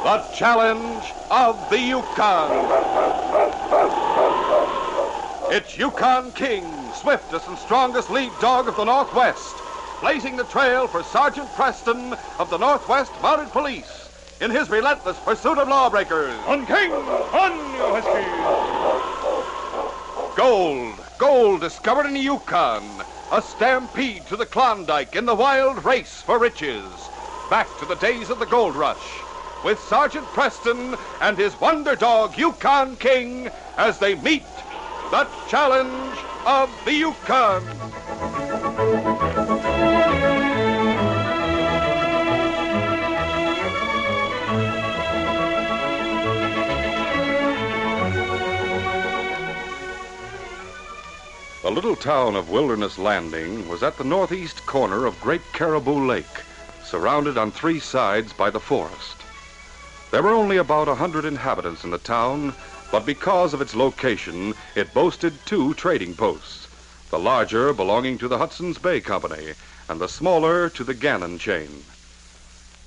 The challenge of the Yukon. It's Yukon King, swiftest and strongest lead dog of the Northwest, blazing the trail for Sergeant Preston of the Northwest Mounted Police in his relentless pursuit of lawbreakers. On King! On, you husky! Gold discovered in the Yukon. A stampede to the Klondike in the wild race for riches. Back to the days of the gold rush, with Sergeant Preston and his wonder dog, Yukon King, as they meet the challenge of the Yukon. The little town of Wilderness Landing was at the northeast corner of Great Caribou Lake, surrounded on three sides by the forest. There were only about 100 inhabitants in the town, but because of its location, it boasted two trading posts, the larger belonging to the Hudson's Bay Company and the smaller to the Gannon chain.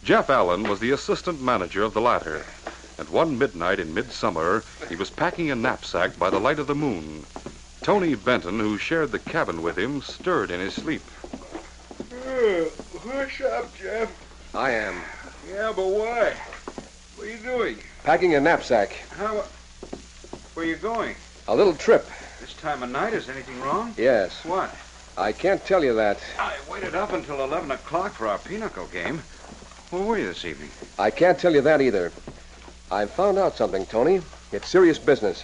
Jeff Allen was the assistant manager of the latter, and one midnight in midsummer, he was packing a knapsack by the light of the moon. Tony Benton, who shared the cabin with him, stirred in his sleep. What's up, Jeff? I am. Yeah, but why? What are you doing? Packing a knapsack. Where are you going? A little trip. This time of night, is anything wrong? Yes. What? I can't tell you that. I waited up until 11 o'clock for our pinochle game. Where were you this evening? I can't tell you that either. I've found out something, Tony. It's serious business.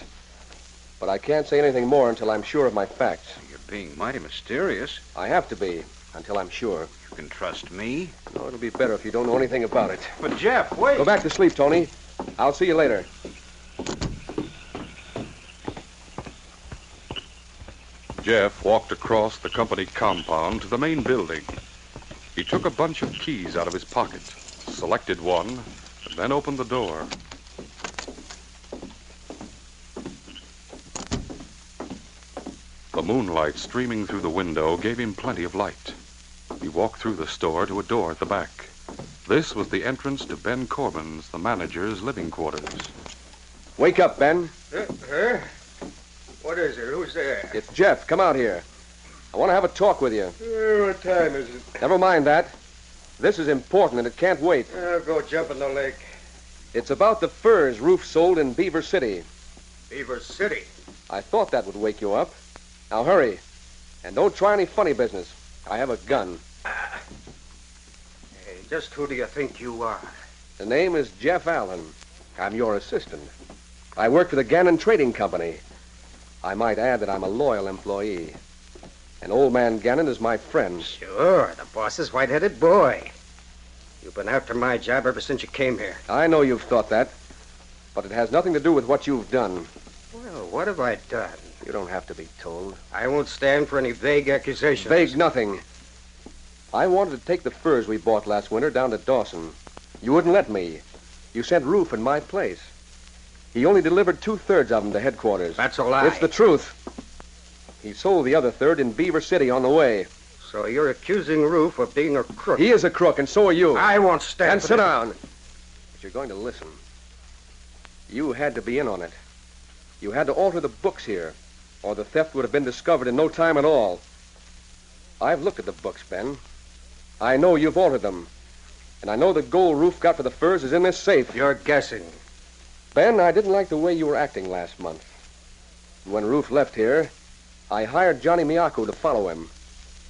But I can't say anything more until I'm sure of my facts. You're being mighty mysterious. I have to be, until I'm sure. You can trust me. No, it'll be better if you don't know anything about it. But, Jeff, wait. Go back to sleep, Tony. I'll see you later. Jeff walked across the company compound to the main building. He took a bunch of keys out of his pocket, selected one, and then opened the door. The moonlight streaming through the window gave him plenty of light. He walked through the store to a door at the back. This was the entrance to Ben Corbin's, the manager's, living quarters. Wake up, Ben. What is it? Who's there? It's Jeff. Come out here. I want to have a talk with you. What time is it? Never mind that. This is important and it can't wait. I'll go jump in the lake. It's about the furs Roof sold in Beaver City. Beaver City? I thought that would wake you up. Now hurry. And don't try any funny business. I have a gun. Hey, just who do you think you are? The name is Jeff Allen. I'm your assistant. I work for the Gannon Trading Company. I might add that I'm a loyal employee. And old man Gannon is my friend. Sure, the boss's white-headed boy. You've been after my job ever since you came here. I know you've thought that. But it has nothing to do with what you've done. Well, what have I done? You don't have to be told. I won't stand for any vague accusations. Vague nothing. I wanted to take the furs we bought last winter down to Dawson. You wouldn't let me. You sent Roof in my place. He only delivered 2/3 of them to headquarters. That's a lie. It's the truth. He sold the other third in Beaver City on the way. So you're accusing Roof of being a crook. He is a crook, and so are you. I won't stand And for sit this. down. But you're going to listen. You had to be in on it. You had to alter the books here, or the theft would have been discovered in no time at all. I've looked at the books, Ben. I know you've altered them. And I know the gold Roof got for the furs is in this safe. You're guessing. Ben, I didn't like the way you were acting last month. When Roof left here, I hired Johnny Miyako to follow him.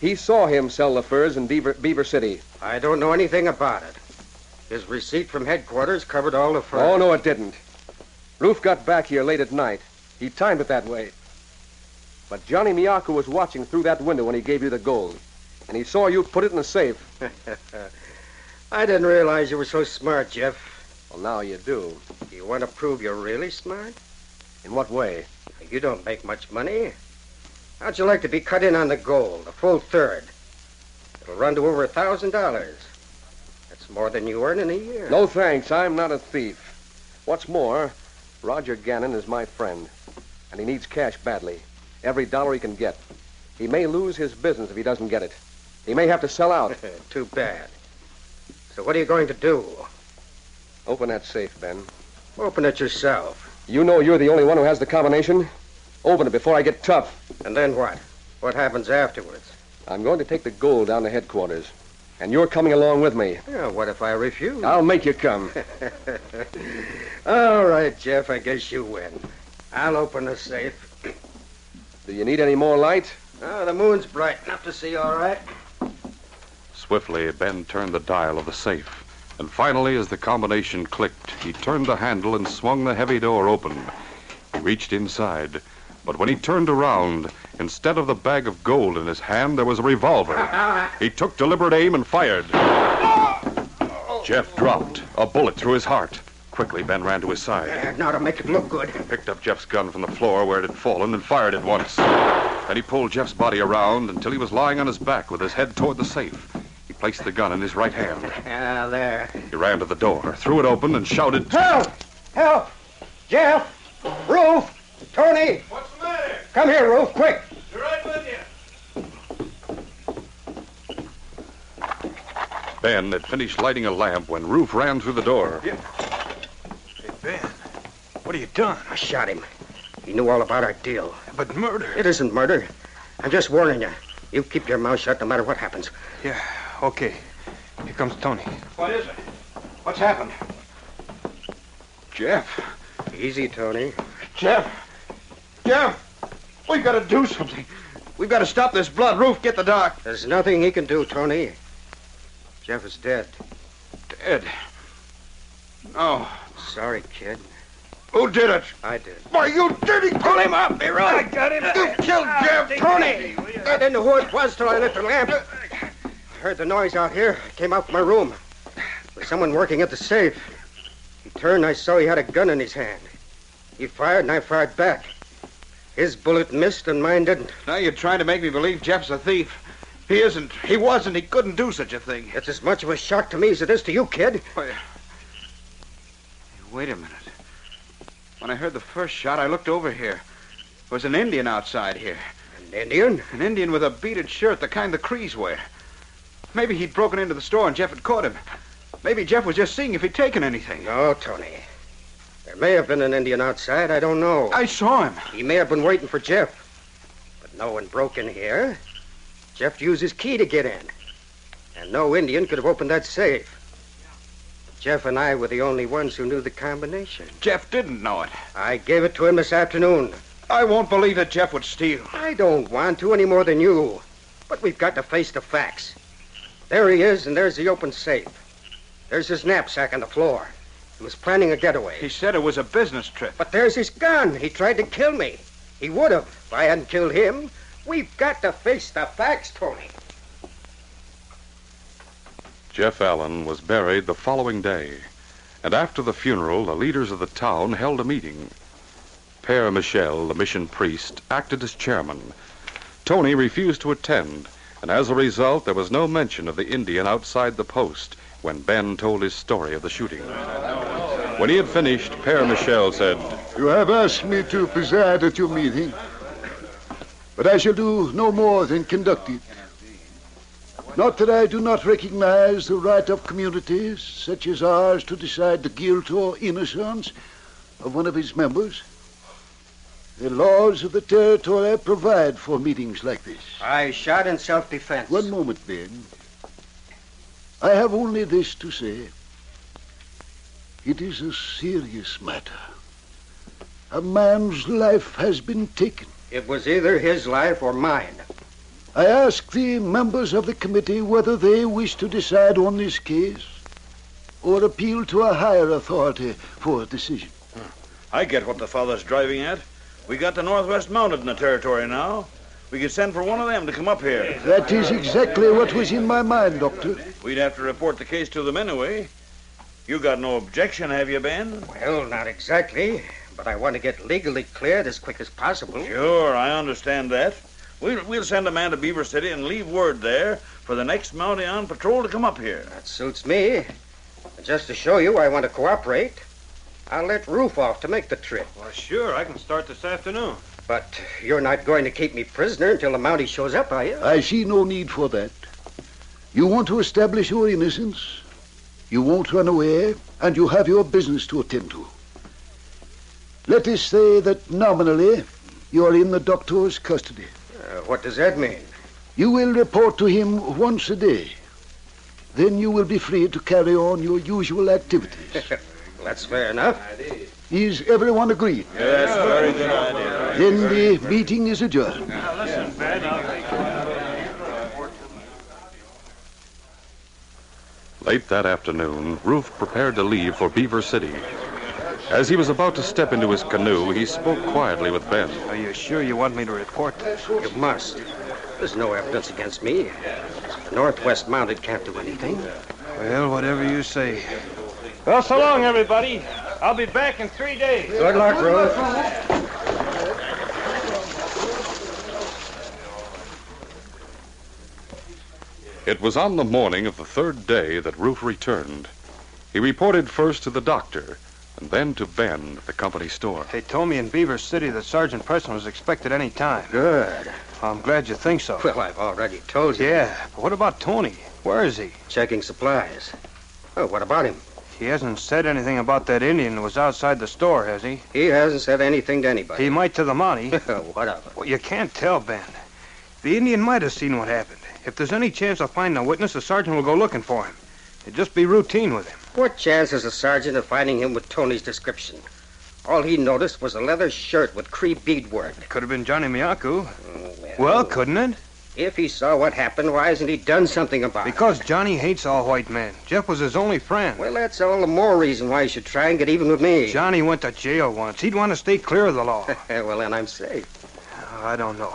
He saw him sell the furs in Beaver City. I don't know anything about it. His receipt from headquarters covered all the furs. Oh, no, it didn't. Roof got back here late at night. He timed it that way. But Johnny Miyako was watching through that window when he gave you the gold. And he saw you put it in the safe. I didn't realize you were so smart, Jeff. Well, now you do. You want to prove you're really smart? In what way? You don't make much money. How'd you like to be cut in on the gold, a full third? It'll run to over $1,000. That's more than you earn in a year. No, thanks. I'm not a thief. What's more, Roger Gannon is my friend, and he needs cash badly. Every dollar he can get. He may lose his business if he doesn't get it. He may have to sell out. Too bad. So what are you going to do? Open that safe, Ben. Open it yourself. You know you're the only one who has the combination. Open it before I get tough. And then what? What happens afterwards? I'm going to take the gold down to headquarters. And you're coming along with me. Yeah, what if I refuse? I'll make you come. All right, Jeff, I guess you win. I'll open the safe. Do you need any more light? Oh, the moon's bright enough to see all right. Swiftly, Ben turned the dial of the safe. And finally, as the combination clicked, he turned the handle and swung the heavy door open. He reached inside. But when he turned around, instead of the bag of gold in his hand, there was a revolver. He took deliberate aim and fired. Jeff dropped, a bullet through his heart. Quickly, Ben ran to his side. Now to make it look good. Picked up Jeff's gun from the floor where it had fallen and fired it once. Then he pulled Jeff's body around until he was lying on his back with his head toward the safe. He placed the gun in his right hand. Ah, there. He ran to the door, threw it open, and shouted, Help! Help! Jeff! Ruth! Tony! What's the matter? Come here, Ruth, quick! You're right with you. Ben had finished lighting a lamp when Ruth ran through the door. Hey, Ben, what have you done? I shot him. He knew all about our deal. But murder. It isn't murder. I'm just warning you. You keep your mouth shut no matter what happens. Yeah, okay. Here comes Tony. What is it? What's happened? Jeff. Easy, Tony. Jeff! We've got to do something. We've got to stop this blood. Ruth, get the doc. There's nothing he can do, Tony. Jeff is dead. Dead. No. Sorry, kid. Who did it? I did. Why, you did it! Pull him up! You're right. I got him. You killed Jeff. Tony! I didn't know who it was till I lit the lamp. I heard the noise out here. I came out from my room. There was someone working at the safe. He turned, I saw he had a gun in his hand. He fired, and I fired back. His bullet missed, and mine didn't. Now you're trying to make me believe Jeff's a thief. He isn't. He wasn't. He couldn't do such a thing. It's as much of a shock to me as it is to you, kid. Wait a minute. When I heard the first shot, I looked over here. There was an Indian outside here. An Indian? An Indian with a beaded shirt, the kind the Crees wear. Maybe he'd broken into the store and Jeff had caught him. Maybe Jeff was just seeing if he'd taken anything. No, Tony. There may have been an Indian outside. I don't know. I saw him. He may have been waiting for Jeff. But no one broke in here. Jeff used his key to get in. And no Indian could have opened that safe. Jeff and I were the only ones who knew the combination. Jeff didn't know it. I gave it to him this afternoon. I won't believe that Jeff would steal. I don't want to any more than you. But we've got to face the facts. There he is, and there's the open safe. There's his knapsack on the floor. He was planning a getaway. He said it was a business trip. But there's his gun. He tried to kill me. He would have if I hadn't killed him. We've got to face the facts, Tony. Jeff Allen was buried the following day, and after the funeral, the leaders of the town held a meeting. Père Michel, the mission priest, acted as chairman. Tony refused to attend, and as a result, there was no mention of the Indian outside the post when Ben told his story of the shooting. When he had finished, Père Michel said, You have asked me to preside at your meeting, but I shall do no more than conduct it. Not that I do not recognize the right of communities such as ours to decide the guilt or innocence of one of its members. The laws of the territory provide for meetings like this. I shot in self-defense. One moment, Ben. I have only this to say. It is a serious matter. A man's life has been taken. It was either his life or mine. I ask the members of the committee whether they wish to decide on this case or appeal to a higher authority for a decision. I get what the father's driving at. We got the Northwest Mounted in the territory now. We could send for one of them to come up here. That is exactly what was in my mind, Doctor. We'd have to report the case to them anyway. You got no objection, have you, Ben? Well, not exactly, but I want to get legally cleared as quick as possible. Sure, I understand that. We'll send a man to Beaver City and leave word there for the next Mountie on patrol to come up here. That suits me. Just to show you I want to cooperate, I'll let Ruth off to make the trip. Well, sure, I can start this afternoon. But you're not going to keep me prisoner until the Mountie shows up, are you? I see no need for that. You want to establish your innocence. You won't run away, and you have your business to attend to. Let us say that nominally you are in the doctor's custody. What does that mean? You will report to him once a day. Then you will be free to carry on your usual activities. That's fair enough. Is everyone agreed? Yes, very good idea. Then the meeting is adjourned. Late that afternoon, Ruth prepared to leave for Beaver City. As he was about to step into his canoe, he spoke quietly with Ben. Are you sure you want me to report this? You must. There's no evidence against me. The Northwest Mounted can't do anything. Well, whatever you say. Well, so long, everybody. I'll be back in 3 days. Good luck, Ruth. It was on the morning of the third day that Ruth returned. He reported first to the doctor, and then to Ben at the company store. They told me in Beaver City that Sergeant Preston was expected any time. Good. I'm glad you think so. Well, I've already told you. Yeah, but what about Tony? Where is he? Checking supplies. Oh, what about him? He hasn't said anything about that Indian who was outside the store, has he? He hasn't said anything to anybody. He might to the Mountie. What of it? Well, you can't tell, Ben. The Indian might have seen what happened. If there's any chance of finding a witness, the sergeant will go looking for him. It'd just be routine with him. What chance has the sergeant of finding him with Tony's description? All he noticed was a leather shirt with Cree beadwork. Could have been Johnny Miyaku. Well, couldn't it? If he saw what happened, why hasn't he done something about it? Because Johnny hates all white men. Jeff was his only friend. Well, that's all the more reason why he should try and get even with me. Johnny went to jail once. He'd want to stay clear of the law. Well, then I'm safe. I don't know.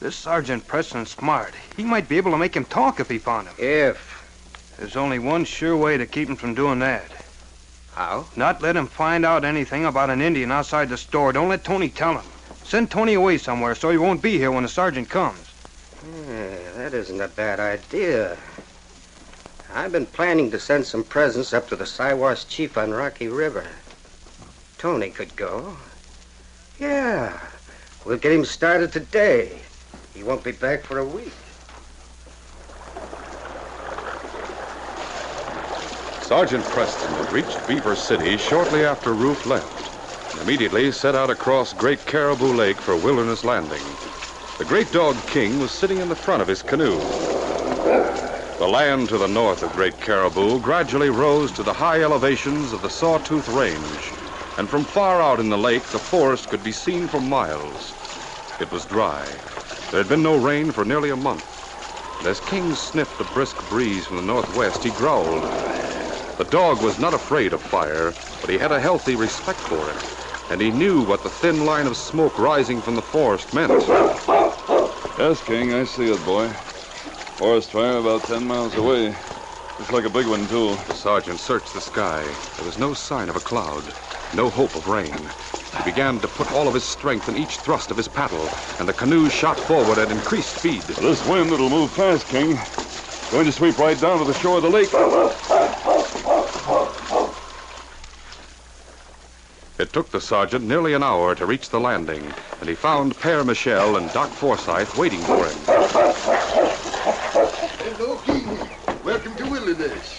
This Sergeant Preston's smart. He might be able to make him talk if he found him. If? There's only one sure way to keep him from doing that. How? Not let him find out anything about an Indian outside the store. Don't let Tony tell him. Send Tony away somewhere so he won't be here when the sergeant comes. That isn't a bad idea. I've been planning to send some presents up to the Siwash chief on Rocky River. Tony could go. Yeah. We'll get him started today. He won't be back for a week. Sergeant Preston had reached Beaver City shortly after Ruth left, and immediately set out across Great Caribou Lake for Wilderness Landing. The Great Dog King was sitting in the front of his canoe. The land to the north of Great Caribou gradually rose to the high elevations of the Sawtooth Range, and from far out in the lake, the forest could be seen for miles. It was dry. There had been no rain for nearly a month. And as King sniffed a brisk breeze from the northwest, he growled. The dog was not afraid of fire, but he had a healthy respect for it, and he knew what the thin line of smoke rising from the forest meant. Yes, King, I see it, boy. Forest fire about 10 miles away. Looks like a big one, too. The sergeant searched the sky. There was no sign of a cloud, no hope of rain. He began to put all of his strength in each thrust of his paddle, and the canoe shot forward at increased speed. This wind, it'll move fast, King. Going to sweep right down to the shore of the lake. It took the sergeant nearly an hour to reach the landing, and he found Père Michel and Doc Forsyth waiting for him. Hello, King. Welcome to Wilderness.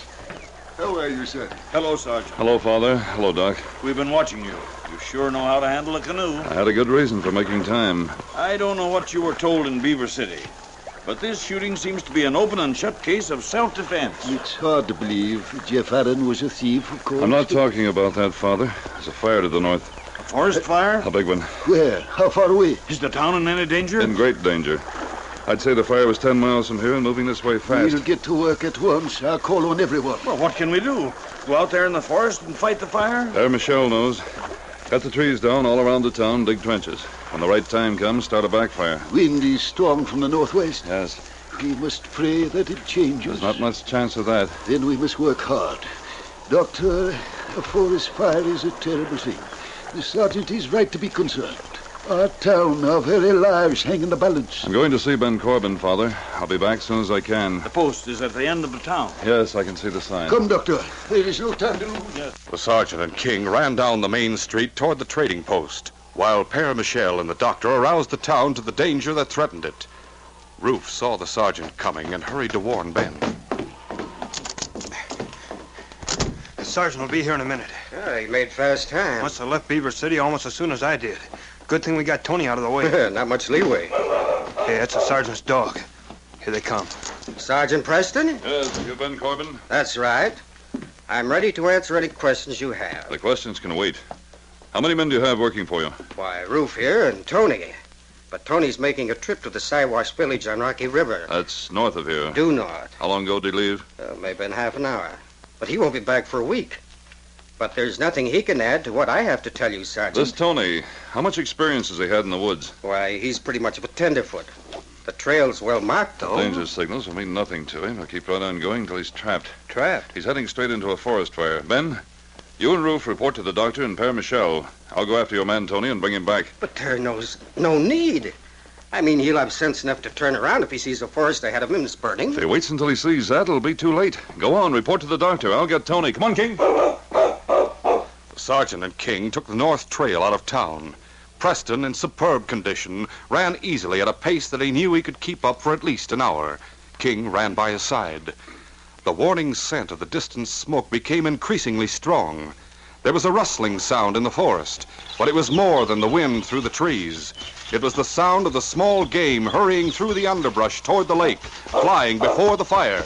How are you, son? Hello, Sergeant. Hello, Father. Hello, Doc. We've been watching you. You sure know how to handle a canoe. I had a good reason for making time. I don't know what you were told in Beaver City, but this shooting seems to be an open and shut case of self-defense. It's hard to believe. Jeff Allen was a thief, of course. I'm not talking about that, Father. There's a fire to the north. A forest fire? A big one. Where? How far away? Is the town in any danger? In great danger. I'd say the fire was 10 miles from here and moving this way fast. We'll get to work at once. I'll call on everyone. Well, what can we do? Go out there in the forest and fight the fire? Père Michel knows. Cut the trees down all around the town, dig trenches. When the right time comes, start a backfire. Wind is strong from the northwest. Yes. We must pray that it changes. There's not much chance of that. Then we must work hard. Doctor, a forest fire is a terrible thing. The sergeant is right to be concerned. Our town, our very lives hang in the balance. I'm going to see Ben Corbin, Father. I'll be back as soon as I can. The post is at the end of the town. Yes, I can see the sign. Come, Doctor. There is no time to lose. The sergeant and King ran down the main street toward the trading post, while Père Michel and the doctor aroused the town to the danger that threatened it. Ruth saw the sergeant coming and hurried to warn Ben. Sergeant will be here in a minute. Yeah, he made fast time. Must have left Beaver City almost as soon as I did. Good thing we got Tony out of the way. Not much leeway. Hey, that's the sergeant's dog. Here they come. Sergeant Preston? Yes, you Ben Corbin? That's right. I'm ready to answer any questions you have. The questions can wait. How many men do you have working for you? Why, Roof here and Tony. But Tony's making a trip to the Siwash village on Rocky River. That's north of here. Due north. How long ago did he leave? Maybe in half an hour. But he won't be back for a week. But there's nothing he can add to what I have to tell you, Sergeant. This Tony, how much experience has he had in the woods? Why, he's pretty much of a tenderfoot. The trail's well marked, though. Danger signals will mean nothing to him. He'll keep right on going until he's trapped. Trapped? He's heading straight into a forest fire. Ben, you and Roof report to the doctor and Père Michel. I'll go after your man, Tony, and bring him back. But there's no need. I mean, he'll have sense enough to turn around if he sees a forest ahead of him that's burning. If he waits until he sees that, it'll be too late. Go on, report to the doctor. I'll get Tony. Come on, King. The sergeant and King took the north trail out of town. Preston, in superb condition, ran easily at a pace that he knew he could keep up for at least an hour. King ran by his side. The warning scent of the distant smoke became increasingly strong. There was a rustling sound in the forest, but it was more than the wind through the trees. It was the sound of the small game hurrying through the underbrush toward the lake, flying before the fire.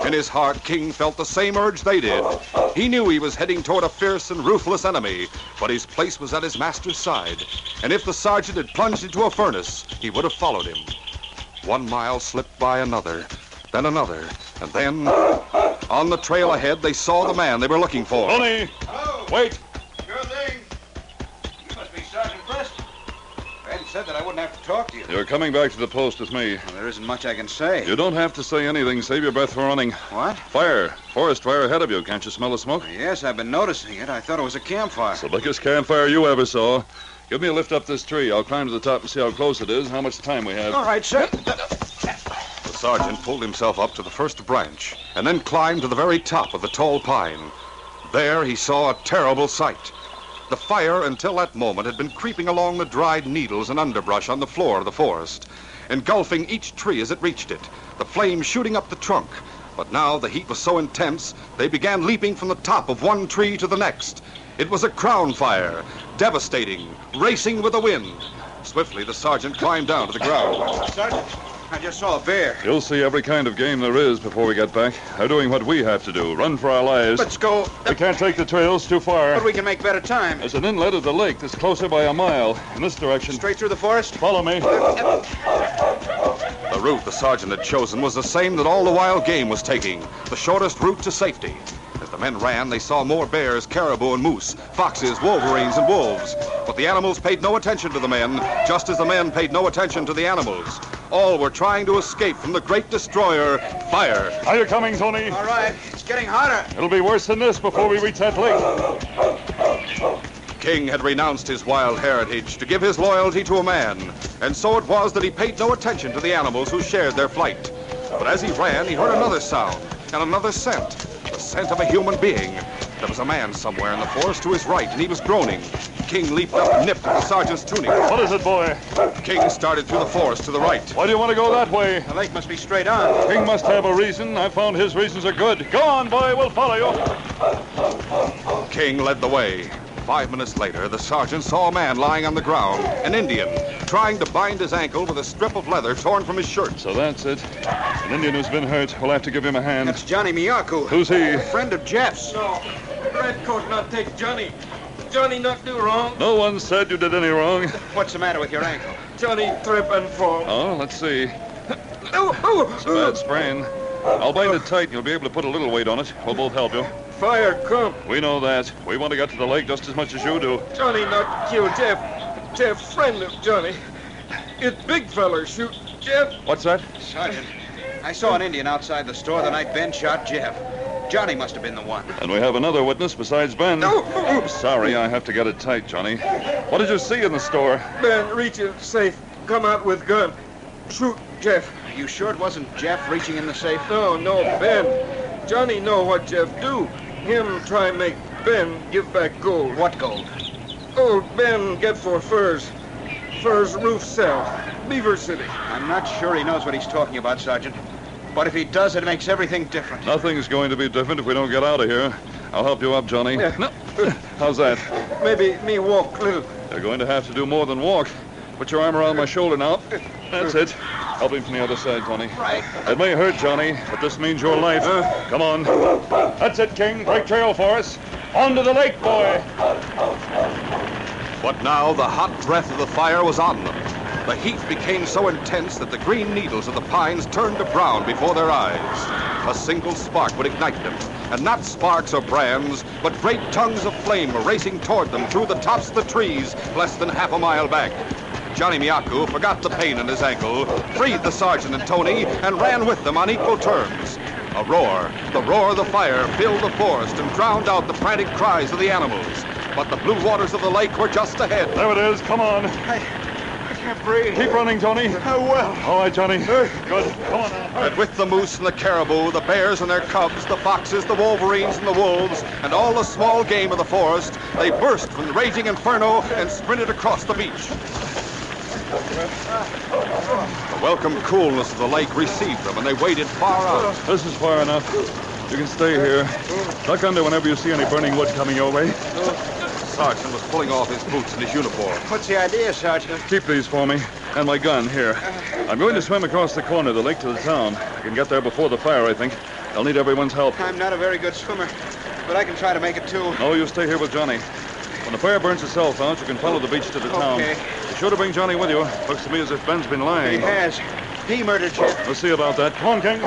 In his heart, King felt the same urge they did. He knew he was heading toward a fierce and ruthless enemy, but his place was at his master's side. And if the sergeant had plunged into a furnace, he would have followed him. 1 mile slipped by another, then another, and then, on the trail ahead, they saw the man they were looking for. Tony! Hello. Wait! Sure thing. You must be Sergeant Preston. Ben said that I wouldn't have to talk to you. You're coming back to the post with me. Well, there isn't much I can say. You don't have to say anything. Save your breath for running. What? Fire. Forest fire ahead of you. Can't you smell the smoke? Yes, I've been noticing it. I thought it was a campfire. It's the biggest campfire you ever saw. Give me a lift up this tree. I'll climb to the top and see how close it is and how much time we have. All right, sir. The sergeant pulled himself up to the first branch and then climbed to the very top of the tall pine. There he saw a terrible sight. The fire, until that moment, had been creeping along the dried needles and underbrush on the floor of the forest, engulfing each tree as it reached it, the flames shooting up the trunk. But now the heat was so intense, they began leaping from the top of one tree to the next. It was a crown fire, devastating, racing with the wind. Swiftly, the sergeant climbed down to the ground. Sergeant, I just saw a bear. You'll see every kind of game there is before we get back. They're doing what we have to do. Run for our lives. Let's go. We can't take the trails too far. But we can make better time. There's an inlet of the lake that's closer by a mile. In this direction. Straight through the forest? Follow me. The route the sergeant had chosen was the same that all the wild game was taking, the shortest route to safety. As the men ran, they saw more bears, caribou, and moose, foxes, wolverines, and wolves. But the animals paid no attention to the men, just as the men paid no attention to the animals. All were trying to escape from the great destroyer, fire. Are you coming, Tony? All right. It's getting hotter. It'll be worse than this before we reach that lake. King had renounced his wild heritage to give his loyalty to a man, and so it was that he paid no attention to the animals who shared their flight. But as he ran, he heard another sound and another scent, the scent of a human being. There was a man somewhere in the forest to his right, and he was groaning. King leaped up and nipped at the sergeant's tunic. What is it, boy? King started through the forest to the right. Why do you want to go that way? The lake must be straight on. King must have a reason. I found his reasons are good. Go on, boy. We'll follow you. King led the way. 5 minutes later, the sergeant saw a man lying on the ground, an Indian, trying to bind his ankle with a strip of leather torn from his shirt. So that's it. An Indian who's been hurt. We'll have to give him a hand. That's Johnny Miyaku. Who's he? A friend of Jeff's. No, Redcoat not take Johnny. Johnny not do wrong. No one said you did any wrong. What's the matter with your ankle? Johnny trip and fall. Oh, let's see. Oh, It's a bad sprain. I'll bind it tight and you'll be able to put a little weight on it. We'll both help you. Fire come. We know that. We want to get to the lake just as much as you do. Johnny not kill Jeff. Jeff friend of Johnny. It big feller shoot Jeff. What's that? Sergeant, I saw an Indian outside the store the night Ben shot Jeff. Johnny must have been the one. And we have another witness besides Ben. No. Sorry, I have to get it tight, Johnny. What did you see in the store? Ben reach it safe. Come out with gun. Shoot Jeff. Are you sure it wasn't Jeff reaching in the safe? No, Ben. Johnny know what Jeff do. Him try make Ben give back gold. What gold? Old Ben get for furs. Furs roof sell. Beaver City. I'm not sure he knows what he's talking about, Sergeant. But if he does, it makes everything different. Nothing's going to be different if we don't get out of here. I'll help you up, Johnny. Yeah. No. How's that? Maybe me walk little. You're going to have to do more than walk. Put your arm around my shoulder now. That's it. Help him from the other side, Tony. Right. It may hurt, Johnny, but this means your life. Come on. That's it, King. Break trail for us. On to the lake, boy. But now the hot breath of the fire was on them. The heat became so intense that the green needles of the pines turned to brown before their eyes. A single spark would ignite them, and not sparks or brands, but great tongues of flame were racing toward them through the tops of the trees less than half a mile back. Johnny Miyaku forgot the pain in his ankle, freed the sergeant and Tony, and ran with them on equal terms. A roar, the roar of the fire, filled the forest and drowned out the frantic cries of the animals. But the blue waters of the lake were just ahead. There it is. Come on. I can't breathe. Keep running, Tony. Oh, well. All right, Johnny. Good. Come on now. And with the moose and the caribou, the bears and their cubs, the foxes, the wolverines and the wolves, and all the small game of the forest, they burst from the raging inferno and sprinted across the beach. The welcome coolness of the lake received them, and they waded far out. This is far enough. You can stay here. Duck under whenever you see any burning wood coming your way. The sergeant was pulling off his boots and his uniform. What's the idea, Sergeant? Keep these for me. And my gun, here. I'm going to swim across the corner of the lake to the town. I can get there before the fire, I think. I'll need everyone's help. I'm not a very good swimmer, but I can try to make it, too. No, you stay here with Johnny. When the fire burns itself out, you can follow the beach to the town. Okay. Be sure to bring Johnny with you. Looks to me as if Ben's been lying. He has. He murdered Jeff. We'll see about that. Come on, King.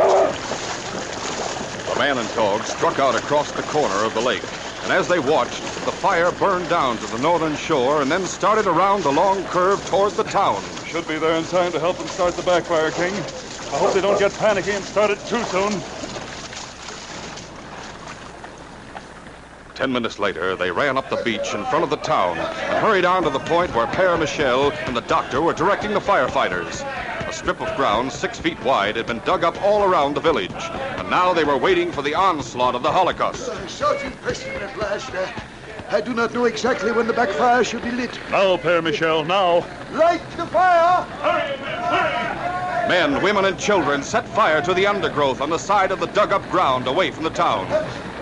The man and dog struck out across the corner of the lake. And as they watched, the fire burned down to the northern shore and then started around the long curve toward the town. Should be there in time to help them start the backfire, King. I hope they don't get panicky and start it too soon. 10 minutes later, they ran up the beach in front of the town and hurried on to the point where Père Michel and the doctor were directing the firefighters. A strip of ground 6 feet wide had been dug up all around the village, and now they were waiting for the onslaught of the Holocaust. Sergeant Preston at last. I do not know exactly when the backfire should be lit. Now, Père Michel, now. Light the fire! Hurry, hurry! Men, women, and children set fire to the undergrowth on the side of the dug-up ground away from the town.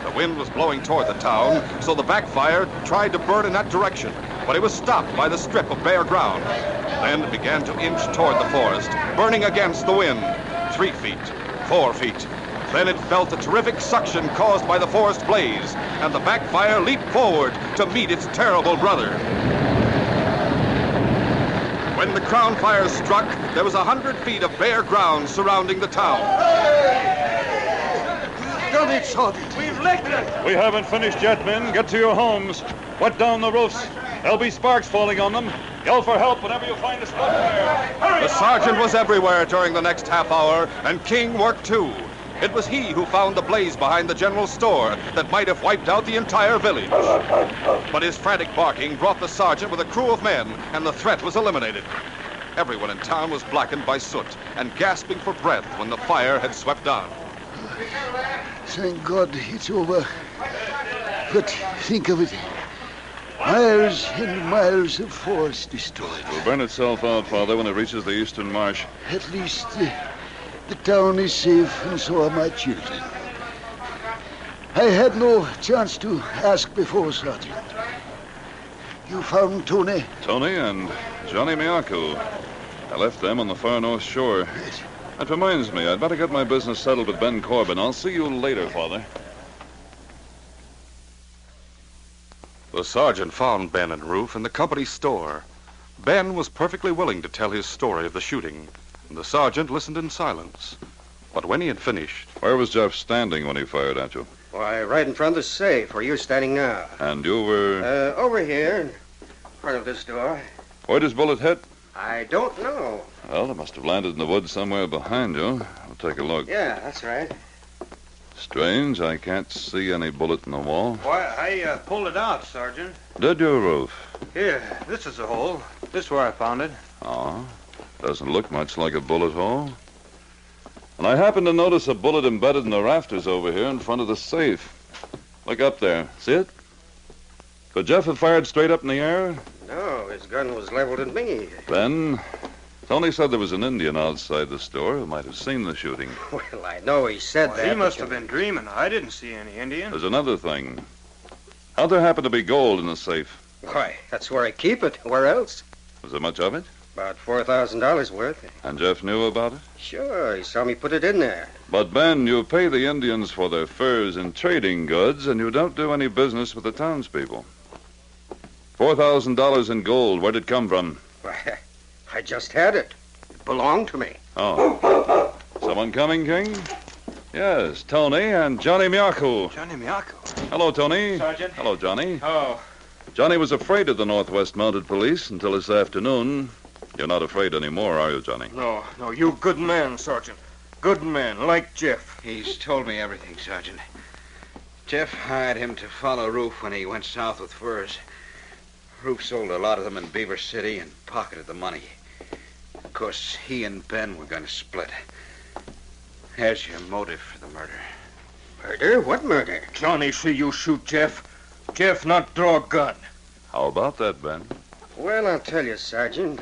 The wind was blowing toward the town, so the backfire tried to burn in that direction, but it was stopped by the strip of bare ground. Then it began to inch toward the forest, burning against the wind. 3 feet, 4 feet. Then it felt the terrific suction caused by the forest blaze, and the backfire leaped forward to meet its terrible brother. When the crown fire struck, there was 100 feet of bare ground surrounding the town. Done it, Sergeant. We've licked it. We haven't finished yet, men. Get to your homes. Wet down the roofs. There'll be sparks falling on them. Yell for help whenever you find a spot fire. Hurry! The sergeant was everywhere during the next half hour, and King worked too. It was he who found the blaze behind the general store that might have wiped out the entire village. But his frantic barking brought the sergeant with a crew of men, and the threat was eliminated. Everyone in town was blackened by soot and gasping for breath when the fire had swept on. Thank God it's over. But think of it. Miles and miles of forest destroyed. It will burn itself out, Father, when it reaches the eastern marsh. At least the town is safe, and so are my children. I had no chance to ask before, Sergeant. You found Tony? Tony and Johnny Miyaku. I left them on the far north shore. Yes. That reminds me, I'd better get my business settled with Ben Corbin. I'll see you later, Father. The sergeant found Ben and Ruth in the company store. Ben was perfectly willing to tell his story of the shooting, and the sergeant listened in silence. But when he had finished... Where was Jeff standing when he fired at you? Why, right in front of the safe where you're standing now. And you were... Over here, in front of this door. Where'd his bullet hit? I don't know. Well, it must have landed in the woods somewhere behind you. I'll take a look. Yeah, that's right. Strange, I can't see any bullet in the wall. Why, I pulled it out, Sergeant. Did you, Ruth? Here, this is the hole. This is where I found it. Oh, doesn't look much like a bullet hole. And I happened to notice a bullet embedded in the rafters over here in front of the safe. Look up there. See it? Could Jeff have fired straight up in the air? No, his gun was leveled at me. Then Tony said there was an Indian outside the store who might have seen the shooting. Well, I know he said Well, that. he must have been dreaming. I didn't see any Indian. There's another thing. How'd there happen to be gold in the safe? Why, that's where I keep it. Where else? Was there much of it? About $4,000 worth. And Jeff knew about it? Sure, he saw me put it in there. But, Ben, you pay the Indians for their furs and trading goods, and you don't do any business with the townspeople. $4,000 in gold, where'd it come from? Why, I just had it. It belonged to me. Oh. Someone coming, King? Yes, Tony and Johnny Miyaku. Johnny Miyaku. Hello, Tony. Sergeant. Hello, Johnny. Oh, Johnny was afraid of the Northwest Mounted Police until this afternoon. You're not afraid anymore, are you, Johnny? no, you good man, Sergeant. Good man, like Jeff. He's told me everything, Sergeant. Jeff hired him to follow Roof when he went south with furs. Roof sold a lot of them in Beaver City and pocketed the money. Of course, he and Ben were going to split. Here's your motive for the murder. Murder? What murder? Johnny see you shoot Jeff. Jeff not draw gun. How about that, Ben? Well, I'll tell you, Sergeant.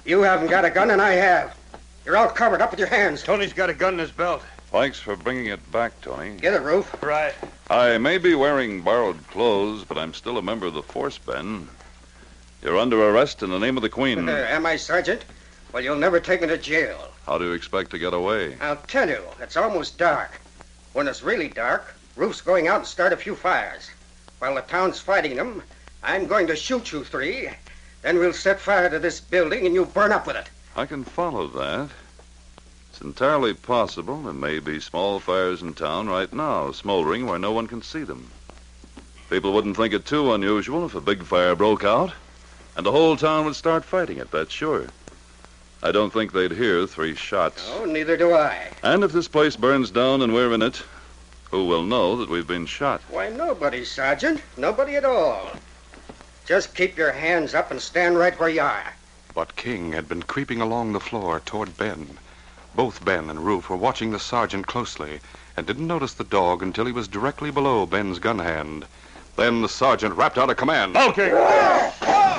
You haven't got a gun, and I have. You're all covered up with your hands. Tony's got a gun in his belt. Thanks for bringing it back, Tony. Get it, Roof. Right. I may be wearing borrowed clothes, but I'm still a member of the force, Ben. You're under arrest in the name of the Queen. Am I, Sergeant? Well, you'll never take me to jail. How do you expect to get away? I'll tell you, it's almost dark. When it's really dark, Roof's going out and start a few fires. While the town's fighting them, I'm going to shoot you three. Then we'll set fire to this building and you burn up with it. I can follow that. It's entirely possible there may be small fires in town right now, smoldering where no one can see them. People wouldn't think it too unusual if a big fire broke out, and the whole town would start fighting it, that's sure. I don't think they'd hear 3 shots. Oh, neither do I. And if this place burns down and we're in it, who will know that we've been shot? Why, nobody, Sergeant. Nobody at all. Just keep your hands up and stand right where you are. But King had been creeping along the floor toward Ben. Both Ben and Roof were watching the sergeant closely and didn't notice the dog until he was directly below Ben's gun hand. Then the sergeant rapped out a command. Okay.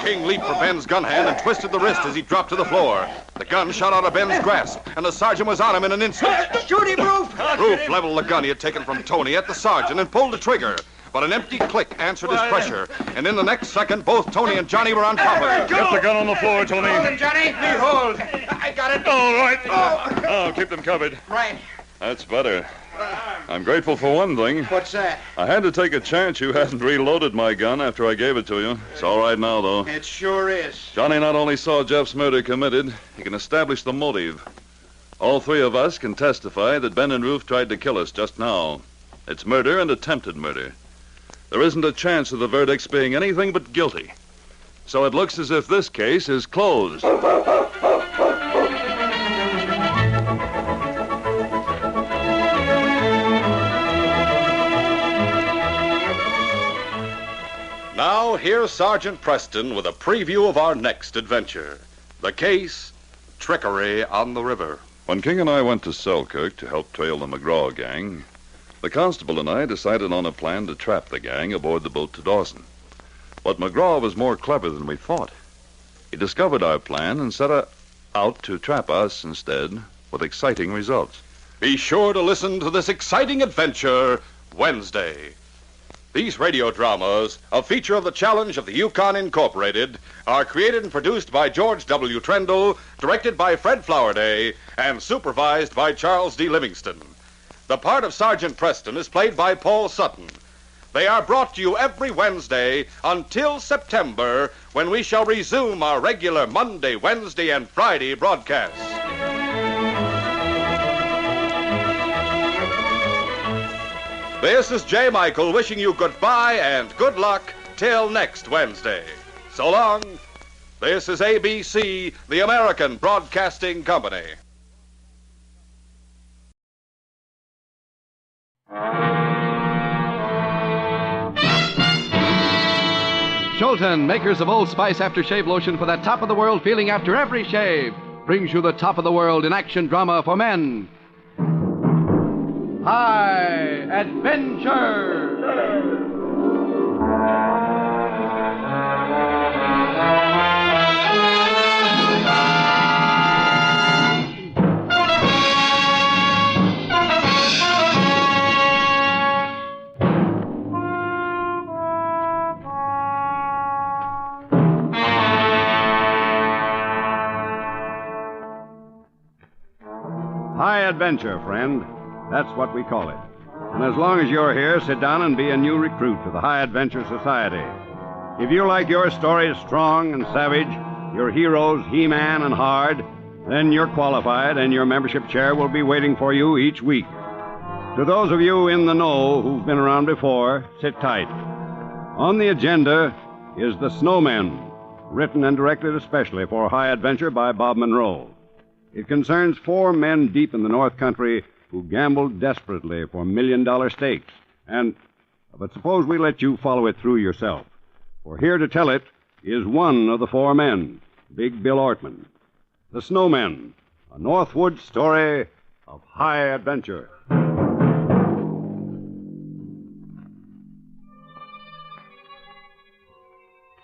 King leaped for Ben's gun hand and twisted the wrist as he dropped to the floor. The gun shot out of Ben's grasp, and the sergeant was on him in an instant. Shoot him, Roof! Roof leveled the gun he had taken from Tony at the sergeant and pulled the trigger. But an empty click answered his pressure, and in the next second, both Tony and Johnny were on top of him. Get the gun on the floor, Tony. Hold him, Johnny. Behold. I got it. All right. Oh, keep them covered. Right. That's better. I'm grateful for one thing. What's that? I had to take a chance you hadn't reloaded my gun after I gave it to you. It's all right now, though. It sure is. Johnny not only saw Jeff's murder committed, he can establish the motive. All 3 of us can testify that Ben and Roof tried to kill us just now. It's murder and attempted murder. There isn't a chance of the verdicts being anything but guilty. So it looks as if this case is closed. Now, here's Sergeant Preston with a preview of our next adventure. The case, Trickery on the River. When King and I went to Selkirk to help trail the McGraw gang, the constable and I decided on a plan to trap the gang aboard the boat to Dawson. But McGraw was more clever than we thought. He discovered our plan and set out to trap us instead, with exciting results. Be sure to listen to this exciting adventure Wednesday. These radio dramas, a feature of the Challenge of the Yukon Incorporated, are created and produced by George W. Trendle, directed by Fred Flowerday, and supervised by Charles D. Livingston. The part of Sergeant Preston is played by Paul Sutton. They are brought to you every Wednesday until September, when we shall resume our regular Monday, Wednesday, and Friday broadcasts. This is J. Michael wishing you goodbye and good luck till next Wednesday. So long. This is ABC, the American Broadcasting Company. Shulton, makers of Old Spice aftershave lotion for that top-of-the-world feeling after every shave, brings you the top of the world in action drama for men. High Adventure! adventure, friend. That's what we call it. And as long as you're here, sit down and be a new recruit to the High Adventure Society. If you like your stories strong and savage, your heroes He-Man and hard, then you're qualified and your membership chair will be waiting for you each week. To those of you in the know who've been around before, sit tight. On the agenda is The Snowmen, written and directed especially for High Adventure by Bob Monroe. It concerns 4 men deep in the North Country who gambled desperately for $1-million stakes. But suppose we let you follow it through yourself. For here to tell it is one of the 4 men, Big Bill Ortman. The Snowmen, a Northwood story of high adventure.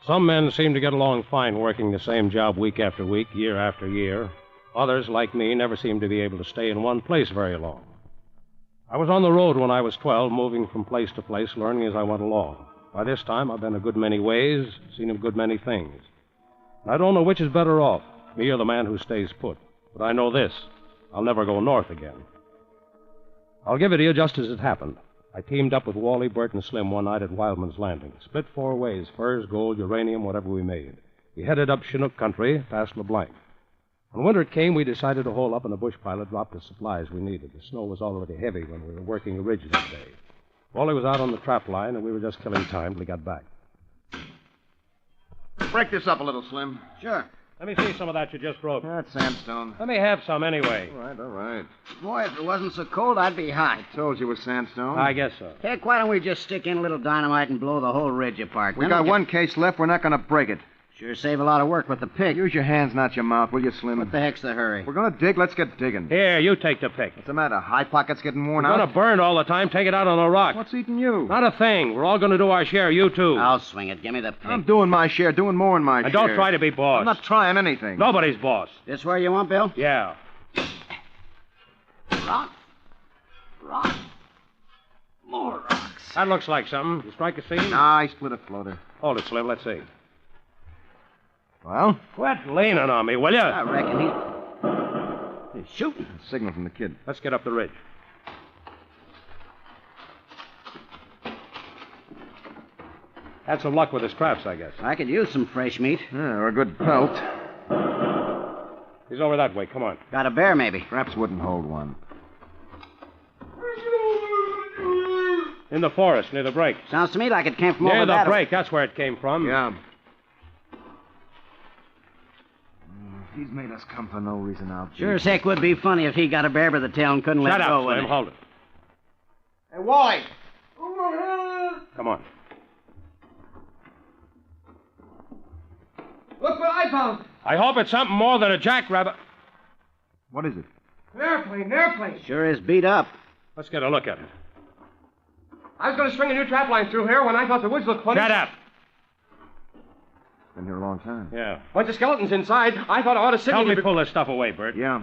Some men seem to get along fine working the same job week after week, year after year. Others, like me, never seem to be able to stay in one place very long. I was on the road when I was 12, moving from place to place, learning as I went along. By this time, I've been a good many ways, seen a good many things. I don't know which is better off, me or the man who stays put. But I know this, I'll never go north again. I'll give it to you just as it happened. I teamed up with Wally, Bert, and Slim one night at Wildman's Landing. Split 4 ways, furs, gold, uranium, whatever we made. We headed up Chinook country, past LeBlanc. When winter came, we decided to hole up, and the bush pilot dropped the supplies we needed. The snow was already heavy when we were working the ridge that day. Wally was out on the trap line, and we were just killing time till he got back. Break this up a little, Slim. Sure. Let me see some of that you just wrote. That's sandstone. Let me have some anyway. All right. Boy, if it wasn't so cold, I'd be hot. Told you it was sandstone. I guess so. Heck, why don't we just stick in a little dynamite and blow the whole ridge apart? We got one case left. We're not going to break it. Sure save a lot of work with the pick. Use your hands, not your mouth, will you, Slim? What the heck's the hurry? We're going to dig. Let's get digging. Here, you take the pick. What's the matter? High pockets getting worn We're out? going to burn all the time. Take it out on a rock. What's eating you? Not a thing. We're all going to do our share. You too. I'll swing it. Give me the pick. I'm doing my share, doing more than my share. And don't try to be boss. I'm not trying anything. Nobody's boss. This where you want, Bill? Yeah. Rock. More rocks. That looks like something. You strike a scene? Nah, I split a floater. Hold it, Slim. Let's see. Well? Quit leaning on me, will you? I reckon He's shooting. A signal from the kid. Let's get up the ridge. Had some luck with his traps, I guess. I could use some fresh meat. Yeah, or a good pelt. He's over that way. Come on. Got a bear, maybe. Traps wouldn't hold one. In the forest, near the break. Sounds to me like it came from Near over the that break. That's where it came from. Yeah. He's made us come for no reason now. Sure as heck would be funny if he got a bear by the tail and couldn't let Shut go up, with Slim. it. Hold it. Hey, Wally! Come on. Look what I found. I hope it's something more than a jackrabbit. What is it? An airplane. Sure is beat up. Let's get a look at it. I was going to string a new trap line through here when I thought the woods looked funny. Shut up. Been here a long time. Yeah. Bunch of skeletons inside. I thought I ought to sit Help in me pull this stuff away, Bert. Yeah.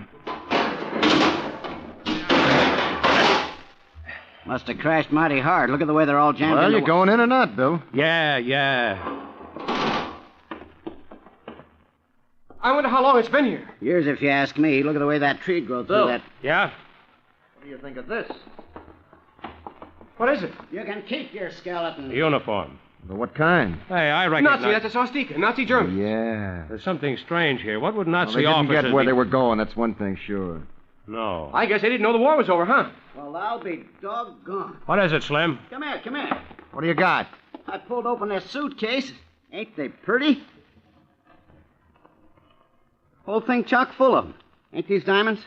Must have crashed mighty hard. Look at the way they're all jammed Well, in. you going in or not, Bill? Yeah. I wonder how long it's been here. Years, if you ask me. Look at the way that tree grew through that. Yeah? What do you think of this? What is it? You can keep your skeleton. A uniform. But what kind? Hey, I reckon. Nazi, that's a swastika. Nazi German. Yeah. There's something strange here. What would Well, Nazi they didn't officers get where be... they were going, that's one thing sure. No. I guess they didn't know the war was over, huh? Well, I'll be doggone. What is it, Slim? Come here. What do you got? I pulled open this suitcase. Ain't they pretty? Whole thing chock full of them. Ain't these diamonds?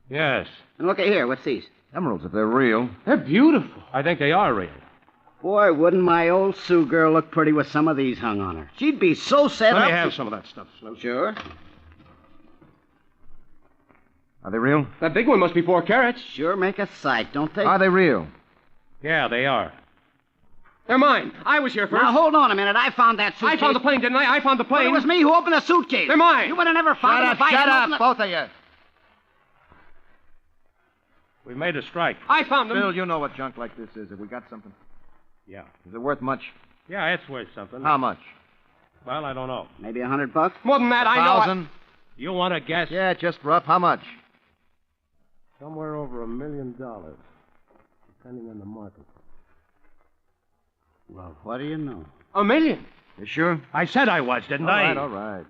Yes. And look at here. What's these? Emeralds, if they're real. They're beautiful. I think they are real. Boy, wouldn't my old Sioux girl look pretty with some of these hung on her. She'd be so set up. Let me have some of that stuff, Slim. Sure. Are they real? That big one must be 4 carats. Sure make a sight, don't they? Are they real? Yeah, they are. They're mine. I was here first. Now, hold on a minute. I found that suitcase. I found the plane, didn't I? I found the But plane. it was me who opened the suitcase. They're mine. You would have never found them if I hadn't opened the... both of you. We made a strike. I found them. Bill, you know what junk like this is. Have we got something? Yeah. Is it worth much? Yeah, it's worth something. How much? Well, I don't know. Maybe $100? More than that, I know. $1,000? You want to guess? Yeah, just rough. How much? Somewhere over $1 million, depending on the market. Well, what do you know? $1 million? You sure? I said I was, didn't I? All right.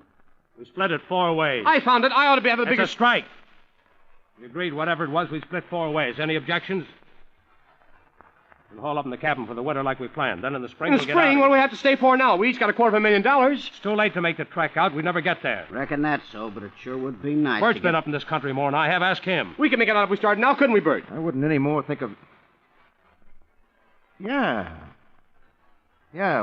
We split it 4 ways. I found it. I ought to be having the It's biggest... a strike. We agreed whatever it was, we split 4 ways. Any objections? We'll haul up in the cabin for the winter like we planned. Then in the spring, In the spring, what do we have to stay for now? We each got $250,000. It's too late to make the trek out. We'd never get there. Reckon that's so, but it sure would be nice. Bert's been up in this country more than I have. Ask him. We could make it out if we started now, couldn't we, Bert? I wouldn't any more think of... Yeah,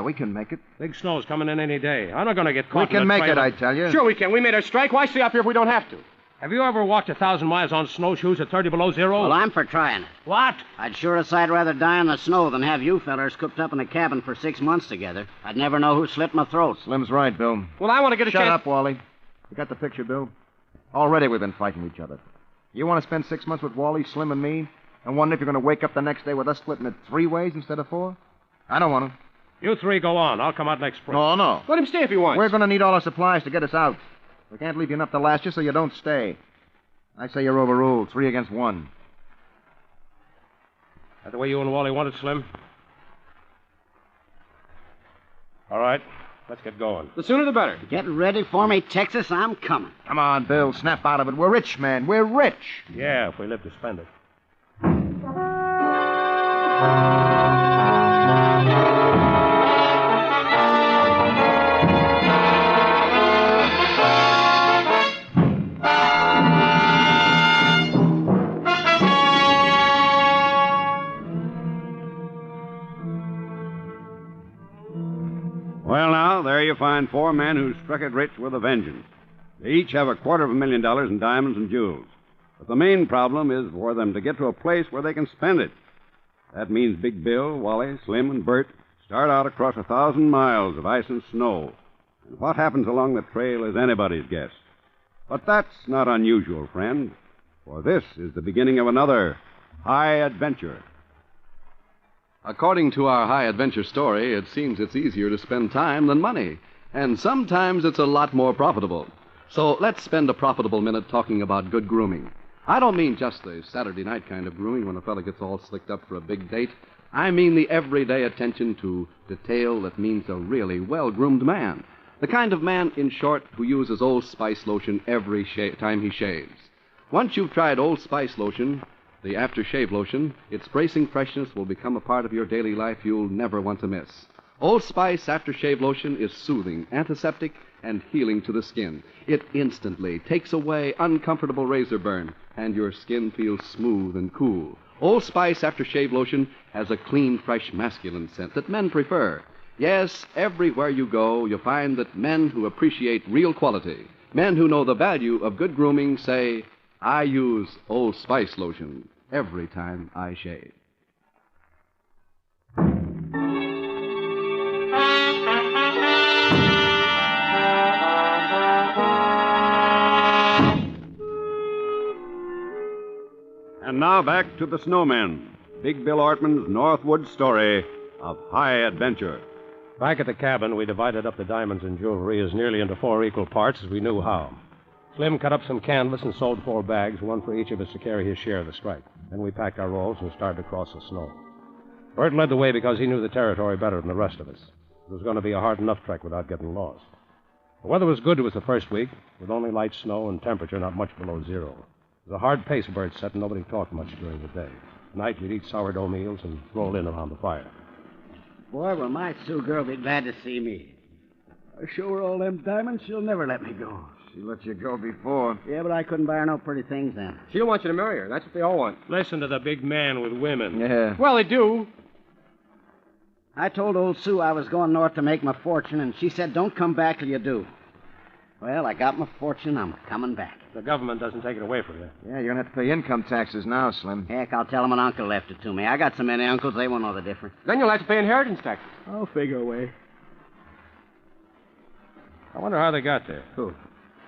we can make it. Big snow's coming in any day. I'm not going to get caught. We can make it, I tell you. Sure we can. We made our strike. Why stay up here if we don't have to? Have you ever walked 1,000 miles on snowshoes at 30 below zero? Well, I'm for trying it. What? I'd sure as I'd rather die in the snow than have you fellers cooped up in a cabin for 6 months together. I'd never know who slit my throat. Slim's right, Bill. Well, I want to get a Shut chance... up, Wally. You got the picture, Bill? Already we've been fighting each other. You want to spend 6 months with Wally, Slim, and me, and wonder if you're going to wake up the next day with us splitting it 3 ways instead of 4? I don't want to. You 3 go on. I'll come out next spring. No. Let him stay if he wants. We're going to need all our supplies to get us out. We can't leave you enough to last you, so you don't stay. I say you're overruled. 3 against 1. That the way you and Wally want it, Slim? All right. Let's get going. The sooner the better. Get ready for me, Texas. I'm coming. Come on, Bill. Snap out of it. We're rich, man. We're rich. Yeah, if we live to spend it. Well, now, there you find 4 men who struck it rich with a vengeance. They each have $250,000 in diamonds and jewels. But the main problem is for them to get to a place where they can spend it. That means Big Bill, Wally, Slim, and Bert start out across 1,000 miles of ice and snow. And what happens along the trail is anybody's guess. But that's not unusual, friend, for this is the beginning of another high adventure. According to our high adventure story, it seems it's easier to spend time than money. And sometimes it's a lot more profitable. So let's spend a profitable minute talking about good grooming. I don't mean just the Saturday night kind of grooming when a fella gets all slicked up for a big date. I mean the everyday attention to detail that means a really well-groomed man. The kind of man, in short, who uses Old Spice lotion every time he shaves. Once you've tried Old Spice lotion, the aftershave lotion, its bracing freshness will become a part of your daily life you'll never want to miss. Old Spice aftershave lotion is soothing, antiseptic, and healing to the skin. It instantly takes away uncomfortable razor burn, and your skin feels smooth and cool. Old Spice aftershave lotion has a clean, fresh, masculine scent that men prefer. Yes, everywhere you go, you'll find that men who appreciate real quality, men who know the value of good grooming, say, I use Old Spice lotion every time I shave. And now back to the Snowmen. Big Bill Ortman's Northwood story of high adventure. Back at the cabin, we divided up the diamonds and jewelry as nearly into 4 equal parts as we knew how. Slim cut up some canvas and sewed 4 bags, one for each of us to carry his share of the strike. Then we packed our rolls and started across the snow. Bert led the way because he knew the territory better than the rest of us. It was going to be a hard enough trek without getting lost. The weather was good to us the first week, with only light snow and temperature not much below zero. It was a hard pace Bert set, and nobody talked much during the day. At night, we'd eat sourdough meals and roll in around the fire. Boy, will my Sioux girl be glad to see me. I show her all them diamonds, she'll never let me go. She let you go before. Yeah, but I couldn't buy her no pretty things then. She'll want you to marry her. That's what they all want. Listen to the big man with women. Yeah. Well, they do. I told old Sue I was going north to make my fortune, and she said, don't come back till you do. Well, I got my fortune. I'm coming back. The government doesn't take it away from you. Yeah, you're going to have to pay income taxes now, Slim. Heck, I'll tell them an uncle left it to me. I got so many uncles, they won't know the difference. Then you'll have to pay inheritance taxes. Oh, figure away. I wonder how they got there. Who?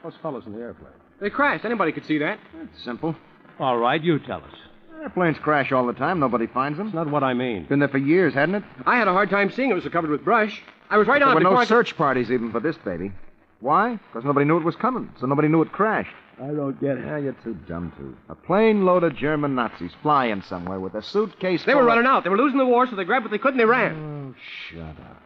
Those fellows in the airplane. They crashed. Anybody could see that. It's simple. All right, you tell us. Airplanes crash all the time. Nobody finds them. That's not what I mean. Been there for years, hadn't it? I had a hard time seeing it was covered with brush. I was right on There it were before no search parties even for this baby. Why? Because nobody knew it was coming, so nobody knew it crashed. I don't get it. Yeah, you're too dumb to. A plane load of German Nazis flying somewhere with a suitcase They were running out. They were losing the war, so they grabbed what they could and they ran. Oh, shut up.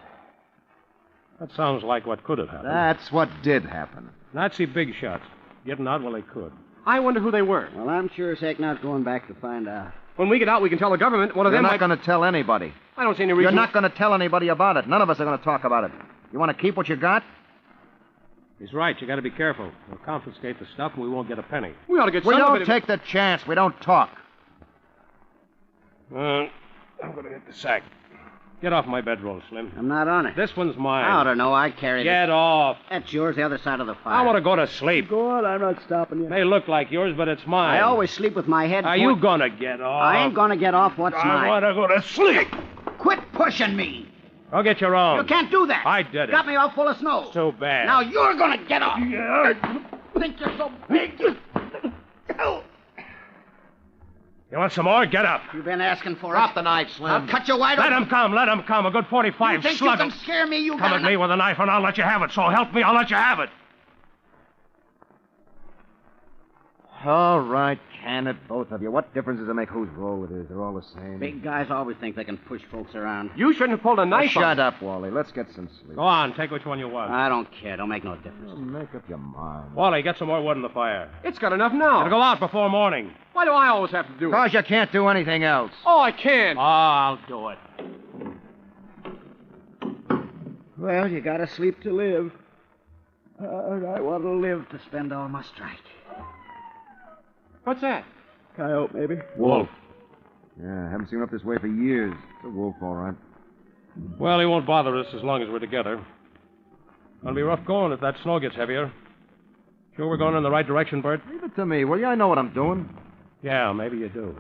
That sounds like what could have happened. That's what did happen. Nazi big shots. Getting out while they could. I wonder who they were. Well, I'm sure as heck not going back to find out. When we get out, we can tell the government. One of them You're might... not going to tell anybody. I don't see any reason... You're not going to tell anybody about it. None of us are going to talk about it. You want to keep what you got? He's right. You got to be careful. We'll confiscate the stuff and we won't get a penny. We ought to get We some of don't it. take the chance. We don't talk. I'm going to hit the sack. Get off my bedroll, Slim. I'm not on it. This one's mine. I ought to know. I carried it. Get off. That's yours, the other side of the fire. I want to go to sleep. Go on, I'm not stopping you. They look like yours, but it's mine. I always sleep with my head... Are you going to get off? I ain't going to get off what's mine. I want to go to sleep. Quit pushing me. Go get your own. You can't do that. I did it. Got me all full of snow. So bad. Now you're going to get off. Yeah. Think you're so big. You want some more? Get up. You've been asking for Drop it. the knife, Slim. I'll cut you wide Let open. him come. Let him come. A good 45. You think Slug you can it. scare me? You Come got at me with a knife and I'll let you have it. So help me, I'll let you have it. All right, can it, both of you. What difference does it make whose role it is? They're all the same. Big guys always think they can push folks around. You shouldn't have pulled a knife on Shut up, Wally. Let's get some sleep. Go on. Take which one you want. I don't care. Don't make no difference. Make up your mind. Wally, get some more wood in the fire. It's got enough now. It'll go out before morning. Why do I always have to do it? Because you can't do anything else. Oh, I can. Oh, I'll do it. Well, you gotta sleep to live. I want to live to spend all my strike. What's that? Coyote, maybe. Wolf. Yeah, haven't seen him up this way for years. It's a wolf, all right. Well, he won't bother us as long as we're together. It'll be rough going if that snow gets heavier. Sure we're going in the right direction, Bert? Leave it to me, will you? I know what I'm doing. Yeah, maybe you do.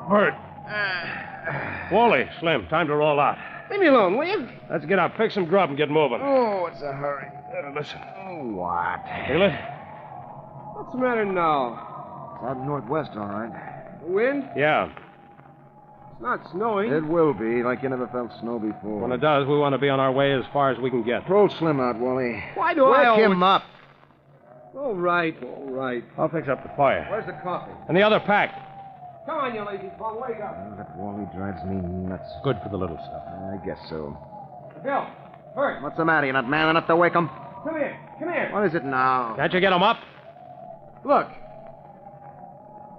Bert. Wally, Slim, time to roll out. Leave me alone, will you? Let's get up, pick some grub, and get moving. Oh, it's a hurry. Listen. What? Feel it? What's the matter now? It's out northwest, all right. The wind? Yeah. It's not snowing. It will be, like you never felt snow before. When it does, we want to be on our way as far as we can get. Roll Slim out, Wally. Why do I Wake always... him up. All right, all right. I'll fix up the fire. Where's the coffee? And the other pack. Come on, you lazy bum, wake up. That Wally drives me nuts. Good for the little stuff. I guess so. Bill, Bert, What's the matter? You're not man enough to wake him? come here, come here. What is it now? Can't you get him up? Look.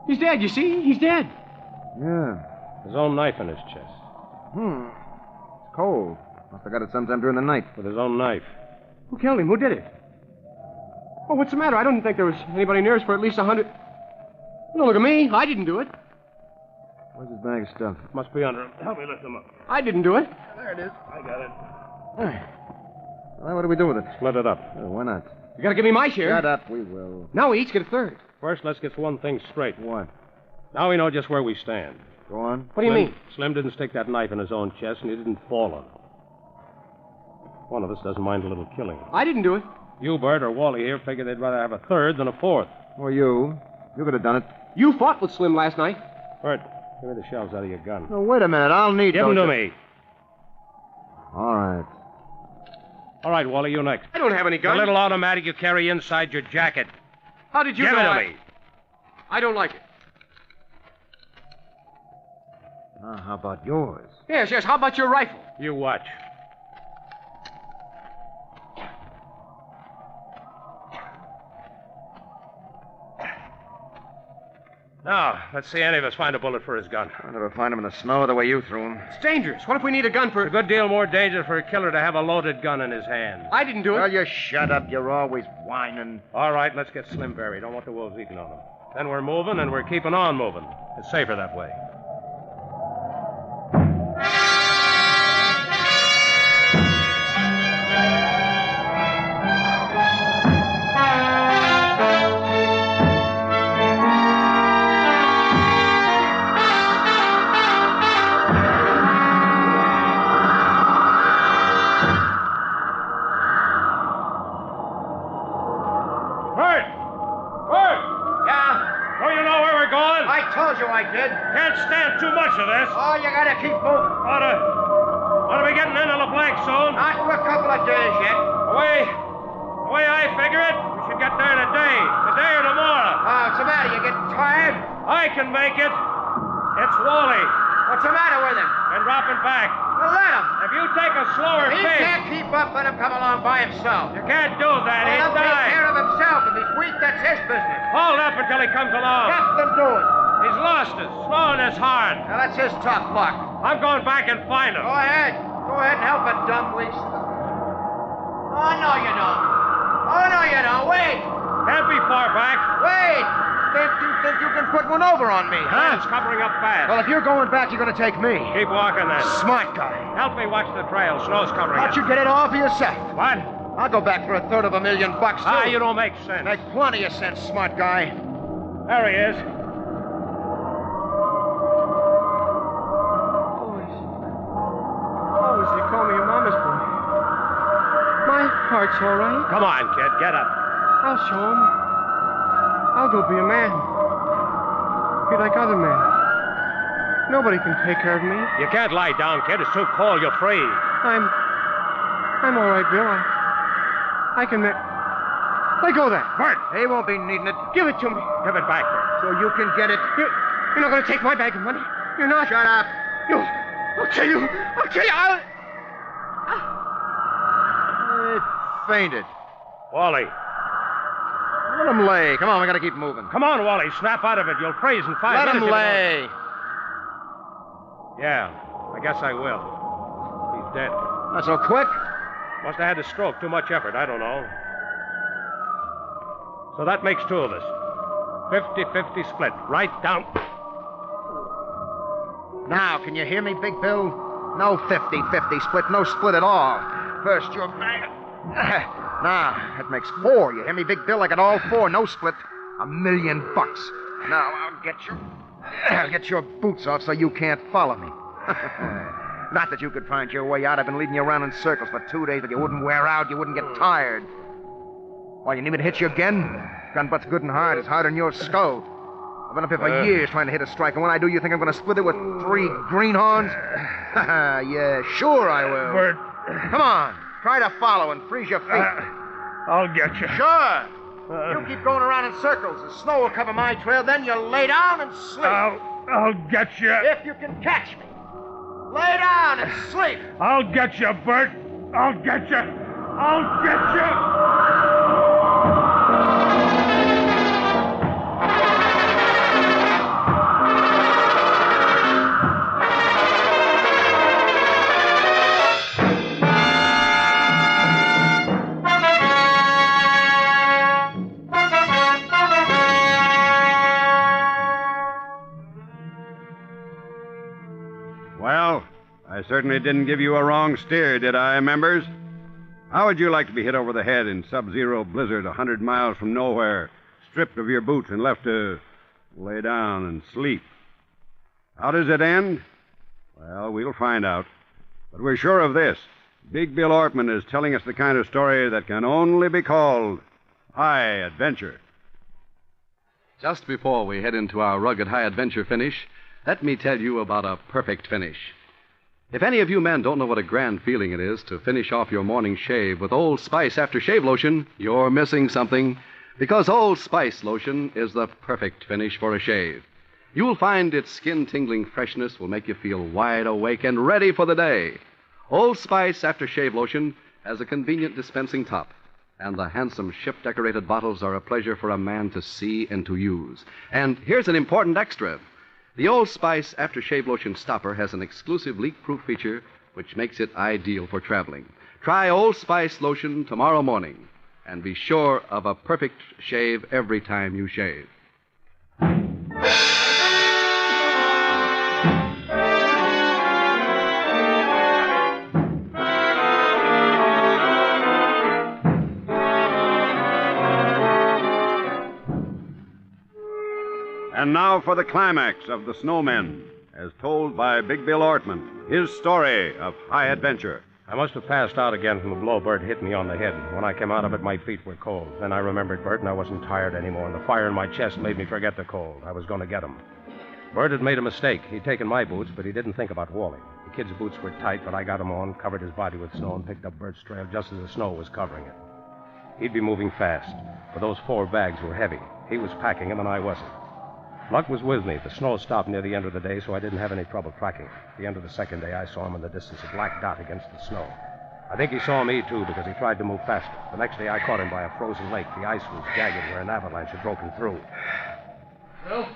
He's dead, you see? He's dead. Yeah. His own knife in his chest. It's cold. Must have got it sometime during the night. With his own knife. Who killed him? Who did it? Oh, what's the matter? I don't think there was anybody near us for at least 100... Don't look at me. I didn't do it. Where's his bag of stuff? Must be under him. Help me lift him up. I didn't do it. There it is. I got it. Well, what do we do with it? Split it up. Why not? You gotta give me my share. Shut up, we will. Now we each get a third. First, let's get one thing straight. What? Now we know just where we stand. Go on. What do you mean? Slim didn't stick that knife in his own chest, and he didn't fall on it. One of us doesn't mind a little killing. I didn't do it. You, Bert, or Wally here figured they'd rather have a third than a fourth. Or you. You could have done it. You fought with Slim last night. Bert, give me the shells out of your gun. Oh, wait a minute. I'll need Give them those. to me. All right. All right, Wally, you next. I don't have any The gun. little automatic you carry inside your jacket. How did you Give know it to I... me. I don't like it. How about yours? Yes, yes. How about your rifle? You watch. Now, let's see any of us find a bullet for his gun. I'll never find him in the snow the way you threw him. It's dangerous. What if we need a gun for... A good deal more danger for a killer to have a loaded gun in his hand. I didn't do it. Well, you shut up. You're always whining. All right, let's get Slim buried. Don't want the wolves eating on him. Then we're moving, and we're keeping on moving. It's safer that way. this. Oh, you gotta keep moving. Ought to be getting into the black soon. Not for a couple of days yet. The way I figure it, we should get there today or tomorrow. What's the matter? You getting tired? I can make it. It's Wally. What's the matter with him? Been dropping back. Well, let him. If you take a slower He pace... can't keep up. Let him come along by himself. You can't do that. Let him He'll take die. care of himself. If he's weak, that's his business. Hold up until he comes along. Nothing doing. He's lost us. Snowing is hard. Now, that's his tough luck. I'm going back and find him. Go ahead. Go ahead and help a dumb waste. Oh, no, you don't. Oh, no, you don't. Wait. Can't be far back. Wait. You think you can put one over on me, huh? It's covering up fast. Well, if you're going back, you're going to take me. Keep walking then. Smart guy. Help me watch the trail. Snow's covering Why don't it. you get it all for yourself? What? I'll go back for $250,000, too. You don't make sense. Make plenty of sense, smart guy. There he is. Always they call me a mama's boy. My heart's all right. Come on, kid. Get up. I'll show him. I'll go be a man. Be like other men. Nobody can take care of me. You can't lie down, kid. It's too cold. You'll freeze. I'm all right, Bill. I can make... Let go of that. Bert, he won't be needing it. Give it to me. Give it back, Bert. So you can get it. You're not going to take my bag of money. You're not. Shut up. I'll kill you. It fainted. Wally. Let him lay. Come on, we got to keep moving. Come on, Wally. Snap out of it. You'll freeze in 5 Let minutes. him lay. Yeah, I guess I will. He's dead. Not so quick. Must have had a stroke. Too much effort. I don't know. So that makes 2 of us. 50-50 split. Right down. Now, can you hear me, Big Bill? No 50-50 split. No split at all. First, you're back. Now, that makes 4. You hear me, Big Bill? I got all 4. No split. $1,000,000. Now, I'll get your boots off so you can't follow me. Not that you could find your way out. I've been leading you around in circles for 2 days, but you wouldn't wear out. You wouldn't get tired. Why, you need me to hit you again? Gun butt's good and hard. It's harder than your skull. I've been up here for years trying to hit a strike, and when I do, you think I'm going to split it with 3 greenhorns? Yeah, sure I will. Bert. Come on. Try to follow and freeze your feet. I'll get you. Sure. You keep going around in circles. The snow will cover my trail. Then you lay down and sleep. I'll get you. If you can catch me. Lay down and sleep. I'll get you, Bert. I'll get you. I'll get you. Well, I certainly didn't give you a wrong steer, did I, members? How would you like to be hit over the head in sub-zero blizzard 100 miles from nowhere, stripped of your boots and left to lay down and sleep? How does it end? Well, we'll find out. But we're sure of this. Big Bill Ortman is telling us the kind of story that can only be called high adventure. Just before we head into our rugged high adventure finish, let me tell you about a perfect finish. If any of you men don't know what a grand feeling it is to finish off your morning shave with Old Spice aftershave lotion, you're missing something, because Old Spice lotion is the perfect finish for a shave. You'll find its skin-tingling freshness will make you feel wide awake and ready for the day. Old Spice aftershave lotion has a convenient dispensing top, and the handsome ship-decorated bottles are a pleasure for a man to see and to use. And here's an important extra. The Old Spice aftershave lotion stopper has an exclusive leak-proof feature which makes it ideal for traveling. Try Old Spice lotion tomorrow morning and be sure of a perfect shave every time you shave. And now for the climax of The Snowmen, as told by Big Bill Ortman, his story of high adventure. I must have passed out again from the blow Bert hit me on the head. When I came out of it, my feet were cold. Then I remembered Bert, and I wasn't tired anymore, and the fire in my chest made me forget the cold. I was going to get him. Bert had made a mistake. He'd taken my boots, but he didn't think about Wally. The kid's boots were tight, but I got him on, covered his body with snow, and picked up Bert's trail just as the snow was covering it. He'd be moving fast, but those 4 bags were heavy. He was packing them, and I wasn't. Luck was with me. The snow stopped near the end of the day, so I didn't have any trouble tracking him. At the end of the second day, I saw him in the distance, a black dot against the snow. I think he saw me, too, because he tried to move faster. The next day, I caught him by a frozen lake. The ice was jagged where an avalanche had broken through. Well?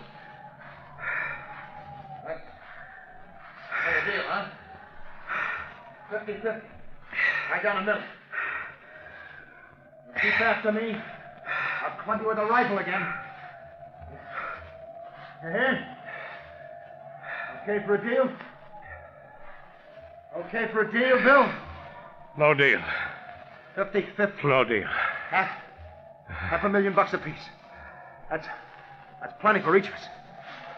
That's a deal, huh? 50-50. Right down the middle. You keep after me, I'll club you with a rifle again. You hear? Okay for a deal? Okay for a deal, Bill? No deal. 50-50. No deal. Half $500,000 apiece. That's plenty for each of us.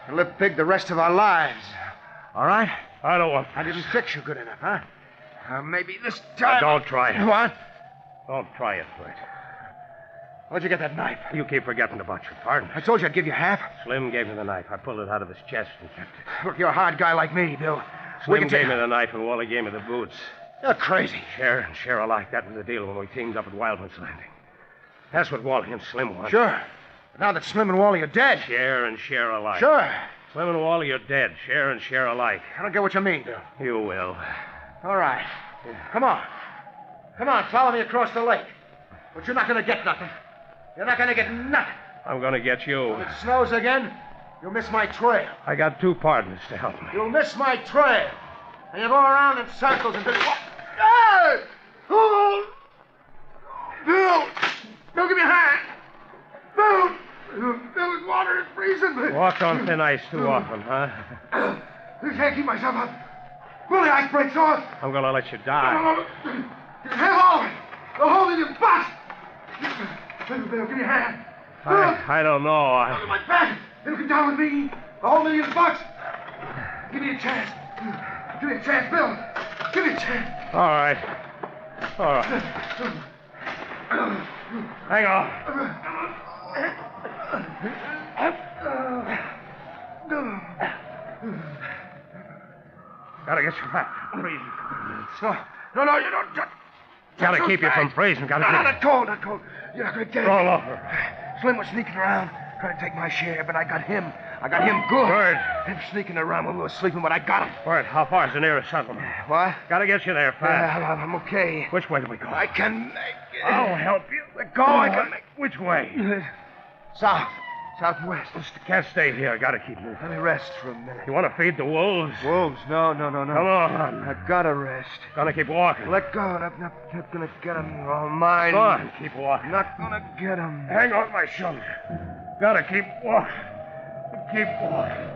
We'll live big the rest of our lives. All right? I don't want... I didn't fix you good enough, huh? Maybe this time... Don't try it. What? Don't try it, Bert. Where'd you get that knife? You keep forgetting about your partner. I told you I'd give you half. Slim gave me the knife. I pulled it out of his chest and kept it. Look, you're a hard guy like me, Bill. Slim gave me the knife and Wally gave me the boots. You're crazy. Share and share alike. That was the deal when we teamed up at Wildman's Landing. That's what Wally and Slim wanted. Sure. But now that Slim and Wally are dead... Share and share alike. Sure. Slim and Wally are dead. Share and share alike. I don't get what you mean, Bill. You will. All right. Come on. Come on, follow me across the lake. But you're not going to get nothing. You're not going to get nothing. I'm going to get you. If it snows again, you'll miss my trail. I got 2 partners to help me. You'll miss my trail. And you'll go around in circles until... Hey! Oh! Bill! Bill, give me a hand! Bill! Bill, this water is freezing. Walked on thin ice too often, huh? I can't keep myself up. Will the ice breaks off? I'm going to let you die. You can have all of it. The whole in your butt. Bill, give me a hand. I don't know. Look at my back. It'll come down with me. The whole $1 million. Give me a chance. Give me a chance, Bill. Give me a chance. All right. All right. Hang on. Gotta get you back. Freezing. No, you don't. Gotta keep you from freezing. Gotta keep Not cold. You're not gonna get it. Roll over. Slim was sneaking around, trying to take my share, but I got him. I got him good. Bird. Him sneaking around when we were sleeping, but I got him. Bird, how far is the nearest settlement? What? Gotta get you there fast. I'm okay. Which way do we go? I can make it. I'll help you. Let go. I can make Which way? South. Southwest. Can't stay here. Gotta keep moving. Let me rest for a minute. You want to feed the wolves? Wolves? No. Come on. I gotta rest. Gonna keep walking. Let go. I'm not gonna get them. All mine. Go on. Keep walking. Not gonna get them. Hang on my shoulder. Gotta keep walking. Keep walking.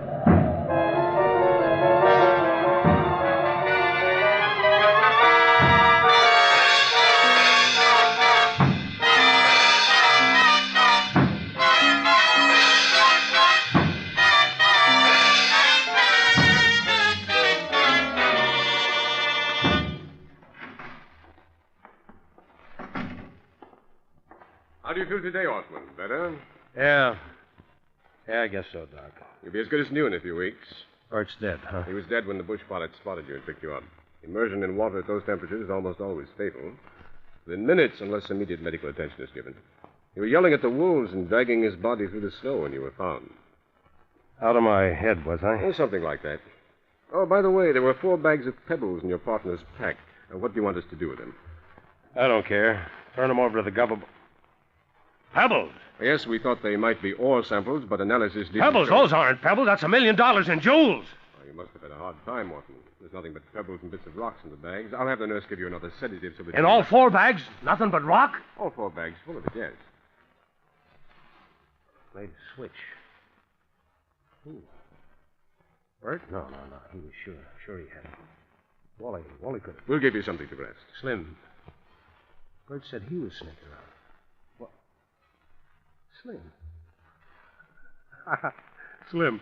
How do you feel today, Osmond? Better? Yeah, I guess so, Doc. You'll be as good as new in a few weeks. Bert's dead, huh? He was dead when the bush pilot spotted you and picked you up. Immersion in water at those temperatures is almost always fatal. Within minutes, unless immediate medical attention is given. You were yelling at the wolves and dragging his body through the snow when you were found. Out of my head, was I? Oh, something like that. Oh, by the way, there were 4 bags of pebbles in your partner's pack. What do you want us to do with them? I don't care. Turn them over to the government. Pebbles? Yes, we thought they might be ore samples, but analysis didn't Pebbles? show... Those aren't pebbles. That's $1 million in jewels. Oh, you must have had a hard time, Orton. There's nothing but pebbles and bits of rocks in the bags. I'll have the nurse give you another sedative so that... In all 4 bags? Nothing but rock? All 4 bags full of it, yes. Made a switch. Who? Bert? No. He was sure. Sure he had it. Wally could have. We'll give you something to rest. Slim. Bert said he was sneaking around. What? Slim. Slim.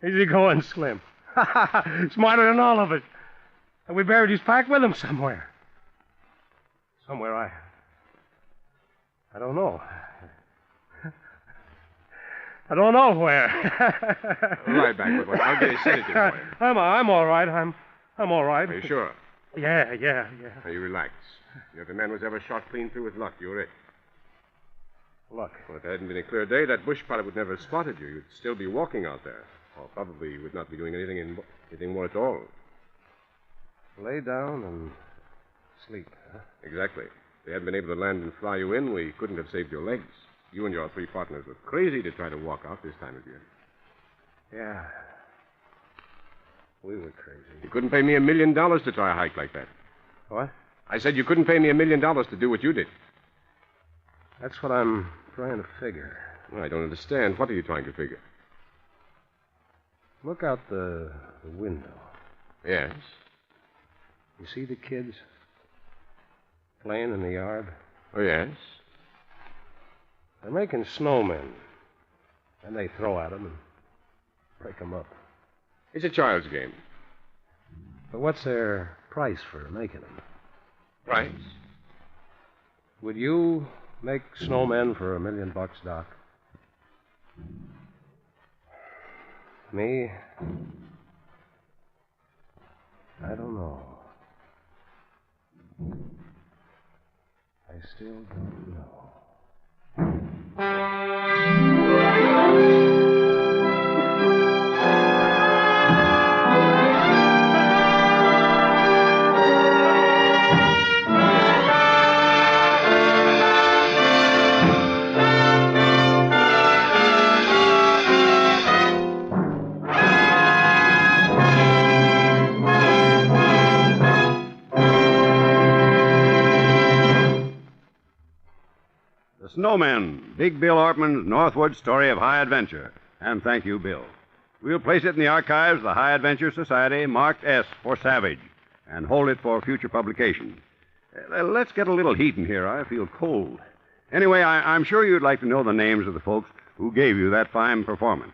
Easy going, Slim. Smarter than all of us. And we buried his pack with him somewhere. Somewhere I don't know. I don't know where. Lie back, Woodward. I'll get a sedative for you. I'm all right. I'm all right. Are you sure? Yeah. Now, you relax. If the man was ever shot clean through with luck, you're it. Luck? Well, if it hadn't been a clear day, that bush pilot would never have spotted you. You'd still be walking out there. Or probably would not be doing anything more at all. Lay down and sleep, huh? Exactly. If they hadn't been able to land and fly you in, we couldn't have saved your legs. You and your 3 partners were crazy to try to walk out this time of year. Yeah. We were crazy. You couldn't pay me $1 million to try a hike like that. What? I said you couldn't pay me $1 million to do what you did. That's what I'm trying to figure. Well, I don't understand. What are you trying to figure? Look out the window. Yes? You see the kids playing in the yard? Oh, yes? They're making snowmen. And they throw at them and break them up. It's a child's game. But what's their price for making them? Price? Would you make snowmen for $1 million, Doc? Me? I don't know. I still don't know. Snowmen, Big Bill Ortman's Northwood story of high adventure. And thank you, Bill. We'll place it in the archives of the High Adventure Society, marked S for Savage, and hold it for future publication. Let's get a little heat in here. I feel cold. Anyway, I'm sure you'd like to know the names of the folks who gave you that fine performance.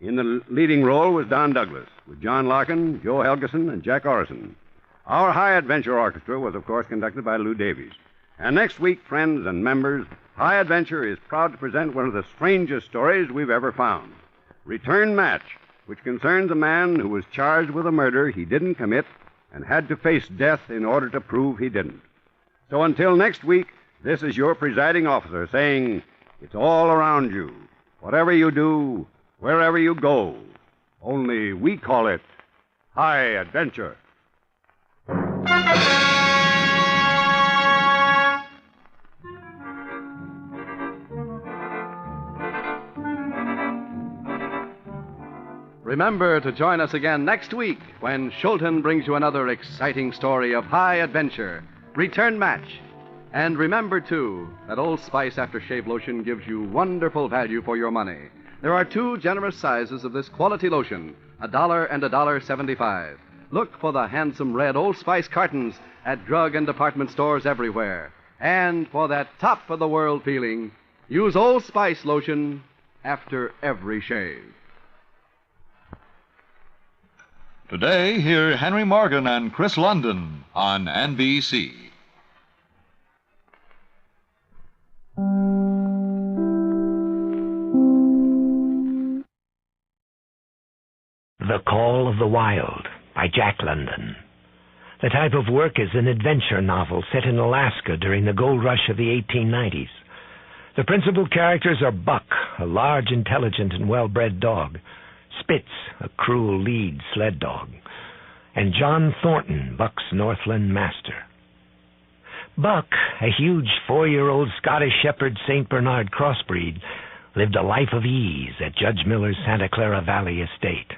In the leading role was Don Douglas, with John Larkin, Joe Helgeson, and Jack Orison. Our High Adventure Orchestra was, of course, conducted by Lou Davies. And next week, friends and members, High Adventure is proud to present one of the strangest stories we've ever found. Return Match, which concerns a man who was charged with a murder he didn't commit and had to face death in order to prove he didn't. So until next week, this is your presiding officer saying, it's all around you. Whatever you do, wherever you go. Only we call it High Adventure. Remember to join us again next week when Schulten brings you another exciting story of high adventure. Return Match. And remember, too, that Old Spice Aftershave Lotion gives you wonderful value for your money. There are 2 generous sizes of this quality lotion, $1 and $1.75. Look for the handsome red Old Spice cartons at drug and department stores everywhere. And for that top-of-the-world feeling, use Old Spice Lotion after every shave. Today, hear Henry Morgan and Chris London on NBC. The Call of the Wild by Jack London. The type of work is an adventure novel set in Alaska during the gold rush of the 1890s. The principal characters are Buck, a large, intelligent, and well-bred dog, Spitz, a cruel lead sled dog, and John Thornton, Buck's Northland master. Buck, a huge 4-year-old Scottish Shepherd St. Bernard crossbreed, lived a life of ease at Judge Miller's Santa Clara Valley estate.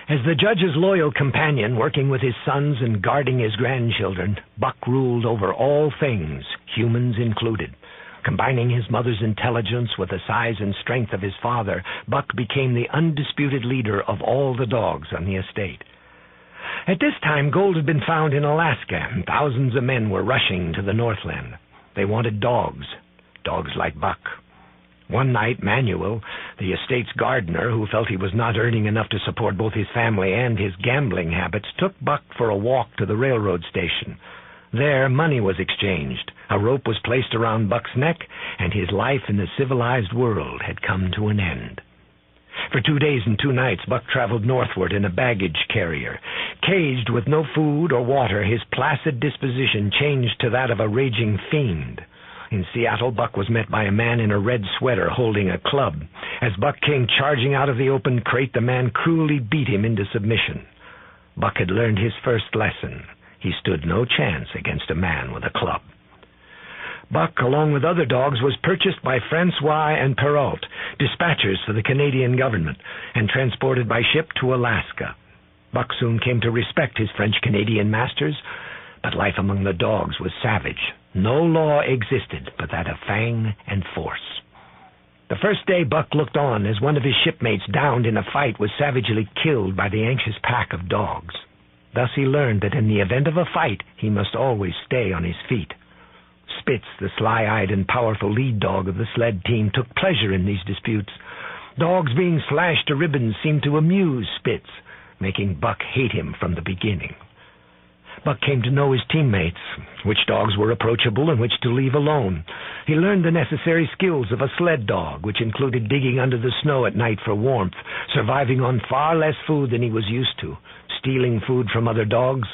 As the judge's loyal companion, working with his sons and guarding his grandchildren, Buck ruled over all things, humans included. Combining his mother's intelligence with the size and strength of his father, Buck became the undisputed leader of all the dogs on the estate. At this time, gold had been found in Alaska, and thousands of men were rushing to the Northland. They wanted dogs like Buck. One night, Manuel, the estate's gardener, who felt he was not earning enough to support both his family and his gambling habits, took Buck for a walk to the railroad station. There, money was exchanged. A rope was placed around Buck's neck, and his life in the civilized world had come to an end. For 2 days and 2 nights, Buck traveled northward in a baggage carrier. Caged with no food or water, his placid disposition changed to that of a raging fiend. In Seattle, Buck was met by a man in a red sweater holding a club. As Buck came charging out of the open crate, the man cruelly beat him into submission. Buck had learned his first lesson. He stood no chance against a man with a club. Buck, along with other dogs, was purchased by Francois and Perrault, dispatchers for the Canadian government, and transported by ship to Alaska. Buck soon came to respect his French-Canadian masters, but life among the dogs was savage. No law existed but that of fang and force. The first day Buck looked on as one of his shipmates downed in a fight was savagely killed by the anxious pack of dogs. Thus he learned that in the event of a fight, he must always stay on his feet. Spitz, the sly-eyed and powerful lead dog of the sled team, took pleasure in these disputes. Dogs being slashed to ribbons seemed to amuse Spitz, making Buck hate him from the beginning. Buck came to know his teammates, which dogs were approachable and which to leave alone. He learned the necessary skills of a sled dog, which included digging under the snow at night for warmth, surviving on far less food than he was used to, stealing food from other dogs,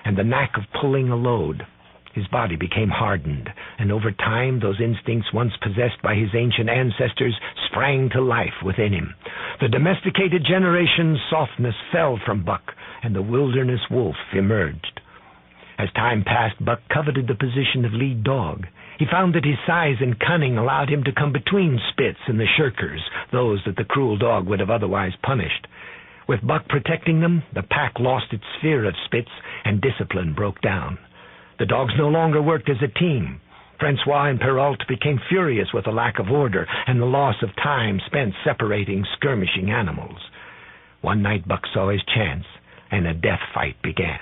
and the knack of pulling a load. His body became hardened, and over time those instincts once possessed by his ancient ancestors sprang to life within him. The domesticated generation's softness fell from Buck, and the wilderness wolf emerged. As time passed, Buck coveted the position of lead dog. He found that his size and cunning allowed him to come between Spitz and the shirkers, those that the cruel dog would have otherwise punished. With Buck protecting them, the pack lost its fear of Spitz, and discipline broke down. The dogs no longer worked as a team. Francois and Perrault became furious with the lack of order and the loss of time spent separating skirmishing animals. One night Buck saw his chance, and a death fight began.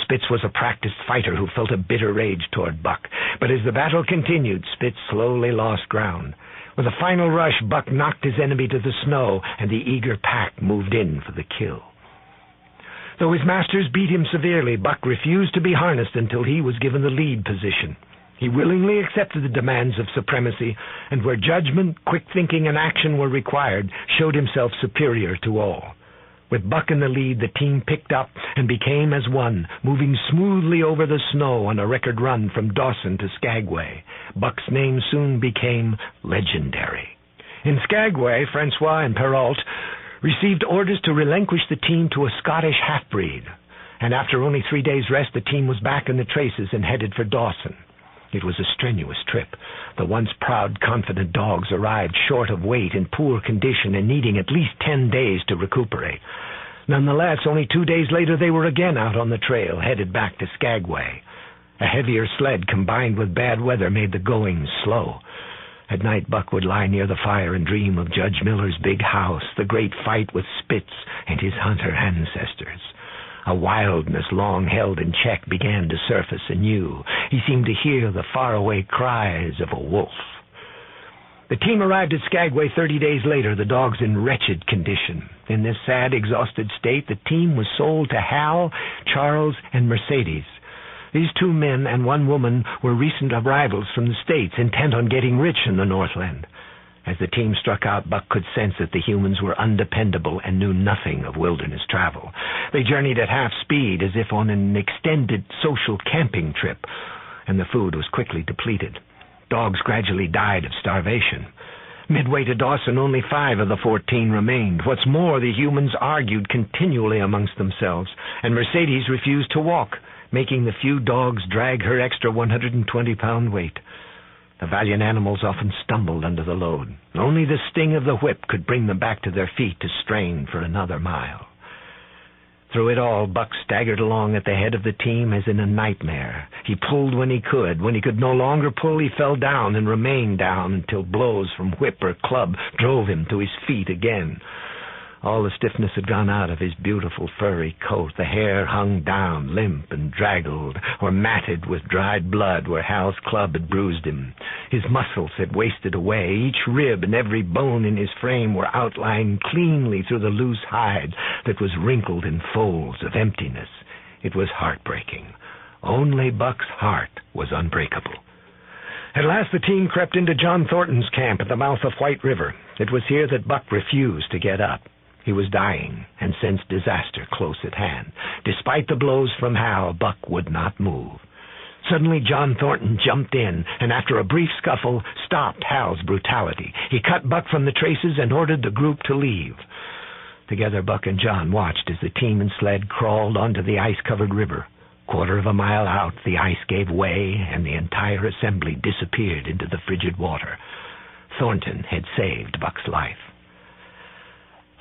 Spitz was a practiced fighter who felt a bitter rage toward Buck, but as the battle continued, Spitz slowly lost ground. With a final rush, Buck knocked his enemy to the snow, and the eager pack moved in for the kill. Though his masters beat him severely, Buck refused to be harnessed until he was given the lead position. He willingly accepted the demands of supremacy, and where judgment, quick thinking, and action were required, showed himself superior to all. With Buck in the lead, the team picked up and became as one, moving smoothly over the snow on a record run from Dawson to Skagway. Buck's name soon became legendary. In Skagway, Francois and Perrault received orders to relinquish the team to a Scottish half-breed, and after only 3 days' rest, the team was back in the traces and headed for Dawson. It was a strenuous trip. The once proud, confident dogs arrived short of weight, in poor condition, and needing at least 10 days to recuperate. Nonetheless, only 2 days later they were again out on the trail, headed back to Skagway. A heavier sled combined with bad weather made the going slow. At night, Buck would lie near the fire and dream of Judge Miller's big house, the great fight with Spitz and his hunter ancestors. A wildness long held in check began to surface anew. He seemed to hear the faraway cries of a wolf. The team arrived at Skagway 30 days later, the dogs in wretched condition. In this sad, exhausted state, the team was sold to Hal, Charles, and Mercedes. These 2 men and 1 woman were recent arrivals from the States, intent on getting rich in the Northland. As the team struck out, Buck could sense that the humans were undependable and knew nothing of wilderness travel. They journeyed at half speed, as if on an extended social camping trip, and the food was quickly depleted. Dogs gradually died of starvation. Midway to Dawson, only 5 of the 14 remained. What's more, the humans argued continually amongst themselves, and Mercedes refused to walk, making the few dogs drag her extra 120-pound weight. The valiant animals often stumbled under the load. Only the sting of the whip could bring them back to their feet to strain for another mile. Through it all, Buck staggered along at the head of the team as in a nightmare. He pulled when he could. When he could no longer pull, he fell down and remained down until blows from whip or club drove him to his feet again. All the stiffness had gone out of his beautiful furry coat. The hair hung down, limp and draggled, or matted with dried blood where Hal's club had bruised him. His muscles had wasted away. Each rib and every bone in his frame were outlined cleanly through the loose hide that was wrinkled in folds of emptiness. It was heartbreaking. Only Buck's heart was unbreakable. At last the team crept into John Thornton's camp at the mouth of White River. It was here that Buck refused to get up. He was dying and sensed disaster close at hand. Despite the blows from Hal, Buck would not move. Suddenly, John Thornton jumped in, and after a brief scuffle, stopped Hal's brutality. He cut Buck from the traces and ordered the group to leave. Together, Buck and John watched as the team and sled crawled onto the ice-covered river. Quarter of a mile out, the ice gave way, and the entire assembly disappeared into the frigid water. Thornton had saved Buck's life.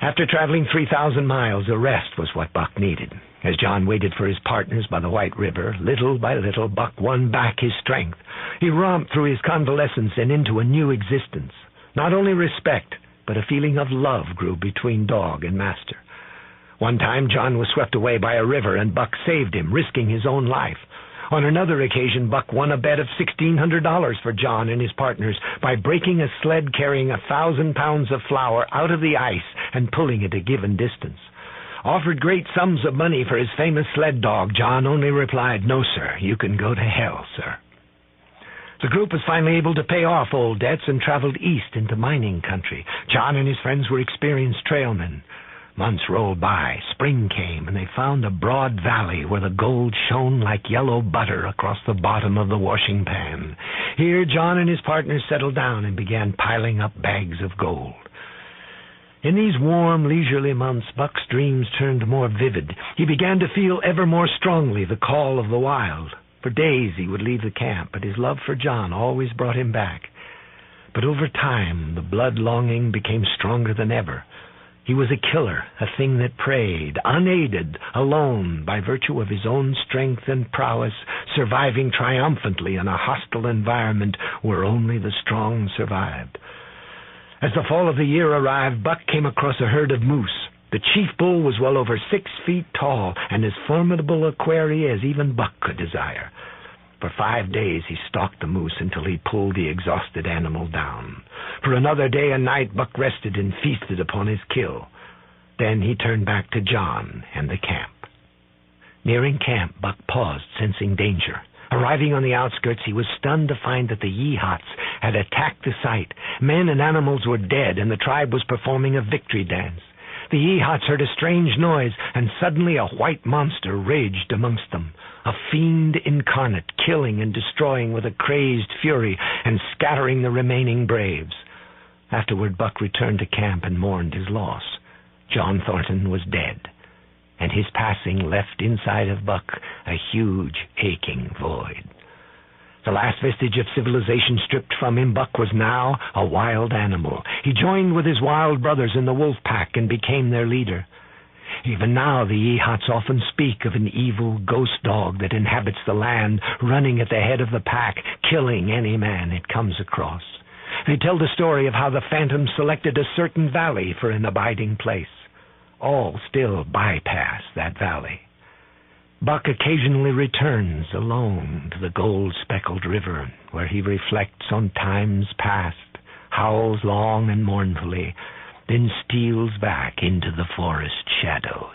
After traveling 3,000 miles, a rest was what Buck needed. As John waited for his partners by the White River, little by little, Buck won back his strength. He romped through his convalescence and into a new existence. Not only respect, but a feeling of love grew between dog and master. One time, John was swept away by a river, and Buck saved him, risking his own life. On another occasion, Buck won a bet of $1,600 for John and his partners by breaking a sled carrying 1,000 pounds of flour out of the ice and pulling it a given distance. Offered great sums of money for his famous sled dog, John only replied, "No, sir, you can go to hell, sir." The group was finally able to pay off old debts and traveled east into mining country. John and his friends were experienced trailmen. Months rolled by, spring came, and they found a broad valley where the gold shone like yellow butter across the bottom of the washing pan. Here, John and his partners settled down and began piling up bags of gold. In these warm, leisurely months, Buck's dreams turned more vivid. He began to feel ever more strongly the call of the wild. For days he would leave the camp, but his love for John always brought him back. But over time, the blood longing became stronger than ever. He was a killer, a thing that preyed, unaided, alone, by virtue of his own strength and prowess, surviving triumphantly in a hostile environment where only the strong survived. As the fall of the year arrived, Buck came across a herd of moose. The chief bull was well over 6 feet tall, and as formidable a quarry as even Buck could desire. For 5 days he stalked the moose until he pulled the exhausted animal down. For another day and night, Buck rested and feasted upon his kill. Then he turned back to John and the camp. Nearing camp, Buck paused, sensing danger. Arriving on the outskirts, he was stunned to find that the Yehots had attacked the site. Men and animals were dead, and the tribe was performing a victory dance. The Yehots heard a strange noise, and suddenly a white monster raged amongst them, a fiend incarnate, killing and destroying with a crazed fury and scattering the remaining braves. Afterward, Buck returned to camp and mourned his loss. John Thornton was dead, and his passing left inside of Buck a huge, aching void. The last vestige of civilization stripped from him, Buck was now a wild animal. He joined with his wild brothers in the wolf pack and became their leader. Even now, the Yehots often speak of an evil ghost dog that inhabits the land, running at the head of the pack, killing any man it comes across. They tell the story of how the phantom selected a certain valley for an abiding place. All still bypass that valley. Buck occasionally returns alone to the gold-speckled river, where he reflects on times past, howls long and mournfully, then steals back into the forest shadows.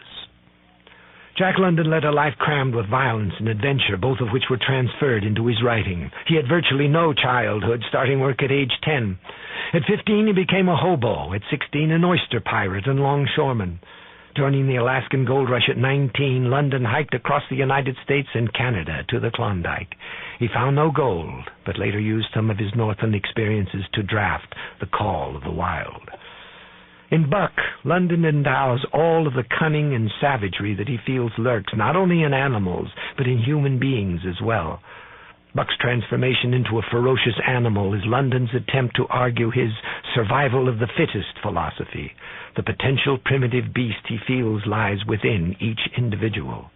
Jack London led a life crammed with violence and adventure, both of which were transferred into his writing. He had virtually no childhood, starting work at age 10. At 15, he became a hobo. At 16, an oyster pirate and longshoreman. Joining the Alaskan gold rush at 19, London hiked across the United States and Canada to the Klondike. He found no gold, but later used some of his northern experiences to draft The Call of the Wild. In Buck, London endows all of the cunning and savagery that he feels lurks not only in animals, but in human beings as well. Buck's transformation into a ferocious animal is London's attempt to argue his survival of the fittest philosophy. The potential primitive beast he feels lies within each individual.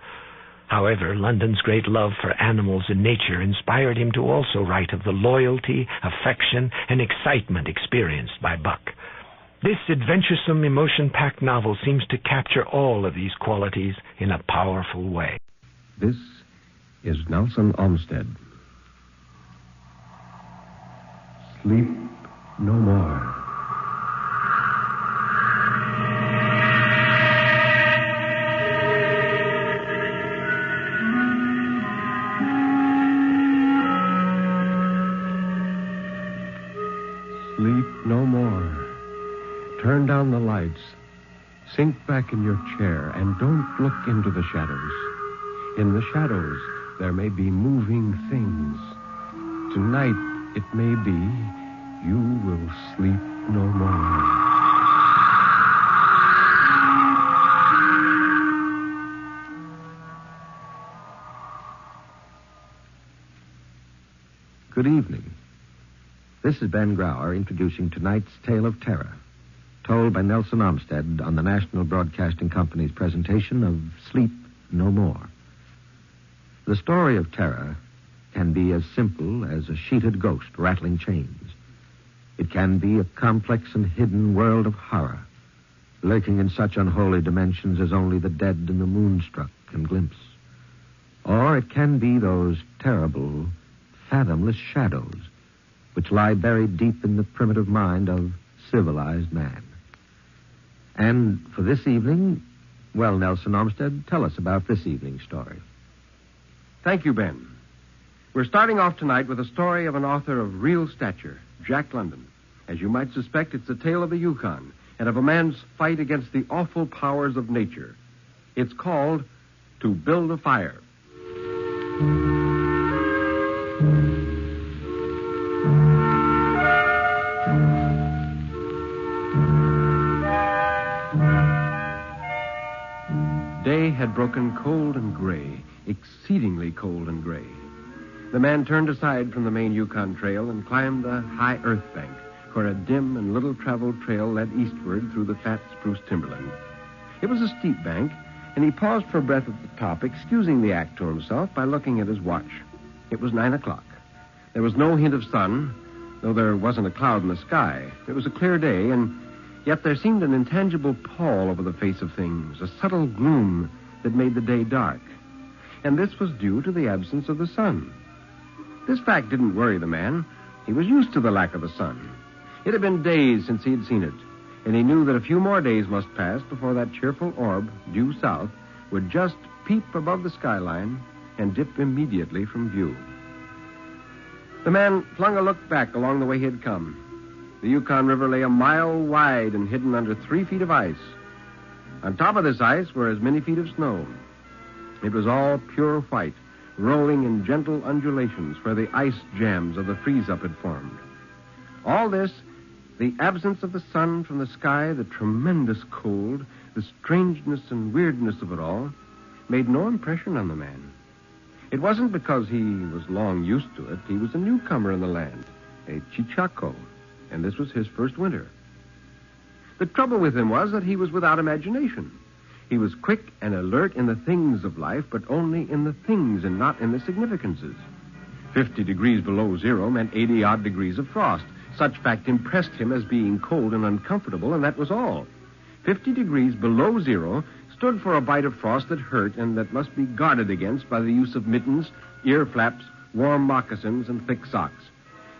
However, London's great love for animals and nature inspired him to also write of the loyalty, affection, and excitement experienced by Buck. This adventuresome, emotion-packed novel seems to capture all of these qualities in a powerful way. This is Nelson Olmsted. Sleep no more. Sleep no more. Turn down the lights. Sink back in your chair and don't look into the shadows. In the shadows, there may be moving things. Tonight, it may be you will sleep no more. Good evening. This is Ben Grauer introducing tonight's Tale of Terror, told by Nelson Olmsted on the National Broadcasting Company's presentation of Sleep No More. The story of terror can be as simple as a sheeted ghost rattling chains. It can be a complex and hidden world of horror, lurking in such unholy dimensions as only the dead and the moonstruck can glimpse. Or it can be those terrible, fathomless shadows which lie buried deep in the primitive mind of civilized man. And for this evening, well, Nelson Olmsted, tell us about this evening's story. Thank you, Ben. We're starting off tonight with a story of an author of real stature, Jack London. As you might suspect, it's a tale of the Yukon and of a man's fight against the awful powers of nature. It's called To Build a Fire. Day had broken cold and gray, exceedingly cold and gray. The man turned aside from the main Yukon trail and climbed the high earth bank, where a dim and little-traveled trail led eastward through the fat spruce timberland. It was a steep bank, and he paused for breath at the top, excusing the act to himself by looking at his watch. It was 9 o'clock. There was no hint of sun, though there wasn't a cloud in the sky. It was a clear day, and yet there seemed an intangible pall over the face of things, a subtle gloom that made the day dark. And this was due to the absence of the sun. This fact didn't worry the man. He was used to the lack of the sun. It had been days since he had seen it, and he knew that a few more days must pass before that cheerful orb, due south, would just peep above the skyline and dip immediately from view. The man flung a look back along the way he had come. The Yukon River lay a mile wide and hidden under 3 feet of ice. On top of this ice were as many feet of snow. It was all pure white, rolling in gentle undulations where the ice jams of the freeze-up had formed. All this, the absence of the sun from the sky, the tremendous cold, the strangeness and weirdness of it all, made no impression on the man. It wasn't because he was long used to it. He was a newcomer in the land, a Chichaco, and this was his first winter. The trouble with him was that he was without imagination. He was quick and alert in the things of life, but only in the things and not in the significances. 50 degrees below zero meant 80-odd degrees of frost. Such fact impressed him as being cold and uncomfortable, and that was all. 50 degrees below zero stood for a bite of frost that hurt and that must be guarded against by the use of mittens, ear flaps, warm moccasins, and thick socks.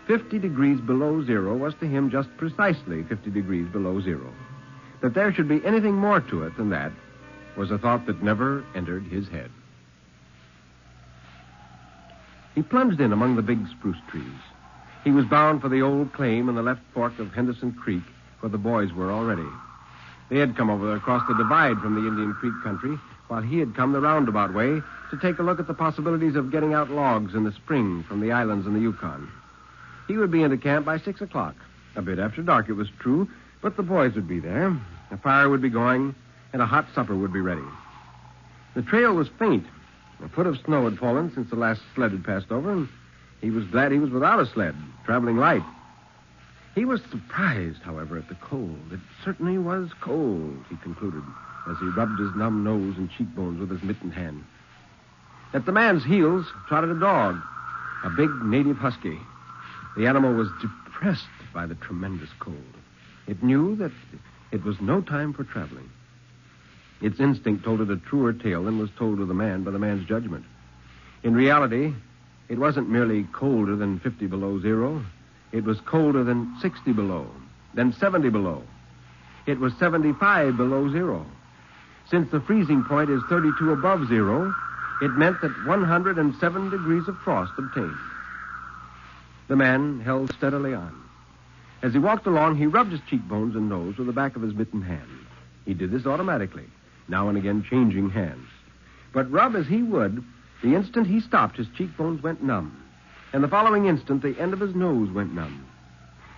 50 degrees below zero was to him just precisely 50 degrees below zero. That there should be anything more to it than that was a thought that never entered his head. He plunged in among the big spruce trees. He was bound for the old claim in the left fork of Henderson Creek, where the boys were already. They had come over across the divide from the Indian Creek country, while he had come the roundabout way to take a look at the possibilities of getting out logs in the spring from the islands in the Yukon. He would be into camp by 6 o'clock. A bit after dark, it was true, but the boys would be there. A fire would be going, and a hot supper would be ready. The trail was faint. A foot of snow had fallen since the last sled had passed over, and he was glad he was without a sled, traveling light. He was surprised, however, at the cold. It certainly was cold, he concluded, as he rubbed his numb nose and cheekbones with his mittened hand. At the man's heels trotted a dog, a big native husky. The animal was depressed by the tremendous cold. It knew that it was no time for traveling. Its instinct told it a truer tale than was told to the man by the man's judgment. In reality, it wasn't merely colder than 50 below zero. It was colder than 60 below, then 70 below. It was 75 below zero. Since the freezing point is 32 above zero, it meant that 107 degrees of frost obtained. The man held steadily on. As he walked along, he rubbed his cheekbones and nose with the back of his mittened hand. He did this automatically, now and again changing hands. But rub as he would, the instant he stopped, his cheekbones went numb. And the following instant, the end of his nose went numb.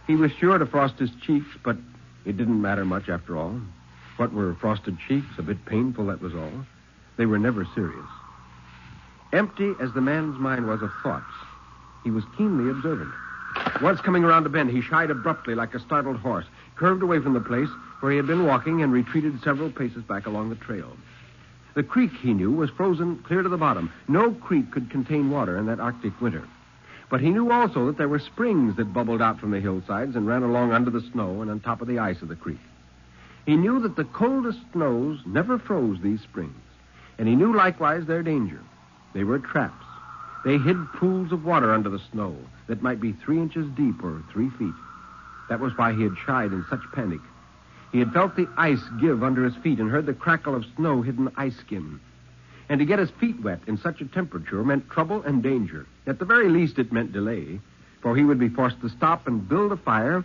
He was sure to frost his cheeks, but it didn't matter much after all. What were frosted cheeks? A bit painful, that was all. They were never serious. Empty as the man's mind was of thoughts, he was keenly observant. Once coming around a bend, he shied abruptly like a startled horse, curved away from the place where he had been walking, and retreated several paces back along the trail. The creek, he knew, was frozen clear to the bottom. No creek could contain water in that Arctic winter. But he knew also that there were springs that bubbled out from the hillsides and ran along under the snow and on top of the ice of the creek. He knew that the coldest snows never froze these springs, and he knew likewise their danger. They were traps. They hid pools of water under the snow that might be 3 inches deep or 3 feet. That was why he had shied in such panic. He had felt the ice give under his feet and heard the crackle of snow-hidden ice skin. And to get his feet wet in such a temperature meant trouble and danger. At the very least, it meant delay, for he would be forced to stop and build a fire,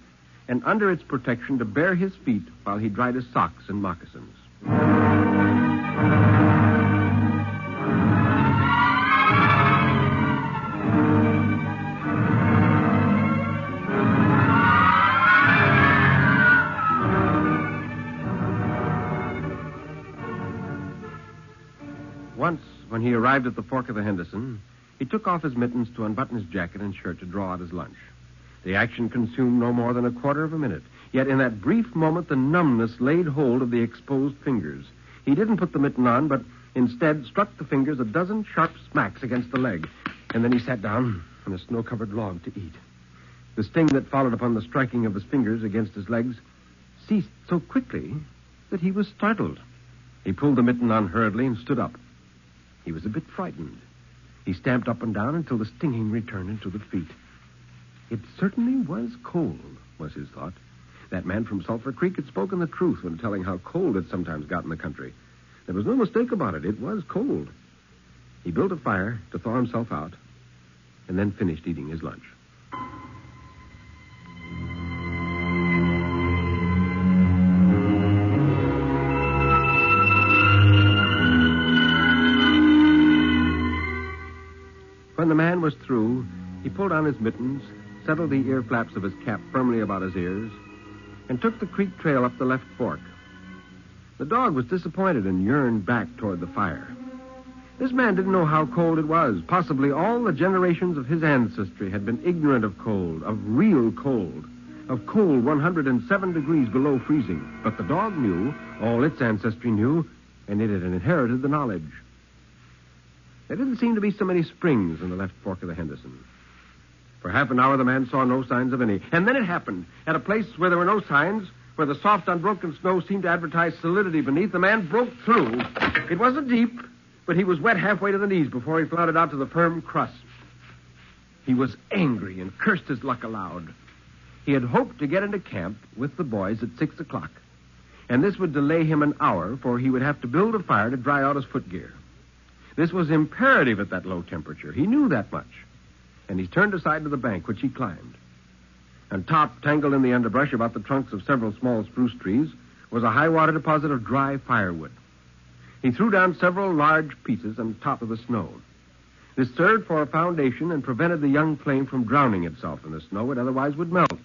and under its protection to bare his feet while he dried his socks and moccasins. Once, when he arrived at the fork of the Henderson, he took off his mittens to unbutton his jacket and shirt to draw out his lunch. The action consumed no more than a quarter of a minute. Yet in that brief moment, the numbness laid hold of the exposed fingers. He didn't put the mitten on, but instead struck the fingers a dozen sharp smacks against the leg. And then he sat down on a snow-covered log to eat. The sting that followed upon the striking of his fingers against his legs ceased so quickly that he was startled. He pulled the mitten on hurriedly and stood up. He was a bit frightened. He stamped up and down until the stinging returned into the feet. It certainly was cold, was his thought. That man from Sulphur Creek had spoken the truth when telling how cold it sometimes got in the country. There was no mistake about it. It was cold. He built a fire to thaw himself out, and then finished eating his lunch. When the man was through, he pulled on his mittens, settled the ear flaps of his cap firmly about his ears, and took the creek trail up the left fork. The dog was disappointed and yearned back toward the fire. This man didn't know how cold it was. Possibly all the generations of his ancestry had been ignorant of cold, of real cold, of cold 107 degrees below freezing. But the dog knew, all its ancestry knew, and it had inherited the knowledge. There didn't seem to be so many springs in the left fork of the Henderson. For half an hour, the man saw no signs of any. And then it happened. At a place where there were no signs, where the soft, unbroken snow seemed to advertise solidity beneath, the man broke through. It wasn't deep, but he was wet halfway to the knees before he floundered out to the firm crust. He was angry and cursed his luck aloud. He had hoped to get into camp with the boys at 6 o'clock. And this would delay him an hour, for he would have to build a fire to dry out his footgear. This was imperative at that low temperature. He knew that much. And he turned aside to the bank, which he climbed. On top, tangled in the underbrush about the trunks of several small spruce trees, was a high-water deposit of dry firewood. He threw down several large pieces on top of the snow. This served for a foundation and prevented the young flame from drowning itself in the snow. It otherwise would melt.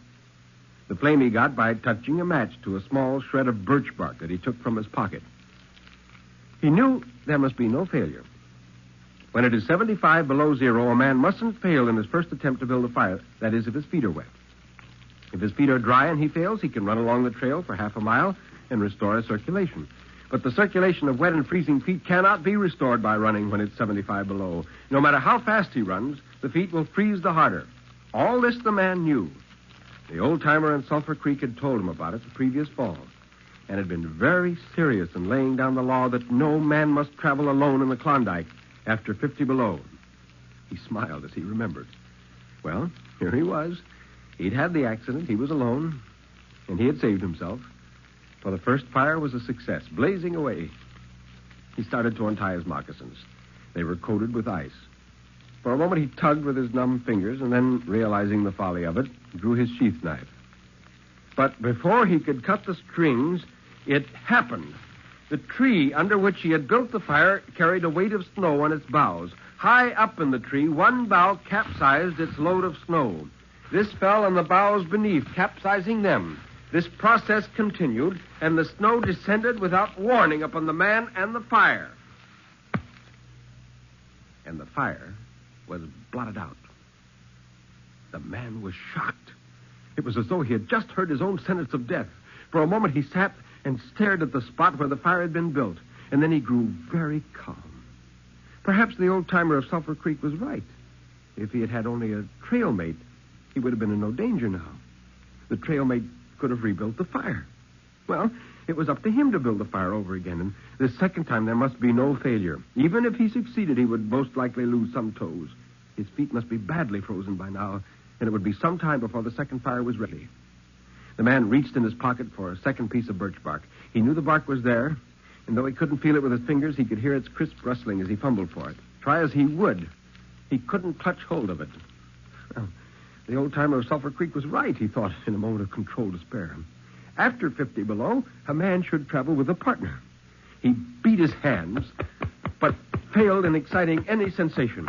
The flame he got by touching a match to a small shred of birch bark that he took from his pocket. He knew there must be no failure. When it is 75 below zero, a man mustn't fail in his first attempt to build a fire. That is, if his feet are wet. If his feet are dry and he fails, he can run along the trail for half a mile and restore his circulation. But the circulation of wet and freezing feet cannot be restored by running when it's 75 below. No matter how fast he runs, the feet will freeze the harder. All this the man knew. The old-timer in Sulphur Creek had told him about it the previous fall, and had been very serious in laying down the law that no man must travel alone in the Klondike after 50 below. He smiled as he remembered. Well, here he was. He'd had the accident. He was alone, and he had saved himself. For the first fire was a success, blazing away. He started to untie his moccasins. They were coated with ice. For a moment he tugged with his numb fingers, and then, realizing the folly of it, drew his sheath knife. But before he could cut the strings, it happened. The tree under which he had built the fire carried a weight of snow on its boughs. High up in the tree, one bough capsized its load of snow. This fell on the boughs beneath, capsizing them. This process continued, and the snow descended without warning upon the man and the fire. And the fire was blotted out. The man was shocked. It was as though he had just heard his own sentence of death. For a moment he sat and stared at the spot where the fire had been built, and then he grew very calm. Perhaps the old-timer of Sulphur Creek was right. If he had had only a trail mate, he would have been in no danger now. The trail mate could have rebuilt the fire. Well, it was up to him to build the fire over again, and this second time there must be no failure. Even if he succeeded, he would most likely lose some toes. His feet must be badly frozen by now, and it would be some time before the second fire was ready. The man reached in his pocket for a second piece of birch bark. He knew the bark was there, and though he couldn't feel it with his fingers, he could hear its crisp rustling as he fumbled for it. Try as he would, he couldn't clutch hold of it. Well, the old-timer of Sulphur Creek was right, he thought, in a moment of controlled despair. After 50 below, a man should travel with a partner. He beat his hands, but failed in exciting any sensation.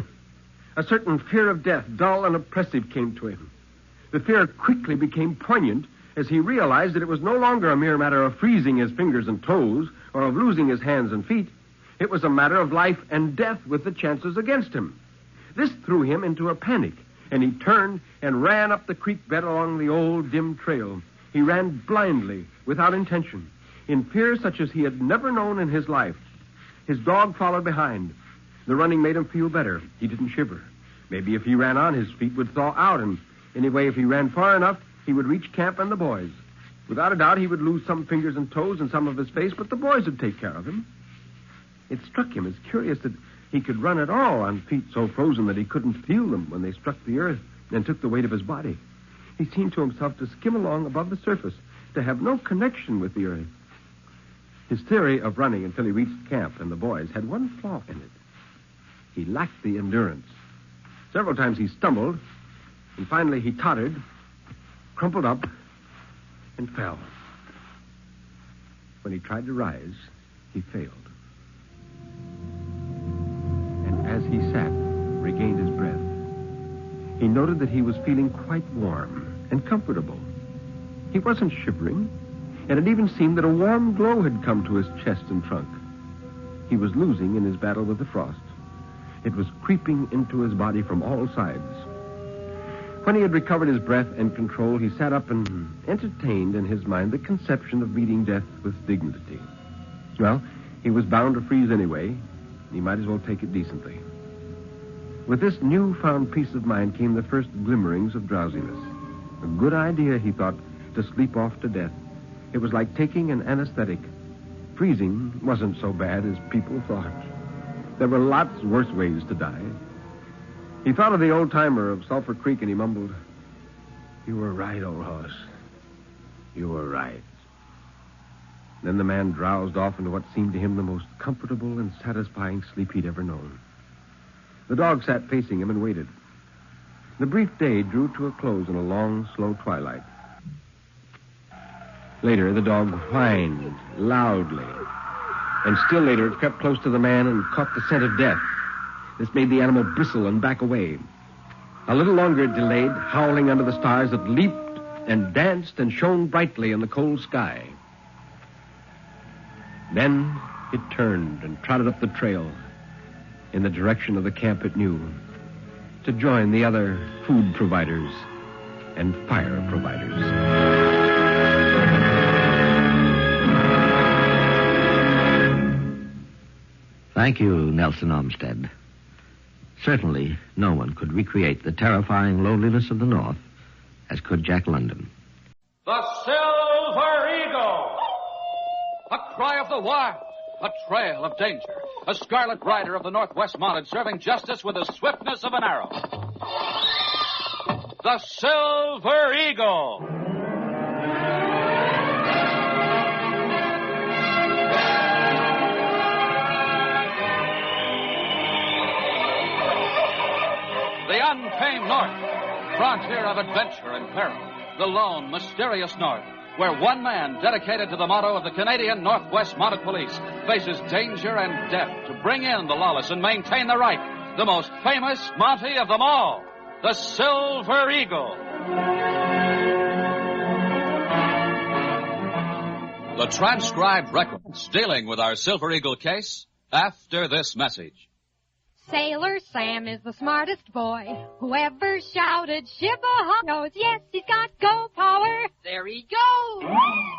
A certain fear of death, dull and oppressive, came to him. The fear quickly became poignant as he realized that it was no longer a mere matter of freezing his fingers and toes or of losing his hands and feet. It was a matter of life and death with the chances against him. This threw him into a panic, and he turned and ran up the creek bed along the old, dim trail. He ran blindly, without intention, in fear such as he had never known in his life. His dog followed behind. The running made him feel better. He didn't shiver. Maybe if he ran on, his feet would thaw out, and anyway, if he ran far enough, he would reach camp and the boys. Without a doubt, he would lose some fingers and toes and some of his face, but the boys would take care of him. It struck him as curious that he could run at all on feet so frozen that he couldn't feel them when they struck the earth and took the weight of his body. He seemed to himself to skim along above the surface, to have no connection with the earth. His theory of running until he reached camp and the boys had one flaw in it. He lacked the endurance. Several times he stumbled, and finally he tottered, crumpled up, and fell. When he tried to rise, he failed. And as he sat, regained his breath, he noted that he was feeling quite warm and comfortable. He wasn't shivering, and it even seemed that a warm glow had come to his chest and trunk. He was losing in his battle with the frost. It was creeping into his body from all sides. When he had recovered his breath and control, he sat up and entertained in his mind the conception of meeting death with dignity. Well, he was bound to freeze anyway. He might as well take it decently. With this newfound peace of mind came the first glimmerings of drowsiness. A good idea, he thought, to sleep off to death. It was like taking an anesthetic. Freezing wasn't so bad as people thought. There were lots worse ways to die. He thought of the old-timer of Sulphur Creek, and he mumbled, "You were right, old horse. You were right." Then the man drowsed off into what seemed to him the most comfortable and satisfying sleep he'd ever known. The dog sat facing him and waited. The brief day drew to a close in a long, slow twilight. Later, the dog whined loudly. And still later, it crept close to the man and caught the scent of death. This made the animal bristle and back away. A little longer it delayed, howling under the stars that leaped and danced and shone brightly in the cold sky. Then it turned and trotted up the trail in the direction of the camp it knew, to join the other food providers and fire providers. Thank you, Nelson Olmsted. Certainly, no one could recreate the terrifying loneliness of the North as could Jack London. The Silver Eagle! A cry of the wild, a trail of danger, a scarlet rider of the Northwest Mounted serving justice with the swiftness of an arrow. The Silver Eagle! The untamed North, frontier of adventure and peril. The lone, mysterious North, where one man dedicated to the motto of the Canadian Northwest Mounted Police faces danger and death to bring in the lawless and maintain the right. The most famous Mountie of them all, the Silver Eagle. The transcribed records dealing with our Silver Eagle case after this message. Sailor Sam is the smartest boy who ever shouted, Ship-a-hop knows, yes, he's got go power. There he goes.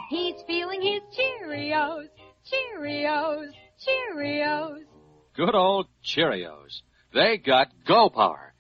He's feeling his Cheerios, Cheerios, Cheerios. Good old Cheerios. They got go power.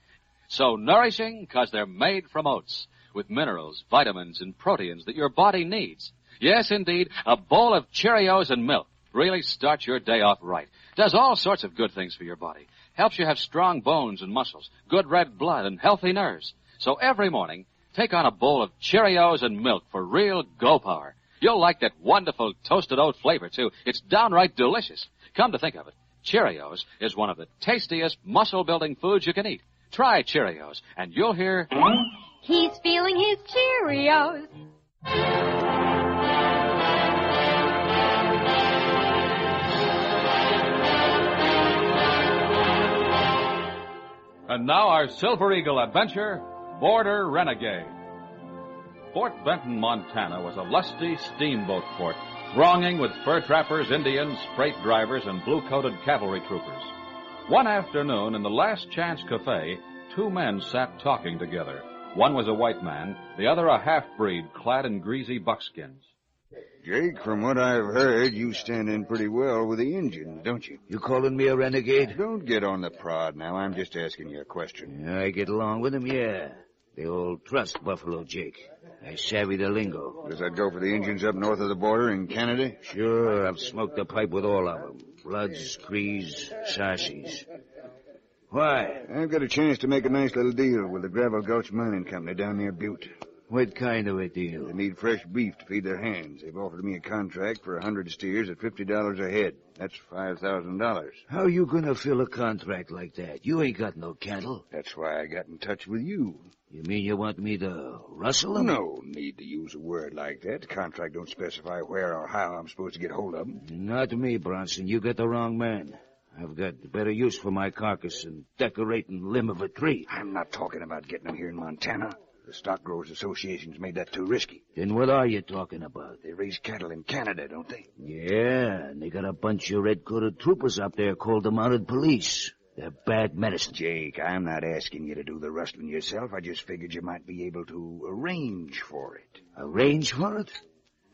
So nourishing because they're made from oats with minerals, vitamins, and proteins that your body needs. Yes, indeed, a bowl of Cheerios and milk really starts your day off right. Does all sorts of good things for your body. Helps you have strong bones and muscles, good red blood, and healthy nerves. So every morning, take on a bowl of Cheerios and milk for real go power. You'll like that wonderful toasted oat flavor, too. It's downright delicious. Come to think of it, Cheerios is one of the tastiest muscle-building foods you can eat. Try Cheerios, and you'll hear... He's feeling his Cheerios. And now our Silver Eagle adventure, Border Renegade. Fort Benton, Montana was a lusty steamboat port, thronging with fur trappers, Indians, freight drivers, and blue-coated cavalry troopers. One afternoon in the Last Chance Cafe, two men sat talking together. One was a white man, the other a half-breed clad in greasy buckskins. Jake, from what I've heard, you stand in pretty well with the Indians, don't you? You calling me a renegade? Don't get on the prod now. I'm just asking you a question. I get along with them, yeah. They all trust Buffalo Jake. I savvy the lingo. Does that go for the Indians up north of the border in Canada? Sure, I've smoked a pipe with all of them. Bloods, Crees, Sarsies. Why? I've got a chance to make a nice little deal with the Gravel Gulch Mining Company down near Butte. What kind of a deal? They need fresh beef to feed their hands. They've offered me a contract for 100 steers at $50 a head. That's $5,000. How you gonna fill a contract like that? You ain't got no cattle. That's why I got in touch with you. You mean you want me to rustle them? No need to use a word like that. The contract don't specify where or how I'm supposed to get hold of them. Not me, Bronson. You got the wrong man. I've got better use for my carcass than decorating the limb of a tree. I'm not talking about getting them here in Montana. The Stock Growers Association's made that too risky. Then what are you talking about? They raise cattle in Canada, don't they? Yeah, and they got a bunch of red-coated troopers up there called the Mounted Police. They're bad medicine. Jake, I'm not asking you to do the rustling yourself. I just figured you might be able to arrange for it. Arrange for it?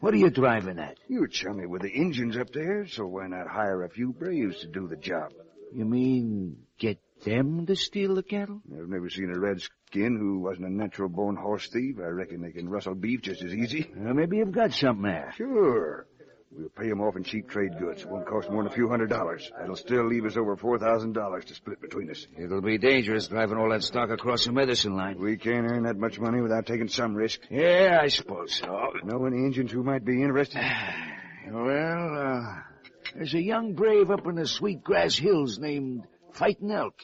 What are you driving at? You're chummy with the Indians up there, so why not hire a few braves to do the job? You mean get them to steal the cattle? I've never seen a redskin who wasn't a natural-born horse thief. I reckon they can rustle beef just as easy. Maybe you've got something there. Sure. We'll pay them off in cheap trade goods. It won't cost more than a few $100s. That'll still leave us over $4,000 to split between us. It'll be dangerous driving all that stock across the medicine line. We can't earn that much money without taking some risk. Yeah, I suppose so. Know any Indians who might be interested? Well, there's a young brave up in the Sweetgrass Hills named Fighting Elk.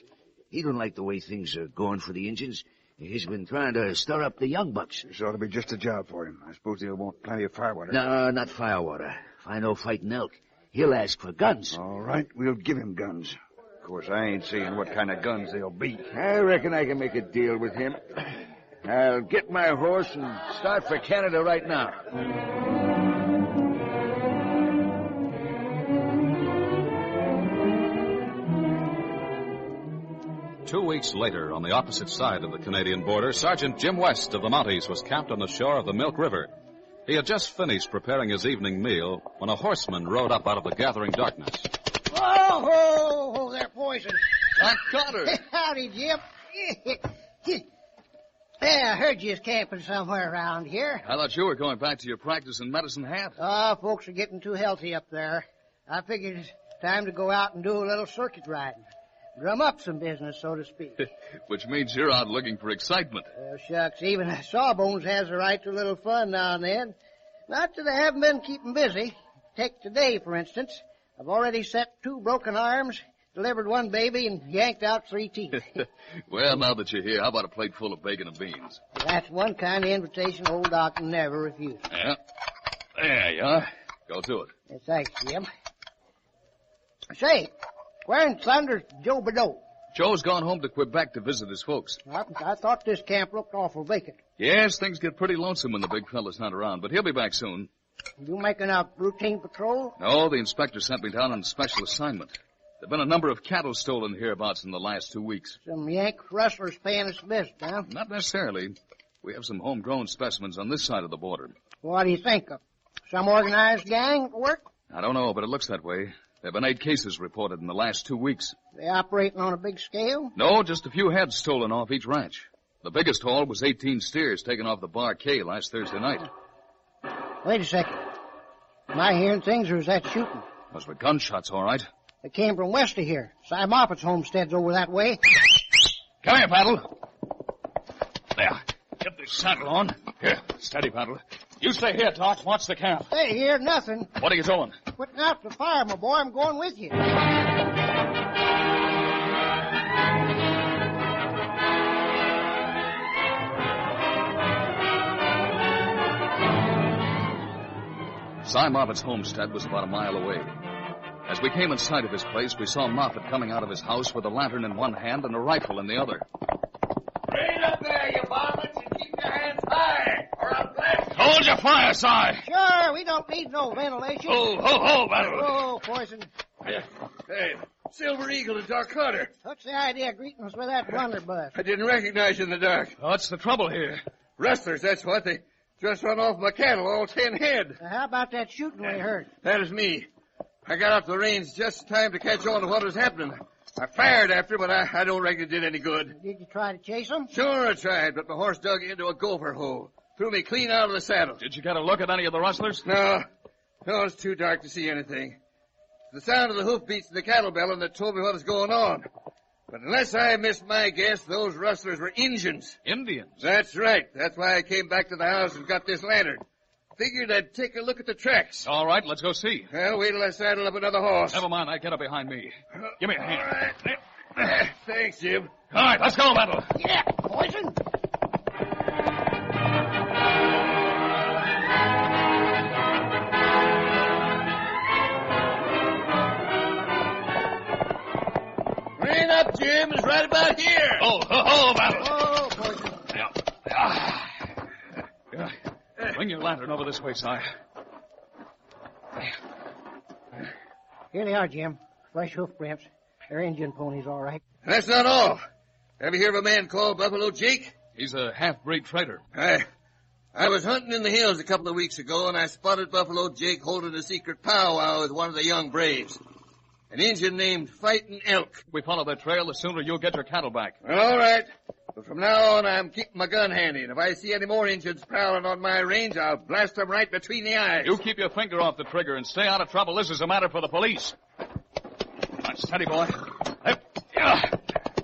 He don't like the way things are going for the Indians. He's been trying to stir up the young bucks. This ought to be just a job for him. I suppose he'll want plenty of firewater. No, not firewater. If I know Fighting Elk, he'll ask for guns. All right, we'll give him guns. Of course, I ain't saying what kind of guns they'll be. I reckon I can make a deal with him. I'll get my horse and start for Canada right now. 2 weeks later, on the opposite side of the Canadian border, Sergeant Jim West of the Mounties was camped on the shore of the Milk River. He had just finished preparing his evening meal when a horseman rode up out of the gathering darkness. Oh, they're poison. I caught her. Howdy, Jim. Yeah, I heard you was camping somewhere around here. I thought you were going back to your practice in Medicine Hat. Folks are getting too healthy up there. I figured it's time to go out and do a little circuit riding. Drum up some business, so to speak. Which means you're out looking for excitement. Well, shucks, even Sawbones has a right to a little fun now and then. Not that I haven't been keeping busy. Take today, for instance. I've already set 2 broken arms, delivered 1 baby, and yanked out 3 teeth. Well, now that you're here, how about a plate full of bacon and beans? That's one kind of invitation old Doc never refused. Yeah? There you are. Go to it. Thanks, Jim. Say, where in thunder's Joe Bedeau? Joe's gone home to Quebec to visit his folks. I thought this camp looked awful vacant. Yes, things get pretty lonesome when the big fella's not around, but he'll be back soon. You making a routine patrol? No, the inspector sent me down on a special assignment. There've been a number of cattle stolen hereabouts in the last 2 weeks. Some Yank rustlers paying us a visit, huh? Not necessarily. We have some homegrown specimens on this side of the border. What do you think of? Some organized gang at work? I don't know, but it looks that way. There have been 8 cases reported in the last 2 weeks. They operating on a big scale? No, just a few heads stolen off each ranch. The biggest haul was 18 steers taken off the Bar K last Thursday night. Wait a second. Am I hearing things, or is that shooting? Those were gunshots, all right. They came from west of here. Si Moffat's homestead's over that way. Come here, Paddle. There. Get this saddle on. Here, steady, Paddle. You stay here, Doc. Watch the camp. Stay here, nothing. What are you doing? Putting out the fire, my boy. I'm going with you. Si Moffat's homestead was about a mile away. As we came in sight of his place, we saw Moffat coming out of his house with a lantern in one hand and a rifle in the other. Rain up there, you varmints, and keep your hands high, or I'll blast you. Hold your fire, Si! Sure, we don't need no ventilation. Ho, Battle! Oh, poison. Hey, Silver Eagle and Doc Carter. What's the idea of greeting us with that blunderbuss? I didn't recognize you in the dark. What's the trouble here? Rustlers, that's what. They just run off my cattle, all 10 head. How about that shooting we heard? That is me. I got up the range just in time to catch on to what was happening. I fired after, but I don't reckon it did any good. Did you try to chase them? Sure I tried, but my horse dug into a gopher hole. Threw me clean out of the saddle. Did you get a look at any of the rustlers? No, it's too dark to see anything. It's the sound of the hoofbeats and the cattle bellowing that told me what was going on. But unless I missed my guess, those rustlers were Injuns. Indians? That's right. That's why I came back to the house and got this lantern. Figured I'd take a look at the tracks. All right, let's go see. Well, wait till I saddle up another horse. Never mind, get up behind me. Give me a hand. All right. Thanks, Jim. All right, let's go, Battle. Yeah, poison. Rain up, Jim. It's right about here. Oh, Battle. Oh, poison. Bring your lantern over this way, Si. Here they are, Jim. Fresh hoof prints. They're Indian ponies, all right. That's not all. Ever hear of a man called Buffalo Jake? He's a half-breed trader. I was hunting in the hills a couple of weeks ago, and I spotted Buffalo Jake holding a secret powwow with one of the young braves. An Indian named Fighting Elk. We follow that trail, the sooner you'll get your cattle back. All right. But from now on, I'm keeping my gun handy, and if I see any more Indians prowling on my range, I'll blast them right between the eyes. You keep your finger off the trigger and stay out of trouble. This is a matter for the police. Right, steady, boy.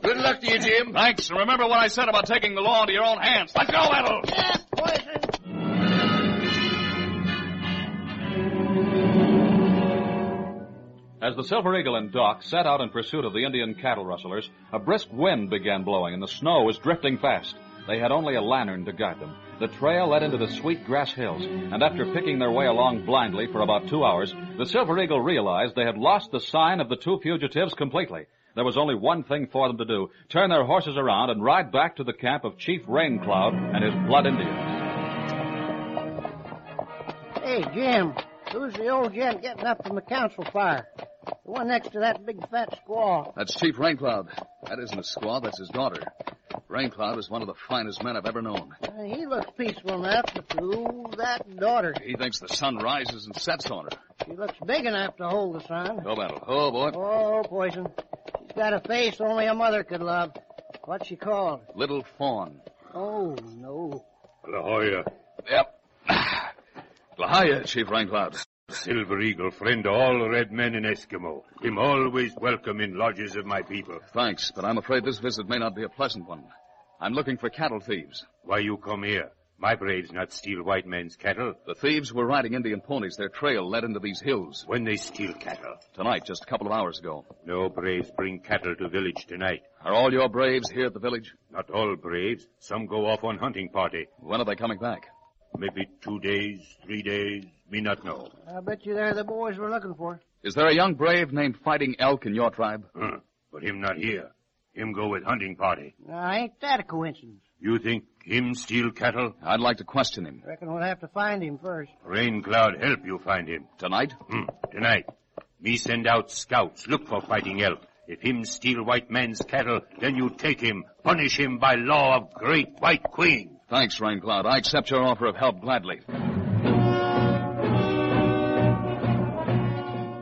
Good luck to you, Jim. Thanks, and remember what I said about taking the law into your own hands. Let's go, Battle! Yeah, poison. As the Silver Eagle and Doc set out in pursuit of the Indian cattle rustlers, a brisk wind began blowing and the snow was drifting fast. They had only a lantern to guide them. The trail led into the sweet grass hills, and after picking their way along blindly for about 2 hours, the Silver Eagle realized they had lost the sign of the 2 fugitives completely. There was only one thing for them to do, turn their horses around and ride back to the camp of Chief Raincloud and his blood Indians. Hey, Jim, who's the old gent getting up from the council fire? The one next to that big fat squaw. That's Chief Raincloud. That isn't a squaw, that's his daughter. Raincloud is one of the finest men I've ever known. He looks peaceful enough, but ooh, that daughter. He thinks the sun rises and sets on her. She looks big enough to hold the sun. Go, Battle. Oh, boy. Oh, poison. She's got a face only a mother could love. What's she called? Little Fawn. Oh, no. La Jolla. Yep. Lahia, Chief Raincloud. Silver Eagle, friend of all red men in Eskimo. Him always welcome in lodges of my people. Thanks, but I'm afraid this visit may not be a pleasant one. I'm looking for cattle thieves. Why you come here? My braves not steal white men's cattle. The thieves were riding Indian ponies. Their trail led into these hills. When they steal cattle? Tonight, just a couple of hours ago. No braves bring cattle to village tonight. Are all your braves here at the village? Not all braves. Some go off on hunting party. When are they coming back? Maybe 2 days, 3 days, me not know. I bet you they're the boys we're looking for. Is there a young brave named Fighting Elk in your tribe? But him not here. Him go with hunting party. Now, ain't that a coincidence? You think him steal cattle? I'd like to question him. Reckon we'll have to find him first. Rain Cloud help you find him. Tonight? Tonight. Me send out scouts, look for Fighting Elk. If him steal white man's cattle, then you take him, punish him by law of Great White Queen. Thanks, Rain Cloud. I accept your offer of help gladly.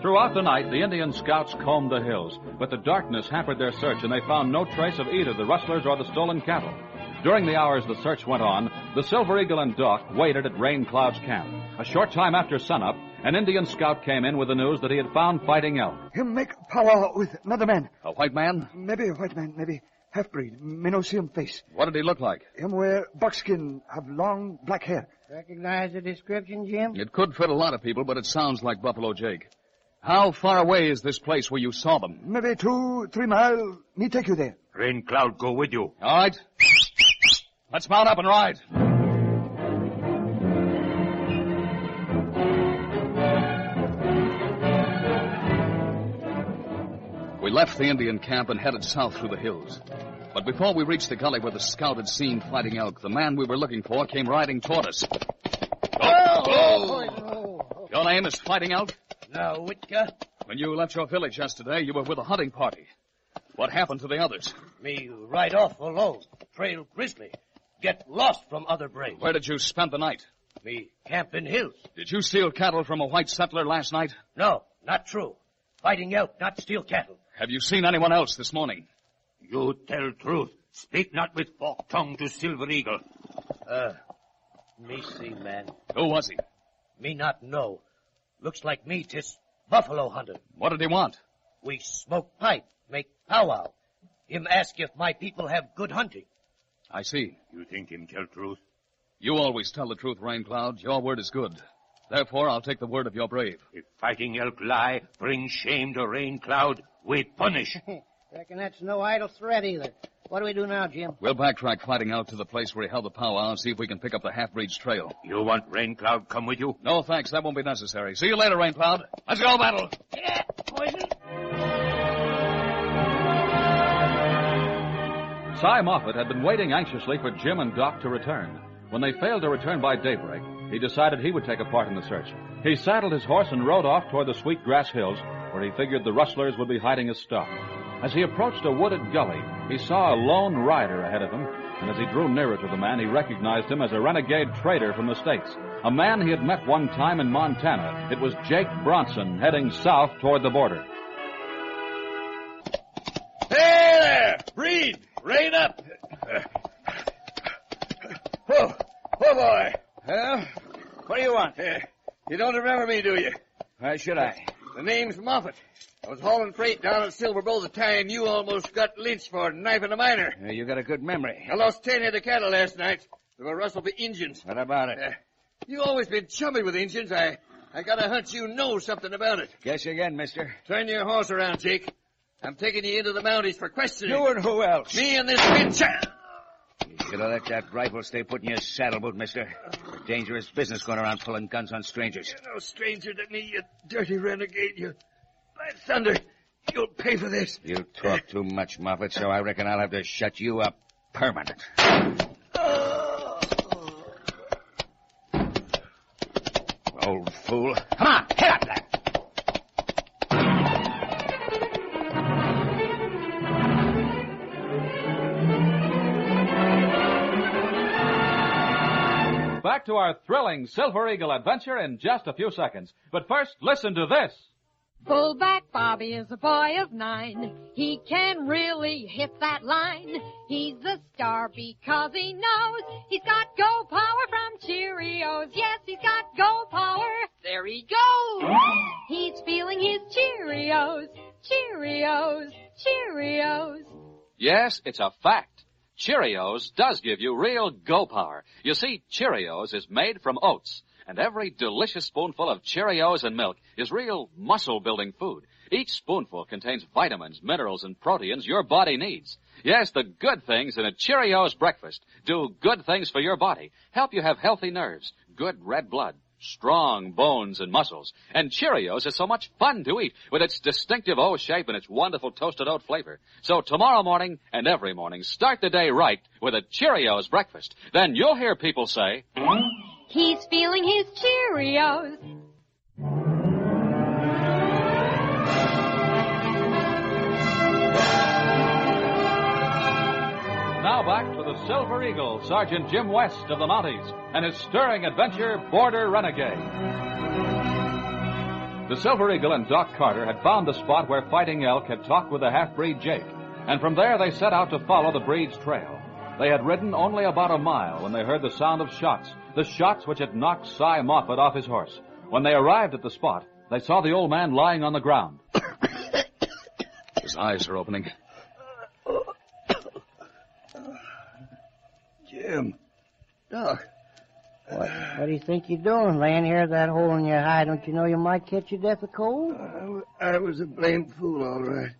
Throughout the night, the Indian scouts combed the hills, but the darkness hampered their search, and they found no trace of either the rustlers or the stolen cattle. During the hours the search went on, the Silver Eagle and Doc waited at Rain Cloud's camp. A short time after sunup, an Indian scout came in with the news that he had found Fighting Elk. Him make powwow with another man. A white man? Maybe a white man, maybe half-breed. Me no see him face. What did he look like? Him wear buckskin, have long black hair. Recognize the description, Jim? It could fit a lot of people, but it sounds like Buffalo Jake. How far away is this place where you saw them? Maybe 2-3 miles. Me take you there. Rain Cloud go with you. All right. Let's mount up and ride. We left the Indian camp and headed south through the hills. But before we reached the gully where the scout had seen Fighting Elk, the man we were looking for came riding toward us. Oh! Your name is Fighting Elk? Now, Whitka. When you left your village yesterday, you were with a hunting party. What happened to the others? Me ride off alone. Trail grizzly. Get lost from other braves. Where did you spend the night? Me camp in hills. Did you steal cattle from a white settler last night? No, not true. Fighting Elk, not steal cattle. Have you seen anyone else this morning? You tell truth. Speak not with forked tongue to Silver Eagle. Me see, man. Who was he? Me not know. Looks like me, 'tis buffalo hunter. What did he want? We smoke pipe, make powwow. Him ask if my people have good hunting. I see. You think him tell truth? You always tell the truth, Rain Cloud. Your word is good. Therefore, I'll take the word of your brave. If Fighting Elk lie, bring shame to Rain Cloud, we punish. Reckon that's no idle threat either. What do we do now, Jim? We'll backtrack Fighting Elk to the place where he held the powwow and see if we can pick up the half-breed's trail. You want Rain Cloud come with you? No, thanks. That won't be necessary. See you later, Rain Cloud. Let's go, Battle. Yeah, poison. Cy Moffett had been waiting anxiously for Jim and Doc to return. When they failed to return by daybreak, he decided he would take a part in the search. He saddled his horse and rode off toward the Sweet Grass Hills, where he figured the rustlers would be hiding his stock. As he approached a wooded gully, he saw a lone rider ahead of him, and as he drew nearer to the man, he recognized him as a renegade trader from the States, a man he had met one time in Montana. It was Jake Bronson, heading south toward the border. Hey there! Breed! Rein up! Whoa, boy. Well, what do you want? You don't remember me, do you? Why should I? The name's Moffett. I was hauling freight down at Silver Bow the time you almost got lynched for knifing a miner. You got a good memory. I lost 10 head of cattle last night. They were rustled by Injuns. What about it? You always been chummy with Injuns. I got a hunch you know something about it. Guess again, mister. Turn your horse around, Jake. I'm taking you into the Mounties for questioning. You and who else? Me and this bitch. You should have let that rifle stay put in your saddle boot, mister. Dangerous business going around pulling guns on strangers. You're no stranger to me, you dirty renegade. You... By thunder, you'll pay for this. You talk too much, Moffett, so I reckon I'll have to shut you up permanent. Old fool. Come on, hit up there. Back to our thrilling Silver Eagle adventure in just a few seconds. But first, listen to this. Fullback Bobby is a boy of 9. He can really hit that line. He's a star because he knows he's got go power from Cheerios. Yes, he's got go power. There he goes. He's feeling his Cheerios. Cheerios. Cheerios. Yes, it's a fact. Cheerios does give you real go power. You see, Cheerios is made from oats, and every delicious spoonful of Cheerios and milk is real muscle-building food. Each spoonful contains vitamins, minerals, and proteins your body needs. Yes, the good things in a Cheerios breakfast do good things for your body. Help you have healthy nerves, good red blood, strong bones and muscles. And Cheerios is so much fun to eat with its distinctive O shape and its wonderful toasted oat flavor. So tomorrow morning and every morning, start the day right with a Cheerios breakfast. Then you'll hear people say, he's feeling his Cheerios. Now back to the Silver Eagle, Sergeant Jim West of the Mounties, and his stirring adventure, Border Renegade. The Silver Eagle and Doc Carter had found the spot where Fighting Elk had talked with the half-breed Jake, and from there they set out to follow the breed's trail. They had ridden only about a mile when they heard the sound of shots, the shots which had knocked Cy Moffat off his horse. When they arrived at the spot, they saw the old man lying on the ground. His eyes are opening. Jim. Doc. What do you think you're doing, laying here with that hole in your hide? Don't you know you might catch your death of cold? I was a blamed fool, all right.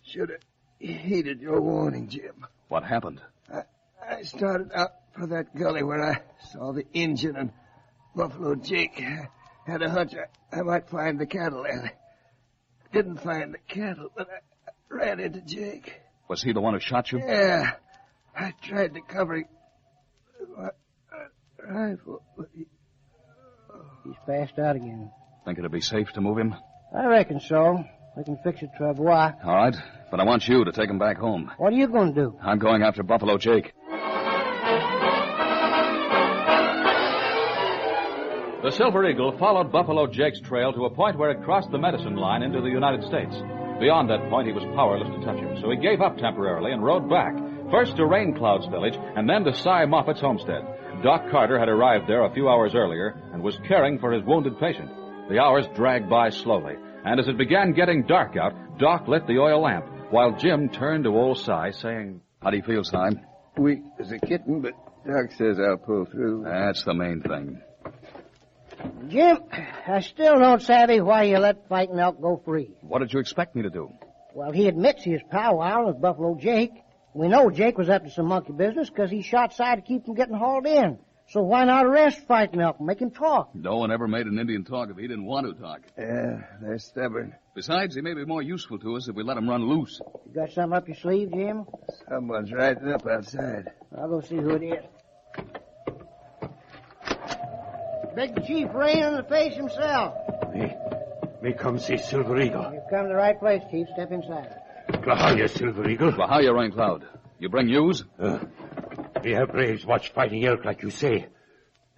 Should have heeded your warning, Jim. What happened? I started out for that gully where I saw the Injun and Buffalo Jake. Had a hunch I might find the cattle there. Didn't find the cattle, but I ran into Jake. Was he the one who shot you? Yeah. I tried to cover him with my rifle, but He's passed out again. Think it'd be safe to move him? I reckon so. We can fix the trouble. Why? All right, but I want you to take him back home. What are you going to do? I'm going after Buffalo Jake. The Silver Eagle followed Buffalo Jake's trail to a point where it crossed the medicine line into the United States. Beyond that point, he was powerless to touch him, so he gave up temporarily and rode back, first to Rain Cloud's village and then to Cy Moffat's homestead. Doc Carter had arrived there a few hours earlier and was caring for his wounded patient. The hours dragged by slowly, and as it began getting dark out, Doc lit the oil lamp, while Jim turned to old Cy, saying, How do you feel, Cy? weak as a kitten, but Doc says I'll pull through. That's the main thing. Jim, I still don't savvy why you let Fighting Elk go free. What did you expect me to do? Well, he admits he was powwowing with Buffalo Jake. We know Jake was up to some monkey business because he shot Cy to keep from getting hauled in. So why not arrest Fighting Elk and make him talk? No one ever made an Indian talk if he didn't want to talk. Yeah, they're stubborn. Besides, he may be more useful to us if we let him run loose. You got something up your sleeve, Jim? Someone's riding up outside. I'll go see who it is. Big Chief Rain in the face himself. Me come see Silver Eagle. You've come to the right place, Chief. Step inside. Glahaya, Silver Eagle. Glahaya, Rain Cloud. You bring news? We have braves watch Fighting Elk like you say.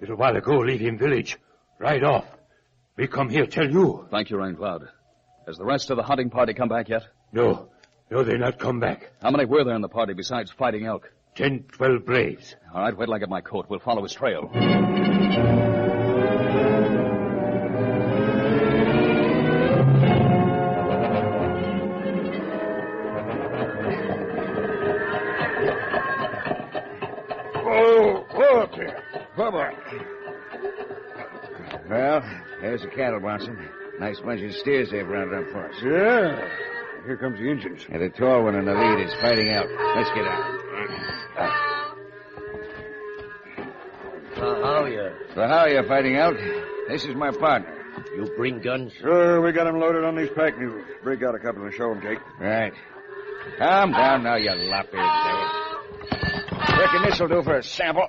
Little while ago, leave him village. Ride off. We come here tell you. Thank you, Rain Cloud. Has the rest of the hunting party come back yet? No, they not come back. How many were there in the party besides Fighting Elk? 10, 12 braves. All right, wait till I get my coat. We'll follow his trail. Whoa up there. Come on. Well, there's the cattle, Bronson. Nice bunch of steers they've rounded up for us. Yeah. Here comes the Indians. And the tall one in the lead is Fighting Elk. Let's get out. How are you, Fighting Elk? This is my partner. You bring guns? Sure, we got them loaded on these pack mules. Break out a couple and show them, Jake. Right. Calm down now, you lop-eared devil. Reckon this'll do for a sample.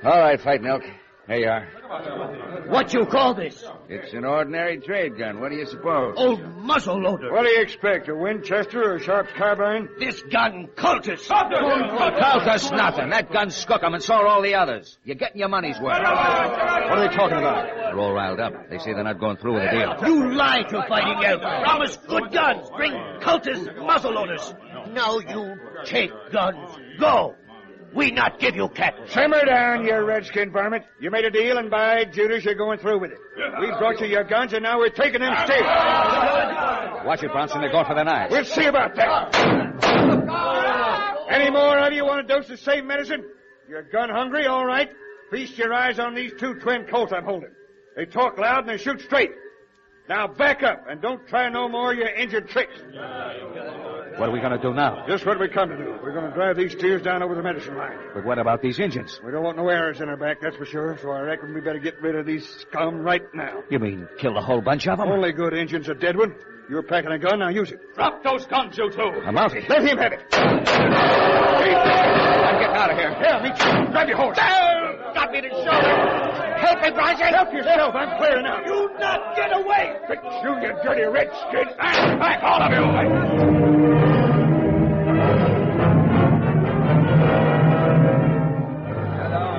All right, Fighting Elk. There you are. What you call this? It's an ordinary trade gun. What do you suppose? Old muzzle loader. What do you expect, a Winchester or a Sharp's carbine? This gun, cultist. Cultist nothing. That gun's skookum, and so are all the others. You're getting your money's worth. What are they talking about? They're all riled up. They say they're not going through with the deal. You lie to Fighting Elk. Promise good guns. Bring cultist muzzle loaders. Now you take guns. Go. We not give you cattle. Simmer down, you redskin varmint. You made a deal, and by Judas, you're going through with it. We brought you your guns, and now we're taking them still. Watch it, Bronson. They're going for the knives. We'll see about that. Any more of you want a dose of same medicine? You're gun hungry, all right. Feast your eyes on these two twin colts I'm holding. They talk loud and they shoot straight. Now back up and don't try no more of your injured tricks. What are we going to do now? Just what we come to do. We're going to drive these steers down over the medicine line. But what about these Indians? We don't want no arrows in our back, that's for sure, so I reckon we better get rid of these scum right now. You mean kill the whole bunch of them? Only good Indians a dead one. You're packing a gun, now use it. Drop those guns, you two. I'm out here. Let him have it. I'm getting out of here. Here, meet you. Grab your horse. Got me to shoulder. Help me, Bronson. Help yourself. I'm clearing out. You not get away. Fix you dirty redskin. Stand back, all of you.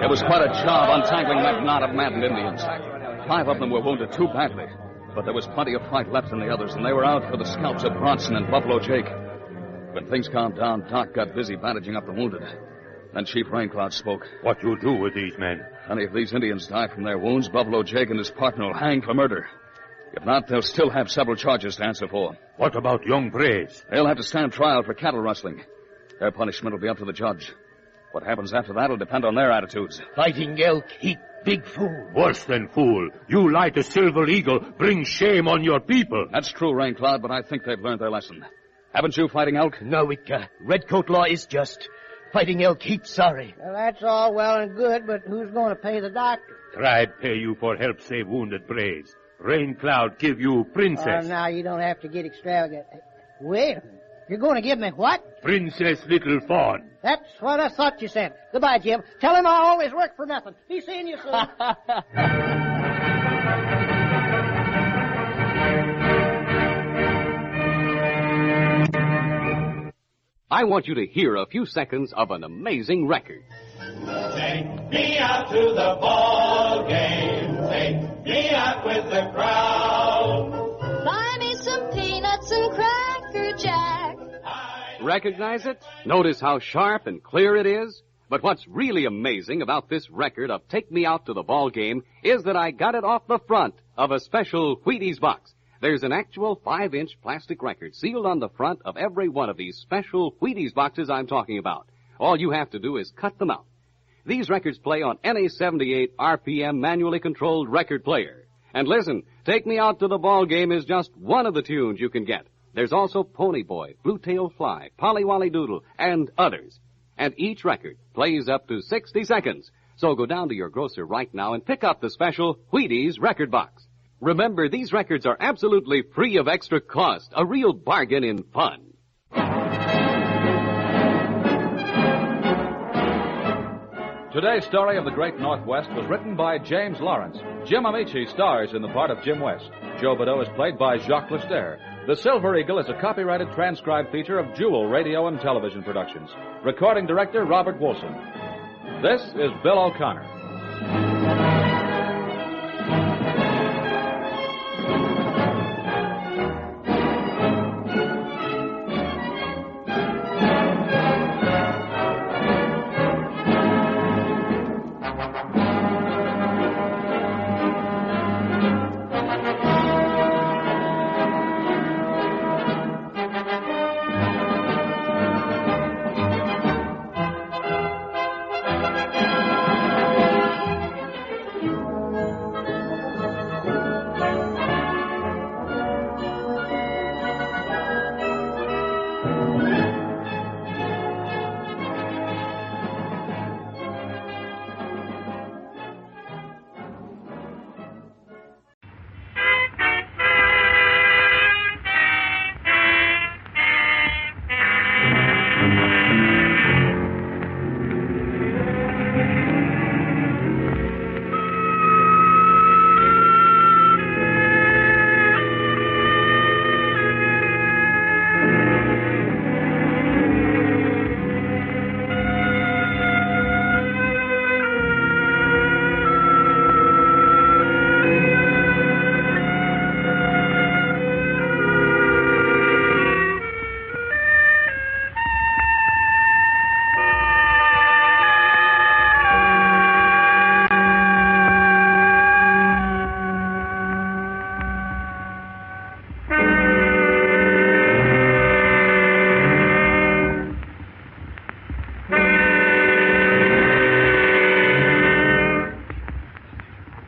It was quite a job untangling that knot of maddened Indians. 5 of them were wounded too badly, but there was plenty of fight left in the others, and they were out for the scalps of Bronson and Buffalo Jake. When things calmed down, Doc got busy bandaging up the wounded. Then Chief Raincloud spoke. What you do with these men? Honey, if these Indians die from their wounds, Buffalo Jake and his partner will hang for murder. If not, they'll still have several charges to answer for. What about young Braves? They'll have to stand trial for cattle rustling. Their punishment will be up to the judge. What happens after that will depend on their attitudes. Fighting elk, he big fool. Worse than fool. You lie to Silver Eagle, bring shame on your people. That's true, Raincloud, but I think they've learned their lesson. Haven't you, Fighting Elk? No, Redcoat law is just. Fighting Elk heap sorry. Well, that's all well and good, but who's going to pay the doctor? Tribe pay you for help save wounded Braves. Raincloud give you princess. Now, you don't have to get extravagant. Wait a minute. You're going to give me what? Princess Little Fawn. That's what I thought you said. Goodbye, Jim. Tell him I always work for nothing. Be seeing you soon. I want you to hear a few seconds of an amazing record. Take me out to the ball game. Take me out with the crowd. Buy me some peanuts and Cracker Jack. Recognize it? Notice how sharp and clear it is? But what's really amazing about this record of Take Me Out to the Ball Game is that I got it off the front of a special Wheaties box. There's an actual 5-inch plastic record sealed on the front of every one of these special Wheaties boxes I'm talking about. All you have to do is cut them out. These records play on any 78 RPM manually controlled record player. And listen, Take Me Out to the Ball Game is just one of the tunes you can get. There's also Pony Boy, Blue-Tailed Fly, Polly Wolly Doodle, and others. And each record plays up to 60 seconds. So go down to your grocer right now and pick up the special Wheaties record box. Remember, these records are absolutely free of extra cost, a real bargain in fun. Today's story of the Great Northwest was written by James Lawrence. Jim Amici stars in the part of Jim West. Joe Badeau is played by Jacques Lester. The Silver Eagle is a copyrighted transcribed feature of Jewel Radio and Television Productions. Recording director Robert Wilson. This is Bill O'Connor.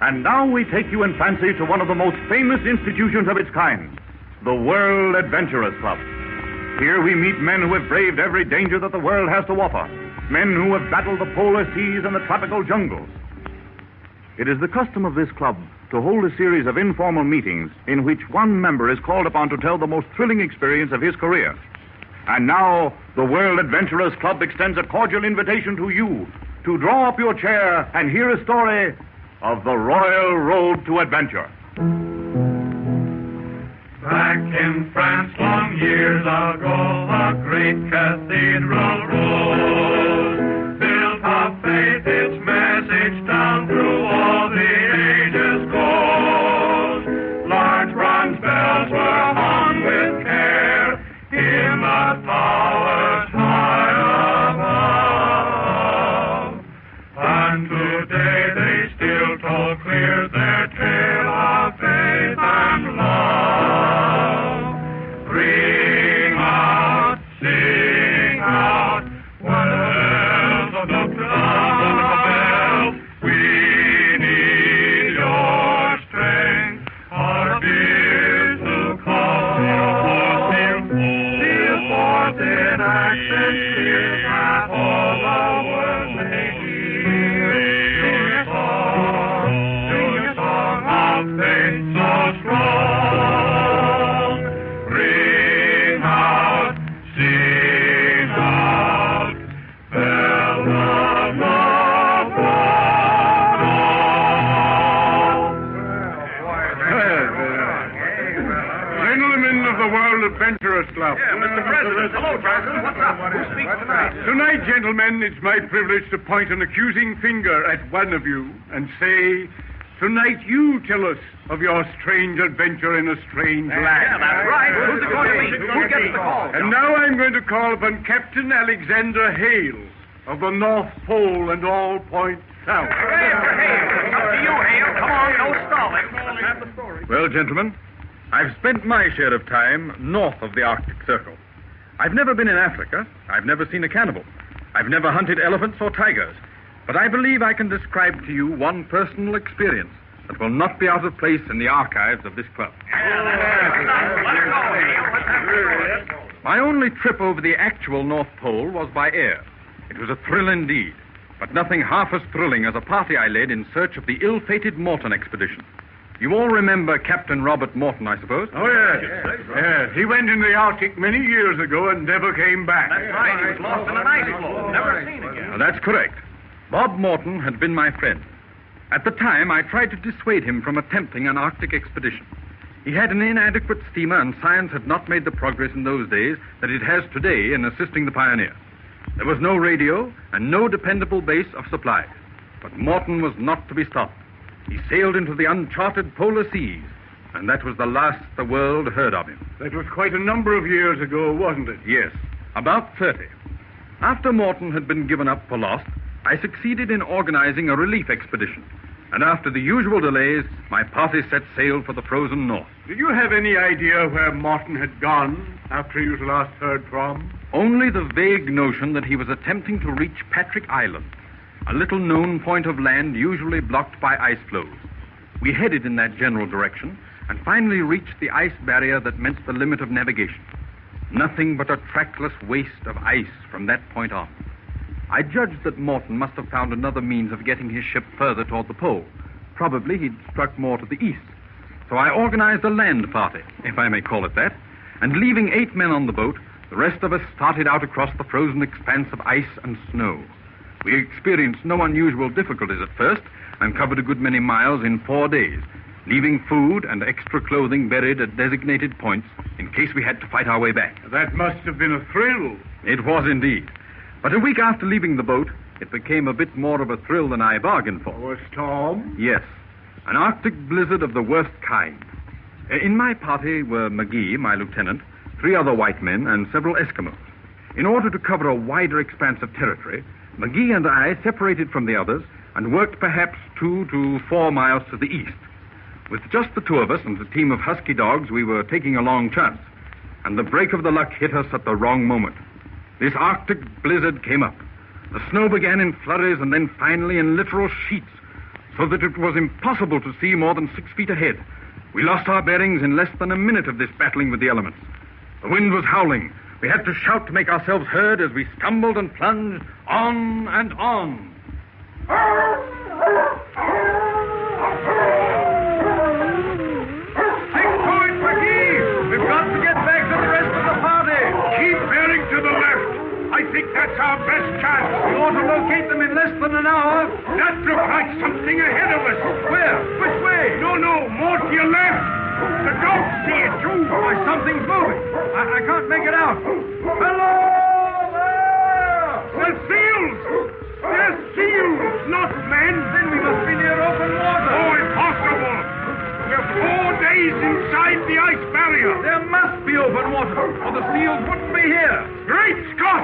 And now we take you in fancy to one of the most famous institutions of its kind, the World Adventurers Club. Here we meet men who have braved every danger that the world has to offer, men who have battled the polar seas and the tropical jungles. It is the custom of this club to hold a series of informal meetings in which one member is called upon to tell the most thrilling experience of his career. And now, the World Adventurers Club extends a cordial invitation to you to draw up your chair and hear a story of the Royal Road to Adventure. Back in France long years ago, a great cathedral rose, built of faith, its message down through all the ages goes. Large bronze bells were hung with care in the towers high above, and today they still toll clear their tale of faith and love. Ring out, sing out, what bells of Notre Dame, we need your strength, our dear to call. Steal forth in accents clear that all the world may hear. Sing a song of faith so strong. Ring out, sing out, bell of Gentlemen of the World Adventurers Club. Mr. President, hello, Johnson. What's up? Who speaks tonight? Tonight, gentlemen, it's my privilege to point an accusing finger at one of you and say, tonight you tell us of your strange adventure in a strange land. Yeah, that's right. Who's it going to be? Who gets the call? And now I'm going to call upon Captain Alexander Hale of the North Pole and all points south. Up to you, Hale. Come on, no stalling. Let's have the story. Well, gentlemen, I've spent my share of time north of the Arctic Circle. I've never been in Africa. I've never seen a cannibal. I've never hunted elephants or tigers. But I believe I can describe to you one personal experience that will not be out of place in the archives of this club. My only trip over the actual North Pole was by air. It was a thrill indeed, but nothing half as thrilling as a party I led in search of the ill-fated Morton expedition. You all remember Captain Robert Morton, I suppose? Oh, yes. Yes. He went in the Arctic many years ago and never came back. That's right. He was lost in an ice floe. Never seen again. Now, that's correct. Bob Morton had been my friend. At the time, I tried to dissuade him from attempting an Arctic expedition. He had an inadequate steamer, and science had not made the progress in those days that it has today in assisting the pioneer. There was no radio and no dependable base of supplies. But Morton was not to be stopped. He sailed into the uncharted polar seas, and that was the last the world heard of him. That was quite a number of years ago, wasn't it? Yes, about 30. After Morton had been given up for lost, I succeeded in organizing a relief expedition. And after the usual delays, my party set sail for the frozen north. Did you have any idea where Morton had gone after you last heard from? Only the vague notion that he was attempting to reach Patrick Island, a little-known point of land usually blocked by ice floes. We headed in that general direction and finally reached the ice barrier that meant the limit of navigation. Nothing but a trackless waste of ice from that point on. I judged that Morton must have found another means of getting his ship further toward the pole. Probably he'd struck more to the east. So I organized a land party, if I may call it that, and leaving 8 men on the boat, the rest of us started out across the frozen expanse of ice and snow. We experienced no unusual difficulties at first and covered a good many miles in 4 days, leaving food and extra clothing buried at designated points in case we had to fight our way back. That must have been a thrill. It was indeed. But a week after leaving the boat, it became a bit more of a thrill than I bargained for. Oh, a storm? Yes. An Arctic blizzard of the worst kind. In my party were McGee, my lieutenant, 3 other white men, and several Eskimos. In order to cover a wider expanse of territory, McGee and I separated from the others and worked perhaps 2 to 4 miles to the east. With just the 2 of us and a team of husky dogs, we were taking a long chance. And the break of the luck hit us at the wrong moment. This Arctic blizzard came up. The snow began in flurries and then finally in literal sheets. so that it was impossible to see more than 6 feet ahead. We lost our bearings in less than a minute of this battling with the elements. The wind was howling. We had to shout to make ourselves heard as we stumbled and plunged on and on. Stick to it, McGee! We've got to get back to the rest of the party. Keep bearing to the left. I think that's our best chance. We ought to locate them in less than an hour. That looks like something ahead of us. Where? Which way? No, more to your left. The dogs see it, too. Why, something's moving. I can't make it out. Hello there! They're seals! They're seals, not men. Then we must be near open water. Oh, impossible. We're 4 days inside the ice barrier. There must be open water, or the seals wouldn't be here. Great Scott!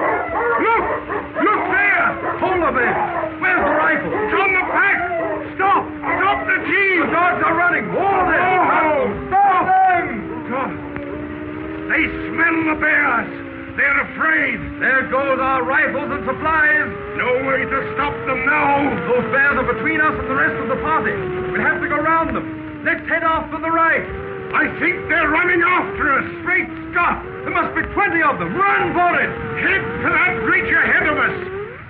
Look! Look there! Polar bear! Where's the rifle? It's on the pack! Stop! Stop the team! The dogs are running! Hold it! Oh! Stop them! God! They smell the bears! They're afraid! There goes our rifles and supplies! No way to stop them now! Those bears are between us and the rest of the party. We'll have to go round them. Let's head off to the right. I think they're running after us. Great Scott! There must be 20 of them. Run for it! Head for that ridge ahead of us.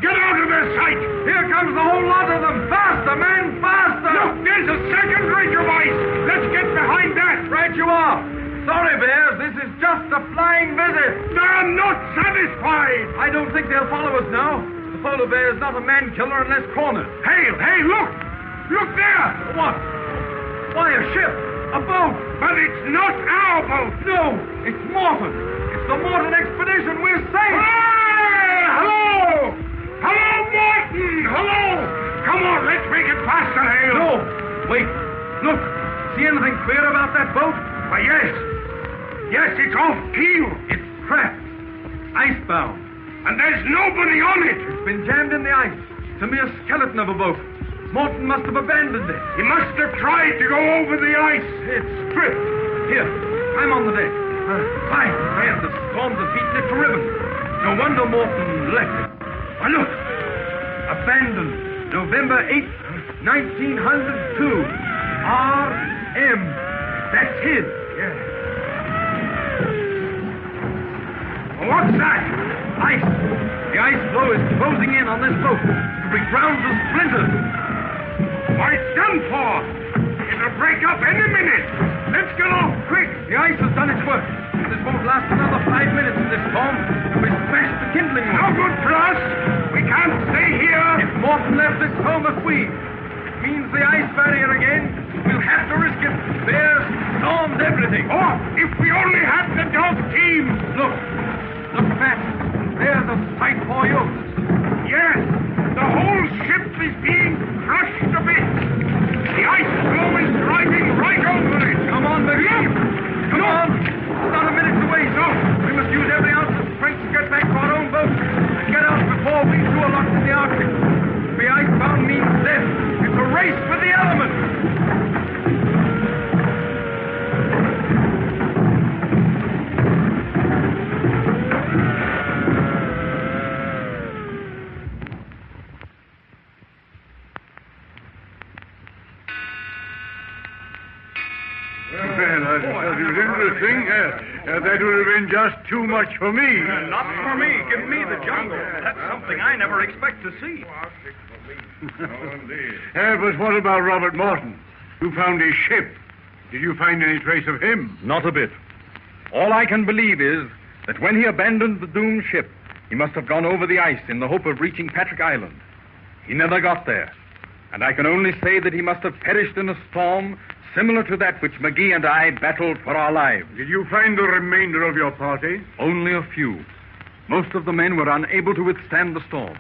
Get out of their sight. Here comes the whole lot of them. Faster, man, faster! Look, there's a second ridge of ice. Let's get behind that. Right you are. Sorry, bears, this is just a flying visit. They're not satisfied. I don't think they'll follow us now. The polar bear is not a man killer unless cornered. Hey, look! Look there! What? Why, a ship! A boat! But it's not our boat! No, it's Morton! It's the Morton expedition! We're safe! Hey! Hello! Hello, Morton! Hello! Come on, let's make it faster, Hale! No! Wait! Look! See anything queer about that boat? Why, yes! Yes, it's off keel! It's trapped! Icebound! And there's nobody on it! It's been jammed in the ice. It's a mere skeleton of a boat. Morton must have abandoned it. He must have tried to go over the ice. It's stripped. Here, I'm on the deck. Fine, man, the storms have beaten it to ribbons. No wonder Morton left it. Oh, look. Abandoned. November 8th, 1902. R.M. That's his. Yeah. What's that? Ice. The ice floe is closing in on this boat. It'll be ground to splinters. Why, it's done for. It'll break up any minute. Let's get off quick. The ice has done its work. This won't last another 5 minutes in this storm. We smashed the kindling room. No good for us. We can't stay here. If Morton left us, so must we. It means the ice barrier again. We'll have to risk it. Bears stormed everything. Oh, if we only had the dog team. Look, Pat. There's a sight for you. Yes, the whole ship is being crushed to bits. The ice floe is driving right over it. Come on, McGee. Come on. It's not a minute to waste. No, we must use every ounce of strength to get back to our own boat and get out before we too are locked in the Arctic. To be icebound means death. It's a race with the elements. That was interesting. That would have been just too much for me. Not for me. Give me the jungle. That's something I never expect to see. But what about Robert Morton? Who found his ship? Did you find any trace of him? Not a bit. All I can believe is that when he abandoned the doomed ship, he must have gone over the ice in the hope of reaching Patrick Island. He never got there. And I can only say that he must have perished in a storm similar to that which McGee and I battled for our lives. Did you find the remainder of your party? Only a few. Most of the men were unable to withstand the storm.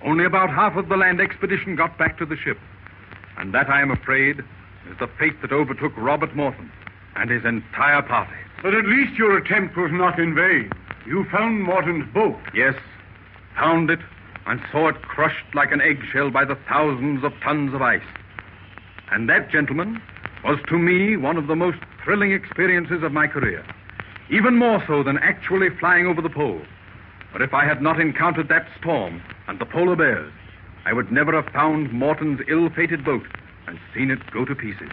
Only about half of the land expedition got back to the ship. And that, I am afraid, is the fate that overtook Robert Morton and his entire party. But at least your attempt was not in vain. You found Morton's boat. Yes, found it and saw it crushed like an eggshell by the thousands of tons of ice. And that, gentlemen, was to me one of the most thrilling experiences of my career. Even more so than actually flying over the pole. But if I had not encountered that storm and the polar bears, I would never have found Morton's ill-fated boat and seen it go to pieces.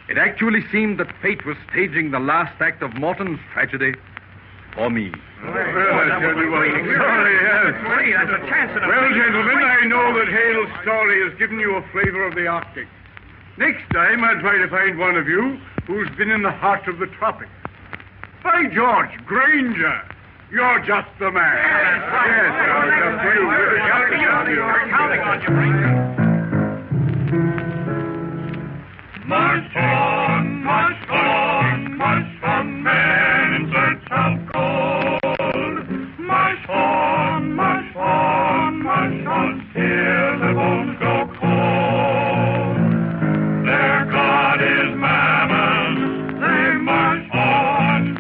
It actually seemed that fate was staging the last act of Morton's tragedy for me. Well, gentlemen, I know that Hale's story has given you a flavor of the Arctic. Next time, I'll try to find one of you who's been in the heart of the tropics. By George, Granger, you're just the man. Yes, we're counting on you, Granger. March on, men in search of gold. March on, till their bones go cold. Their God is Mammon. They march on,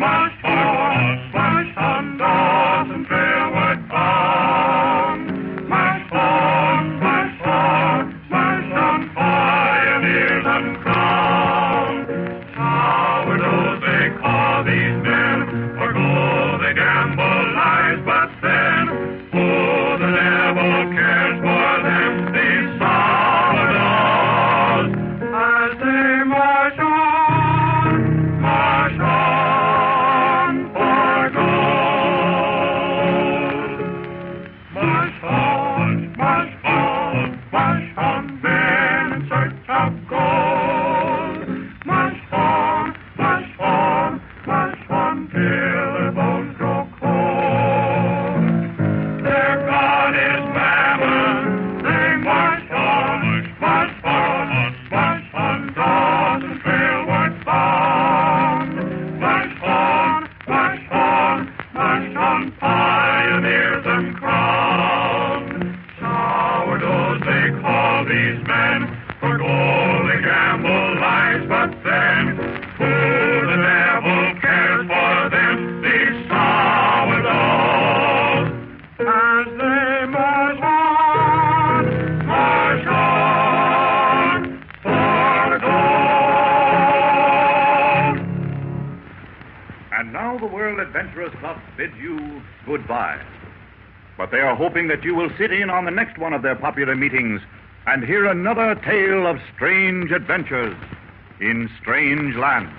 Dawson trailward bound. March on, pioneers uncrowned. Sourdoughs they call these men, for gold they gamble lives, but then who the devil cares for them? These sourdoughs, as they march on for gold. March on, men in search of gold. March on, till their bones grow cold. Their God is Mammon. They march on, Dawson trailward bound. March on, pioneers uncrowned. Sourdoughs they call these men, for gold they gamble lives, but then who the devil cares for them? These sourdoughs, as they march on for gold. And now the World Adventurers Club bids you goodbye. But they are hoping that you will sit in on the next one of their popular meetings and hear another tale of strange adventures in strange lands.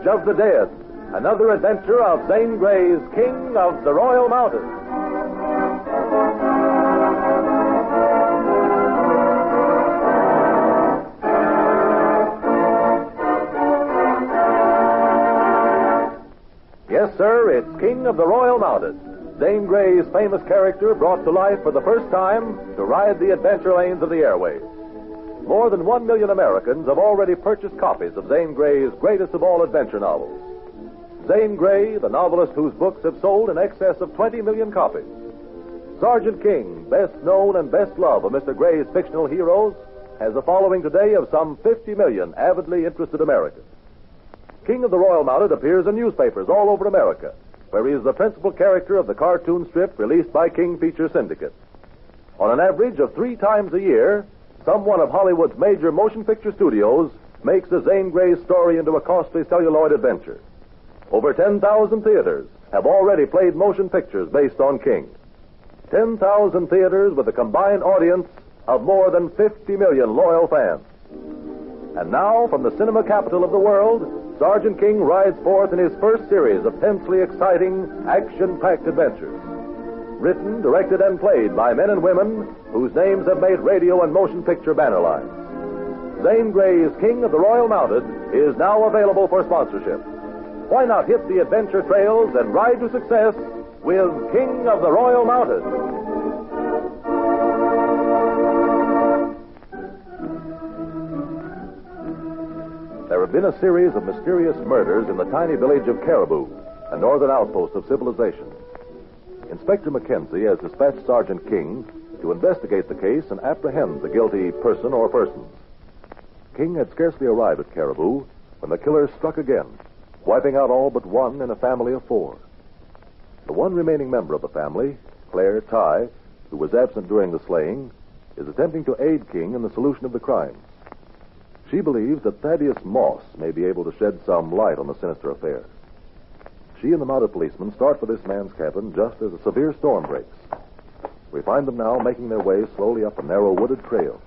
Of the Dead, another adventure of Zane Grey's King of the Royal Mountains. Yes, sir, it's King of the Royal Mountains, Zane Grey's famous character brought to life for the first time to ride the adventure lanes of the airways. More than 1 million Americans have already purchased copies of Zane Grey's greatest of all adventure novels. Zane Grey, the novelist whose books have sold in excess of 20 million copies. Sergeant King, best known and best loved of Mr. Grey's fictional heroes, has a following today of some 50 million avidly interested Americans. King of the Royal Mounted appears in newspapers all over America, where he is the principal character of the cartoon strip released by King Feature Syndicate. On an average of 3 times a year, some one of Hollywood's major motion picture studios makes the Zane Grey story into a costly celluloid adventure. Over 10,000 theaters have already played motion pictures based on King. 10,000 theaters with a combined audience of more than 50 million loyal fans. And now, from the cinema capital of the world, Sergeant King rides forth in his first series of tensely exciting, action-packed adventures. Written, directed, and played by men and women whose names have made radio and motion picture banner lines. Zane Grey's King of the Royal Mounted is now available for sponsorship. Why not hit the adventure trails and ride to success with King of the Royal Mounted? There have been a series of mysterious murders in the tiny village of Caribou, a northern outpost of civilization. Inspector Mackenzie has dispatched Sergeant King to investigate the case and apprehend the guilty person or persons. King had scarcely arrived at Caribou when the killer struck again, wiping out all but one in a family of 4. The one remaining member of the family, Claire Ty, who was absent during the slaying, is attempting to aid King in the solution of the crimes. She believes that Thaddeus Moss may be able to shed some light on the sinister affair. She and the mounted policeman start for this man's cabin just as a severe storm breaks. We find them now making their way slowly up a narrow wooded trail,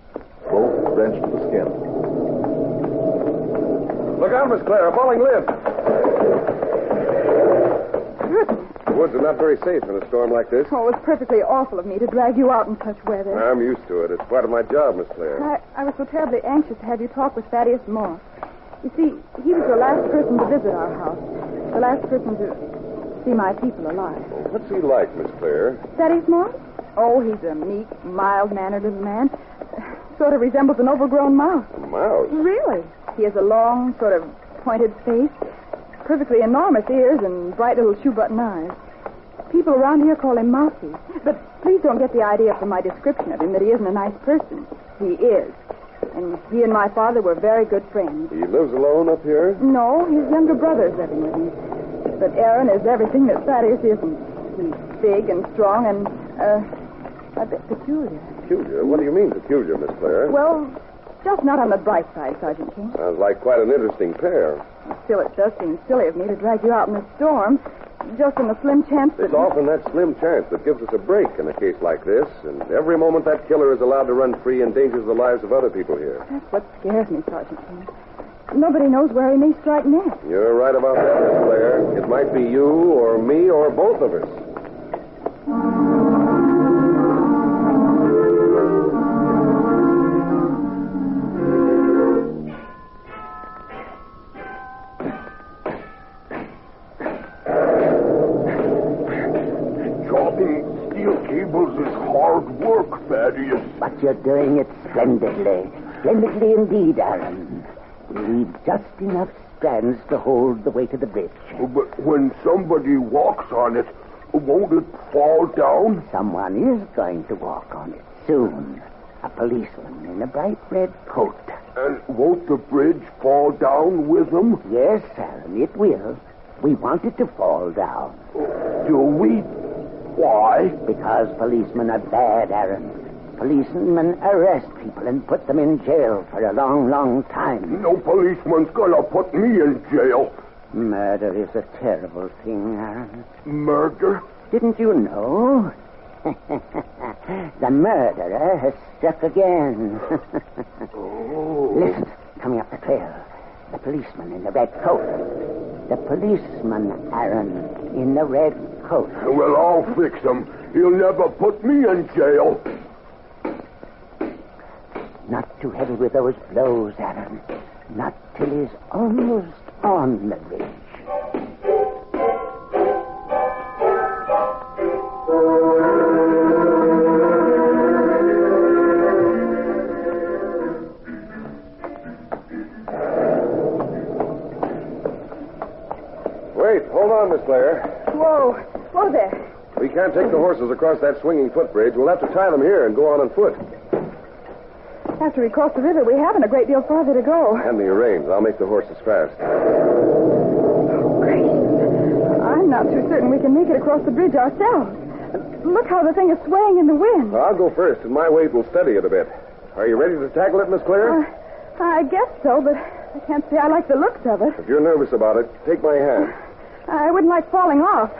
both drenched to the skin. Look out, Miss Claire, a falling limb. The woods are not very safe in a storm like this. Oh, it was perfectly awful of me to drag you out in such weather. I'm used to it. It's part of my job, Miss Claire. I was so terribly anxious to have you talk with Thaddeus Moss. You see, he was the last person to visit our house. The last person to see my people alive. Well, what's he like, Miss Claire? Thaddeus Moss? Oh, he's a meek, mild-mannered little man. Sort of resembles an overgrown mouse. A mouse? Really? He has a long, sort of pointed face, perfectly enormous ears, and bright little shoe-button eyes. People around here call him Mousy. But please don't get the idea from my description of him that he isn't a nice person. He is. And he and my father were very good friends. He lives alone up here? No, his younger brother's living with him. But Aaron is everything that Thaddeus isn't. He's big and strong and, a bit peculiar. Peculiar? What do you mean peculiar, Miss Claire? Well, just not on the bright side, Sergeant King. Sounds like quite an interesting pair. Still, it does seem silly of me to drag you out in a storm, just in the slim chance that... It's often that slim chance that gives us a break in a case like this, and every moment that killer is allowed to run free endangers the lives of other people here. That's what scares me, Sergeant King. Nobody knows where he may strike next. You're right about that, Miss Claire. It might be you or me or both of us. But you're doing it splendidly. Splendidly indeed, Aaron. We need just enough strands to hold the weight of the bridge. But when somebody walks on it, won't it fall down? Someone is going to walk on it soon. A policeman in a bright red coat. And won't the bridge fall down with him? Yes, Aaron, it will. We want it to fall down. Do we? Why? Because policemen are bad, Aaron. Policemen arrest people and put them in jail for a long, long time. No policeman's gonna put me in jail. Murder is a terrible thing, Aaron. Murder? Didn't you know? The murderer has struck again. Oh. Listen, coming up the trail. The policeman in the red coat. The policeman, Aaron, in the red coat. Well, I'll fix him. He'll never put me in jail. Not too heavy with those blows, Aaron. Not till he's almost on the ridge. Wait, hold on, Miss Claire. Whoa. Whoa there. We can't take the horses across that swinging footbridge. We'll have to tie them here and go on foot. After we cross the river, we haven't a great deal farther to go. Hand me your reins. I'll make the horses fast. Great. I'm not too certain we can make it across the bridge ourselves. Look how the thing is swaying in the wind. I'll go first, and my weight will steady it a bit. Are you ready to tackle it, Miss Claire? I guess so, but I can't say I like the looks of it. If you're nervous about it, take my hand. I wouldn't like falling off.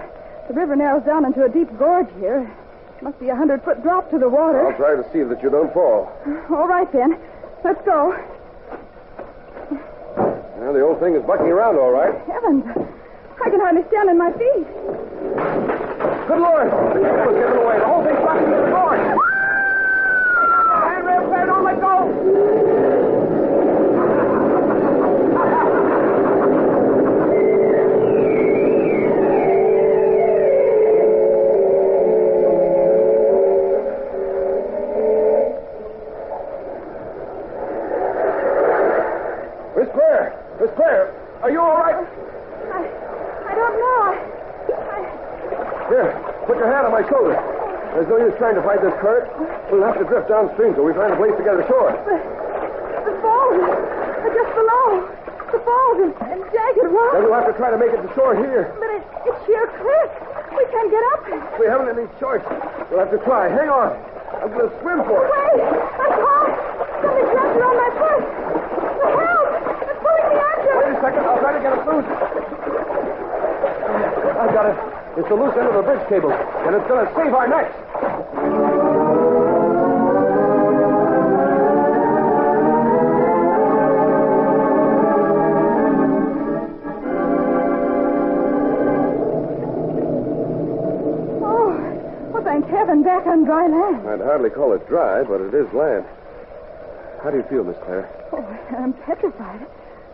The river narrows down into a deep gorge here. Must be 100-foot drop to the water. I'll try to see that you don't fall. All right, then. Let's go. Well, the old thing is bucking around all right. Heavens. I can hardly stand on my feet. Good Lord. The cable is getting away. The whole thing's bucking to the gorge. Handrail clear, don't let go. Miss Claire, are you all right? I don't know. Here, put your hand on my shoulder. There's no use trying to fight this current. We'll have to drift downstream till we find a place to get ashore. The falls are just below. The falls and jagged rocks. Then we'll have to try to make it to shore here. But it's sheer cliff. We can't get up. We haven't any choice. We'll have to try. Hang on. I'm going to swim for it. Wait! I'm caught! Something's wrapped around my foot. Help! It's pulling me under. Wait a second. I'll try to get it loose. I got it. It's the loose end of the bridge cable, and it's going to save our necks. Oh, thank heaven, back on dry land. I'd hardly call it dry, but it is land. How do you feel, Miss Claire? Oh, I'm petrified.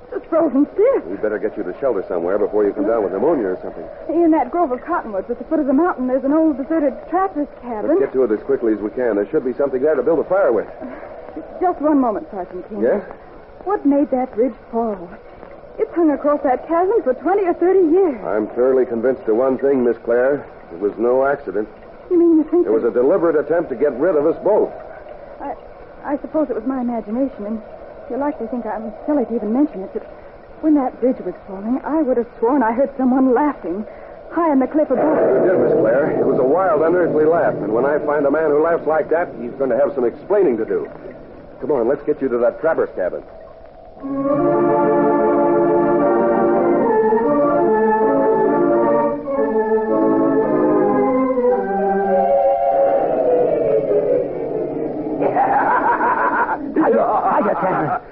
Just frozen stiff. We'd better get you to shelter somewhere before you come down with pneumonia or something. In that grove of cottonwoods at the foot of the mountain, there's an old deserted trapper's cabin. Let's get to it as quickly as we can. There should be something there to build a fire with. Just one moment, Sergeant King. Yes? What made that bridge fall? It's hung across that chasm for 20 or 30 years. I'm thoroughly convinced of one thing, Miss Claire. It was no accident. You mean you think It was a deliberate attempt to get rid of us both. I suppose it was my imagination, and you'll likely think I'm silly to even mention it, but when that bridge was falling, I would have sworn I heard someone laughing high on the cliff above. You did, Miss Claire. It was a wild, unearthly laugh, and when I find a man who laughs like that, he's going to have some explaining to do. Come on, let's get you to that trapper's cabin.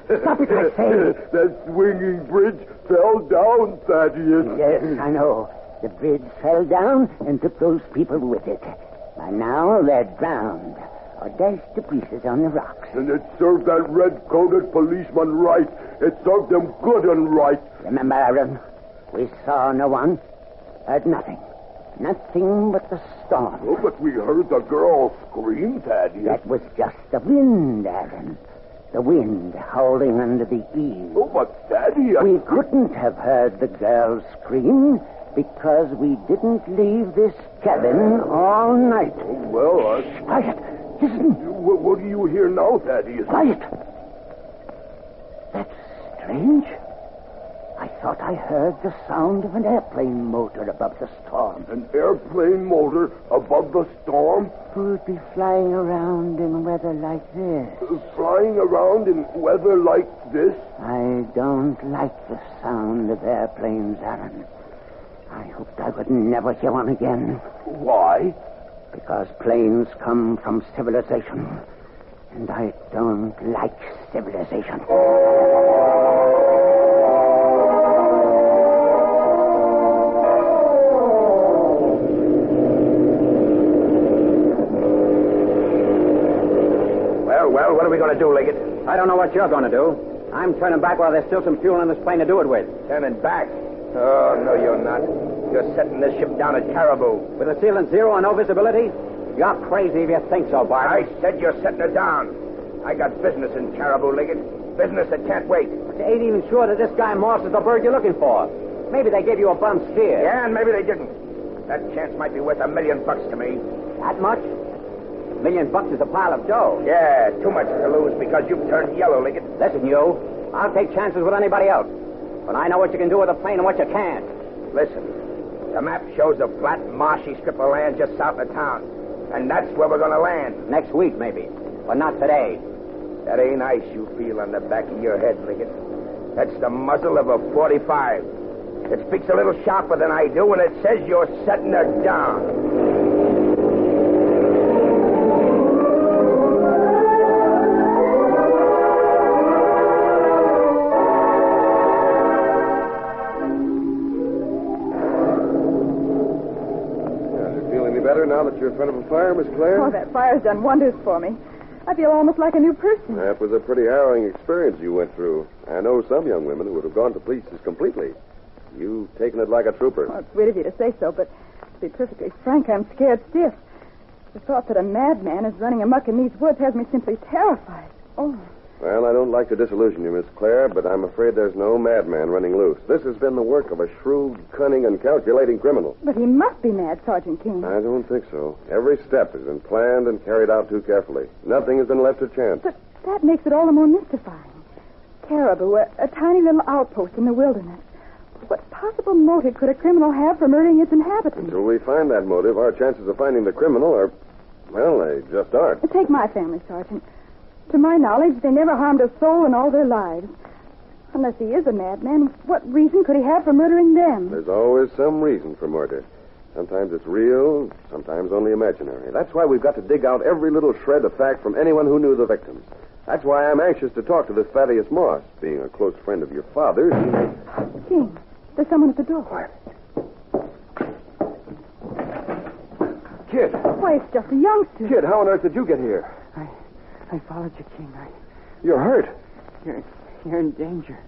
Stop it, I say. That swinging bridge fell down, Thaddeus. Yes, I know. The bridge fell down and took those people with it. By now, they're drowned or dashed to pieces on the rocks. And it served that red-coated policeman right. It served him good and right. Remember, Aaron, we saw no one, heard nothing. Nothing but the storm. Oh, but we heard the girl scream, Thaddeus. That was just the wind, Aaron. The wind howling under the eaves. Oh, but Thaddeus... We couldn't have heard the girl scream because we didn't leave this cabin all night. Oh, well, Quiet. Listen. What do you hear now, Thaddeus? Quiet. That's strange. I thought I heard the sound of an airplane motor above the storm. An airplane motor above the storm? Who'd be flying around in weather like this? Flying around in weather like this? I don't like the sound of airplanes, Aaron. I hoped I would never hear one again. Why? Because planes come from civilization. And I don't like civilization. Well, what are we going to do, Liggett? I don't know what you're going to do. I'm turning back while there's still some fuel in this plane to do it with. Turning back? Oh, no, you're not. You're setting this ship down at Caribou. With the ceiling zero and no visibility? You're crazy if you think so, Bart. I said you're setting her down. I got business in Caribou, Liggett. Business that can't wait. But you ain't even sure that this guy Moss is the bird you're looking for. Maybe they gave you a bum steer. Yeah, and maybe they didn't. That chance might be worth $1 million to me. That much? $1 million is a pile of dough. Yeah, too much to lose because you've turned yellow, Liggett. Listen, you. I'll take chances with anybody else. But I know what you can do with a plane and what you can't. Listen, the map shows a flat, marshy strip of land just south of town. And that's where we're going to land. Next week, maybe. But not today. That ain't ice you feel on the back of your head, Liggett. That's the muzzle of a .45. It speaks a little sharper than I do, and it says you're setting her down. Now that you're in front of a fire, Miss Claire? Oh, that fire's done wonders for me. I feel almost like a new person. That was a pretty harrowing experience you went through. I know some young women who would have gone to pieces completely. You've taken it like a trooper. Oh, it's sweet of you to say so, but to be perfectly frank, I'm scared stiff. The thought that a madman is running amok in these woods has me simply terrified. Oh. Well, I don't like to disillusion you, Miss Claire, but I'm afraid there's no madman running loose. This has been the work of a shrewd, cunning, and calculating criminal. But he must be mad, Sergeant King. I don't think so. Every step has been planned and carried out too carefully. Nothing has been left to chance. But that makes it all the more mystifying. Caribou, a tiny little outpost in the wilderness. What possible motive could a criminal have for murdering its inhabitants? Until we find that motive, our chances of finding the criminal are, well, they just aren't. Take my family, Sergeant. To my knowledge, they never harmed a soul in all their lives. Unless he is a madman, what reason could he have for murdering them? There's always some reason for murder. Sometimes it's real, sometimes only imaginary. That's why we've got to dig out every little shred of fact from anyone who knew the victims. That's why I'm anxious to talk to this Thaddeus Moss. Being a close friend of your father's, he may... King, there's someone at the door. Quiet. Kid. Why, it's just a youngster. Kid, how on earth did you get here? I followed you, King. You're hurt. You're in danger.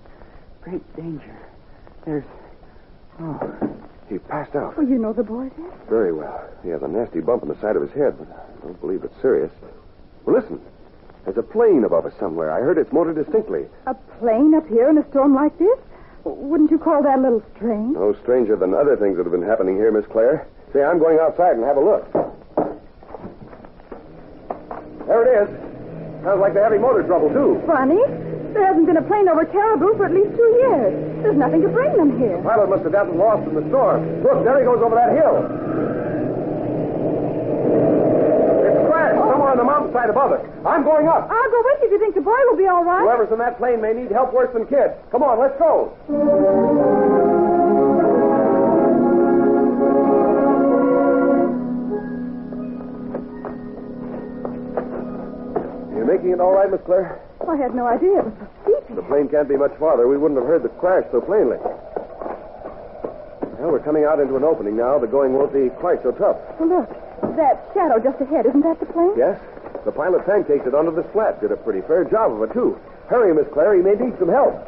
Great danger. He passed out. Well, you know the boy did? Very well. He has a nasty bump on the side of his head, but I don't believe it's serious. Well, listen. There's a plane above us somewhere. I heard its motor distinctly. A plane up here in a storm like this? Wouldn't you call that a little strange? No stranger than other things that have been happening here, Miss Claire. Say, I'm going outside and have a look. There it is. Sounds like they're having motor trouble, too. Funny. There hasn't been a plane over Caribou for at least 2 years. There's nothing to bring them here. The pilot must have gotten lost in the storm. Look, there he goes over that hill. It's crashed somewhere on the mountainside above us. I'm going up. I'll go with you if you think the boy will be all right. Whoever's in that plane may need help worse than Kid. Come on, let's go. You making it all right, Miss Claire? I had no idea it was so steep. The plane can't be much farther. We wouldn't have heard the crash so plainly. Well, we're coming out into an opening now. The going won't be quite so tough. Well, look. That shadow just ahead. Isn't that the plane? Yes. The pilot pancaked it onto this flat. Did a pretty fair job of it, too. Hurry, Miss Claire. He may need some help.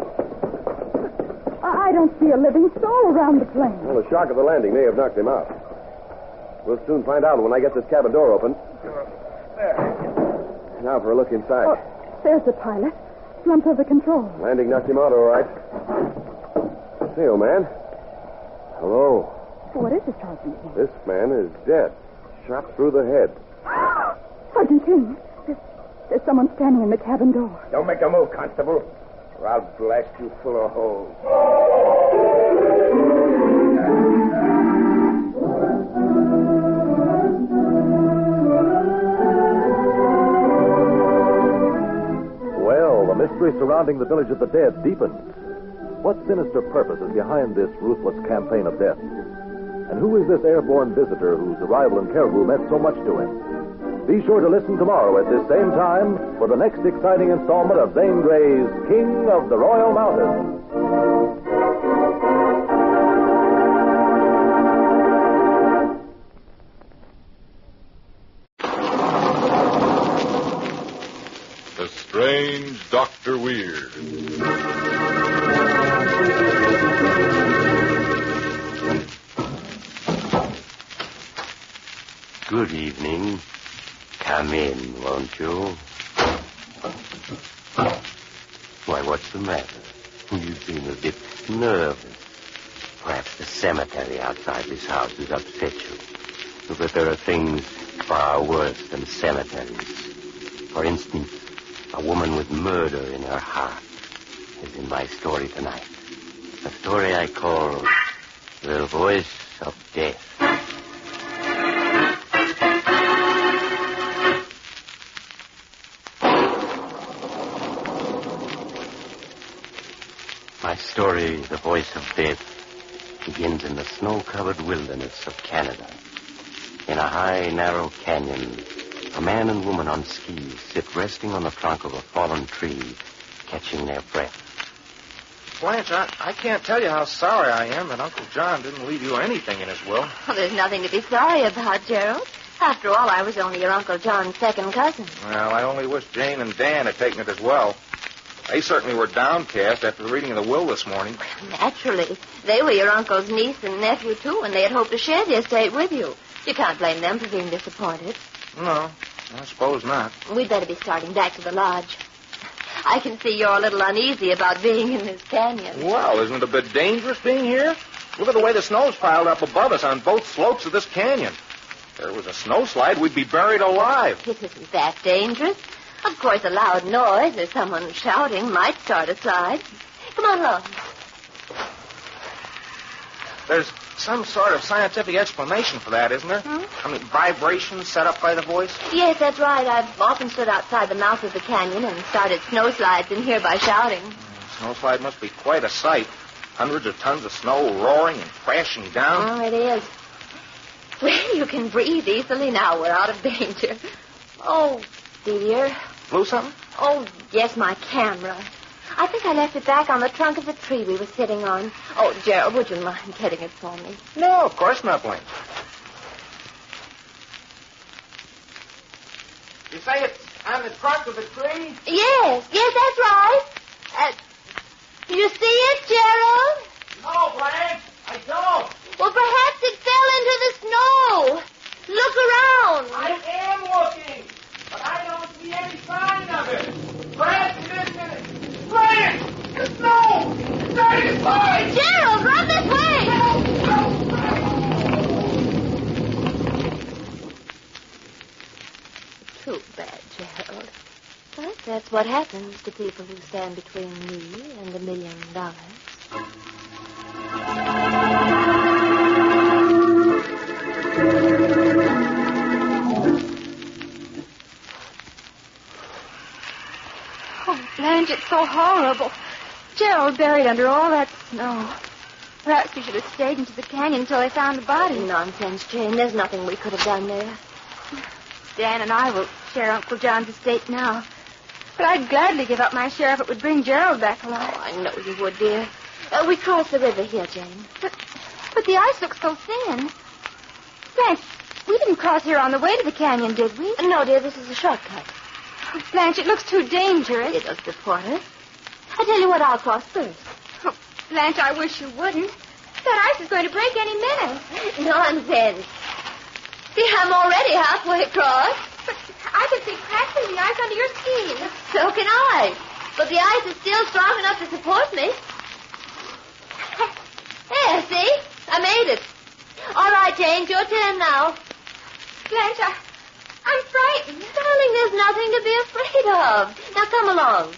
I don't see a living soul around the plane. Well, the shock of the landing may have knocked him out. We'll soon find out when I get this cabin door open. There. Now for a look inside. Oh, there's the pilot. Slumped over the controls. Landing knocked him out all right. Say, old man. Hello. What is it, Sergeant King? This man is dead. Shot through the head. Sergeant King, there's someone standing in the cabin door. Don't make a move, Constable, or I'll blast you full of holes. Well, the mystery surrounding the village of the dead deepens. What sinister purpose is behind this ruthless campaign of death? And who is this airborne visitor whose arrival in Caribou meant so much to him? Be sure to listen tomorrow at this same time for the next exciting installment of Zane Grey's King of the Royal Mountains. The Strange Dr. Weird. Good evening. Come in, won't you? Why, what's the matter? You seem a bit nervous. Perhaps the cemetery outside this house has upset you. But there are things far worse than cemeteries. For instance, a woman with murder in her heart is in my story tonight. A story I call The Voice of Death. My story, The Voice of Death, begins in the snow-covered wilderness of Canada. In a high, narrow canyon, a man and woman on skis sit resting on the trunk of a fallen tree, catching their breath. Blanche, I can't tell you how sorry I am that Uncle John didn't leave you anything in his will. Well, there's nothing to be sorry about, Gerald. After all, I was only your Uncle John's second cousin. Well, I only wish Jane and Dan had taken it as well. They certainly were downcast after the reading of the will this morning. Naturally. They were your uncle's niece and nephew, too, and they had hoped to share the estate with you. You can't blame them for being disappointed. No, I suppose not. We'd better be starting back to the lodge. I can see you're a little uneasy about being in this canyon. Well, isn't it a bit dangerous being here? Look at the way the snow's piled up above us on both slopes of this canyon. If there was a snowslide, we'd be buried alive. It isn't that dangerous. Of course, a loud noise or someone shouting might start a slide. Come on along. There's some sort of scientific explanation for that, isn't there? I mean, vibrations set up by the voice? Yes, that's right. I've often stood outside the mouth of the canyon and started snowslides in here by shouting. Snowslide must be quite a sight. Hundreds of tons of snow roaring and crashing down. Oh, it is. Well, you can breathe easily now. We're out of danger. Oh, dear. Blew something? Oh, yes, my camera. I think I left it back on the trunk of the tree we were sitting on. Oh, Gerald, would you mind getting it for me? No, of course not, Blanche. You say it's on the trunk of the tree? Yes, that's right. Do you see it, Gerald? No, Blanche, I don't. Well, perhaps it fell into the snow. Look around. I am looking, but I don't see any sign of it. Blanche, it isn't. Blanche! The snow! It's not inside! Gerald, run this way! Too bad, Gerald. But that's what happens to people who stand between me and $1 million. Oh, Blanche, it's so horrible. Gerald buried under all that snow. Perhaps we should have stayed into the canyon until they found the body. Nonsense, Jane. There's nothing we could have done there. Dan and I will share Uncle John's estate now. But I'd gladly give up my share if it would bring Gerald back alive. Oh, I know you would, dear. We crossed the river here, Jane. But the ice looks so thin. Blanche, we didn't cross here on the way to the canyon, did we? No, dear, this is a shortcut. Oh, Blanche, it looks too dangerous. It does before us. I tell you what, I'll cross first. Oh, Blanche, I wish you wouldn't. That ice is going to break any minute. Nonsense. See, I'm already halfway across. But I can see cracks in the ice under your skis. So can I. But the ice is still strong enough to support me. There, see? I made it. All right, Jane, it's your turn now. Blanche, I'm frightened. Darling, there's nothing to be afraid of. Now, come along.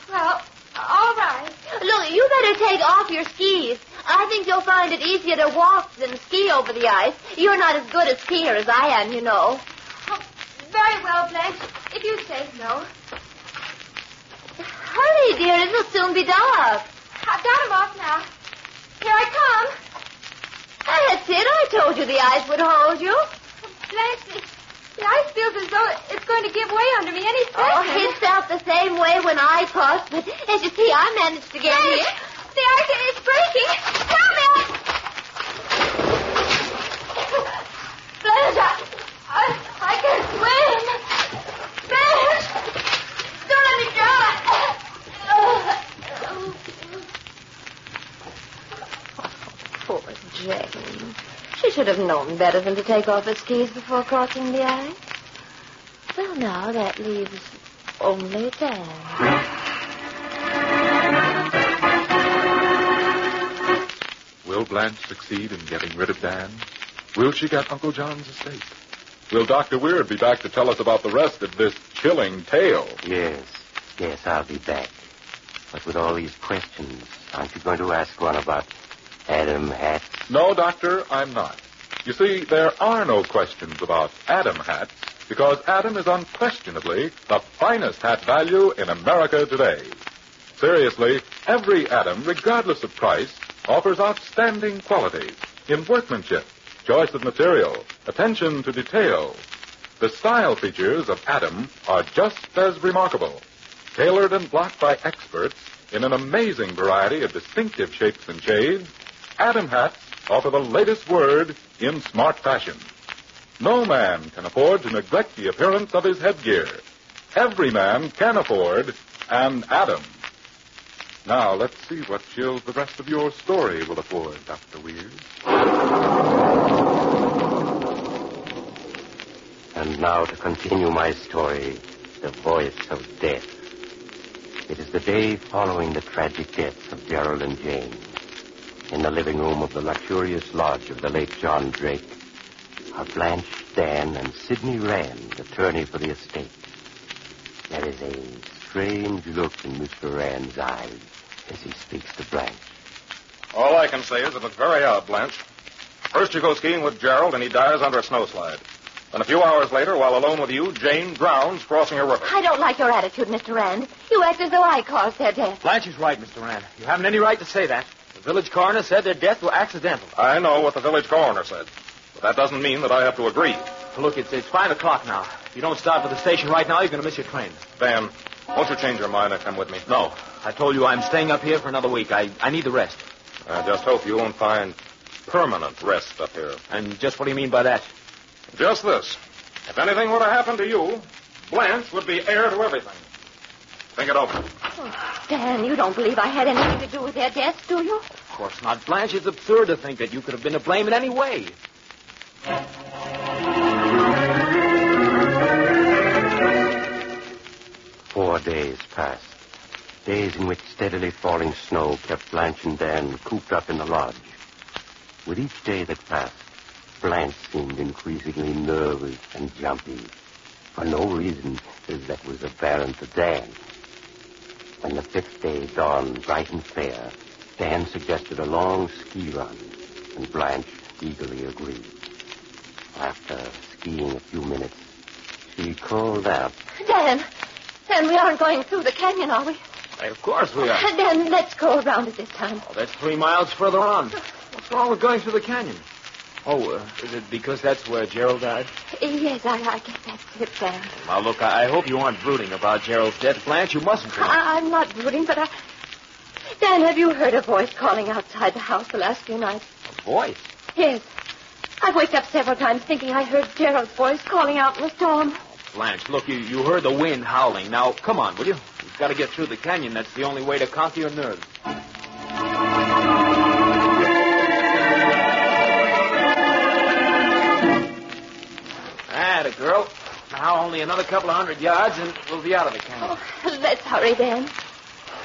Well, all right. Look, you better take off your skis. I think you'll find it easier to walk than ski over the ice. You're not as good a skier as I am, you know. Oh, very well, Blanche, if you say so. Hurry, dear. It'll soon be dark. I've got him off now. Here I come. That's it. I told you the ice would hold you. Blanche, the ice feels as though it's going to give way under me any second. Oh, it felt the same way when I crossed, but as you see, I managed to get Blanche, here. the ice is breaking. Help me! Blanche, I can swim. Blanche, don't let me drown. Poor Jane. She should have known better than to take off her skis before crossing the ice. Well, now that leaves only Dan. Will Blanche succeed in getting rid of Dan? Will she get Uncle John's estate? Will Dr. Weird be back to tell us about the rest of this chilling tale? Yes, I'll be back. But with all these questions, aren't you going to ask one about Adam hats? No, Doctor, I'm not. You see, there are no questions about Adam hats because Adam is unquestionably the finest hat value in America today. Seriously, every Adam, regardless of price, offers outstanding qualities in workmanship, choice of material, attention to detail. The style features of Adam are just as remarkable. Tailored and blocked by experts in an amazing variety of distinctive shapes and shades, Adam hats offer the latest word in smart fashion. No man can afford to neglect the appearance of his headgear. Every man can afford an Adam. Now, let's see what chills the rest of your story will afford, Dr. Weird. And now to continue my story, the voice of death. It is the day following the tragic deaths of Gerald and Jane. In the living room of the luxurious lodge of the late John Drake are Blanche, Dan, and Sidney Rand, attorney for the estate. There is a strange look in Mr. Rand's eyes as he speaks to Blanche. All I can say is it looked very odd, Blanche. First you go skiing with Gerald, and he dies under a snowslide. Then a few hours later, while alone with you, Jane drowns crossing a river. I don't like your attitude, Mr. Rand. You act as though I caused their death. Blanche is right, Mr. Rand. You haven't any right to say that. The village coroner said their deaths were accidental. I know what the village coroner said. But that doesn't mean that I have to agree. Look, it's 5 o'clock now. If you don't start for the station right now, you're going to miss your train. Dan, won't you change your mind and come with me? No. I told you I'm staying up here for another week. I need the rest. I just hope you won't find permanent rest up here. And just what do you mean by that? Just this. If anything were to happen to you, Blanche would be heir to everything. Think it over. Oh, Dan, you don't believe I had anything to do with their deaths, do you? Of course not, Blanche. It's absurd to think that you could have been to blame in any way. 4 days passed. Days in which steadily falling snow kept Blanche and Dan cooped up in the lodge. With each day that passed, Blanche seemed increasingly nervous and jumpy, for no reason that was apparent to Dan. When the 5th day dawned bright and fair, Dan suggested a long ski run, and Blanche eagerly agreed. After skiing a few minutes, she called out, Dan, we aren't going through the canyon, are we? Hey, of course we are. Dan, let's go around it this time. Oh, that's 3 miles further on. What's wrong with going through the canyon? Oh, is it because that's where Gerald died? Yes, I guess that's it, Dan. Now, look, I hope you aren't brooding about Gerald's death, Blanche. You mustn't be. I'm not brooding, but Dan, have you heard a voice calling outside the house the last few nights? A voice? Yes. I've waked up several times thinking I heard Gerald's voice calling out in the storm. Blanche, look, you heard the wind howling. Now, come on, will you? We've got to get through the canyon. That's the only way to conquer your nerves. Atta girl. Now only another couple of 100 yards and we'll be out of the canyon. Oh, let's hurry, Dan.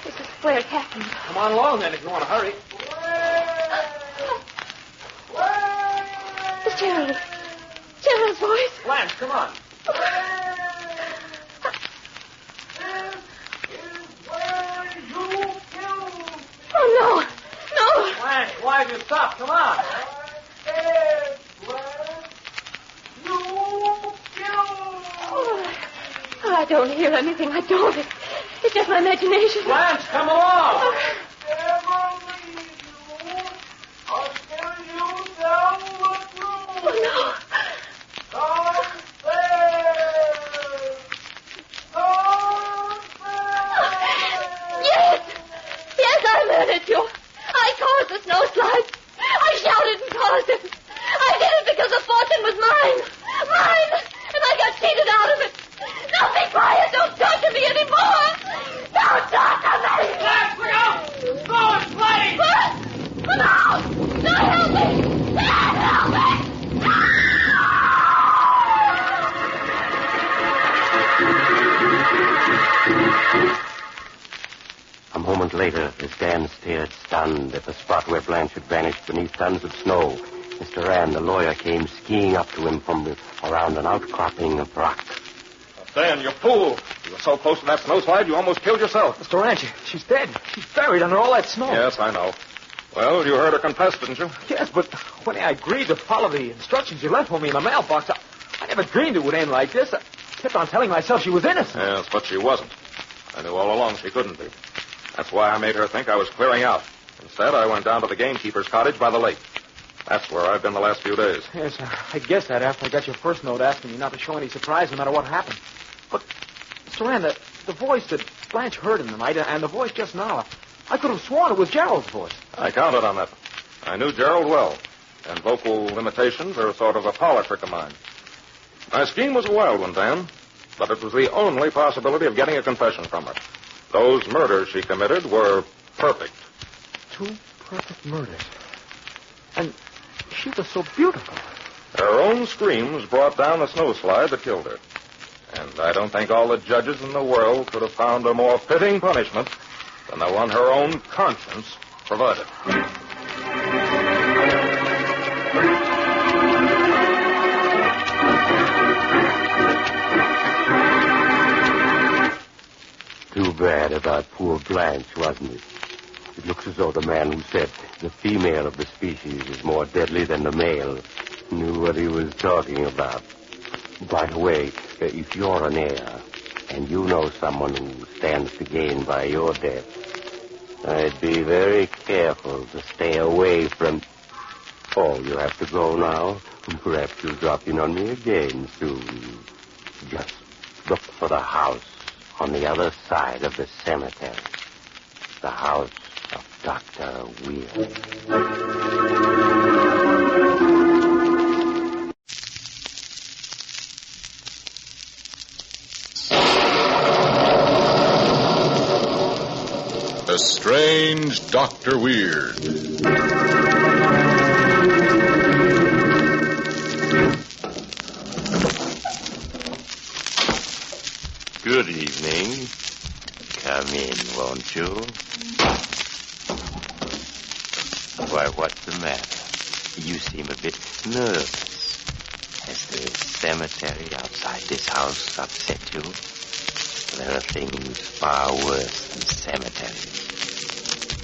This is where it happened. Come on along, then, if you want to hurry. It's Gerald. Gerald's voice. Blanche, come on. Oh, no. Blanche, why have you stopped? Come on. Oh, I don't hear anything. I don't. It's just my imagination. Blanche, come along. Oh, no. Yes, I murdered you. I caused the snowslide. I shouted and caused it. I did it because the fortune was mine. Mine! And I got cheated out of it. Now be quiet. Don't talk to me anymore. Don't talk to me. Let's go. Go and play. What? No. No, help me. Help me. A moment later, as Dan stared stunned at the spot where Blanche had vanished beneath tons of snow, Mr. Rand, the lawyer, came skiing up to him from around an outcropping of rock. Dan, you fool. You were so close to that snowslide, you almost killed yourself. Mr. Rand, she's dead. She's buried under all that snow. Yes, I know. Well, you heard her confess, didn't you? Yes, but when I agreed to follow the instructions you left for me in the mailbox, I never dreamed it would end like this. I kept on telling myself she was innocent. Yes, but she wasn't. I knew all along she couldn't be. That's why I made her think I was clearing out. Instead, I went down to the gamekeeper's cottage by the lake. That's where I've been the last few days. Yes, I guessed that after I got your first note asking me not to show any surprise no matter what happened. But, Mr. Rand, the voice that Blanche heard in the night and the voice just now, I could have sworn it was Gerald's voice. I counted on that. I knew Gerald well, and vocal limitations are sort of a power trick of mine. My scheme was a wild one, Dan, but it was the only possibility of getting a confession from her. Those murders she committed were perfect. 2 perfect murders. And she was so beautiful. Her own screams brought down the snowslide that killed her. And I don't think all the judges in the world could have found a more fitting punishment than the one her own conscience provided. Too bad about poor Blanche, wasn't it? It looks as though the man who said the female of the species is more deadly than the male knew what he was talking about. By the way, if you're an heir and you know someone who stands to gain by your death, I'd be very careful to stay away from... Oh, you have to go now? Perhaps you'll drop in on me again soon. Just look for the house on the other side of the cemetery. The house of Dr. Weir. The Strange Dr. Weird. Good evening. Come in, won't you? Why, what's the matter? You seem a bit nervous. Has the cemetery outside this house upset you? There are things far worse than cemeteries.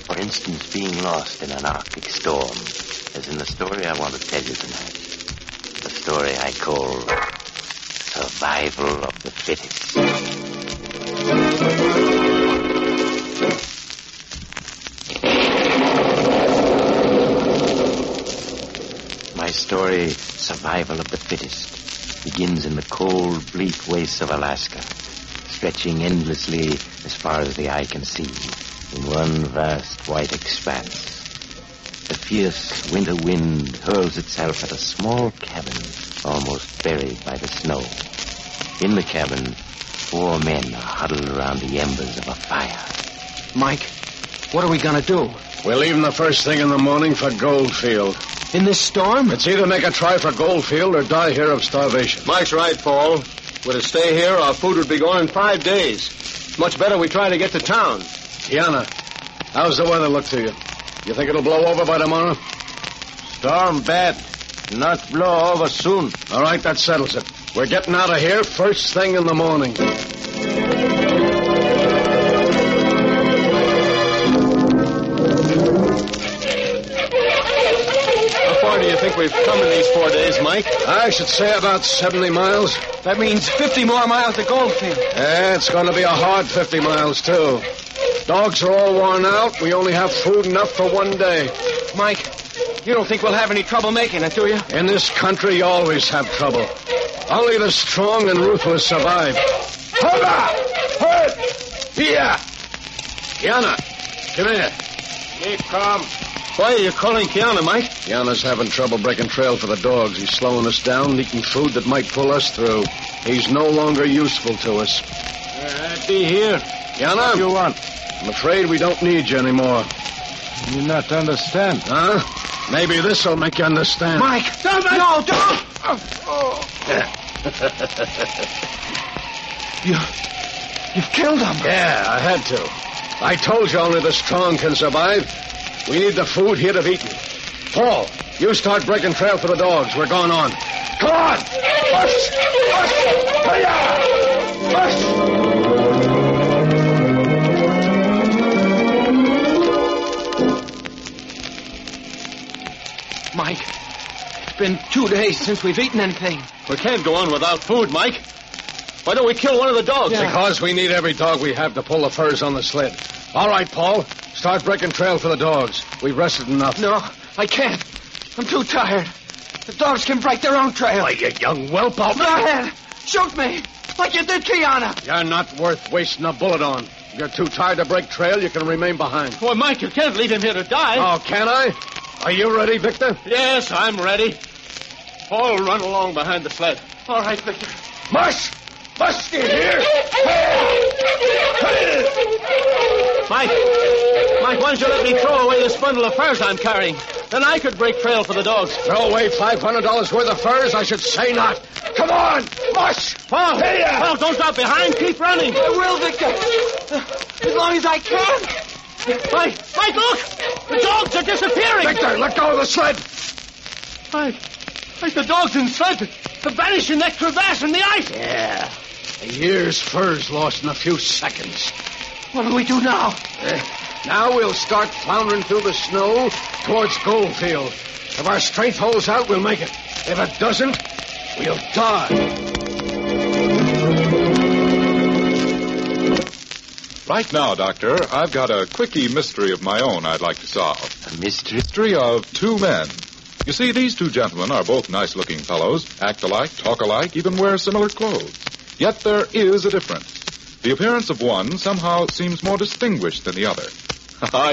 For instance, being lost in an Arctic storm, as in the story I want to tell you tonight. The story I call Survival of the Fittest. My story, Survival of the Fittest, begins in the cold, bleak wastes of Alaska, stretching endlessly as far as the eye can see, in one vast white expanse. The fierce winter wind hurls itself at a small cabin, almost buried by the snow. In the cabin, 4 men are huddled around the embers of a fire. Mike, what are we going to do? We're leaving the first thing in the morning for Goldfield. In this storm? It's either make a try for Goldfield or die here of starvation. Mike's right, Paul. We're to stay here, our food would be gone in 5 days. Much better we try to get to town. Tiana, how's the weather look to you? You think it'll blow over by tomorrow? Storm bad. Not blow over soon. All right, that settles it. We're getting out of here first thing in the morning. How far do you think we've come in these 4 days, Mike? I should say about 70 miles. That means 50 more miles to Goldfield. Yeah, it's going to be a hard 50 miles, too. Dogs are all worn out. We only have food enough for 1 day. Mike, you don't think we'll have any trouble making it, do you? In this country, you always have trouble. Only the strong and ruthless survive. Hola! Hold! Here! Kiana, come here. Keep calm. Why are you calling Kiana, Mike? Kiana's having trouble breaking trail for the dogs. He's slowing us down, eating food that might pull us through. He's no longer useful to us. I'd be here. Kiana? What do you want? I'm afraid we don't need you anymore. You not understand. Huh? Maybe this'll make you understand. Mike! No, don't! You've killed him. Yeah, I had to. I told you only the strong can survive. We need the food here to be eaten. Paul, you start breaking trail for the dogs. We're going on. Come on! Push! Push! Push! Mike, it's been 2 days since we've eaten anything. We can't go on without food, Mike. Why don't we kill one of the dogs? Yeah. Because we need every dog we have to pull the furs on the sled. All right, Paul. Start breaking trail for the dogs. We've rested enough. No, I can't. I'm too tired. The dogs can break their own trail. Why, you young whelp, I'll... Go ahead. Shoot me, like you did Kiana. You're not worth wasting a bullet on. If you're too tired to break trail, you can remain behind. Well, Mike, you can't leave him here to die. Oh, can I? Are you ready, Victor? Yes, I'm ready. Paul, run along behind the sled. All right, Victor. Mush! Mush, get here! Mike, why don't you let me throw away this bundle of furs I'm carrying? then I could break trail for the dogs. Throw away $500 worth of furs? I should say not. Come on, mush! Paul, Here! Paul, don't stop behind. Keep running. I will, Victor. As long as I can. Mike, look! The dogs are disappearing. Victor, let go of the sled. Mike, the dogs and sled have vanished in that crevasse in the ice. Yeah. A year's furs lost in a few seconds. What do we do now? Now we'll start floundering through the snow towards Goldfield. If our strength holds out, we'll make it. If it doesn't, we'll die. Right now, Doctor, I've got a quickie mystery of my own I'd like to solve. A mystery? Mystery of two men. You see, these two gentlemen are both nice-looking fellows, act alike, talk alike, even wear similar clothes. Yet there is a difference. The appearance of one somehow seems more distinguished than the other.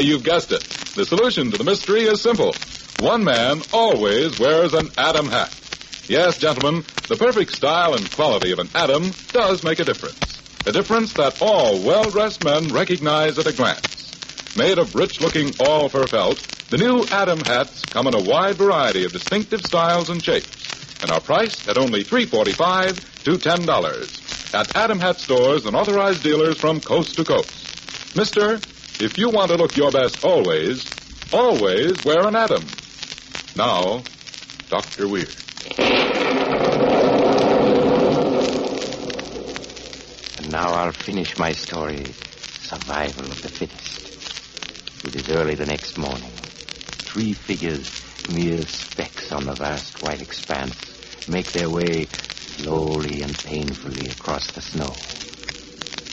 You've guessed it. The solution to the mystery is simple. One man always wears an Adam hat. Yes, gentlemen, the perfect style and quality of an Adam does make a difference. A difference that all well-dressed men recognize at a glance. Made of rich-looking all-fur felt, the new Adam hats come in a wide variety of distinctive styles and shapes and are priced at only $3.45 to $10 at Adam Hat stores and authorized dealers from coast to coast. Mister, if you want to look your best always wear an Adam. Now, Dr. Weir. And now I'll finish my story, Survival of the Fittest. It is early the next morning. Three figures, mere specks on the vast white expanse, make their way slowly and painfully across the snow.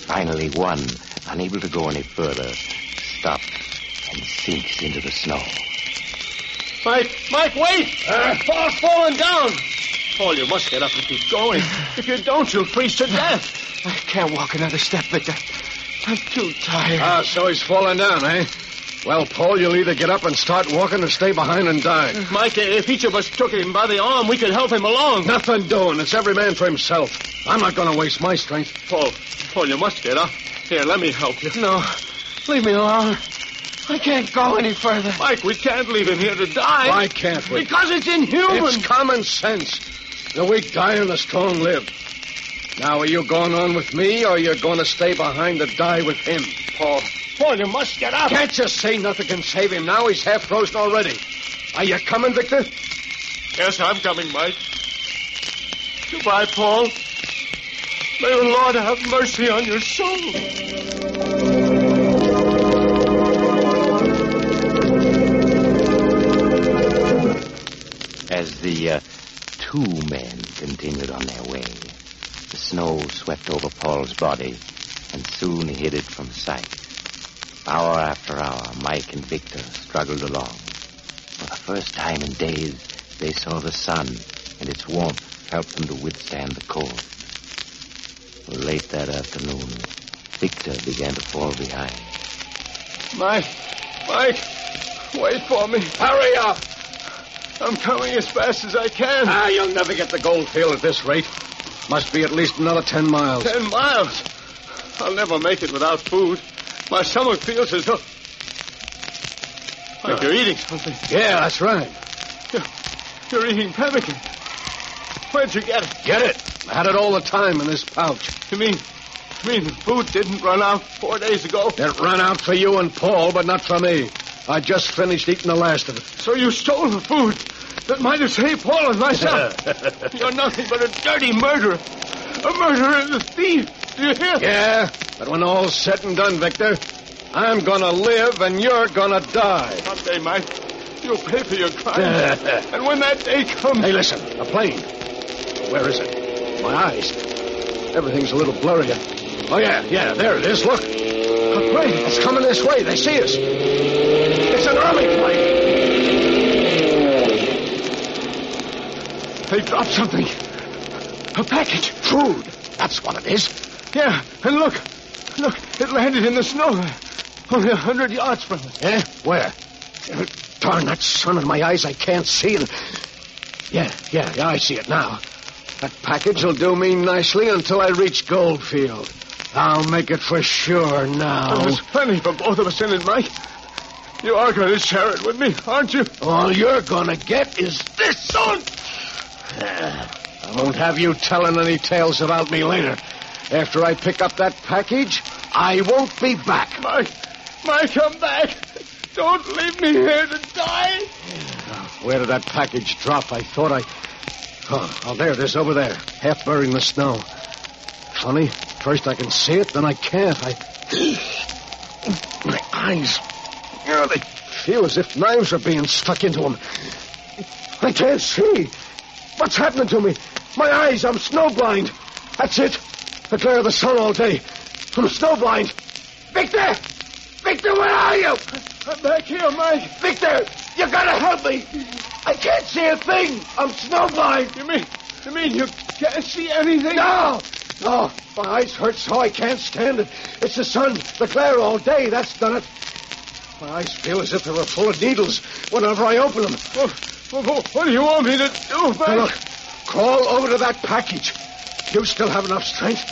Finally, one, unable to go any further, stops and sinks into the snow. Mike, wait! Paul's falling down. Paul, you must get up and keep going. If you don't, you'll freeze to death. I can't walk another step, Victor. I'm too tired. So he's fallen down, eh? Well, Paul, you'll either get up and start walking or stay behind and die. Mike, if each of us took him by the arm, we could help him along. Nothing doing. It's every man for himself. I'm not going to waste my strength. Paul, you must get up. Here, let me help you. No, leave me alone. I can't go any further. Mike, we can't leave him here to die. Why can't we? Because it's inhuman. It's common sense. The weak die and the strong live. Now, are you going on with me, or are you going to stay behind to die with him? Paul, you must get up. Can't you say nothing can save him now? He's half frozen already. Are you coming, Victor? Yes, I'm coming, Mike. Goodbye, Paul. May the Lord have mercy on your soul. As the two men continued on their way, the snow swept over Paul's body and soon hid it from sight. Hour after hour, Mike and Victor struggled along. For the first time in days, they saw the sun, and its warmth helped them to withstand the cold. Late that afternoon, Victor began to fall behind. Mike, wait for me. Hurry up! I'm coming as fast as I can. You'll never get to Goldfield at this rate. Must be at least another 10 miles. 10 miles? I'll never make it without food. My stomach feels as though... Like you're eating something. Yeah, that's right. You're eating pemmican. Where'd you get it? Get it? I had it all the time in this pouch. You mean the food didn't run out 4 days ago? It ran out for you and Paul, but not for me. I just finished eating the last of it. So you stole the food that might have saved Paul and myself. You're nothing but a dirty murderer. A murderer and a thief. Do you hear? Yeah, but when all's said and done, Victor, I'm gonna live and you're gonna die. Someday, Mike, you'll pay for your crimes. And when that day comes... Hey, listen, a plane. Where is it? My eyes. Everything's a little blurry. Oh, yeah, there it is. Look. A plane. It's coming this way. They see us. It's an army plane. They dropped something. A package. Food. That's what it is. Yeah, and look, it landed in the snow. Only 100 yards from us. Yeah? Where? Darn that sun in my eyes, I can't see it. Yeah, I see it now. That package will do me nicely until I reach Goldfield. I'll make it for sure now. There's plenty for both of us in it, Mike. You are going to share it with me, aren't you? All you're going to get is this, son. I won't have you telling any tales about me later. After I pick up that package, I won't be back. Mike, come back. Don't leave me here to die. Where did that package drop? I thought I... Oh, there it is, over there, half buried in the snow. Funny, first I can see it, then I can't. My eyes, they feel as if knives are being stuck into them. I can't see. What's happening to me? My eyes, I'm snowblind. That's it. The glare of the sun all day. I'm snowblind. Victor! Victor, where are you? I'm back here, Mike. Victor, you gotta help me. I can't see a thing. I'm snowblind. You mean you can't see anything? No, my eyes hurt so I can't stand it. It's the sun, the glare all day. That's done it. My eyes feel as if they were full of needles whenever I open them. What do you want me to do, Mike? Now look, crawl over to that package. You still have enough strength.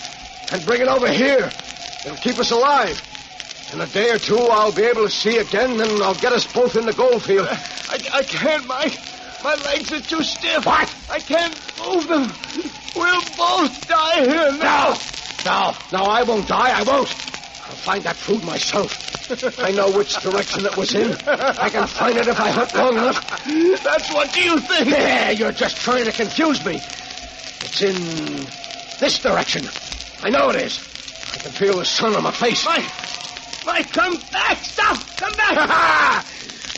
And bring it over here. It'll keep us alive. In a day or two, I'll be able to see again, and I'll get us both in the gold field. I can't, Mike. My legs are too stiff. What? I can't move them. We'll both die here now. No, I won't die. I won't. I'll find that food myself. I know which direction it was in. I can find it if I hunt long enough. That's what you think. Yeah, you're just trying to confuse me. It's in this direction. I know it is. I can feel the sun on my face. Mike, come back. Stop. Come back.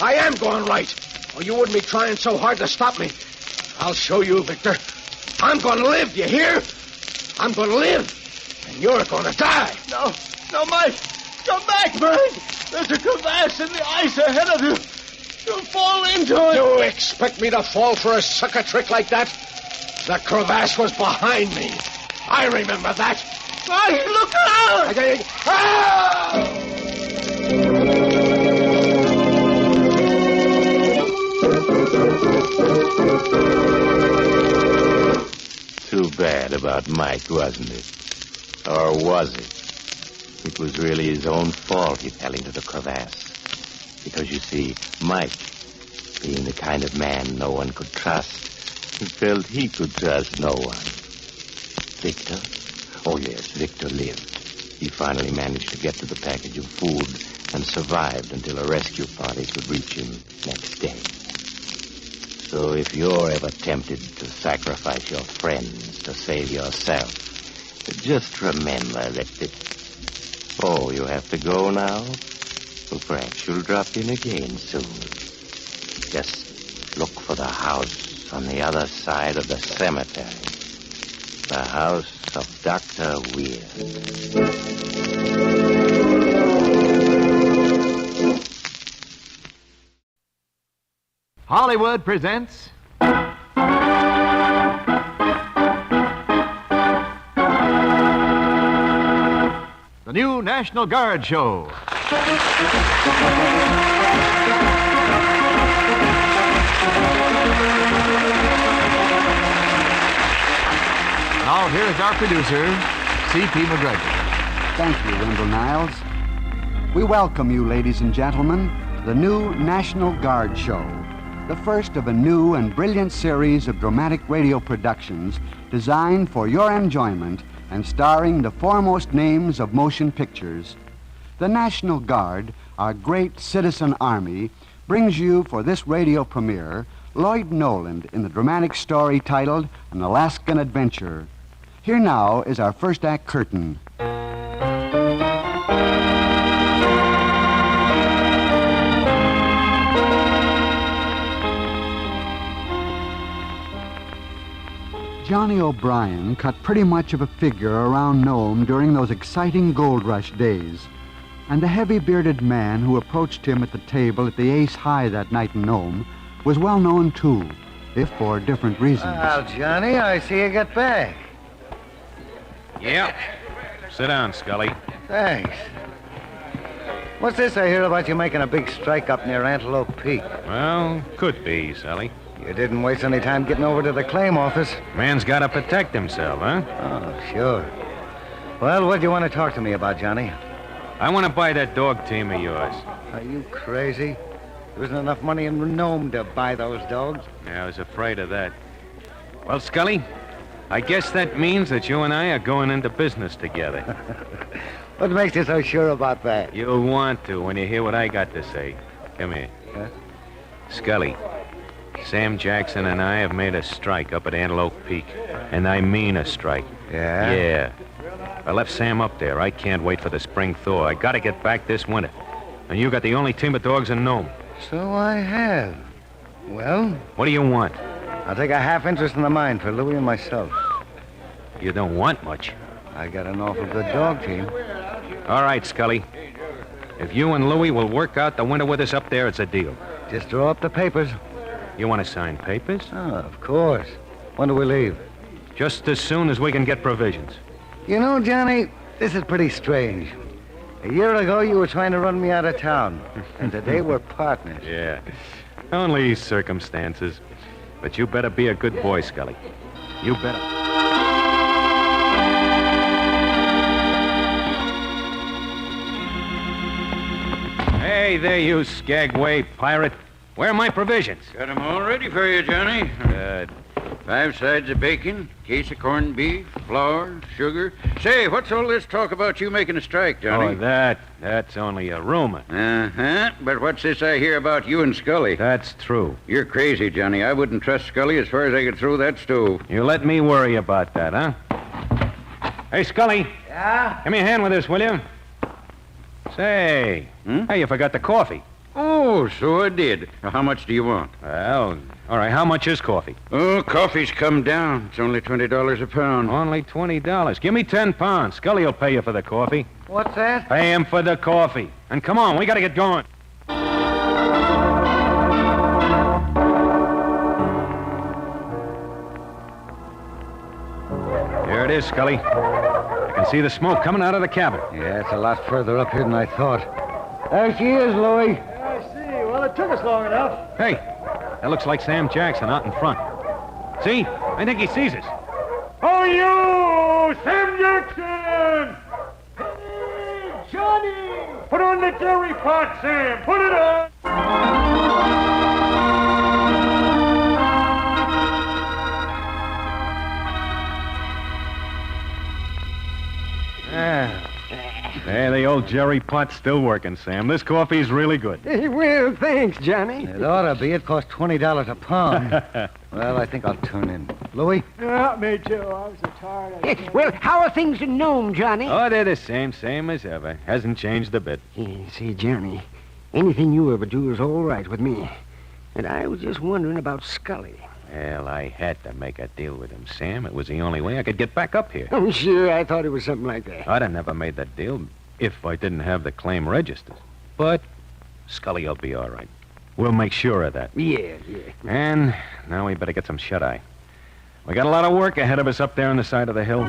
I am going right. Or you wouldn't be trying so hard to stop me. I'll show you, Victor. I'm going to live, you hear? I'm going to live, and you're going to die. No, Mike. Come back, Mike. There's a crevasse in the ice ahead of you. You'll fall into it. You expect me to fall for a sucker trick like that? The crevasse was behind me. I remember that. Mike, look out! Too bad about Mike, wasn't it? Or was it? It was really his own fault he fell into the crevasse. Because, you see, Mike, being the kind of man no one could trust, felt he could trust no one. Victor? Oh, yes, Victor lived. He finally managed to get to the package of food and survived until a rescue party could reach him next day. So if you're ever tempted to sacrifice your friends to save yourself, just remember that... Oh, you have to go now? Well, perhaps you'll drop in again soon. Just look for the house on the other side of the cemetery. The house of Dr. Weir. Hollywood presents... the new National Guard show. Now, here is our producer, C.P. McGregor. Thank you, Wendell Niles. We welcome you, ladies and gentlemen, to the new National Guard show, the first of a new and brilliant series of dramatic radio productions designed for your enjoyment and starring the foremost names of motion pictures. The National Guard, our great citizen army, brings you for this radio premiere Lloyd Nolan in the dramatic story titled An Alaskan Adventure. Here now is our first act curtain. Johnny O'Brien cut pretty much of a figure around Nome during those exciting gold rush days. And the heavy-bearded man who approached him at the table at the Ace High that night in Nome was well known, too, if for different reasons. Well, Johnny, I see you got back. Yep. Sit down, Scully. Thanks. What's this I hear about you making a big strike up near Antelope Peak? Well, could be, Sally. You didn't waste any time getting over to the claim office. Man's got to protect himself, huh? Oh, sure. Well, what do you want to talk to me about, Johnny? I want to buy that dog team of yours. Are you crazy? There isn't enough money in Nome to buy those dogs. Yeah, I was afraid of that. Well, Scully, I guess that means that you and I are going into business together. What makes you so sure about that? You'll want to when you hear what I got to say. Come here. Huh? Scully, Sam Jackson and I have made a strike up at Antelope Peak. And I mean a strike. Yeah? Yeah. I left Sam up there. I can't wait for the spring thaw. I gotta get back this winter. And you got the only team of dogs in Nome. So I have. Well? What do you want? I'll take a half interest in the mine for Louie and myself. You don't want much. I got an awful good dog team. All right, Scully. If you and Louie will work out the winter with us up there, it's a deal. Just draw up the papers. You want to sign papers? Oh, of course. When do we leave? Just as soon as we can get provisions. You know, Johnny, this is pretty strange. A year ago, you were trying to run me out of town. And today, we're partners. Yeah. Only circumstances. But you better be a good boy, Scully. You better. Hey there, you skagway pirate. Where are my provisions? Got 'em all ready for you, Johnny. Good. 5 sides of bacon, case of corned beef, flour, sugar. Say, what's all this talk about you making a strike, Johnny? Oh, that's only a rumor. Uh-huh. But what's this I hear about you and Scully? That's true. You're crazy, Johnny. I wouldn't trust Scully as far as I could throw that stove. You let me worry about that, huh? Hey, Scully. Yeah? Give me a hand with this, will you? Say, hey, you forgot the coffee. Oh, so I did. How much do you want? Well, all right, how much is coffee? Oh, coffee's come down. It's only $20 a pound. Only $20. Give me 10 pounds. Scully will pay you for the coffee. What's that? Pay him for the coffee. And come on, we got to get going. There it is, Scully. I can see the smoke coming out of the cabin. Yeah, it's a lot further up here than I thought. There she is, Louie. I see. Well, it took us long enough. Hey, that looks like Sam Jackson out in front. See? I think he sees us. Oh, you! Sam Jackson! Hey, Johnny! Put on the jerry pot, Sam. Put it on! Hey, the old jerry pot's still working, Sam. This coffee's really good. Well, thanks, Johnny. It ought to be. It costs $20 a pound. Well, I think I'll turn in. Louie? Yeah, me too. I was so tired. Well, how are things in Nome, Johnny? Oh, they're the same as ever. Hasn't changed a bit. See, Johnny, anything you ever do is all right with me. And I was just wondering about Scully. Well, I had to make a deal with him, Sam. It was the only way I could get back up here. Oh, sure, I thought it was something like that. I'd have never made that deal if I didn't have the claim registered. But Scully will be all right. We'll make sure of that. Yeah. And now we better get some shut-eye. We got a lot of work ahead of us up there on the side of the hill.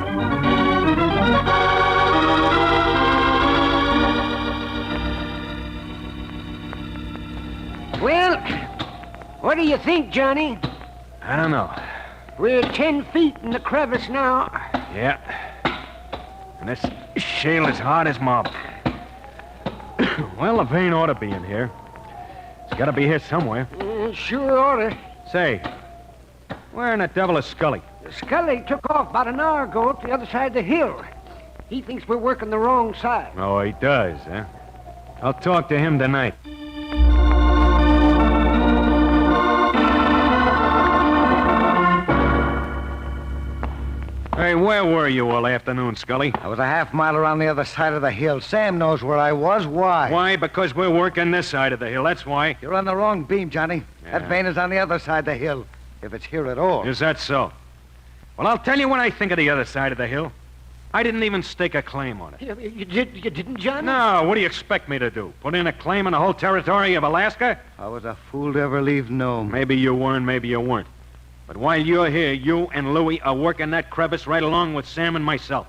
Well, what do you think, Johnny? I don't know. We're 10 feet in the crevice now. Yeah. And this shale is hard as marble. Well, the vein ought to be in here. It's got to be here somewhere. Sure oughta. Say, where in the devil is Scully? Scully took off about an hour ago to the other side of the hill. He thinks we're working the wrong side. Oh, he does, huh? I'll talk to him tonight. Hey, where were you all afternoon, Scully? I was a half mile around the other side of the hill. Sam knows where I was. Why? Why? Because we're working this side of the hill. That's why. You're on the wrong beam, Johnny. Yeah. That vein is on the other side of the hill, if it's here at all. Is that so? Well, I'll tell you what I think of the other side of the hill. I didn't even stake a claim on it. You didn't, Johnny? No, what do you expect me to do? Put in a claim on the whole territory of Alaska? I was a fool to ever leave Nome. Maybe you were and maybe you weren't. But while you're here, you and Louie are working that crevice right along with Sam and myself.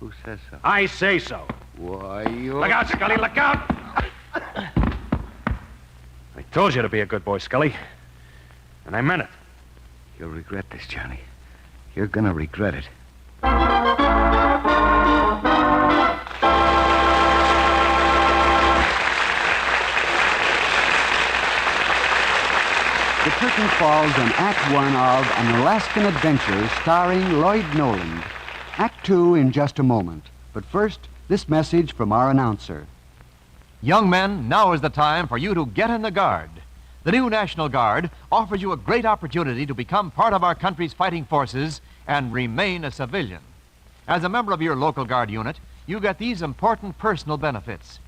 Who says so? I say so. Why, you... Look out, Scully, look out! I told you to be a good boy, Scully. And I meant it. You'll regret this, Johnny. You're gonna regret it. the curtain falls on Act 1 of An Alaskan Adventure starring Lloyd Nolan. Act 2 in just a moment. But first, this message from our announcer. Young men, now is the time for you to get in the Guard. The new National Guard offers you a great opportunity to become part of our country's fighting forces and remain a civilian. As a member of your local Guard unit, you get these important personal benefits.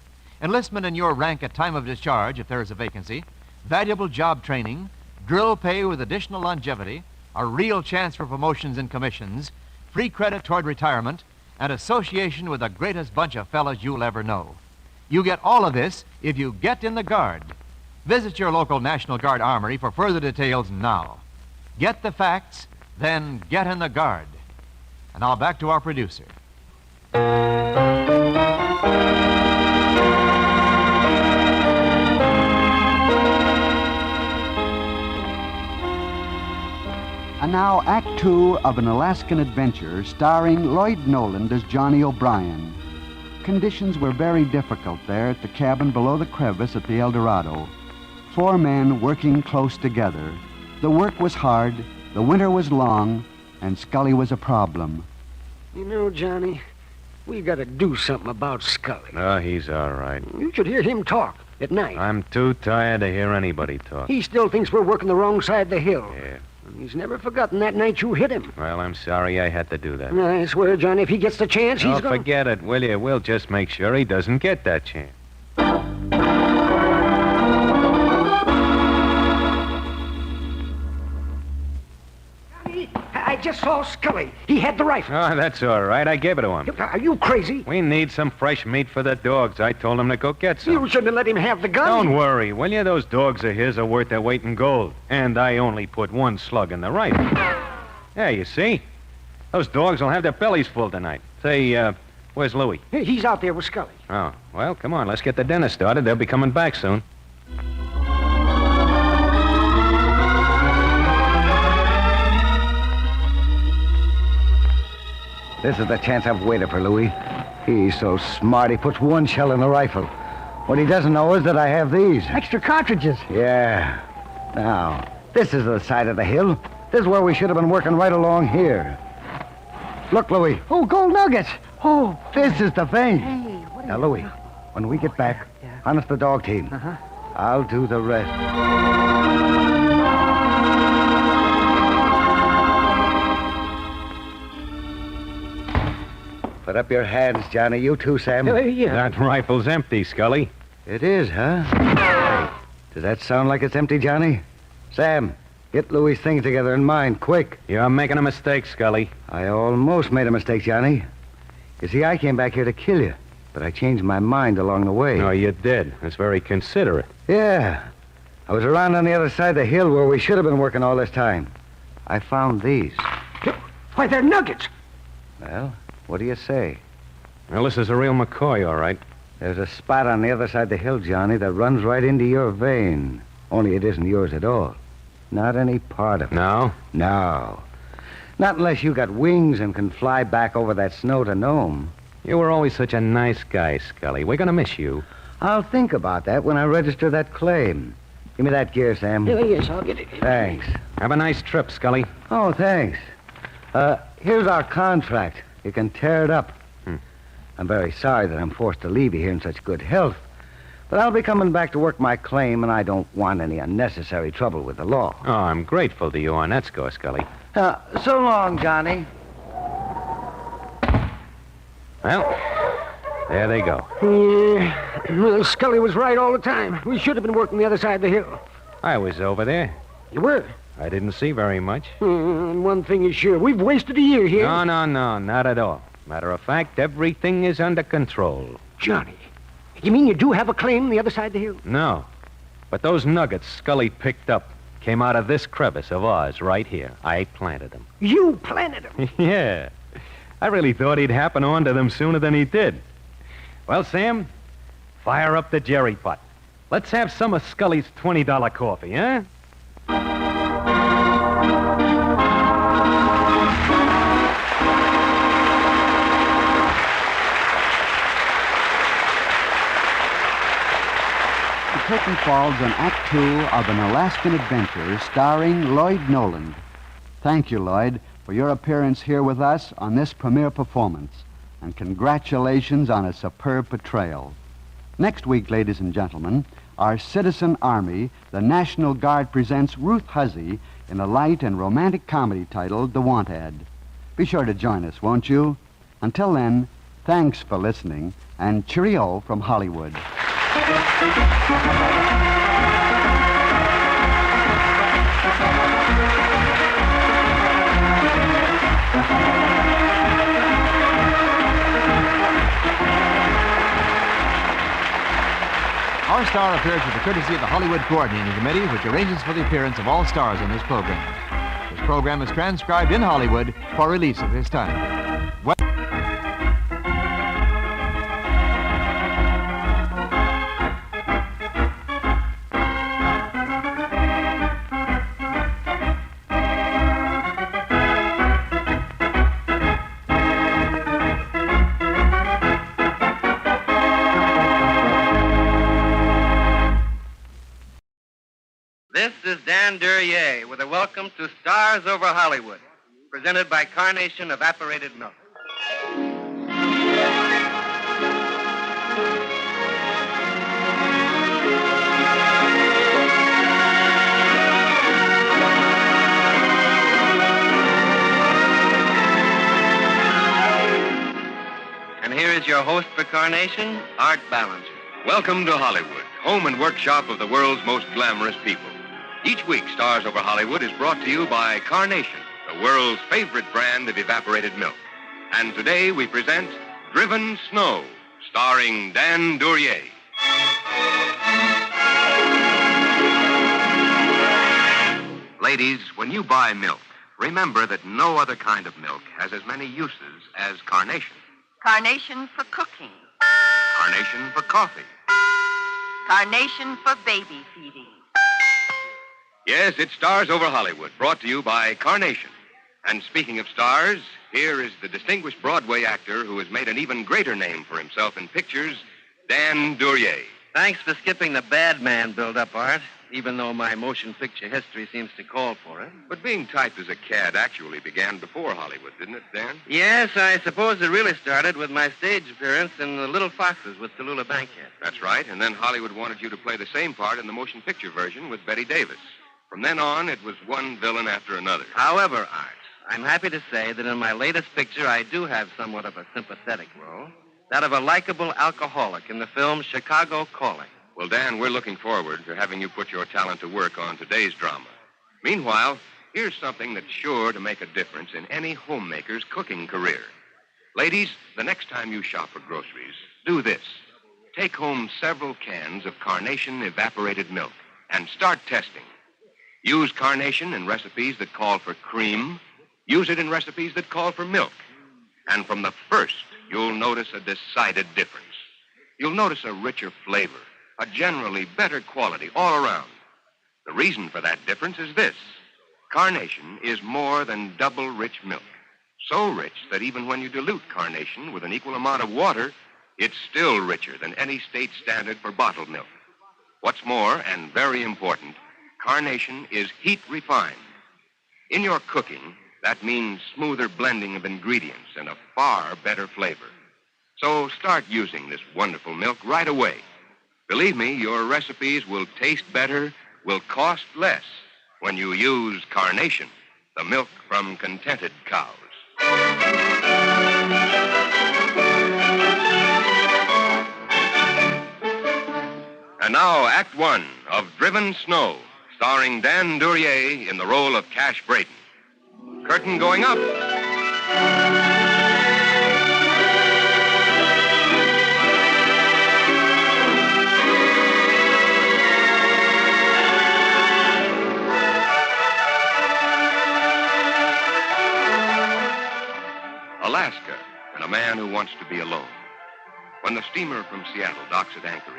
Enlistment in your rank at time of discharge, if there is a vacancy, valuable job training, drill pay with additional longevity, a real chance for promotions and commissions, free credit toward retirement, and association with the greatest bunch of fellas you'll ever know. You get all of this if you get in the Guard. Visit your local National Guard armory for further details now. Get the facts, then get in the Guard. And now back to our producer. And now, Act 2 of An Alaskan Adventure, starring Lloyd Nolan as Johnny O'Brien. Conditions were very difficult there at the cabin below the crevice at the El Dorado. 4 men working close together. The work was hard, the winter was long, and Scully was a problem. You know, Johnny, we got to do something about Scully. Oh, he's all right. You should hear him talk at night. I'm too tired to hear anybody talk. He still thinks we're working the wrong side of the hill. Yeah. He's never forgotten that night you hit him. Well, I'm sorry I had to do that. I swear, Johnny, if he gets the chance, he's going to... Forget it, will you? We'll just make sure he doesn't get that chance. I just saw Scully. He had the rifle. Oh, that's all right. I gave it to him. Are you crazy? We need some fresh meat for the dogs. I told him to go get some. You shouldn't have let him have the gun. Don't worry, will you? Those dogs of his are worth their weight in gold. And I only put 1 slug in the rifle. Yeah, you see? Those dogs will have their bellies full tonight. Say, where's Louie? He's out there with Scully. Oh, well, come on. Let's get the dinner started. They'll be coming back soon. This is the chance I've waited for, Louis. He's so smart, he puts 1 shell in the rifle. What he doesn't know is that I have these. Extra cartridges. Yeah. Now, this is the side of the hill. This is where we should have been working right along here. Look, Louis. Oh, gold nuggets. Oh. This is the thing. Hey, what now, Louis, when we get back, harness the dog team. I'll do the rest. Put up your hands, Johnny. You too, Sam. Yeah. That rifle's empty, Scully. It is, huh? Hey, does that sound like it's empty, Johnny? Sam, get Louis' things together in mind, quick. You're making a mistake, Scully. I almost made a mistake, Johnny. You see, I came back here to kill you, but I changed my mind along the way. No, you did. That's very considerate. Yeah. I was around on the other side of the hill where we should have been working all this time. I found these. Why, they're nuggets. Well, what do you say? Well, this is a real McCoy, all right. There's a spot on the other side of the hill, Johnny, that runs right into your vein. Only it isn't yours at all. Not any part of it. No? No. Not unless you got wings and can fly back over that snow to Nome. You were always such a nice guy, Scully. We're going to miss you. I'll think about that when I register that claim. Give me that gear, Sam. Yes, I'll get it. Thanks. Have a nice trip, Scully. Oh, thanks. Here's our contract. You can tear it up. I'm very sorry that I'm forced to leave you here in such good health. But I'll be coming back to work my claim, and I don't want any unnecessary trouble with the law. Oh, I'm grateful to you on that score, Scully. So long, Johnny. Well, there they go. Yeah. Well, Scully was right all the time. We should have been working the other side of the hill. I was over there. You were? I didn't see very much. And one thing is sure, we've wasted a year here. No, not at all. Matter of fact, everything is under control. Johnny, you mean you do have a claim on the other side of the hill? No. But those nuggets Scully picked up came out of this crevice of ours right here. I planted them. You planted them? Yeah. I really thought he'd happen onto them sooner than he did. Well, Sam, fire up the jerry pot. Let's have some of Scully's $20 coffee, huh? curtain falls on Act 2 of An Alaskan Adventure starring Lloyd Nolan. Thank you, Lloyd, for your appearance here with us on this premiere performance. And congratulations on a superb portrayal. Next week, ladies and gentlemen, our Citizen Army, the National Guard, presents Ruth Huzzy in a light and romantic comedy titled The Want Ad. Be sure to join us, won't you? Until then, thanks for listening, and cheerio from Hollywood. Our star appears with the courtesy of the Hollywood Coordinating Committee, which arranges for the appearance of all stars on this program. This program is transcribed in Hollywood for release at this time. This is Dan Duryea with a welcome to Stars Over Hollywood, presented by Carnation Evaporated Milk. And here is your host for Carnation, Art Ballinger. Welcome to Hollywood, home and workshop of the world's most glamorous people. Each week, Stars Over Hollywood is brought to you by Carnation, the world's favorite brand of evaporated milk. And today we present Driven Snow, starring Dan Duryea. Ladies, when you buy milk, remember that no other kind of milk has as many uses as Carnation. Carnation for cooking. Carnation for coffee. Carnation for baby feeding. Yes, it's Stars Over Hollywood, brought to you by Carnation. And speaking of stars, here is the distinguished Broadway actor who has made an even greater name for himself in pictures, Dan Duryea. Thanks for skipping the bad man build-up, Art, even though my motion picture history seems to call for it. But being typed as a cad actually began before Hollywood, didn't it, Dan? Yes, I suppose it really started with my stage appearance in The Little Foxes with Tallulah Bankhead. That's right, and then Hollywood wanted you to play the same part in the motion picture version with Betty Davis. From then on, it was one villain after another. However, Art, I'm happy to say that in my latest picture, I do have somewhat of a sympathetic role, that of a likable alcoholic in the film Chicago Calling. Well, Dan, we're looking forward to having you put your talent to work on today's drama. Meanwhile, here's something that's sure to make a difference in any homemaker's cooking career. Ladies, the next time you shop for groceries, do this. Take home several cans of Carnation evaporated milk and start testing. Use Carnation in recipes that call for cream. Use it in recipes that call for milk. And from the first, you'll notice a decided difference. You'll notice a richer flavor, a generally better quality all around. The reason for that difference is this. Carnation is more than double rich milk. So rich that even when you dilute Carnation with an equal amount of water, it's still richer than any state standard for bottled milk. What's more, and very important, Carnation is heat refined. In your cooking, that means smoother blending of ingredients and a far better flavor. So start using this wonderful milk right away. Believe me, your recipes will taste better, will cost less when you use Carnation, the milk from contented cows. And now, Act One of Driven Snow, starring Dan Duryea in the role of Cash Braden. Curtain going up. Alaska, and a man who wants to be alone. When the steamer from Seattle docks at Anchorage,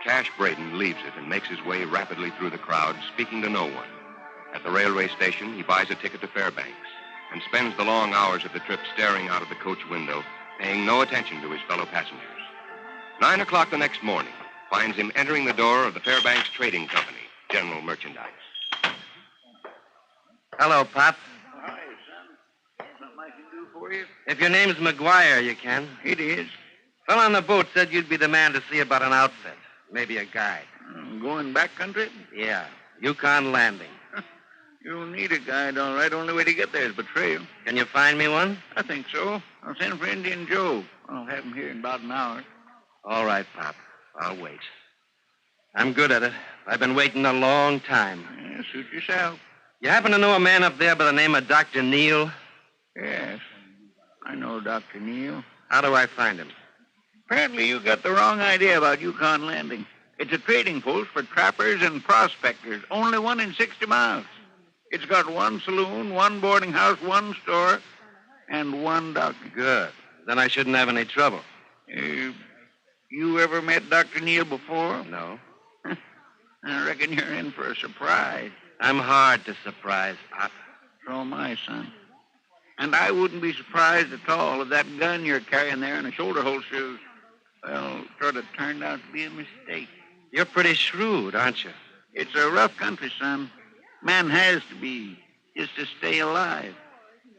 Cash Braden leaves it and makes his way rapidly through the crowd, speaking to no one. At the railway station, he buys a ticket to Fairbanks and spends the long hours of the trip staring out of the coach window, paying no attention to his fellow passengers. 9 o'clock the next morning, finds him entering the door of the Fairbanks Trading Company, general merchandise. Hello, Pop. Hi, son. Something I can do for you? If your name's McGuire, you can. It is. Fellow on the boat said you'd be the man to see about an outfit. Maybe a guide. Going back country? Yeah. Yukon landing. You'll need a guide, all right. Only way to get there is by trail. Can you find me one? I think so. I'll send for Indian Joe. I'll have him here in about an hour. All right, Pop. I'll wait. I'm good at it. I've been waiting a long time. Yeah, suit yourself. You happen to know a man up there by the name of Dr. Neal? Yes. I know Dr. Neal. How do I find him? Apparently you got the wrong idea about Yukon Landing. It's a trading post for trappers and prospectors. Only one in 60 miles. It's got one saloon, one boarding house, one store, and one doctor. Good. Then I shouldn't have any trouble. You ever met Dr. Neal before? No. I reckon you're in for a surprise. I'm hard to surprise, Pop. So am I, son. And I wouldn't be surprised at all if that gun you're carrying there in the shoulder holsters, well, sort of turned out to be a mistake. You're pretty shrewd, aren't you? It's a rough country, son. Man has to be, just to stay alive.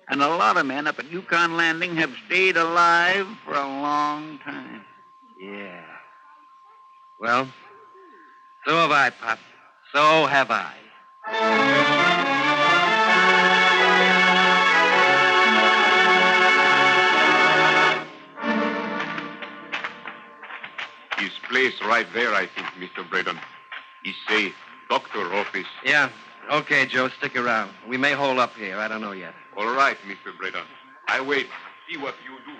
And a lot of men up at Yukon Landing have stayed alive for a long time. Yeah. Well, so have I, Pop. So have I. His place right there, I think, Mr. Braden. He say doctor office. Yeah. Okay, Joe, stick around. We may hold up here. I don't know yet. All right, Mr. Braden. I wait. See what you do.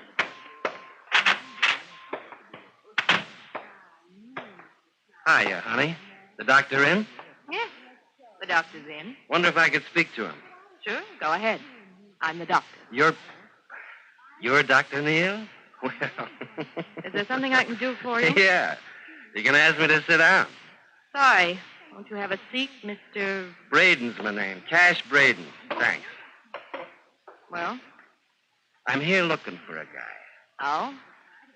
Hiya, honey. The doctor in? Yes, the doctor's in. Wonder if I could speak to him. Sure, go ahead. I'm the doctor. You're Dr. Neal? Well. Is there something I can do for you? Yeah. You can ask me to sit down. Sorry. Won't you have a seat, Mr. Braden's my name. Cash Braden. Thanks. Well? I'm here looking for a guy. Oh?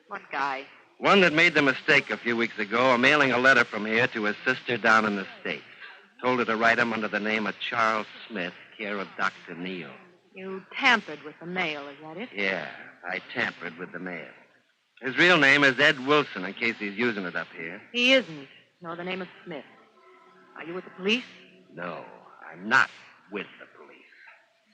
What guy? One that made the mistake a few weeks ago of mailing a letter from here to his sister down in the States. Told her to write him under the name of Charles Smith, care of Dr. Neal. You tampered with the mail, is that it? Yeah, I tampered with the mail. His real name is Ed Wilson, in case he's using it up here. He isn't, nor the name of Smith. Are you with the police? No, I'm not with the police.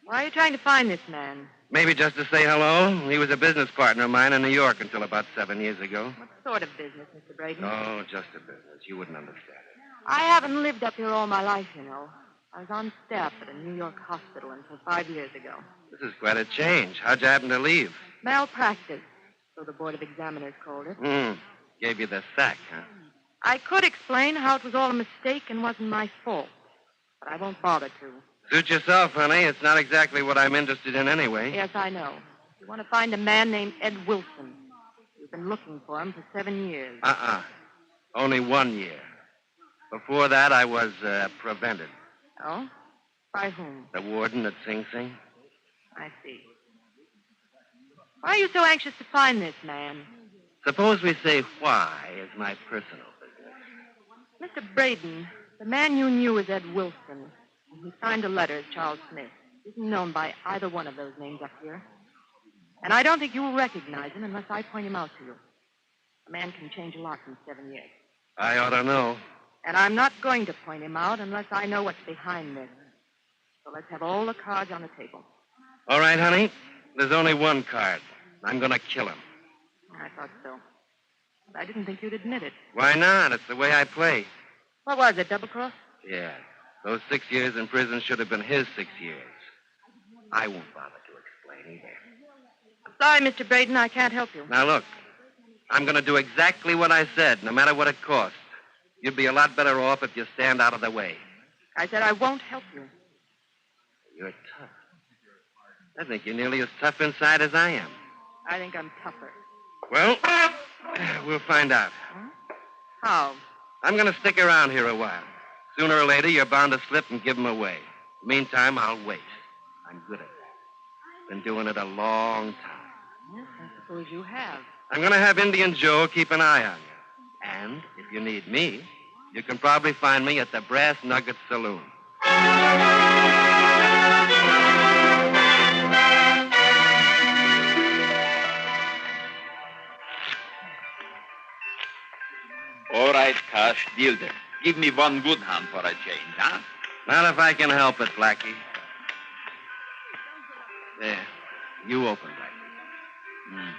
Why are you trying to find this man? Maybe just to say hello. He was a business partner of mine in New York until about 7 years ago. What sort of business, Mr. Braden? Oh, just a business. You wouldn't understand it. I haven't lived up here all my life, you know. I was on staff at a New York hospital until 5 years ago. This is quite a change. How'd you happen to leave? Malpractice, so the Board of Examiners called it. Gave you the sack, huh? I could explain how it was all a mistake and wasn't my fault, but I won't bother to. Suit yourself, honey. It's not exactly what I'm interested in anyway. Yes, I know. You want to find a man named Ed Wilson. You've been looking for him for 7 years. Only 1 year. Before that, I was prevented. Oh? By whom? The warden at Sing Sing. I see. Why are you so anxious to find this man? Suppose we say why is my personal business. Mr. Braden, the man you knew as Ed Wilson, and he signed a letter as Charles Smith, isn't known by either one of those names up here. And I don't think you'll recognize him unless I point him out to you. A man can change a lot in 7 years. I ought to know. And I'm not going to point him out unless I know what's behind this. So let's have all the cards on the table. All right, honey. There's only one card. I'm going to kill him. I thought so. But I didn't think you'd admit it. Why not? It's the way I play. What was it, double cross? Yeah. Those 6 years in prison should have been his 6 years. I won't bother to explain either. Sorry, Mr. Braden, I can't help you. Now, look. I'm going to do exactly what I said, no matter what it costs. You'd be a lot better off if you stand out of the way. I said I won't help you. You're tough. I think you're nearly as tough inside as I am. I think I'm tougher. Well, we'll find out. How? I'm going to stick around here a while. Sooner or later, you're bound to slip and give them away. Meantime, I'll wait. I'm good at that. Been doing it a long time. Yes, I suppose you have. I'm going to have Indian Joe keep an eye on you. And if you need me, you can probably find me at the Brass Nugget Saloon. All right, Cash, deal then. Give me one good hand for a change, huh? Not if I can help it, Blackie. There. You open, Blackie.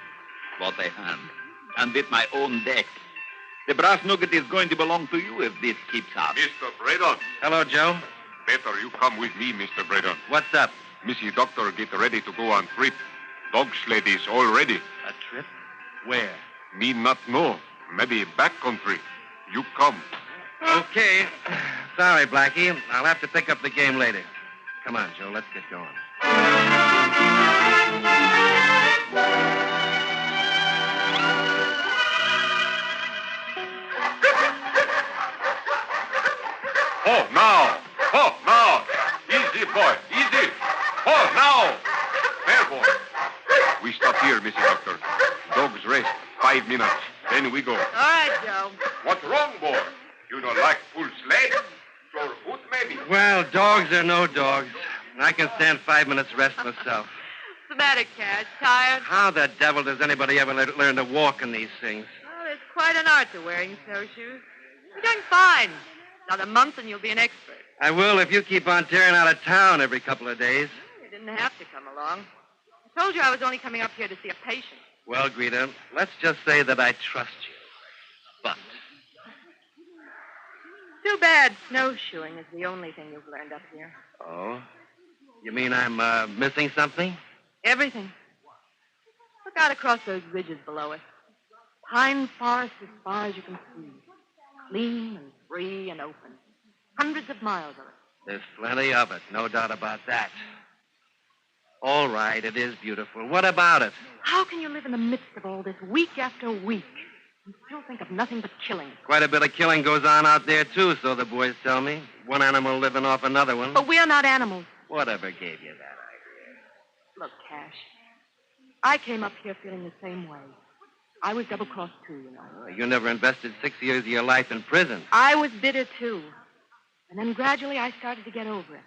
What a hand. And with my own deck. The brass nugget is going to belong to you if this keeps up. Mr. Braden. Hello, Joe. Better you come with me, Mr. Braden. What's up? Missy Doctor get ready to go on trip. Dog sled is all ready. A trip? Where? Me not know. Maybe back country. You come. Okay. Sorry, Blackie. I'll have to pick up the game later. Come on, Joe. Let's get going. Oh, now. Oh, now. Easy, boy. Easy. Oh, now. Fair, boy. We stop here, Missy Doctor. Dogs rest. 5 minutes. Then we go. All right, Joe. What's wrong, boy? You don't like full sled? Sure foot, maybe? Well, dogs or no dogs, I can stand 5 minutes rest myself. What's the matter, Cash? Tired? How the devil does anybody ever learn to walk in these things? Well, there's quite an art to wearing snowshoes. You're doing fine. Another month and you'll be an expert. I will if you keep on tearing out of town every couple of days. You didn't have to come along. I told you I was only coming up here to see a patient. Well, Greta, let's just say that I trust you. But Too bad snowshoeing is the only thing you've learned up here. Oh? You mean I'm missing something? Everything. Look out across those ridges below us. Pine forest as far as you can see. Clean and free and open. Hundreds of miles of it. There's plenty of it, no doubt about that. All right, it is beautiful. What about it? How can you live in the midst of all this week after week and still think of nothing but killing? Quite a bit of killing goes on out there, too, so the boys tell me. One animal living off another one. But we're not animals. Whatever gave you that idea? Look, Cash, I came up here feeling the same way. I was double-crossed, too, you know. You never invested 6 years of your life in prison. I was bitter, too. And then gradually I started to get over it.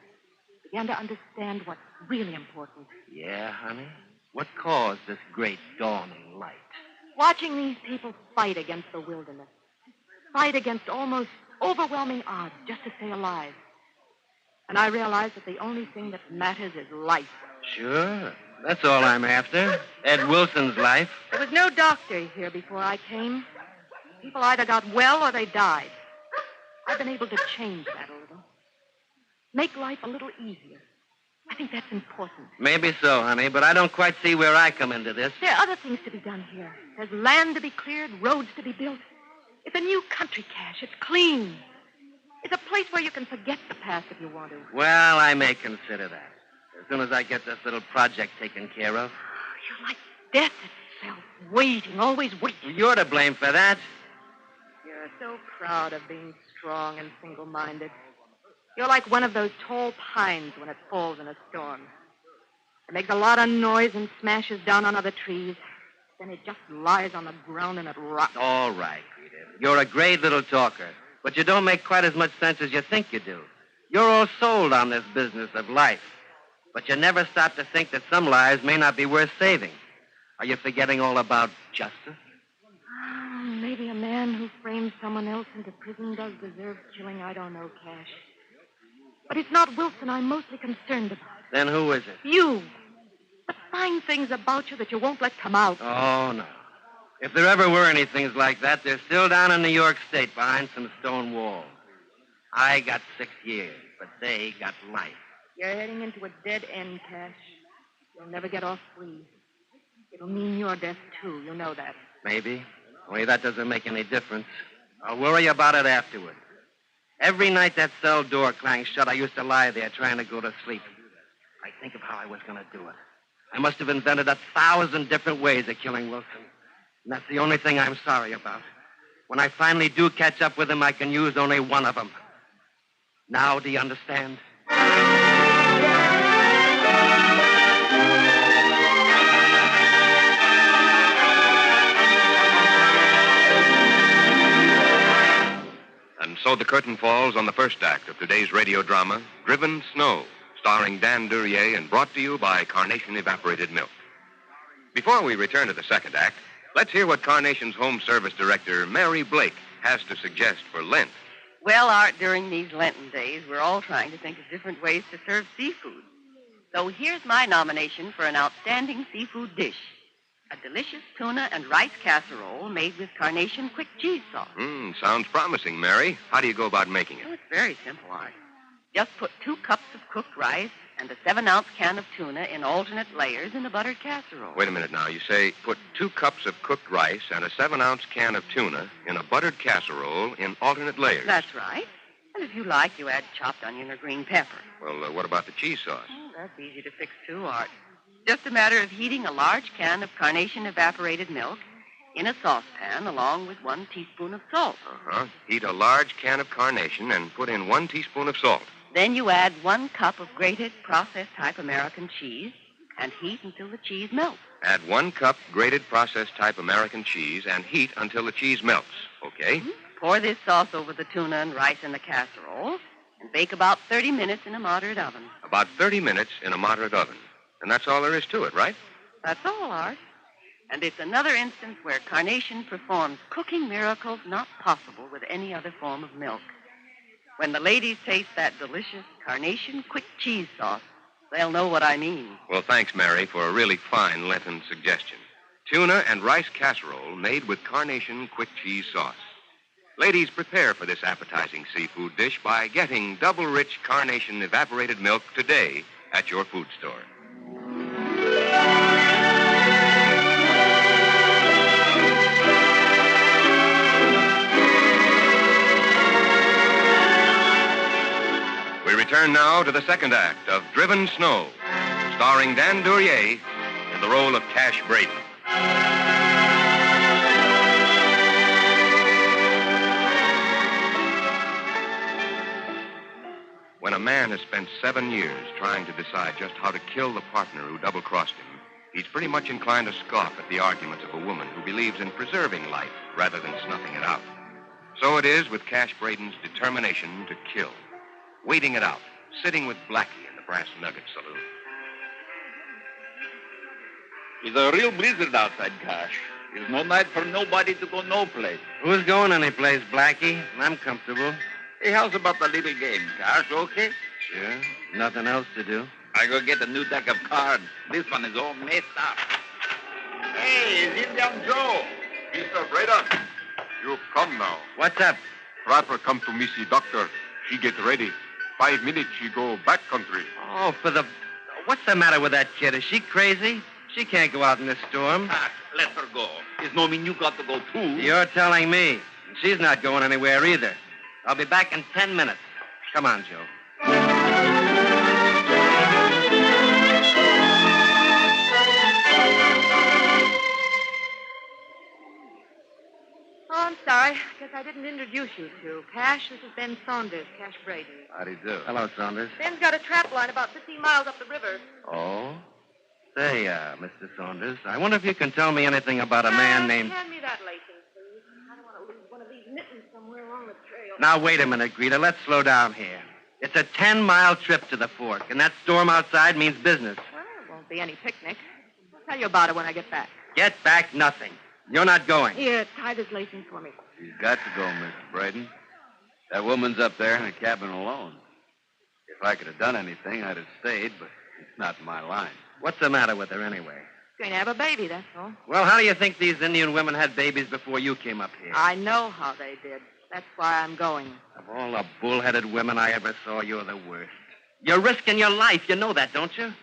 Began to understand what's really important. Yeah, honey? What caused this great dawning light? Watching these people fight against the wilderness. Fight against almost overwhelming odds just to stay alive. And I realized that the only thing that matters is life. Sure. That's all I'm after. Ed Wilson's life. There was no doctor here before I came. People either got well or they died. I've been able to change that a little. Make life a little easier. I think that's important. Maybe so, honey, but I don't quite see where I come into this. There are other things to be done here. There's land to be cleared, roads to be built. It's a new country, Cash. It's clean. It's a place where you can forget the past if you want to. Well, I may consider that. As soon as I get this little project taken care of. You're like death itself, waiting, always waiting. You're to blame for that. You're so proud of being strong and single-minded. You're like one of those tall pines when it falls in a storm. It makes a lot of noise and smashes down on other trees. Then it just lies on the ground and it rots. All right, Rita. You're a great little talker, but you don't make quite as much sense as you think you do. You're all sold on this business of life, but you never stop to think that some lives may not be worth saving. Are you forgetting all about justice? Maybe a man who frames someone else into prison does deserve killing. I don't know, Cash. But it's not Wilson I'm mostly concerned about. Then who is it? You. The fine things about you that you won't let come out. Oh, no. If there ever were any things like that, they're still down in New York State behind some stone walls. I got 6 years, but they got life. You're heading into a dead end, Cash. You'll never get off free. It'll mean your death, too. You know that. Maybe. Only that doesn't make any difference. I'll worry about it afterward. Every night that cell door clanged shut, I used to lie there trying to go to sleep. I think of how I was going to do it. I must have invented 1,000 different ways of killing Wilson. And that's the only thing I'm sorry about. When I finally do catch up with him, I can use only one of them. Now, do you understand? So the curtain falls on the first act of today's radio drama, Driven Snow, starring Dan Duryea and brought to you by Carnation Evaporated Milk. Before we return to the second act, let's hear what Carnation's Home Service Director, Mary Blake, has to suggest for Lent. Well, Art, during these Lenten days, we're all trying to think of different ways to serve seafood. So here's my nomination for an outstanding seafood dish. A delicious tuna and rice casserole made with Carnation quick cheese sauce. Sounds promising, Mary. How do you go about making it? Well, it's very simple, Art. Just put 2 cups of cooked rice and a 7-ounce can of tuna in alternate layers in a buttered casserole. Wait a minute now. You say put 2 cups of cooked rice and a 7-ounce can of tuna in a buttered casserole in alternate layers. That's right. And if you like, you add chopped onion or green pepper. Well, what about the cheese sauce? Oh, that's easy to fix, too, Art. Just a matter of heating a large can of Carnation evaporated milk in a saucepan along with 1 teaspoon of salt. Heat a large can of Carnation and put in 1 teaspoon of salt. Then you add 1 cup of grated processed-type American cheese and heat until the cheese melts. Add 1 cup grated processed-type American cheese and heat until the cheese melts. Okay? Pour this sauce over the tuna and rice in the casserole and bake about 30 minutes in a moderate oven. About 30 minutes in a moderate oven. And that's all there is to it, right? That's all, Art. And it's another instance where Carnation performs cooking miracles not possible with any other form of milk. When the ladies taste that delicious Carnation quick cheese sauce, they'll know what I mean. Well, thanks, Mary, for a really fine Lenten suggestion. Tuna and rice casserole made with Carnation quick cheese sauce. Ladies, prepare for this appetizing seafood dish by getting double-rich Carnation evaporated milk today at your food store. We return now to the second act of Driven Snow, starring Dan Duryea in the role of Cash Braden. When a man has spent 7 years trying to decide just how to kill the partner who double-crossed him, he's pretty much inclined to scoff at the arguments of a woman who believes in preserving life rather than snuffing it out. So it is with Cash Braden's determination to kill. Waiting it out, sitting with Blackie in the Brass Nugget Saloon. It's a real blizzard outside, Cash. There's no night for nobody to go no place. Who's going anyplace, Blackie? I'm comfortable. Hey, how's about the little game, Cash? Okay? Sure. Nothing else to do. I go get a new deck of cards. This one is all messed up. Hey, it's Indian Joe. Mr. Braden, you come now. What's up? Trapper come to me see doctor. She get ready. 5 minutes she go back country. Oh, what's the matter with that kid? Is she crazy? She can't go out in this storm. Cash, let her go. It's no mean you got to go too. You're telling me. She's not going anywhere either. I'll be back in 10 minutes. Come on, Joe. Oh, I'm sorry. I guess I didn't introduce you to. Cash, this is Ben Saunders, Cash Braden. How do you do? Hello, Saunders. Ben's got a trap line about 15 miles up the river. Oh? Say, Mr. Saunders, I wonder if you can tell me anything about a man named... Hand me that lacing, please. I don't want to lose one of these mittens somewhere along the trail. Now, wait a minute, Greta. Let's slow down here. It's a 10-mile trip to the fork, and that storm outside means business. Well, it won't be any picnic. I'll tell you about it when I get back. Get back nothing. You're not going. Here, tie this lacing for me. She's got to go, Mr. Braden. That woman's up there in a cabin alone. If I could have done anything, I'd have stayed, but it's not my line. What's the matter with her, anyway? She's going to have a baby, that's all. Well, how do you think these Indian women had babies before you came up here? I know how they did. That's why I'm going. Of all the bull-headed women I ever saw, you're the worst. You're risking your life. You know that, don't you? Well,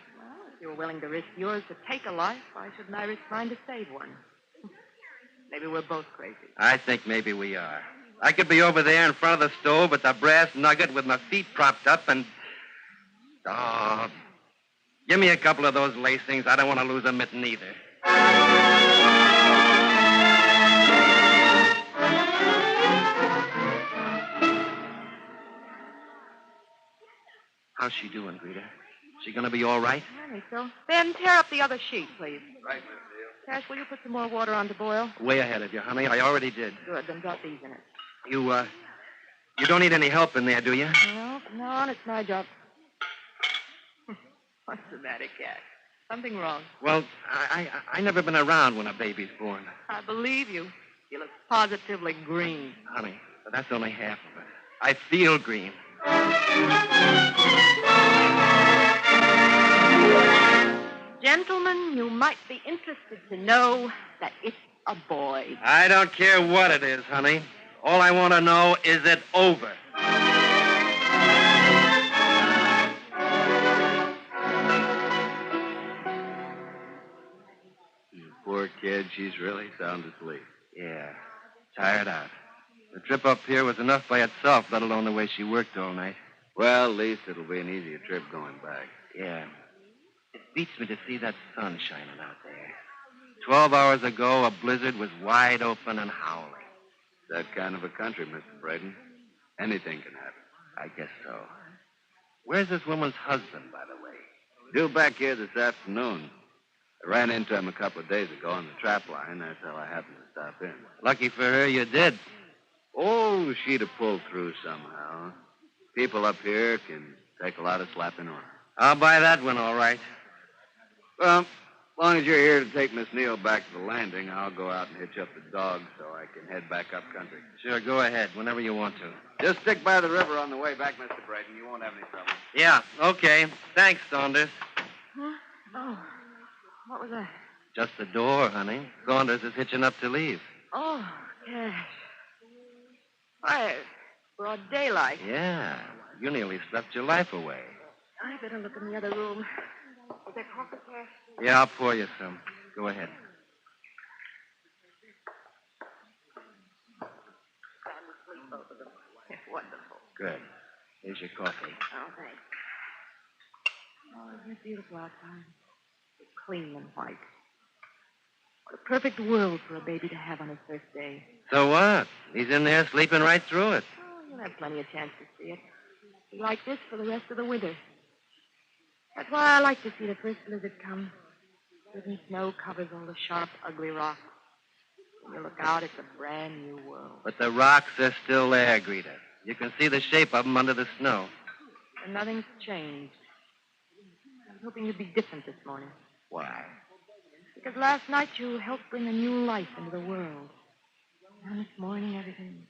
if you're willing to risk yours to take a life, why shouldn't I risk mine to save one? Maybe we're both crazy. I think maybe we are. I could be over there in front of the stove with the brass nugget with my feet propped up and... Oh, give me a couple of those lacings. I don't want to lose a mitten either. How's she doing, Greta? She going to be all right? I think so. Ben, tear up the other sheet, please. Right, Miss Deal. Cash, will you put some more water on to boil? Way ahead of you, honey. I already did. Good, then drop these in it. You don't need any help in there, do you? No, it's my job. What's the matter, Cat? Something wrong? Well, I never been around when a baby's born. I believe you. You look positively green. Honey, but that's only half of it. I feel green. Gentlemen, you might be interested to know that it's a boy. I don't care what it is, honey. All I want to know is it over. Poor kid, she's really sound asleep. Yeah, tired out. The trip up here was enough by itself, let alone the way she worked all night. Well, at least it'll be an easier trip going back. Yeah. It beats me to see that sun shining out there. 12 hours ago, a blizzard was wide open and howling. That kind of a country, Mr. Braden. Anything can happen. I guess so. Where's this woman's husband, by the way? Due back here this afternoon. I ran into him a couple of days ago on the trap line. That's how I happened to stop in. Lucky for her, you did. Oh, she'd have pulled through somehow. People up here can take a lot of slapping on. I'll buy that one, all right. Well, as long as you're here to take Miss Neal back to the landing, I'll go out and hitch up the dogs so I can head back up country. Sure, go ahead, whenever you want to. Just stick by the river on the way back, Mr. Braden. You won't have any trouble. Yeah, okay. Thanks, Saunders. Huh? Oh, what was that? Just the door, honey. Saunders is hitching up to leave. Oh, gosh. Why, it's broad daylight. Yeah, you nearly slept your life away. I better look in the other room. Is there coffee, Cash? Yeah, I'll pour you some. Go ahead. Sound asleep, both of them. Wonderful. Good. Here's your coffee. Oh, thanks. Oh, isn't it beautiful outside? It's clean and white. What a perfect world for a baby to have on his first day. So what? He's in there sleeping right through it. Oh, you'll have plenty of chance to see it. Be like this for the rest of the winter. That's why I like to see the first blizzard come. Driven snow covers all the sharp, ugly rocks. When you look out, it's a brand new world. But the rocks are still there, Greta. You can see the shape of them under the snow. And nothing's changed. I was hoping you'd be different this morning. Why? Because last night you helped bring a new life into the world. And this morning, everything...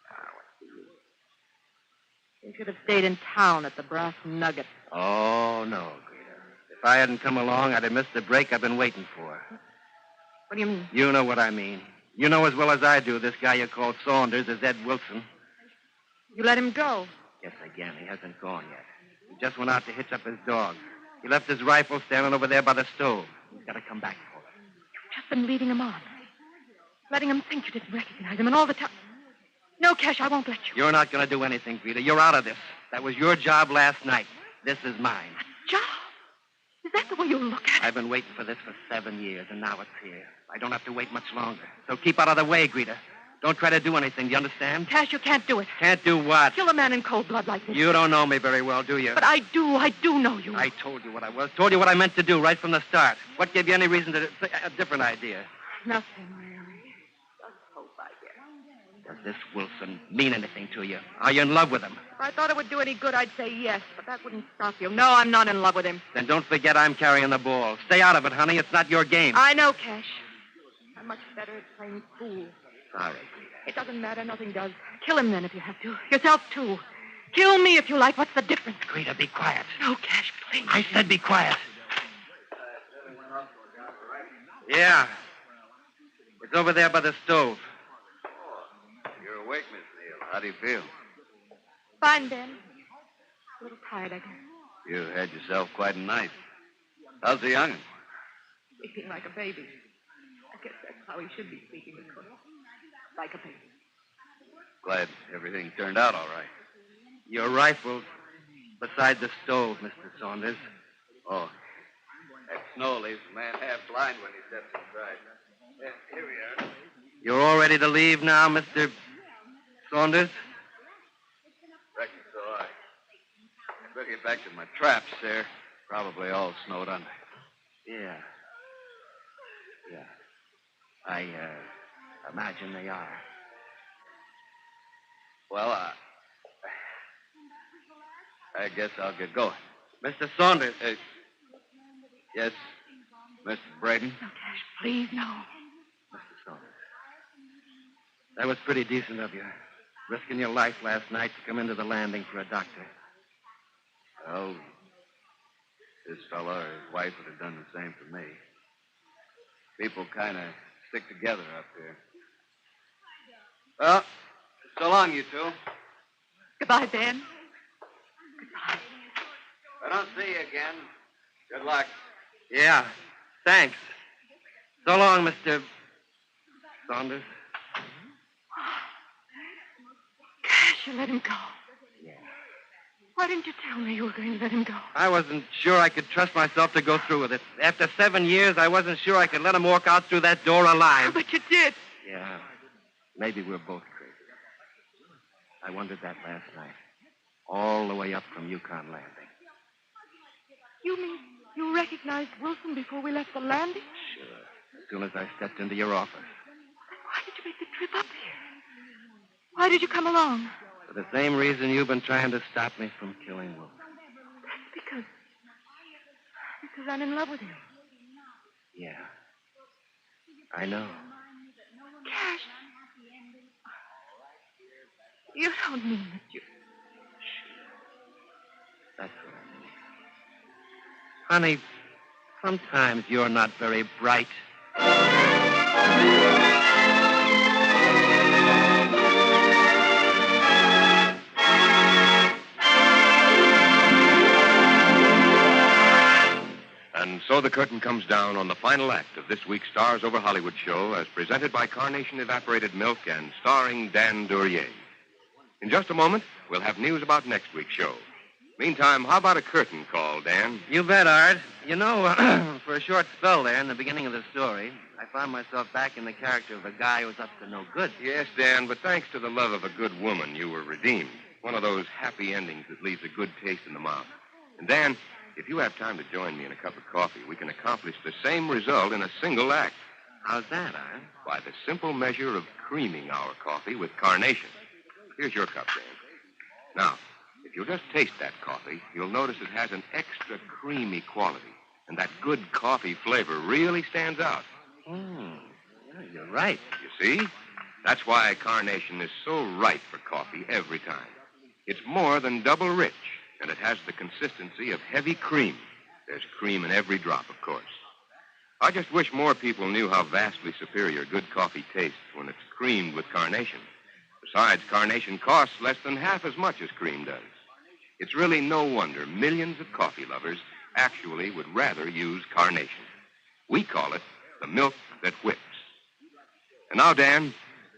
what's the use? You should have stayed in town at the Brass Nugget. Oh, no, Greta. If I hadn't come along, I'd have missed the break I've been waiting for. What do you mean? You know what I mean. You know as well as I do this guy you call Saunders is Ed Wilson. You let him go? Yes, again. He hasn't gone yet. He just went out to hitch up his dog. He left his rifle standing over there by the stove. He's got to come back for it. You've just been leading him on. Letting him think you didn't recognize him, and all the time... No, Cash, I won't let you. You're not going to do anything, Greta. You're out of this. That was your job last night. This is mine. Job? Is that the way you look at it? I've been waiting for this for 7 years, and now it's here. I don't have to wait much longer. So keep out of the way, Greta. Don't try to do anything. Do you understand? Cash, you can't do it. Can't do what? Kill a man in cold blood like this. You don't know me very well, do you? But I do. I do know you. I told you what I was. Told you what I meant to do right from the start. What gave you any reason to say a different idea? Nothing, really. Just hope, I guess. Does this Wilson mean anything to you? Are you in love with him? If I thought it would do any good, I'd say yes, but that wouldn't stop you. No, I'm not in love with him. Then don't forget I'm carrying the ball. Stay out of it, honey. It's not your game. I know, Cash. I'm much better at playing cool. Sorry. It doesn't matter. Nothing does. Kill him then if you have to. Yourself, too. Kill me if you like. What's the difference? Greta, be quiet. No, Cash, please. I said be quiet. Yeah. It's over there by the stove. You're awake, Miss Neal. How do you feel? Fine, Ben. A little tired, I guess. You had yourself quite a night. How's the young'un? Sleeping like a baby. I guess that's how he should be sleeping, of course. Like a baby. Glad everything turned out all right. Your rifle's beside the stove, Mr. Saunders. Oh. That snow leaves a man half blind when he steps inside. Yeah, here we are. You're all ready to leave now, Mr. Saunders? Reckon so, I better get back to my traps there. Probably all snowed under. Yeah. I imagine they are. Well, I guess I'll get going. Mr. Saunders. Yes, Mrs. Braden? No, Cash, please, no. Mr. Saunders. That was pretty decent of you. Risking your life last night to come into the landing for a doctor. Well, this fella or his wife would have done the same for me. People kind of stick together up here. Well, so long, you two. Goodbye, Ben. If I don't see you again, good luck. Yeah, thanks. So long, Mr. Saunders. Cash, you let him go. Why didn't you tell me you were going to let him go? I wasn't sure I could trust myself to go through with it. After 7 years, I wasn't sure I could let him walk out through that door alive. But you did. Yeah, maybe we're both crazy. I wondered that last night, all the way up from Yukon landing. You mean you recognized Wilson before we left the landing? Sure. As soon as I stepped into your office. Then why did you make the trip up here? Why did you come along? For the same reason you've been trying to stop me from killing Wilson. That's because I'm in love with him. Yeah. I know. Cash. You don't mean that you... That's what I mean. Honey, sometimes you're not very bright. And so the curtain comes down on the final act of this week's Stars Over Hollywood show as presented by Carnation Evaporated Milk and starring Dan Duryea. In just a moment, we'll have news about next week's show. Meantime, how about a curtain call, Dan? You bet, Art. You know, for a short spell there in the beginning of the story, I found myself back in the character of a guy who was up to no good. Yes, Dan, but thanks to the love of a good woman, you were redeemed. One of those happy endings that leaves a good taste in the mouth. And Dan, if you have time to join me in a cup of coffee, we can accomplish the same result in a single act. How's that, Art? By the simple measure of creaming our coffee with carnation. Here's your cup, Dan. Now, if you'll just taste that coffee, you'll notice it has an extra creamy quality. And that good coffee flavor really stands out. Yeah, you're right. You see? That's why carnation is so right for coffee every time. It's more than double rich, and it has the consistency of heavy cream. There's cream in every drop, of course. I just wish more people knew how vastly superior good coffee tastes when it's creamed with carnation. Besides, carnation costs less than half as much as cream does. It's really no wonder millions of coffee lovers actually would rather use carnation. We call it the milk that whips. And now, Dan,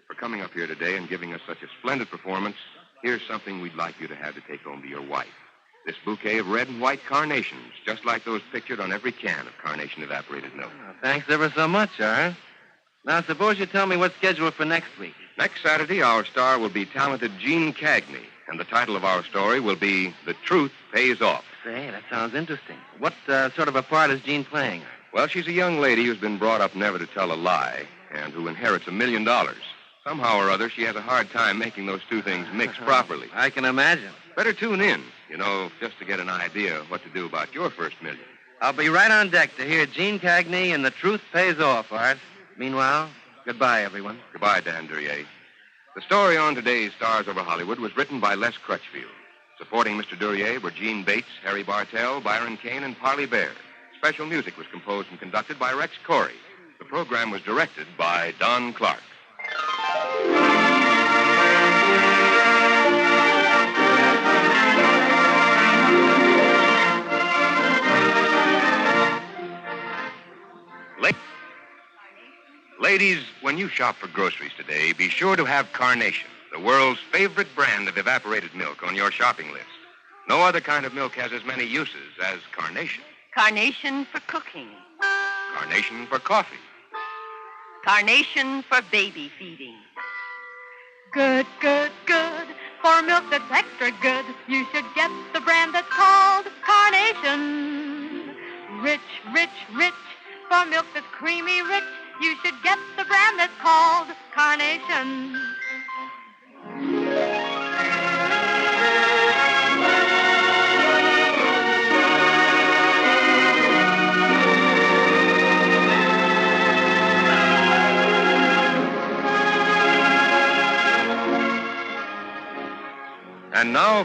for coming up here today and giving us such a splendid performance, here's something we'd like you to have to take home to your wife. This bouquet of red and white carnations, just like those pictured on every can of Carnation Evaporated Milk. Thanks ever so much, Art. Now, suppose you tell me what's scheduled for next week. Next Saturday, our star will be talented Gene Cagney, and the title of our story will be The Truth Pays Off. Say, that sounds interesting. What sort of a part is Gene playing? Well, she's a young lady who's been brought up never to tell a lie and who inherits $1 million. Somehow or other, she has a hard time making those two things mix properly. I can imagine. Better tune in, just to get an idea of what to do about your first $1 million. I'll be right on deck to hear Gene Cagney and The Truth Pays Off, Art. Meanwhile, goodbye, everyone. Goodbye, Dan Duryea. The story on today's Stars Over Hollywood was written by Les Crutchfield. Supporting Mr. Duryea were Gene Bates, Harry Bartell, Byron Kane, and Parley Bear. Special music was composed and conducted by Rex Corey. The program was directed by Don Clark. Ladies, when you shop for groceries today, be sure to have Carnation, the world's favorite brand of evaporated milk, on your shopping list. No other kind of milk has as many uses as Carnation. Carnation for cooking. Carnation for coffee. Carnation for baby feeding. Good, good, good. For milk that's extra good, you should get the brand that's called Carnation. Rich, rich, rich. For milk that's creamy rich, you should get the brand that's called Carnation.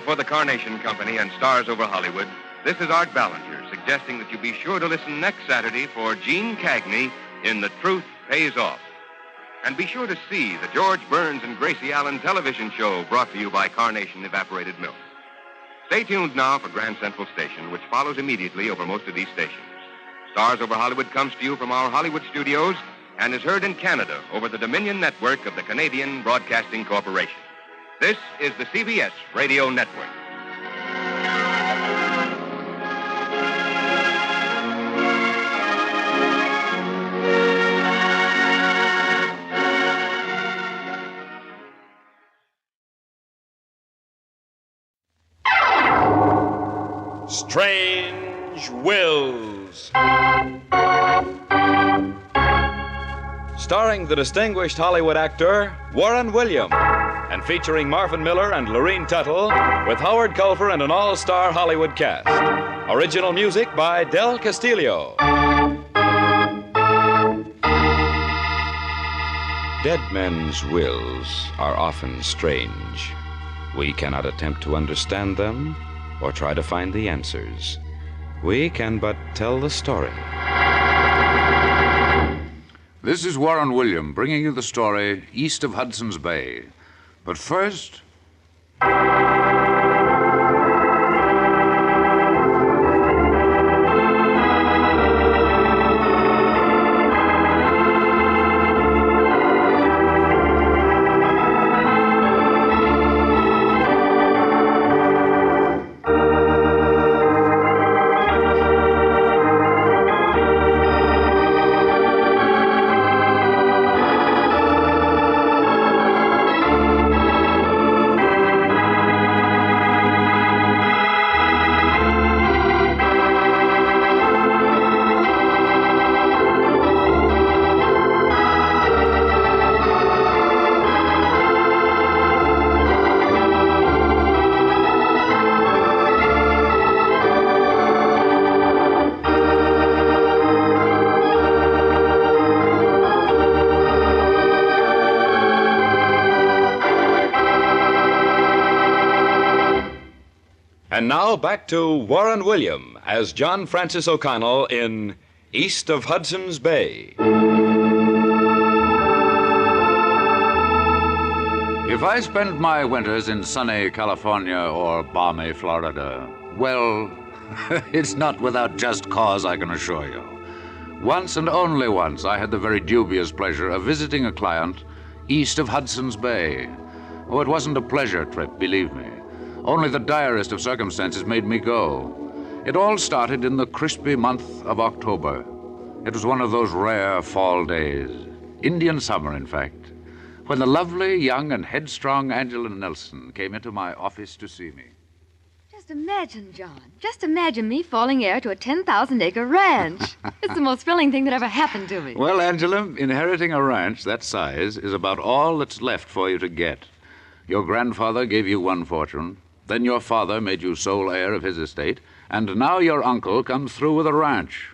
for the Carnation Company and Stars Over Hollywood, this is Art Ballinger suggesting that you be sure to listen next Saturday for Gene Cagney in The Truth Pays Off. And be sure to see the George Burns and Gracie Allen television show brought to you by Carnation Evaporated Milk. Stay tuned now for Grand Central Station, which follows immediately over most of these stations. Stars Over Hollywood comes to you from our Hollywood studios and is heard in Canada over the Dominion Network of the Canadian Broadcasting Corporation. This is the CBS Radio Network. Strange Wills. Starring the distinguished Hollywood actor Warren William, and featuring Marvin Miller and Lorene Tuttle, with Howard Culver and an all-star Hollywood cast. Original music by Del Castillo. Dead men's wills are often strange. We cannot attempt to understand them or try to find the answers. We can but tell the story. This is Warren William bringing you the story East of Hudson's Bay. But first... And now back to Warren William as John Francis O'Connell in East of Hudson's Bay. If I spend my winters in sunny California or balmy Florida, well, it's not without just cause, I can assure you. Once and only once, I had the very dubious pleasure of visiting a client east of Hudson's Bay. Oh, it wasn't a pleasure trip, believe me. Only the direst of circumstances made me go. It all started in the crispy month of October. It was one of those rare fall days, Indian summer, in fact, when the lovely, young, and headstrong Angela Nelson came into my office to see me. Just imagine, John. Just imagine me falling heir to a 10,000-acre ranch. It's the most thrilling thing that ever happened to me. Well, Angela, inheriting a ranch that size is about all that's left for you to get. Your grandfather gave you one fortune. Then your father made you sole heir of his estate, and now your uncle comes through with a ranch.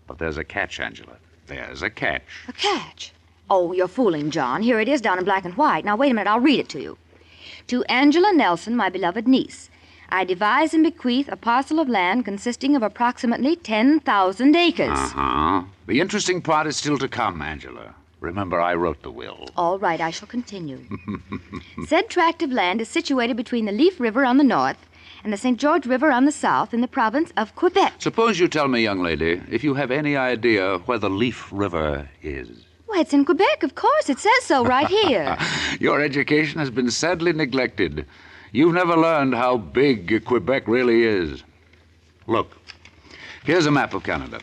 But there's a catch, Angela. There's a catch. A catch? Oh, you're fooling, John. Here it is down in black and white. Now, wait a minute. I'll read it to you. To Angela Nelson, my beloved niece, I devise and bequeath a parcel of land consisting of approximately 10,000 acres. Uh-huh. The interesting part is still to come, Angela. Remember, I wrote the will. All right, I shall continue. Said tract of land is situated between the Leaf River on the north and the St. George River on the south in the province of Quebec. Suppose you tell me, young lady, if you have any idea where the Leaf River is. Why, it's in Quebec, of course. It says so right here. Your education has been sadly neglected. You've never learned how big Quebec really is. Look, here's a map of Canada.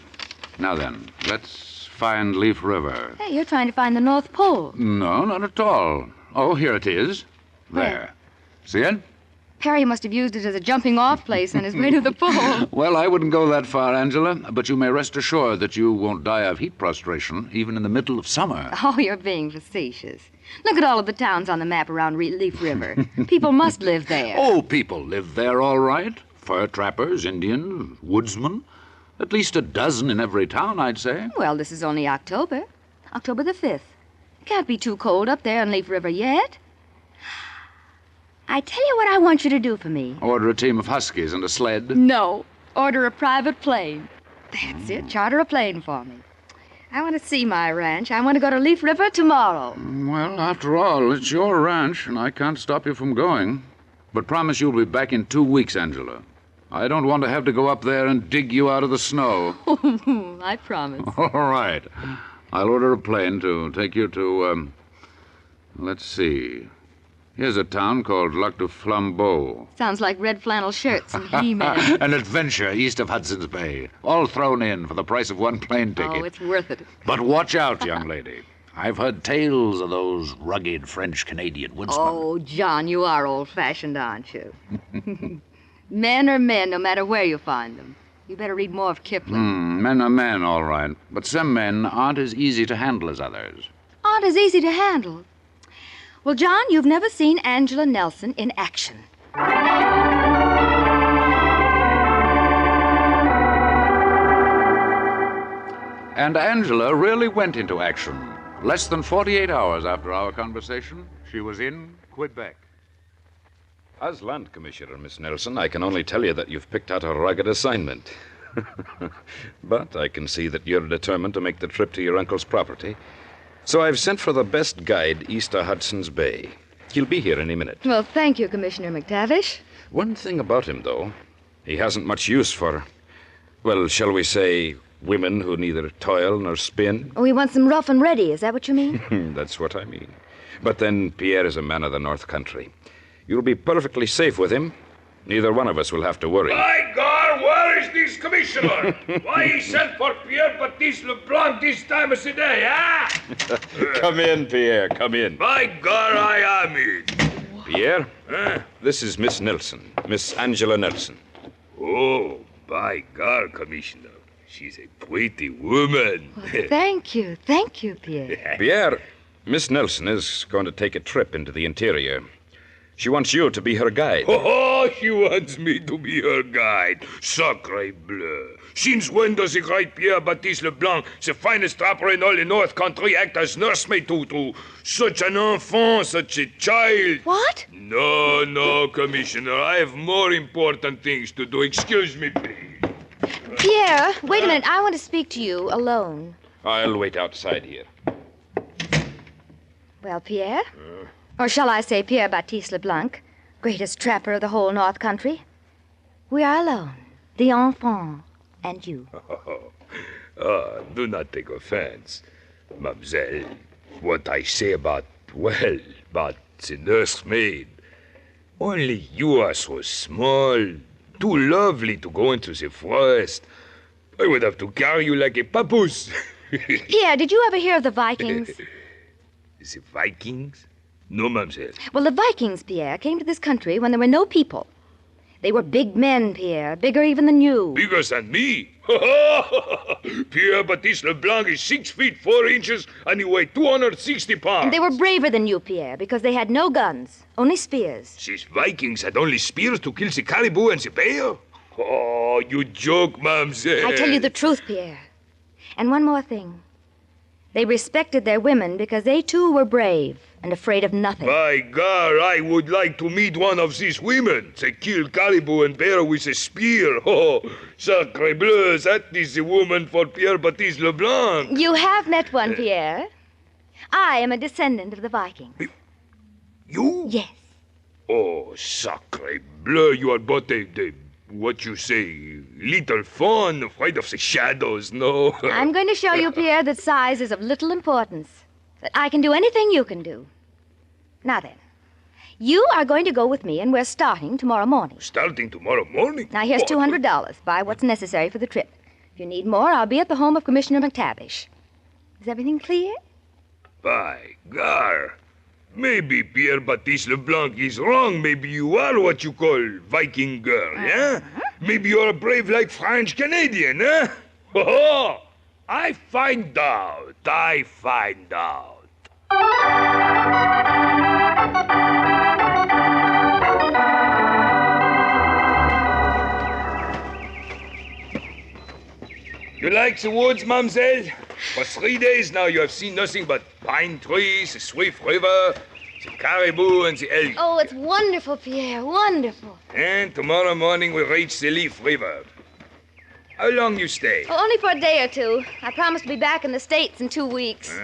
Now then, let's find Leaf River. Hey, you're trying to find the North Pole. No, not at all. Oh, here it is. There. See it? Perry must have used it as a jumping-off place on his way to the pole. Well, I wouldn't go that far, Angela, but you may rest assured that you won't die of heat prostration, even in the middle of summer. Oh, you're being facetious. Look at all of the towns on the map around Leaf River. People must live there. Oh, people live there, all right. Fur trappers, Indians, woodsmen. At least a dozen in every town, I'd say. Well, this is only October. October the 5th. Can't be too cold up there on Leaf River yet. I tell you what I want you to do for me. Order a team of huskies and a sled? No. Order a private plane. That's it. Charter a plane for me. I want to see my ranch. I want to go to Leaf River tomorrow. Well, after all, it's your ranch, and I can't stop you from going. But promise you'll be back in 2 weeks, Angela. I don't want to have to go up there and dig you out of the snow. I promise. All right. I'll order a plane to take you to, let's see. Here's a town called Lac du Flambeau. Sounds like red flannel shirts and He-Man. An adventure east of Hudson's Bay. All thrown in for the price of one plane ticket. Oh, it's worth it. But watch out, young lady. I've heard tales of those rugged French-Canadian woodsmen. Oh, John, you are old-fashioned, aren't you? Men are men, no matter where you find them. You better read more of Kipling. Men are men, all right. But some men aren't as easy to handle as others. Aren't as easy to handle. Well, John, you've never seen Angela Nelson in action. And Angela really went into action. Less than 48 hours after our conversation, she was in Quebec. As land commissioner, Miss Nelson, I can only tell you that you've picked out a rugged assignment. But I can see that you're determined to make the trip to your uncle's property. So I've sent for the best guide east of Hudson's Bay. He'll be here any minute. Well, thank you, Commissioner McTavish. One thing about him, though, he hasn't much use for, well, shall we say, women who neither toil nor spin. Oh, he wants them rough and ready, is that what you mean? That's what I mean. But then Pierre is a man of the North Country. You'll be perfectly safe with him. Neither one of us will have to worry. My God, where is this commissioner? Why he sent for Pierre Baptiste Leblanc this time of the day, ah? Come in, Pierre, come in. My God, I am in. Pierre, this is Miss Nelson, Miss Angela Nelson. Oh, by God, Commissioner. She's a pretty woman. Well, thank you, Pierre. Pierre, Miss Nelson is going to take a trip into the interior. She wants you to be her guide. Oh, she wants me to be her guide. Sacre bleu. Since when does the great Pierre Baptiste Leblanc, the finest trapper in all the North Country, act as nursemaid to such an enfant, such a child? What? No, Commissioner. I have more important things to do. Excuse me, please. Pierre, wait a minute. I want to speak to you alone. I'll wait outside here. Well, Pierre? Or shall I say Pierre Baptiste Leblanc, greatest trapper of the whole North Country? We are alone, the enfant, and you. Do not take offense, mademoiselle. What I say about the nursemaid. Only you are so small, too lovely to go into the forest. I would have to carry you like a papoose. Pierre, did you ever hear of the Vikings? The Vikings? No, mademoiselle. Well, the Vikings, Pierre, came to this country when there were no people. They were big men, Pierre, bigger even than you. Bigger than me? Pierre Baptiste Leblanc is 6 feet 4 inches and he weighed 260 pounds. And they were braver than you, Pierre, because they had no guns, only spears. These Vikings had only spears to kill the caribou and the bear? Oh, you joke, mademoiselle. I tell you the truth, Pierre. And one more thing. They respected their women because they, too, were brave and afraid of nothing. By God, I would like to meet one of these women. They kill caribou and bear with a spear. Oh, sacre bleu, that is the woman for Pierre Baptiste Leblanc. You have met one, Pierre. I am a descendant of the Vikings. You? Yes. Oh, sacre bleu, you are but what you say, little fawn, afraid of the shadows, no? I'm going to show you, Pierre, that size is of little importance. That I can do anything you can do. Now then, you are going to go with me, and we're starting tomorrow morning. Starting tomorrow morning? Now, here's $200. Buy what's necessary for the trip. If you need more, I'll be at the home of Commissioner McTavish. Is everything clear? By God. Maybe Pierre Baptiste Leblanc is wrong. Maybe you are what you call Viking girl, yeah? Maybe you're brave like French Canadian, huh? Oh, I find out. You like the woods, mademoiselle? For 3 days now you have seen nothing but pine trees, the Swift River, the caribou and the elk. Oh, it's wonderful, Pierre, wonderful. And tomorrow morning we'll reach the Leaf River. How long you stay? Oh, only for a day or two. I promise to be back in the States in 2 weeks.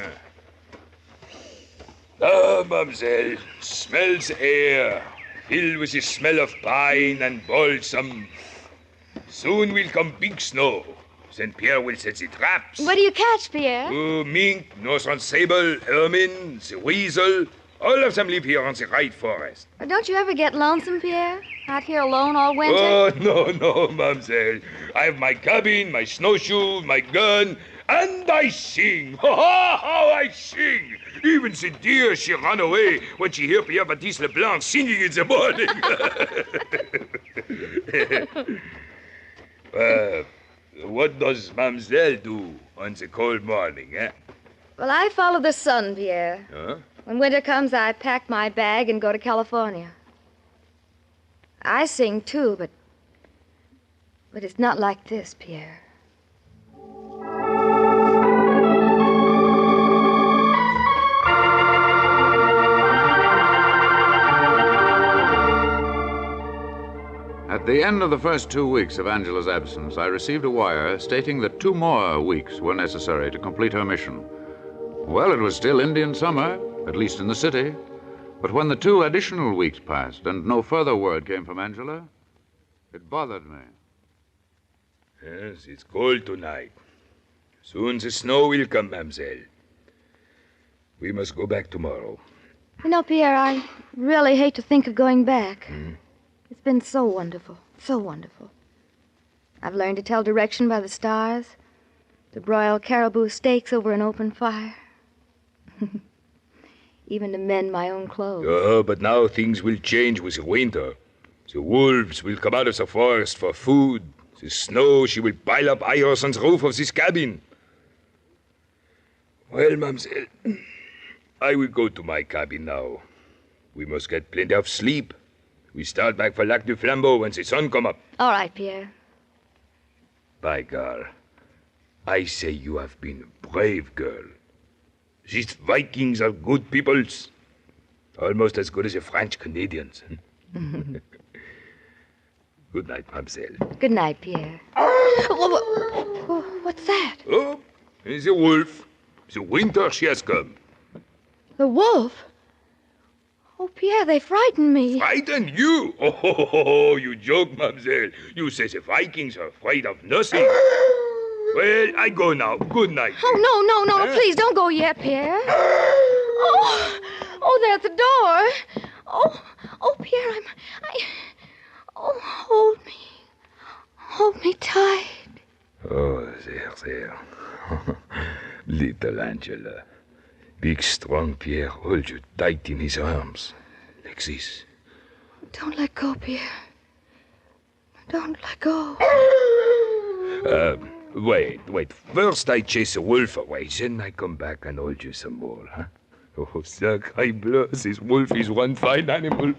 Mademoiselle, smell the air. Filled with the smell of pine and balsam. Soon will come big snow. Then Pierre will set the traps. What do you catch, Pierre? Mink, northern sable, ermine, the weasel. All of them live here on the right forest. Don't you ever get lonesome, Pierre? Out here alone all winter? Oh, no, mademoiselle. I have my cabin, my snowshoe, my gun, and I sing. How I sing! Even the deer, she run away when she hear Pierre Baptiste Leblanc singing in the morning. What does mademoiselle do on the cold morning, eh? Well, I follow the sun, Pierre. Huh? When winter comes, I pack my bag and go to California. I sing, too, but it's not like this, Pierre. At the end of the first 2 weeks of Angela's absence, I received a wire stating that 2 more weeks were necessary to complete her mission. Well, it was still Indian summer, at least in the city. But when the 2 additional weeks passed and no further word came from Angela, it bothered me. Yes, it's cold tonight. Soon the snow will come, mademoiselle. We must go back tomorrow. You know, Pierre, I really hate to think of going back. It's been so wonderful, so wonderful. I've learned to tell direction by the stars, to broil caribou steaks over an open fire, even to mend my own clothes. Oh, but now things will change with the winter. The wolves will come out of the forest for food. The snow, she will pile up iron on the roof of this cabin. Well, mademoiselle, I will go to my cabin now. We must get plenty of sleep. We start back for Lac du Flambeau when the sun come up. All right, Pierre. By God, I say you have been a brave girl. These Vikings are good peoples. Almost as good as the French Canadians. Good night, mademoiselle. Good night, Pierre. What's that? Oh, it's a wolf. The winter she has come. The wolf? Oh, Pierre, they frightened me. Frighten you? Oh, you joke, mademoiselle. You say the Vikings are afraid of nothing. Well, I go now. Good night. Oh, no, please don't go yet, Pierre. Oh, they're at the door. Oh, Pierre, hold me tight. Oh, there. Little Angela. Big, strong Pierre holds you tight in his arms. Like this. Don't let go, Pierre. Don't let go. Wait. First I chase the wolf away, then I come back and hold you some more, huh? Oh, sacre bleu, this wolf is one fine animal.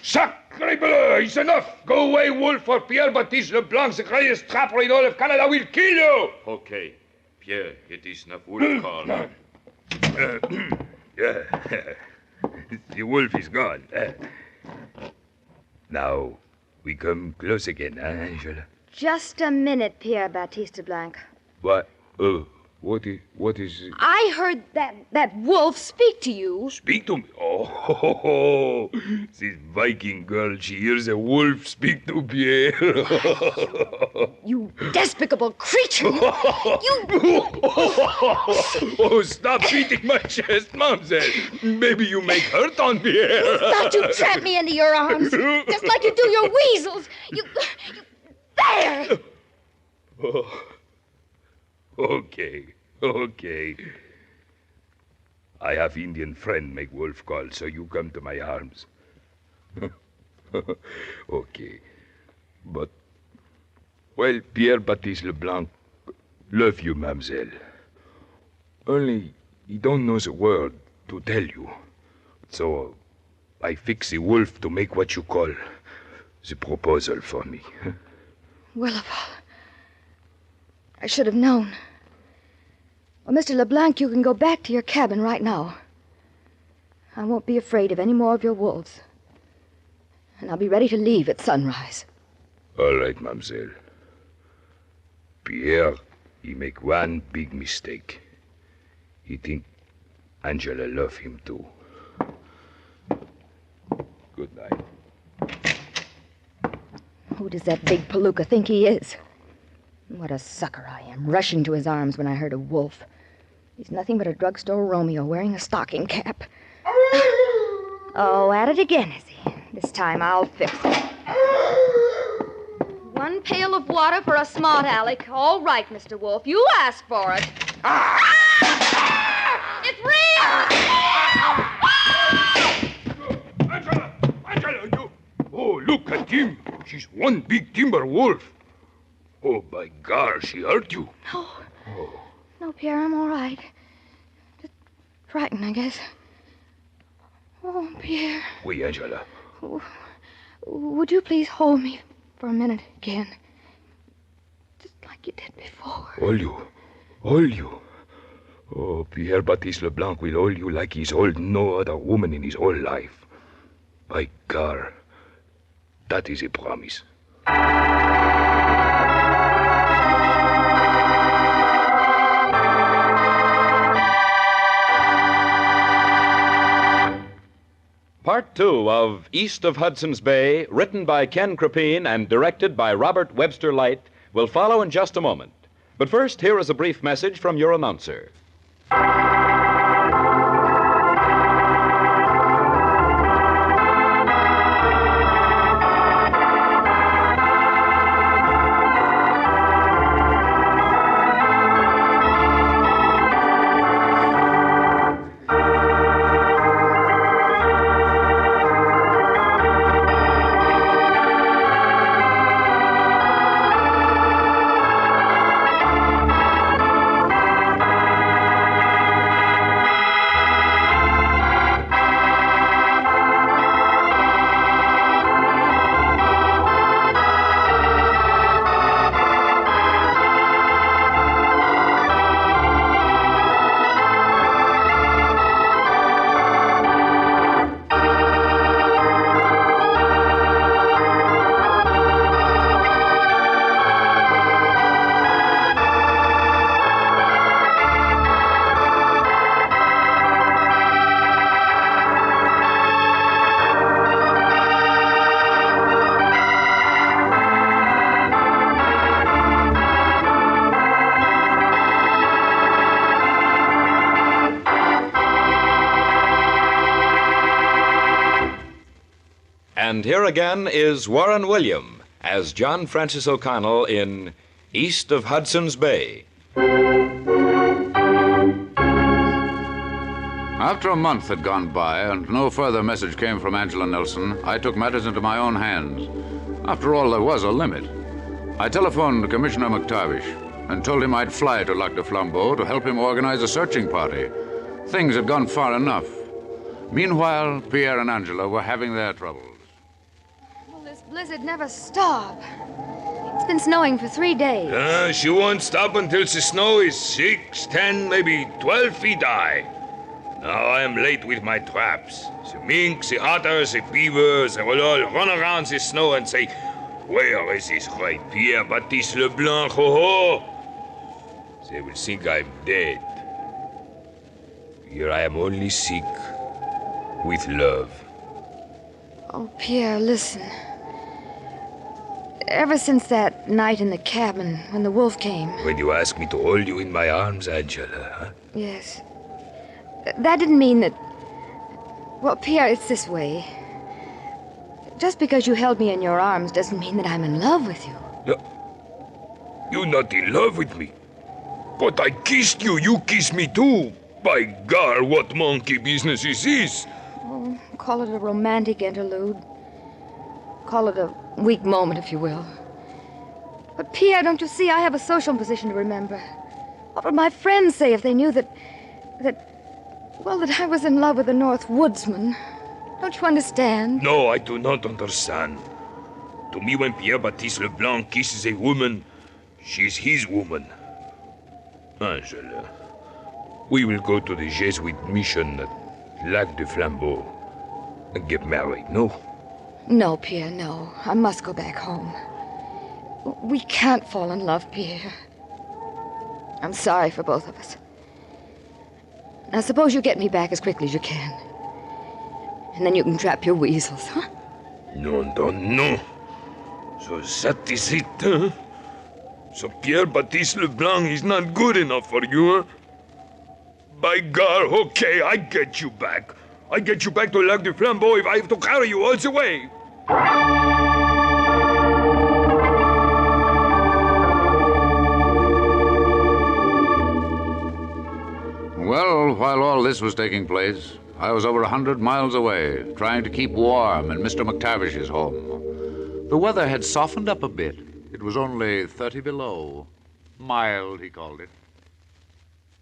Sacre bleu, it's enough. Go away, wolf, or Pierre Baptiste Leblanc, the greatest trapper in all of Canada, will kill you. Okay, Pierre, it is not wolf call. The wolf is gone. Now, we come close again, huh, Angela? Just a minute, Pierre Baptiste Blanc. What? What is it? I heard that wolf speak to you. Speak to me? Oh, this Viking girl, she hears a wolf speak to Pierre. You despicable creature! Oh, stop beating my chest, mademoiselle. Maybe you make hurt on Pierre. You thought you'd trap me into your arms, just like you do your weasels. You there! Oh. Okay. I have Indian friend make wolf call, so you come to my arms. Okay. But, well, Pierre Baptiste Leblanc love you, mademoiselle. Only he don't know the word to tell you. So I fix the wolf to make what you call the proposal for me. Well, I should have known. Well, Mr. LeBlanc, you can go back to your cabin right now. I won't be afraid of any more of your wolves. And I'll be ready to leave at sunrise. All right, mademoiselle. Pierre, he make one big mistake. He think Angela love him too. Good night. Who does that big palooka think he is? What a sucker I am, rushing to his arms when I heard a wolf. He's nothing but a drugstore Romeo wearing a stocking cap. Oh, at it again, is he? This time I'll fix it. One pail of water for a smart aleck. All right, Mr. Wolf. You asked for it. It's real! Angela, you... Oh, look at him. She's one big timber wolf. Oh, by God, she hurt you. No. No, Pierre, I'm all right. Just frightened, I guess. Oh, Pierre. Oui, Angela. Would you please hold me for a minute again? Just like you did before. Hold you. Oh, Pierre Baptiste Leblanc will hold you like he's hold no other woman in his whole life. By God, that is a promise. Part 2 of East of Hudson's Bay, written by Ken Crepine and directed by Robert Webster Light, will follow in just a moment. But first, here is a brief message from your announcer. And here again is Warren William as John Francis O'Connell in East of Hudson's Bay. After a month had gone by and no further message came from Angela Nelson, I took matters into my own hands. After all, there was a limit. I telephoned Commissioner McTavish and told him I'd fly to Lac de Flambeau to help him organize a searching party. Things had gone far enough. Meanwhile, Pierre and Angela were having their troubles. Well, this blizzard never stops. It's been snowing for 3 days. She won't stop until the snow is 6, 10, maybe 12 feet high. Now I am late with my traps. The minks, the otters, the beavers, they will all run around the snow and say, "Where is this great Pierre Baptiste Leblanc, ho-ho?" They will think I'm dead. Here I am only sick with love. Oh, Pierre, listen. Ever since that night in the cabin when the wolf came... When you asked me to hold you in my arms, Angela, huh? Yes. That didn't mean that... Well, Pierre, it's this way. Just because you held me in your arms doesn't mean that I'm in love with you. You're not in love with me. But I kissed you. You kissed me too. By God, what monkey business is this? Oh, call it a romantic interlude. Call it a weak moment, if you will. But, Pierre, don't you see, I have a social position to remember. What would my friends say if they knew that I was in love with a North Woodsman? Don't you understand? No, I do not understand. To me, when Pierre Baptiste Leblanc kisses a woman, she's his woman. Angela, we will go to the Jesuit mission at Lac du Flambeau and get married, no? No, Pierre, no. I must go back home. We can't fall in love, Pierre. I'm sorry for both of us. Now, suppose you get me back as quickly as you can. And then you can trap your weasels, huh? No. So that is it, huh? So Pierre-Baptiste Leblanc is not good enough for you, huh? By God, okay, I get you back. I get you back to Lac du Flambeau if I have to carry you all the way. Well, while all this was taking place, I was over 100 miles away, trying to keep warm in Mr. McTavish's home. The weather had softened up a bit. It was only 30 below. Mild, he called it.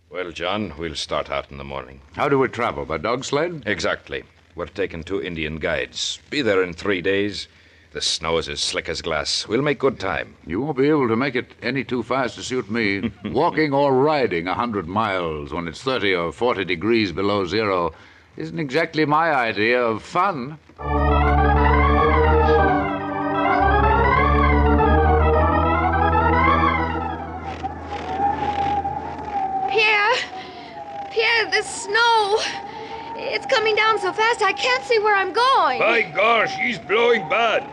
Well, John, we'll start out in the morning. How do we travel? By dog sled? Exactly. We're taking 2 Indian guides. Be there in 3 days. The snow is as slick as glass. We'll make good time. You won't be able to make it any too fast to suit me. Walking or riding 100 miles when it's 30 or 40 degrees below zero isn't exactly my idea of fun. Pierre, the snow. It's coming down so fast I can't see where I'm going. By gosh, he's blowing bad.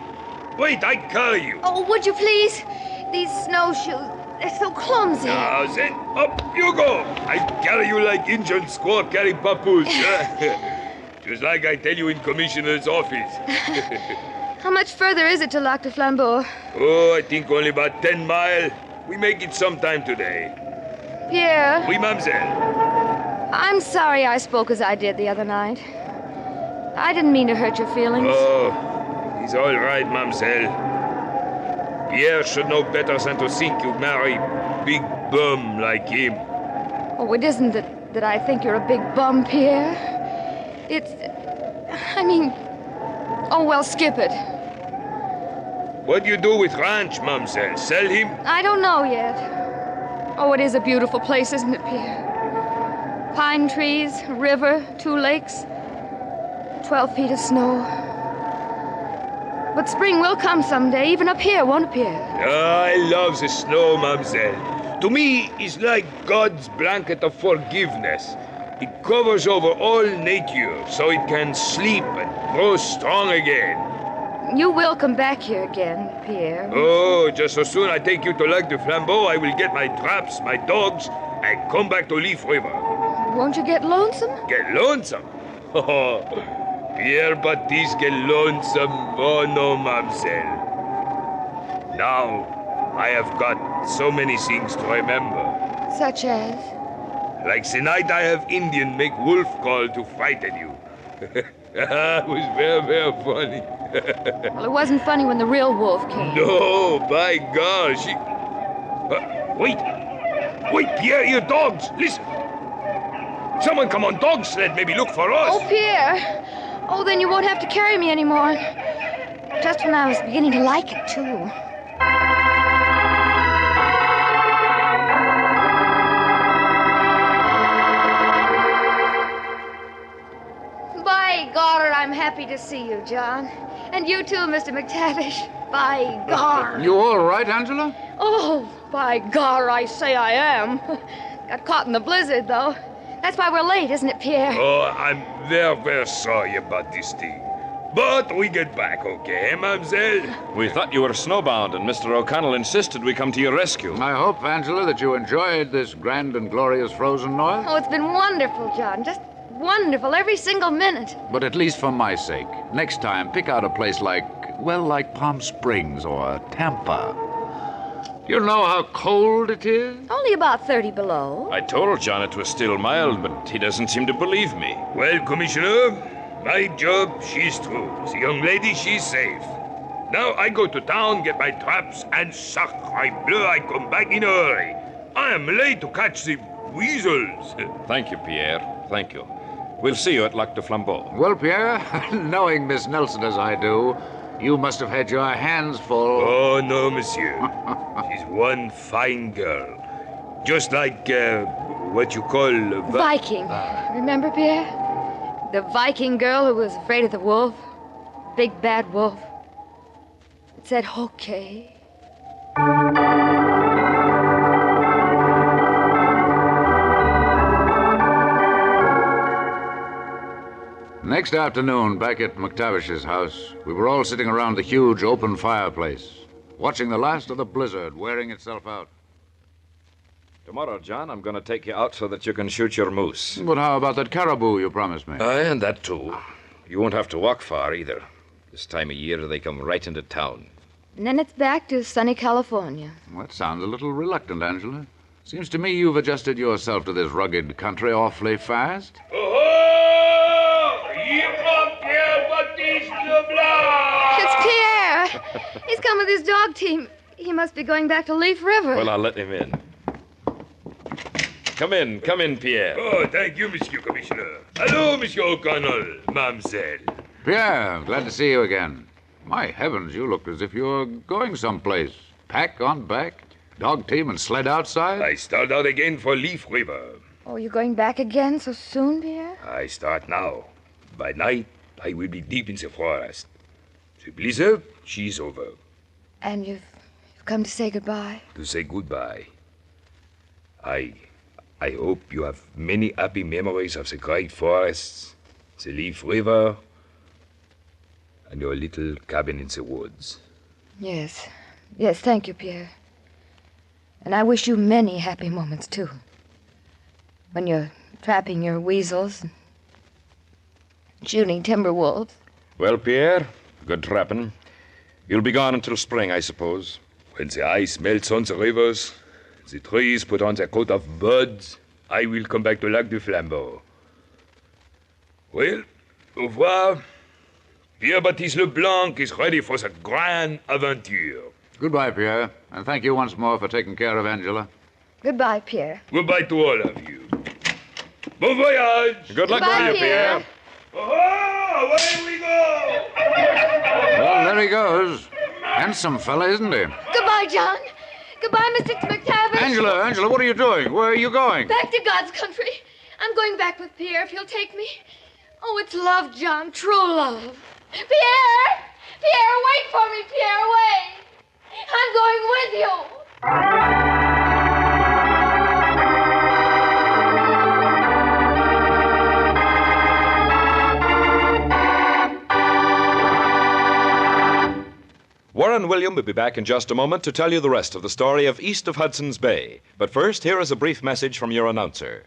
Wait, I carry you. Oh, would you please? These snowshoes, they're so clumsy. Now, Zane, up you go. I carry you like Injun squaw carry papoose. Just like I tell you in Commissioner's office. How much further is it to Lac du Flambeau? Oh, I think only about 10 miles. We make it sometime today. Pierre. Oui, mademoiselle. I'm sorry I spoke as I did the other night. I didn't mean to hurt your feelings. Oh, he's all right, mademoiselle. Pierre should know better than to think you marry big bum like him. Oh, it isn't that I think you're a big bum, Pierre. Oh, well, skip it. What do you do with ranch, mademoiselle? Sell him? I don't know yet. Oh, it is a beautiful place, isn't it, Pierre? Pine trees, a river, 2 lakes, 12 feet of snow. But spring will come someday, even up here, won't it, Pierre? I love the snow, mademoiselle. To me, it's like God's blanket of forgiveness. It covers over all nature so it can sleep and grow strong again. You will come back here again, Pierre. Oh, just so soon I take you to Lac du Flambeau, I will get my traps, my dogs, and come back to Leaf River. Won't you get lonesome? Get lonesome? Oh, Pierre-Baptiste get lonesome. Oh, no, mademoiselle. Now, I have got so many things to remember. Such as? Like the night I have Indian make wolf call to frighten you. It was very, very funny. Well, it wasn't funny when the real wolf came. No, by gosh. Wait, Pierre, your dogs. Listen. Someone come on dog sled, maybe look for us. Oh, Pierre. Oh, then you won't have to carry me anymore. Just when I was beginning to like it, too. By God, I'm happy to see you, John. And you too, Mr. McTavish. By God. You all right, Angela? Oh, by God, I say I am. Got caught in the blizzard, though. That's why we're late, isn't it, Pierre? Oh, I'm very, very sorry about this thing. But we get back, okay, mademoiselle? We thought you were snowbound, and Mr. O'Connell insisted we come to your rescue. I hope, Angela, that you enjoyed this grand and glorious frozen north. Oh, it's been wonderful, John. Just wonderful, every single minute. But at least for my sake, next time, pick out a place like Palm Springs or Tampa. You know how cold it is? Only about 30 below. I told John it was still mild, but he doesn't seem to believe me. Well, Commissioner, my job, she's through. The young lady, she's safe. Now I go to town, get my traps, and sacre bleu, I come back in a hurry. I am late to catch the weasels. Thank you, Pierre. Thank you. We'll see you at Lac du Flambeau. Well, Pierre, knowing Miss Nelson as I do, you must have had your hands full. Oh, no, monsieur. She's one fine girl. Just like, what you call... Viking. Remember, Pierre? The Viking girl who was afraid of the wolf. Big bad wolf. It said, okay. Next afternoon, back at McTavish's house, we were all sitting around the huge open fireplace, watching the last of the blizzard wearing itself out. Tomorrow, John, I'm going to take you out so that you can shoot your moose. But how about that caribou you promised me? Aye, and that too. You won't have to walk far either. This time of year, they come right into town. And then it's back to sunny California. Well, that sounds a little reluctant, Angela. Seems to me you've adjusted yourself to this rugged country awfully fast. It's Pierre. He's come with his dog team. He must be going back to Leaf River. Well, I'll let him in. Come in, Pierre. Oh, thank you, Monsieur Commissioner. Hello, Monsieur O'Connell, Mademoiselle. Pierre, glad to see you again. My heavens, you look as if you were going someplace. Pack on back, dog team and sled outside. I start out again for Leaf River. Oh, you're going back again so soon, Pierre? I start now. By night, I will be deep in the forest. The blizzard, she's over. And you've come to say goodbye? To say goodbye. I hope you have many happy memories of the great forests, the Leaf River, and your little cabin in the woods. Yes. Yes, thank you, Pierre. And I wish you many happy moments, too. When you're trapping your weasels and shooting timber wolves. Well, Pierre, good trapping. You'll be gone until spring, I suppose. When the ice melts on the rivers, the trees put on their coat of buds, I will come back to Lac du Flambeau. Well, au revoir. Pierre-Baptiste Leblanc is ready for the grand aventure. Goodbye, Pierre, and thank you once more for taking care of Angela. Goodbye, Pierre. Goodbye to all of you. Bon voyage. Good luck to you, Pierre. Oh, away we go. Well, there he goes. Handsome fella, isn't he? Goodbye, John. Goodbye, Mr. McTavish. Angela, what are you doing? Where are you going? Back to God's country. I'm going back with Pierre if he'll take me. Oh, it's love, John. True love. Pierre! Pierre, wait for me, Pierre, wait. I'm going with you. Warren William will be back in just a moment to tell you the rest of the story of East of Hudson's Bay. But first, here is a brief message from your announcer.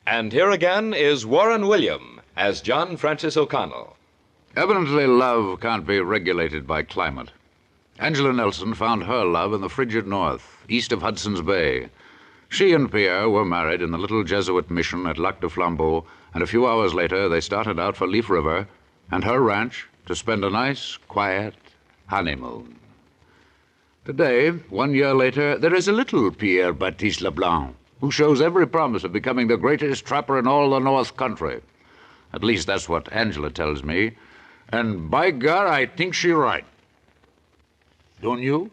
And here again is Warren William as John Francis O'Connell. Evidently, love can't be regulated by climate. Angela Nelson found her love in the frigid north, east of Hudson's Bay. She and Pierre were married in the little Jesuit mission at Lac du Flambeau, and a few hours later they started out for Leaf River and her ranch to spend a nice, quiet honeymoon. Today, 1 year later, there is a little Pierre-Baptiste Leblanc, who shows every promise of becoming the greatest trapper in all the North Country. At least that's what Angela tells me. And by God, I think she's right. Don't you?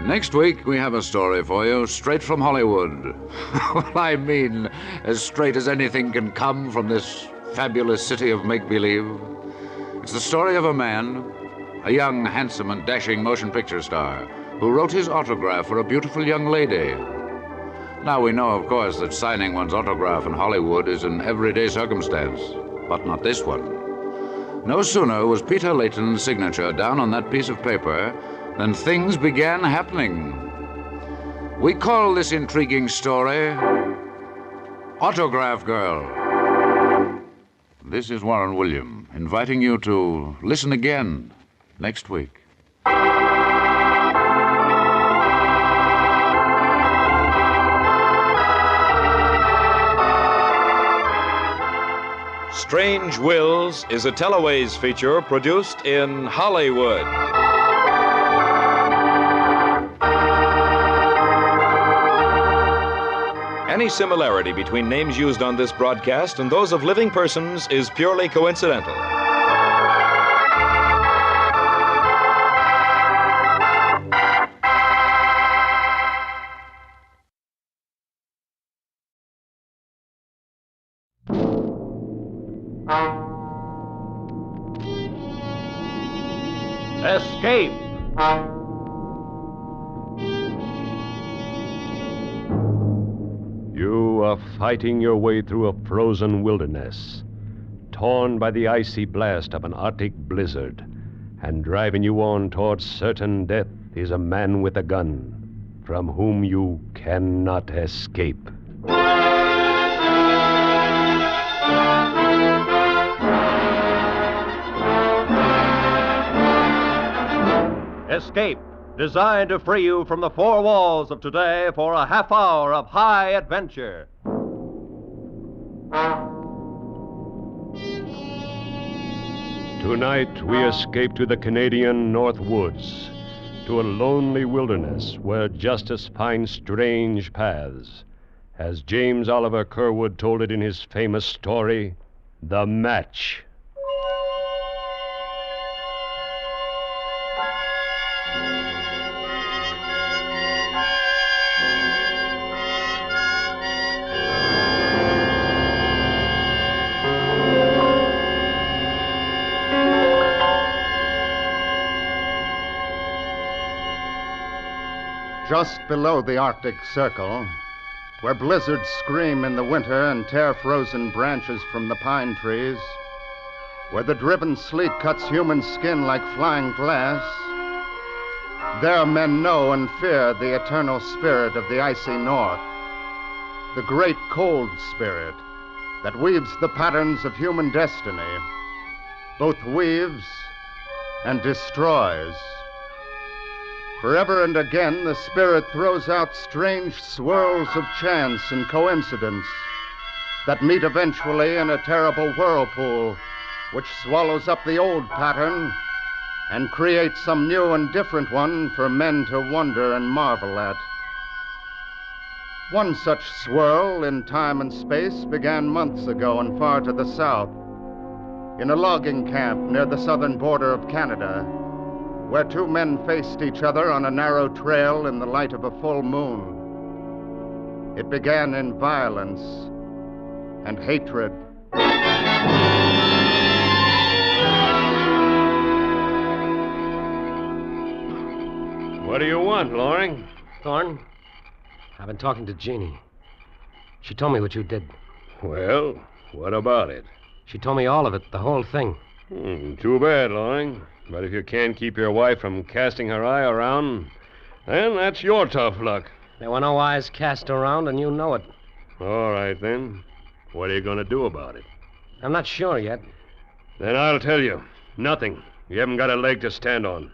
Next week, we have a story for you straight from Hollywood. Well, I mean, as straight as anything can come from this fabulous city of make-believe. It's the story of a man, a young, handsome, and dashing motion picture star who wrote his autograph for a beautiful young lady. Now, we know, of course, that signing one's autograph in Hollywood is an everyday circumstance, but not this one. No sooner was Peter Layton's signature down on that piece of paper than things began happening. We call this intriguing story Autograph Girl. This is Warren William, inviting you to listen again next week. Strange Wills is a Teloways feature produced in Hollywood. Any similarity between names used on this broadcast and those of living persons is purely coincidental. Escape! You are fighting your way through a frozen wilderness, torn by the icy blast of an Arctic blizzard, and driving you on towards certain death is a man with a gun, from whom you cannot escape. Escape, designed to free you from the four walls of today for a half hour of high adventure. Tonight we escape to the Canadian North Woods, to a lonely wilderness where justice finds strange paths, as James Oliver Curwood told it in his famous story, The Match. Just below the Arctic Circle, where blizzards scream in the winter and tear frozen branches from the pine trees, where the driven sleet cuts human skin like flying glass, there men know and fear the eternal spirit of the icy north, the great cold spirit that weaves the patterns of human destiny, both weaves and destroys. Forever and again, the spirit throws out strange swirls of chance and coincidence that meet eventually in a terrible whirlpool which swallows up the old pattern and creates some new and different one for men to wonder and marvel at. One such swirl in time and space began months ago and far to the south, in a logging camp near the southern border of Canada, where two men faced each other on a narrow trail in the light of a full moon. It began in violence and hatred. What do you want, Loring? Thorne, I've been talking to Jeannie. She told me what you did. Well, what about it? She told me all of it, the whole thing. Too bad, Loring. But if you can't keep your wife from casting her eye around, then that's your tough luck. There were no eyes cast around, and you know it. All right, then. What are you going to do about it? I'm not sure yet. Then I'll tell you. Nothing. You haven't got a leg to stand on.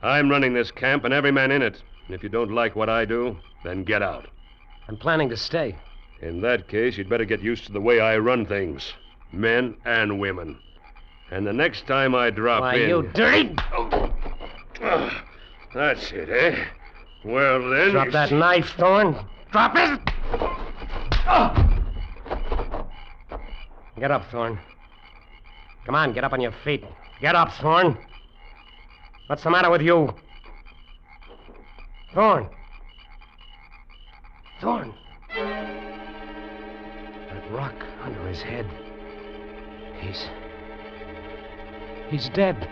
I'm running this camp and every man in it. And if you don't like what I do, then get out. I'm planning to stay. In that case, you'd better get used to the way I run things. Men and women. And the next time I drop Why, in... you dirty... That's it, eh? Well, then... Drop that knife, Thorne. Drop it! Get up, Thorne. Come on, get up on your feet. Get up, Thorne. What's the matter with you? Thorne. Thorne. That rock under his head. He's dead.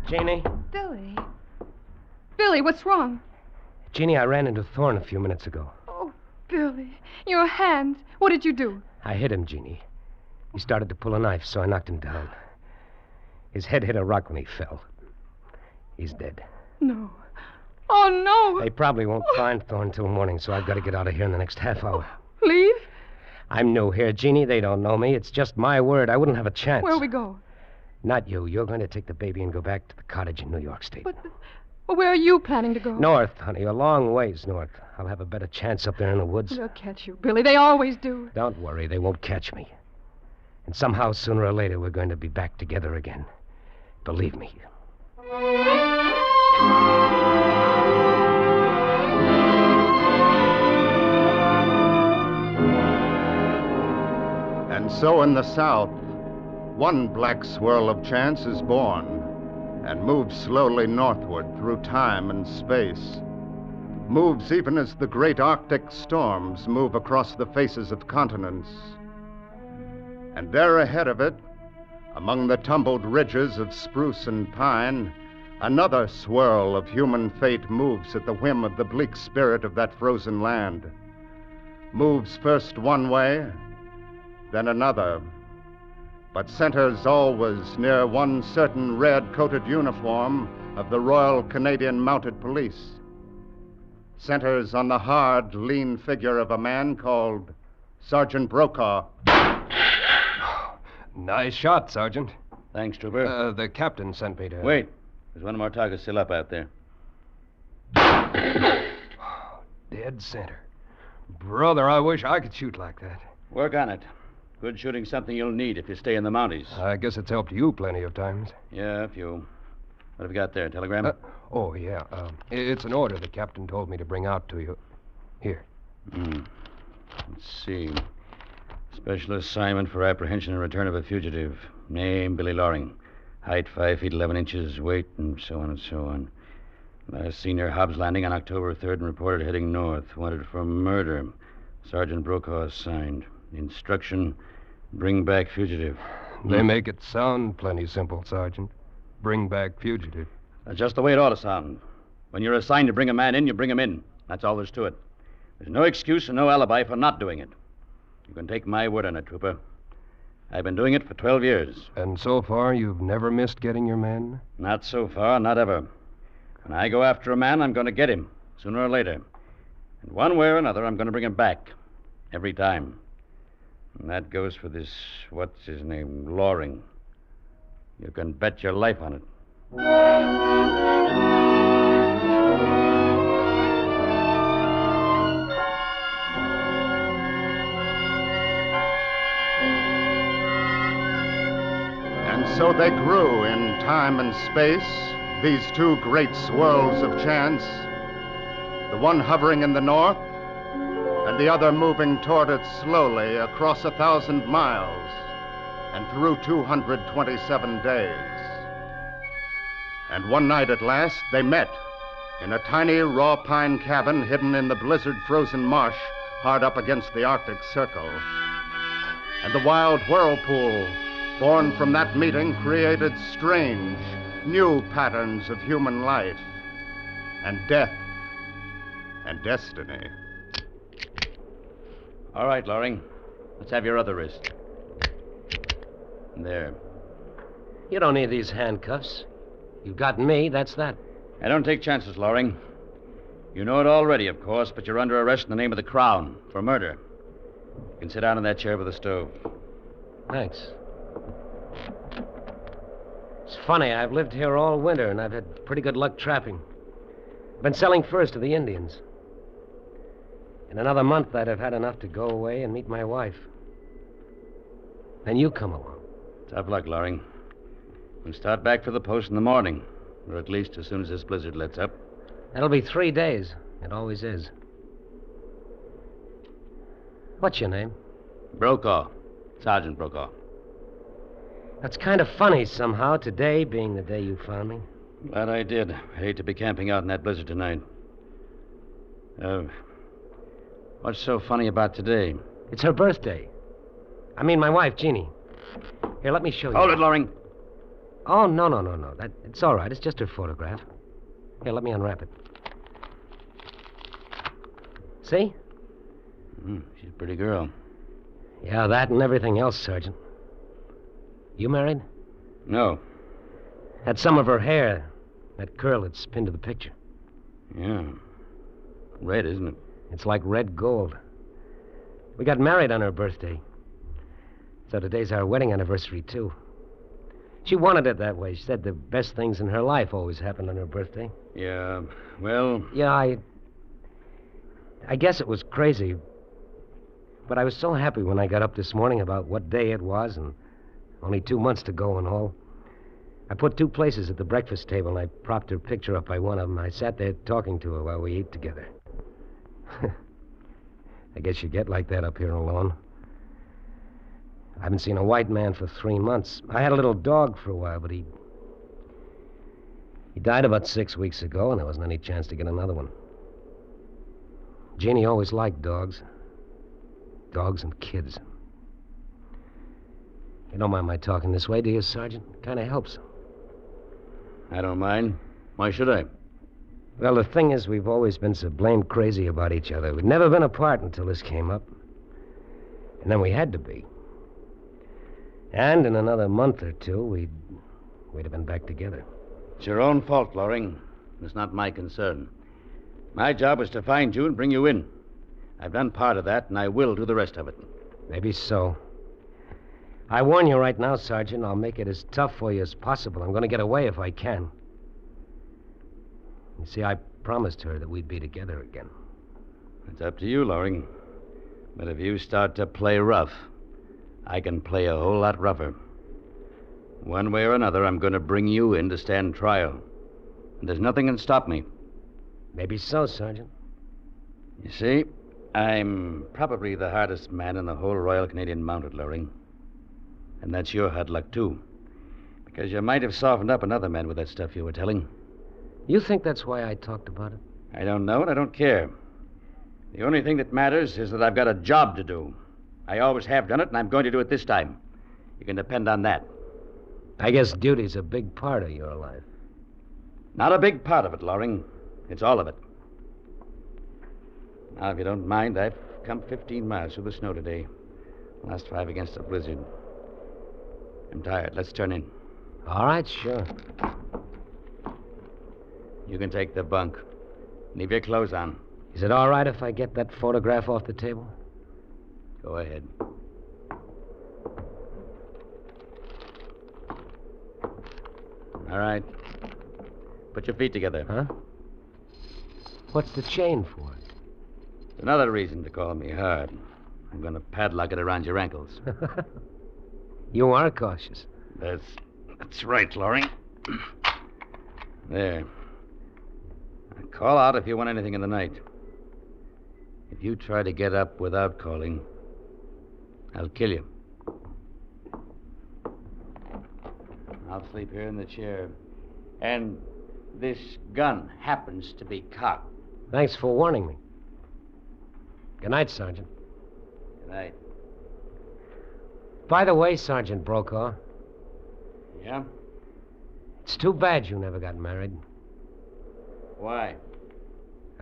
Jeannie? Billy. Billy, what's wrong? Jeannie, I ran into Thorne a few minutes ago. Oh, Billy. Your hands. What did you do? I hit him, Jeannie. He started to pull a knife, so I knocked him down. His head hit a rock when he fell. He's dead. No. Oh, no. They probably won't find Thorne till morning, so I've got to get out of here in the next half hour. Leave? I'm new here, Jeannie. They don't know me. It's just my word. I wouldn't have a chance. Where'll we go? Not you. You're going to take the baby and go back to the cottage in New York State. Well, where are you planning to go? North, honey, a long ways north. I'll have a better chance up there in the woods. They'll catch you, Billy. They always do. Don't worry, they won't catch me. And somehow, sooner or later, we're going to be back together again. Believe me. And so in the South, one black swirl of chance is born and moves slowly northward through time and space. Moves even as the great Arctic storms move across the faces of continents. And there ahead of it, among the tumbled ridges of spruce and pine, another swirl of human fate moves at the whim of the bleak spirit of that frozen land. Moves first one way, then another, but centers always near one certain red-coated uniform of the Royal Canadian Mounted Police. Centers on the hard, lean figure of a man called Sergeant Brokaw. Nice shot, Sergeant. Thanks, Trooper. The captain sent me to... Wait. There's one of our targets still up out there. Dead center. Brother, I wish I could shoot like that. Work on it. Good shooting's something you'll need if you stay in the Mounties. I guess it's helped you plenty of times. Yeah, a few. What have you got there, telegram? Oh, yeah. It's an order the captain told me to bring out to you. Here. Let's see. Special assignment for apprehension and return of a fugitive. Name, Billy Loring. Height, 5 feet 11 inches. Weight, and so on and so on. Last seen near Hobbs Landing on October 3rd and reported heading north. Wanted for murder. Sergeant Brokaw signed. Instruction, bring back fugitive. They make it sound plenty simple, Sergeant. Bring back fugitive. That's just the way it ought to sound. When you're assigned to bring a man in, you bring him in. That's all there's to it. There's no excuse and no alibi for not doing it. You can take my word on it, Trooper. I've been doing it for 12 years. And so far, you've never missed getting your men? Not so far, not ever. When I go after a man, I'm going to get him, sooner or later. And one way or another, I'm going to bring him back. Every time. And that goes for this, what's his name, Loring. You can bet your life on it. And so they grew in time and space, these two great swirls of chance, the one hovering in the north, and the other moving toward it slowly across 1,000 miles and through 227 days. And one night at last, they met in a tiny raw pine cabin hidden in the blizzard-frozen marsh hard up against the Arctic Circle. And the wild whirlpool born from that meeting created strange, new patterns of human life and death and destiny. All right, Loring. Let's have your other wrist. There. You don't need these handcuffs. You've got me, that's that. I don't take chances, Loring. You know it already, of course, but you're under arrest in the name of the Crown for murder. You can sit down in that chair by the stove. Thanks. It's funny, I've lived here all winter, and I've had pretty good luck trapping. I've been selling furs to the Indians. In another month, I'd have had enough to go away and meet my wife. Then you come along. Tough luck, Loring. We'll start back for the post in the morning, or at least as soon as this blizzard lets up. That'll be 3 days. It always is. What's your name? Brokaw. Sergeant Brokaw. That's kind of funny somehow, today being the day you found me. Glad I did. I hate to be camping out in that blizzard tonight. What's so funny about today? It's her birthday. I mean, my wife, Jeannie. Here, let me show you. Hold it, Loring. Oh, no. It's all right. It's just her photograph. Here, let me unwrap it. See? She's a pretty girl. Yeah, that and everything else, Sergeant. You married? No. Had some of her hair. That curl that's pinned to the picture. Yeah. Red, isn't it? It's like red gold. We got married on her birthday. So today's our wedding anniversary, too. She wanted it that way. She said the best things in her life always happened on her birthday. Yeah, well... Yeah, I guess it was crazy. But I was so happy when I got up this morning about what day it was and only 2 months to go and all. I put 2 places at the breakfast table, and I propped her picture up by one of them. I sat there talking to her while we ate together. I guess you get like that up here alone. I haven't seen a white man for 3 months. I had a little dog for a while, but he died about 6 weeks ago, and there wasn't any chance to get another one. Jeannie always liked dogs. Dogs and kids. You don't mind my talking this way, do you, Sergeant? It kind of helps. I don't mind. Why should I? Well, the thing is, we've always been so blamed crazy about each other. We'd never been apart until this came up. And then we had to be. And in another month or two, we'd have been back together. It's your own fault, Loring. It's not my concern. My job was to find you and bring you in. I've done part of that, and I will do the rest of it. Maybe so. I warn you right now, Sergeant, I'll make it as tough for you as possible. I'm going to get away if I can. You see, I promised her that we'd be together again. It's up to you, Loring. But if you start to play rough, I can play a whole lot rougher. One way or another, I'm going to bring you in to stand trial. And there's nothing can stop me. Maybe so, Sergeant. You see, I'm probably the hardest man in the whole Royal Canadian Mounted, Loring. And that's your hard luck, too. Because you might have softened up another man with that stuff you were telling. You think that's why I talked about it? I don't know, and I don't care. The only thing that matters is that I've got a job to do. I always have done it, and I'm going to do it this time. You can depend on that. I guess duty's a big part of your life. Not a big part of it, Loring. It's all of it. Now, if you don't mind, I've come 15 miles through the snow today. Last 5 against a blizzard. I'm tired. Let's turn in. All right, sure. You can take the bunk. Leave your clothes on. Is it all right if I get that photograph off the table? Go ahead. All right. Put your feet together. Huh? What's the chain for? It's another reason to call me hard. I'm going to padlock it around your ankles. You are cautious. That's right, Loring. There. Now call out if you want anything in the night. If you try to get up without calling, I'll kill you. I'll sleep here in the chair. And this gun happens to be cocked. Thanks for warning me. Good night, Sergeant. Good night. By the way, Sergeant Brokaw. Yeah? It's too bad you never got married. Why?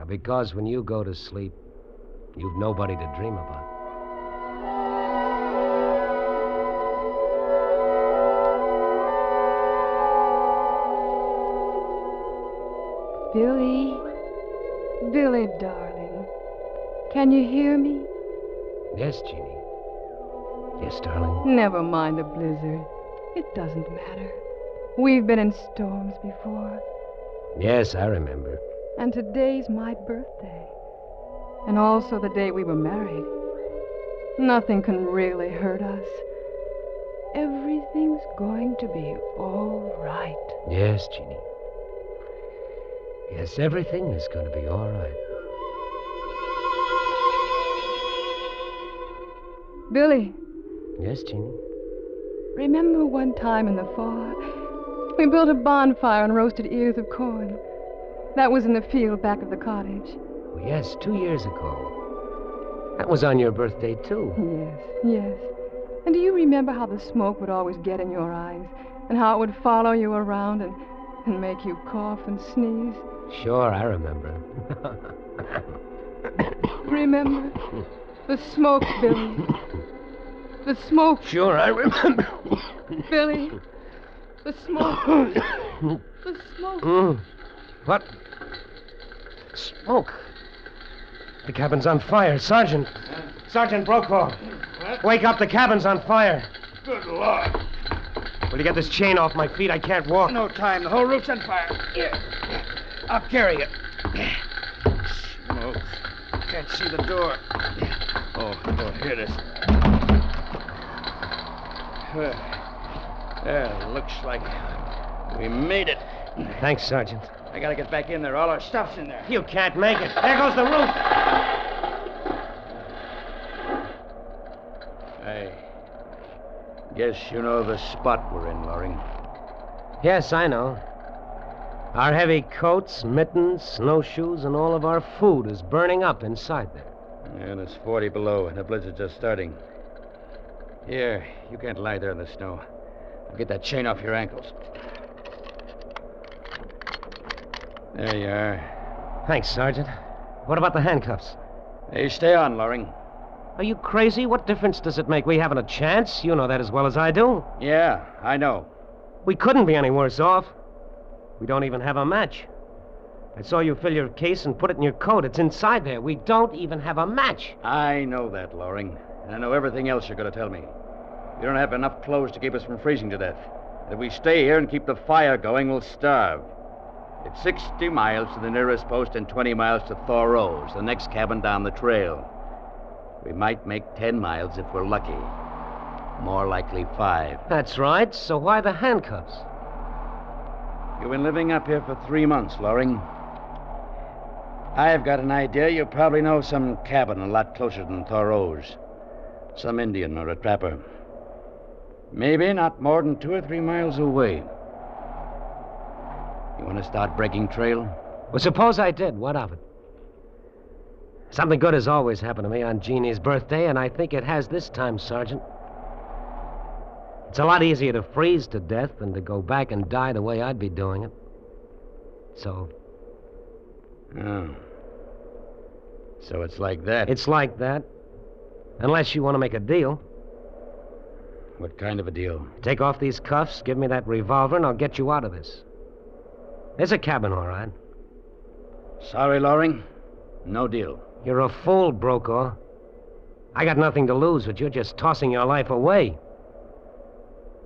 Because when you go to sleep, you've nobody to dream about. Billy. Billy, darling. Can you hear me? Yes, Jeannie. Yes, darling. Never mind the blizzard. It doesn't matter. We've been in storms before. Yes, I remember. And today's my birthday. And also the day we were married. Nothing can really hurt us. Everything's going to be all right. Yes, Jeannie. Yes, everything is going to be all right. Billy. Yes, Jeannie? Remember one time in the fall, we built a bonfire and roasted ears of corn. That was in the field back of the cottage. Oh, yes, 2 years ago. That was on your birthday, too. Yes. And do you remember how the smoke would always get in your eyes? And how it would follow you around and make you cough and sneeze? Sure, I remember. Remember? The smoke, Billy. The smoke. Sure, I remember. Billy. The smoke. The smoke. What? Smoke. The cabin's on fire. Sergeant. Sergeant Brokaw. What? Wake up. The cabin's on fire. Good Lord. Will you get this chain off my feet? I can't walk. No time. The whole roof's on fire. Here. I'll carry you. Smoke. Can't see the door. Oh, here it is. Well, looks like we made it. Thanks, Sergeant. I gotta get back in there. All our stuff's in there. You can't make it. There goes the roof. I guess you know the spot we're in, Loring. Yes, I know. Our heavy coats, mittens, snowshoes, and all of our food is burning up inside there. And it's 40 below, and the blizzard's just starting. Here, you can't lie there in the snow. I'll get that chain off your ankles. There you are. Thanks, Sergeant. What about the handcuffs? Hey, stay on, Loring. Are you crazy? What difference does it make? We haven't a chance. You know that as well as I do. Yeah, I know. We couldn't be any worse off. We don't even have a match. I saw you fill your case and put it in your coat. It's inside there. We don't even have a match. I know that, Loring. And I know everything else you're going to tell me. You don't have enough clothes to keep us from freezing to death. If we stay here and keep the fire going, we'll starve. It's 60 miles to the nearest post and 20 miles to Thoreau's, the next cabin down the trail. We might make 10 miles if we're lucky. More likely 5. That's right. So why the handcuffs? You've been living up here for 3 months, Loring. I've got an idea you probably know some cabin a lot closer than Thoreau's. Some Indian or a trapper. Maybe not more than 2 or 3 miles away. You want to start breaking trail? Well, suppose I did. What of it? Something good has always happened to me on Jeannie's birthday, and I think it has this time, Sergeant. It's a lot easier to freeze to death than to go back and die the way I'd be doing it. So... Oh. So it's like that? It's like that. Unless you want to make a deal. What kind of a deal? Take off these cuffs, give me that revolver, and I'll get you out of this. There's a cabin, all right. Sorry, Loring. No deal. You're a fool, Brokaw. I got nothing to lose, but you're just tossing your life away.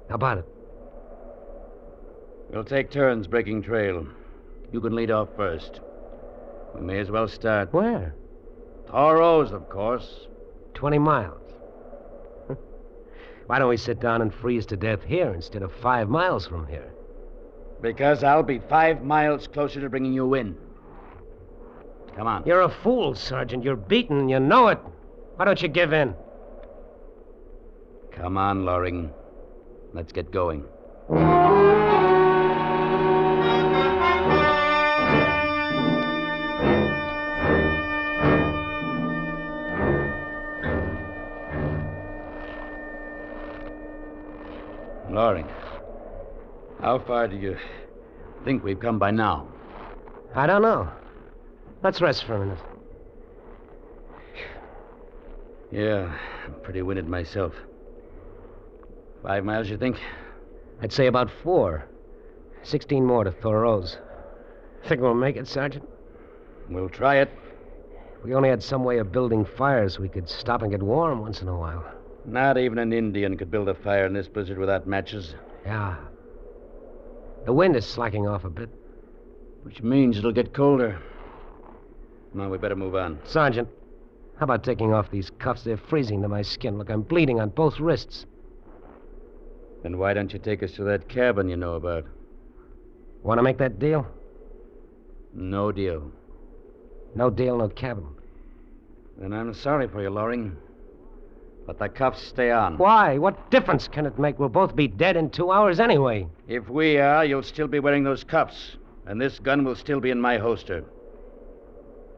How about it? We'll take turns breaking trail. You can lead off first. We may as well start. Where? Thoreau's, of course. 20 miles. Why don't we sit down and freeze to death here instead of 5 miles from here? Because I'll be 5 miles closer to bringing you in. Come on. You're a fool, Sergeant. You're beaten, and you know it. Why don't you give in? Come on, Loring. Let's get going. Loring, how far do you think we've come by now? I don't know. Let's rest for a minute. Yeah, I'm pretty winded myself. 5 miles, you think? I'd say about 4. 16 more to Thoreau's. Think we'll make it, Sergeant? We'll try it. If we only had some way of building fires, we could stop and get warm once in a while. Not even an Indian could build a fire in this blizzard without matches. Yeah. The wind is slacking off a bit. Which means it'll get colder. Now, we better move on. Sergeant, how about taking off these cuffs? They're freezing to my skin. Look, I'm bleeding on both wrists. Then why don't you take us to that cabin you know about? Want to make that deal? No deal. No deal, no cabin. Then I'm sorry for you, Loring. But the cuffs stay on. Why? What difference can it make? We'll both be dead in 2 hours anyway. If we are, you'll still be wearing those cuffs. And this gun will still be in my holster.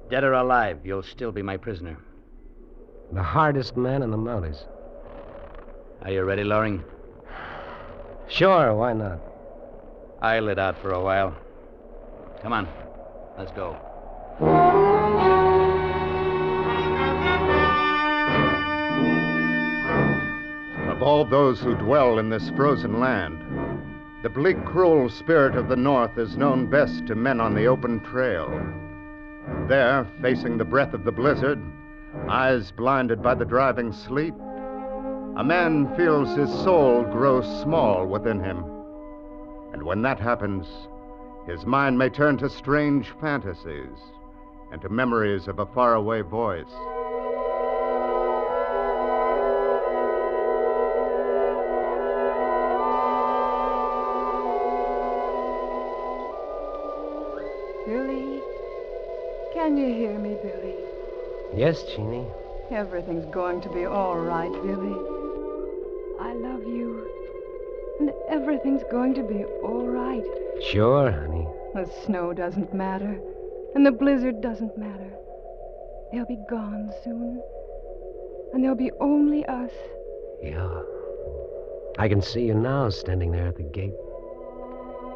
Dead or alive, you'll still be my prisoner. The hardest man in the Mounties. Are you ready, Loring? Sure, why not? I'll let out for a while. Come on, let's go. Of all those who dwell in this frozen land, the bleak, cruel spirit of the North is known best to men on the open trail. There, facing the breath of the blizzard, eyes blinded by the driving sleet, a man feels his soul grow small within him. And when that happens, his mind may turn to strange fantasies and to memories of a faraway voice. Billy, can you hear me, Billy? Yes, Jeannie. Everything's going to be all right, Billy. I love you. And everything's going to be all right. Sure, honey. The snow doesn't matter. And the blizzard doesn't matter. They'll be gone soon. And there'll be only us. Yeah. I can see you now standing there at the gate.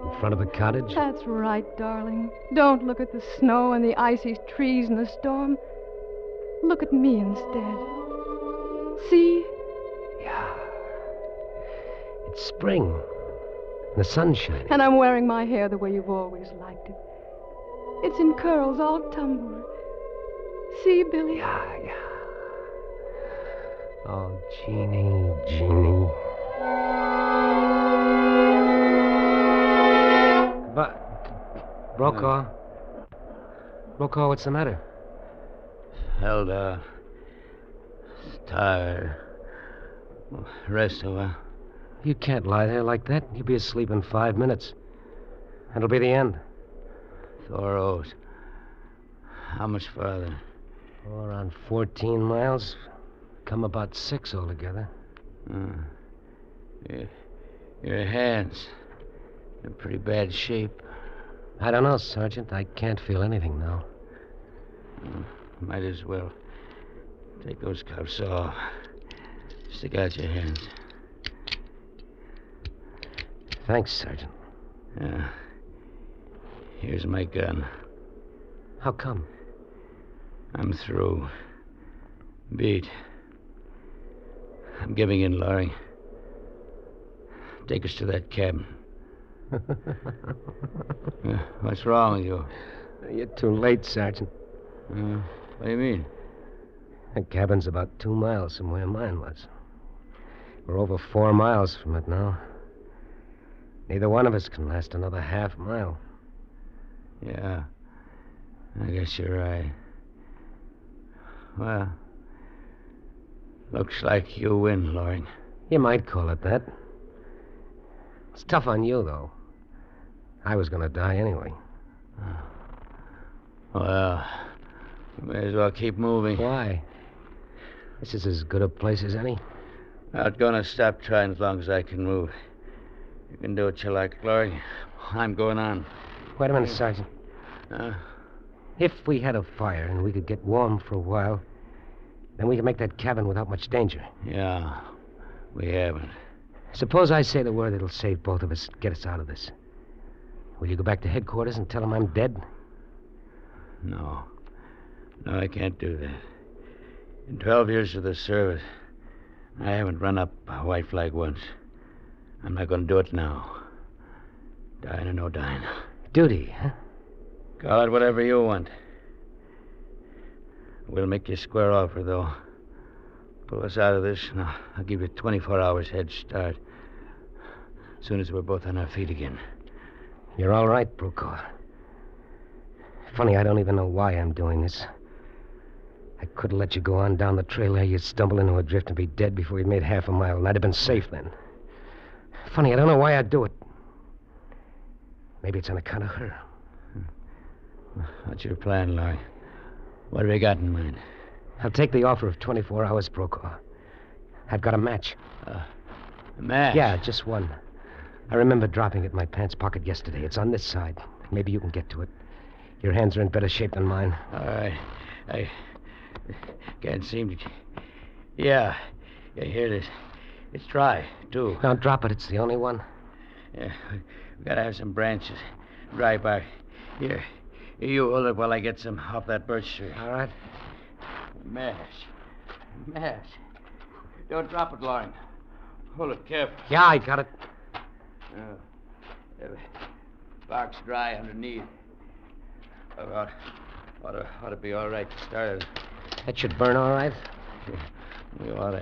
In front of the cottage. That's right, darling. Don't look at the snow and the icy trees and the storm. Look at me instead. See? Yeah. It's spring. And the sun's shining. And I'm wearing my hair the way you've always liked it. It's in curls, all tumbled. See, Billy? Yeah. Oh, Jeannie. But, Brokaw, what's the matter? Held up. Tired. Rest a while. You can't lie there like that. You'll be asleep in 5 minutes. That'll be the end. Thoreau's. How much farther? Oh, around 14 miles. Come about 6 altogether. Your hands. In pretty bad shape. I don't know, Sergeant. I can't feel anything now. Might as well take those cuffs off. Stick out your hands. Thanks, Sergeant. Yeah. Here's my gun. How come? I'm through. Beat. I'm giving in, Laurie. Take us to that cabin. What's wrong with you? You're too late, Sergeant. What do you mean? The cabin's about 2 miles from where mine was. We're over 4 miles from it now. Neither one of us can last another half mile. Yeah. I guess you're right. Well, looks like you win, Lloyd. You might call it that. It's tough on you, though. I was going to die anyway. Well, we may as well keep moving. Why? This is as good a place as any. Not gonna stop trying as long as I can move. You can do what you like, Lloyd. I'm going on. Wait a minute, Sergeant. If we had a fire and we could get warm for a while, then we could make that cabin without much danger. Yeah, we haven't. Suppose I say the word that'll save both of us, get us out of this. Will you go back to headquarters and tell them I'm dead? No, I can't do that. In 12 years of the service, I haven't run up a white flag once. I'm not going to do it now. Dying or no dying. Duty, huh? Call it whatever you want. We'll make you a square offer, though. Pull us out of this, and I'll give you 24 hours head start. As soon as we're both on our feet again. You're all right, Brokaw. Funny, I don't even know why I'm doing this. I could have let you go on down the trail there. You'd stumble into a drift and be dead before you'd made half a mile, and I'd have been safe then. Funny, I don't know why I'd do it. Maybe it's on account of her. What's your plan, Lloyd? What have you got in mind? I'll take the offer of 24 hours, Brokaw. I've got a match. A match? Yeah, just one. I remember dropping it in my pants pocket yesterday. It's on this side. Maybe you can get to it. Your hands are in better shape than mine. All right. I can't seem to... Yeah, here it is. It's dry, too. Don't drop it. It's the only one. Yeah, we gotta have some branches. Dry bark. Here, you hold it while I get some off that birch tree. All right. Mash. Don't drop it, Lauren. Hold it careful. Yeah, I got it. Bark's dry underneath. Ought to be all right to start it. That should burn all right. We ought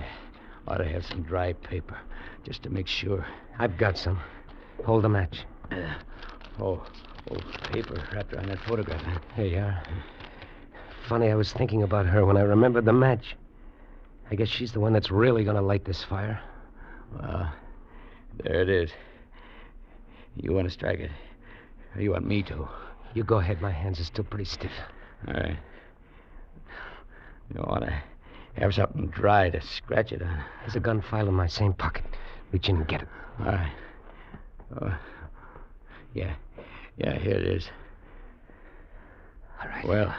Ought to have some dry paper, just to make sure. I've got some. Hold the match. Paper wrapped around that photograph. Here you are. Funny, I was thinking about her when I remembered the match. I guess she's the one that's really going to light this fire. Well, there it is. You want to strike it? Or you want me to? You go ahead. My hands are still pretty stiff. All right. You want to have something dry to scratch it on? There's a gun file in my same pocket. Reach in and get it. All right. Yeah, here it is. All right. Well,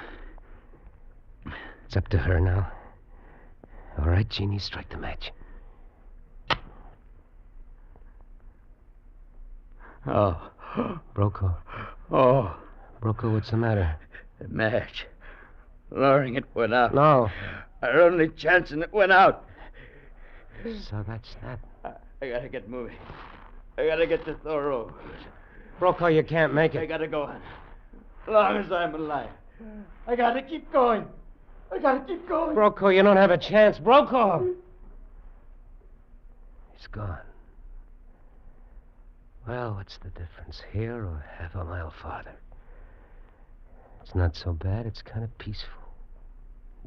it's up to her now. All right, Jeannie, strike the match. Oh. Brokaw. Oh. Brokaw, what's the matter? The match. Loring, it went out. No. Our only chance, and it went out. So that's that. I gotta get moving. I gotta get to Thoreau. Brokaw, you can't make it. I gotta go on. As long as I'm alive. I gotta keep going. I gotta keep going. Brokaw, you don't have a chance. Brokaw! He's gone. Well, what's the difference, here or half a mile farther? It's not so bad. It's kind of peaceful.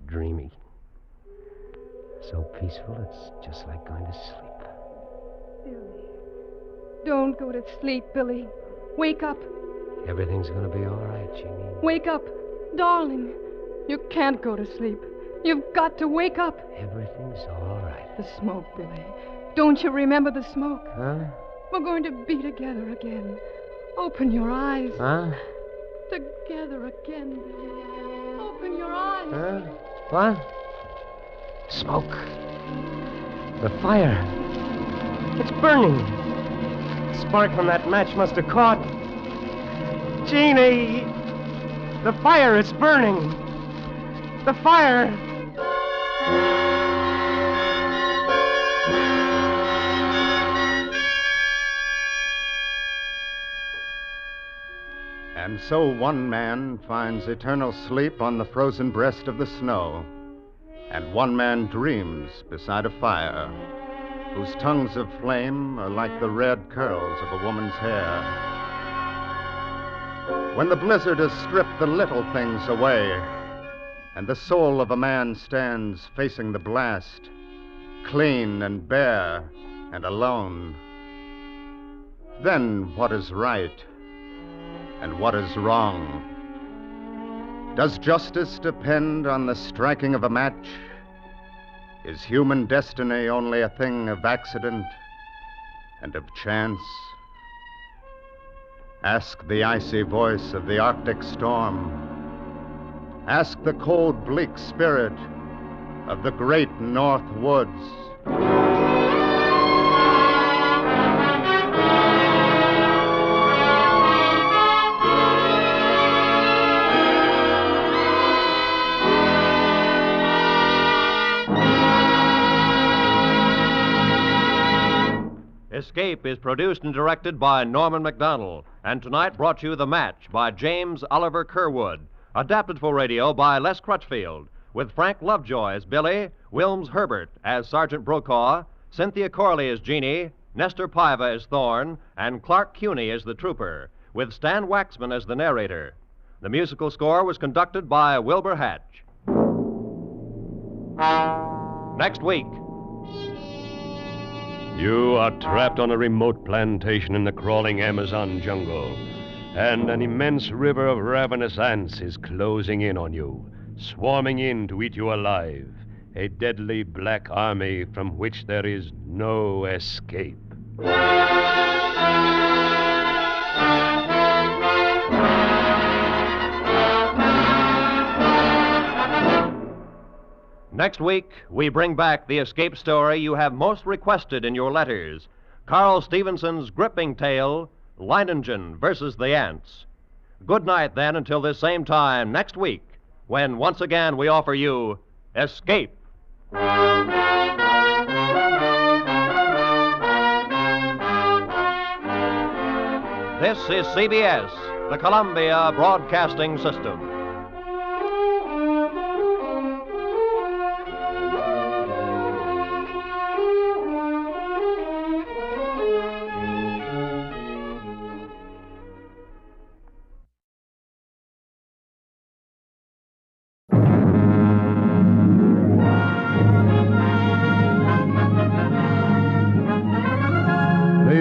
Dreamy. So peaceful, it's just like going to sleep. Billy. Don't go to sleep, Billy. Wake up. Everything's going to be all right, Jeannie. Wake up. Darling. You can't go to sleep. You've got to wake up. Everything's all right. The smoke, Billy. Don't you remember the smoke? Huh? We're going to be together again. Open your eyes. Huh? Together again, Billy. Open your eyes. Huh? What? Smoke. The fire. It's burning. The spark from that match must have caught. Jeannie! The fire, it's burning. The fire! And so one man finds eternal sleep on the frozen breast of the snow, and one man dreams beside a fire, whose tongues of flame are like the red curls of a woman's hair. When the blizzard has stripped the little things away, and the soul of a man stands facing the blast, clean and bare and alone, then what is right and what is wrong? Does justice depend on the striking of a match? Is human destiny only a thing of accident and of chance? Ask the icy voice of the Arctic storm. Ask the cold, bleak spirit of the great North Woods. Escape is produced and directed by Norman MacDonald, and tonight brought you The Match by James Oliver Curwood, adapted for radio by Les Crutchfield, with Frank Lovejoy as Billy, Wilms Herbert as Sergeant Brokaw, Cynthia Corley as Jeannie, Nestor Paiva as Thorne, and Clark Cuney as the trooper, with Stan Waxman as the narrator. The musical score was conducted by Wilbur Hatch. Next week. You are trapped on a remote plantation in the crawling Amazon jungle, and an immense river of ravenous ants is closing in on you, swarming in to eat you alive, a deadly black army from which there is no escape. Next week, we bring back the escape story you have most requested in your letters, Carl Stevenson's gripping tale, Leiningen versus the Ants. Good night, then, until this same time next week, when once again we offer you Escape. This is CBS, the Columbia Broadcasting System.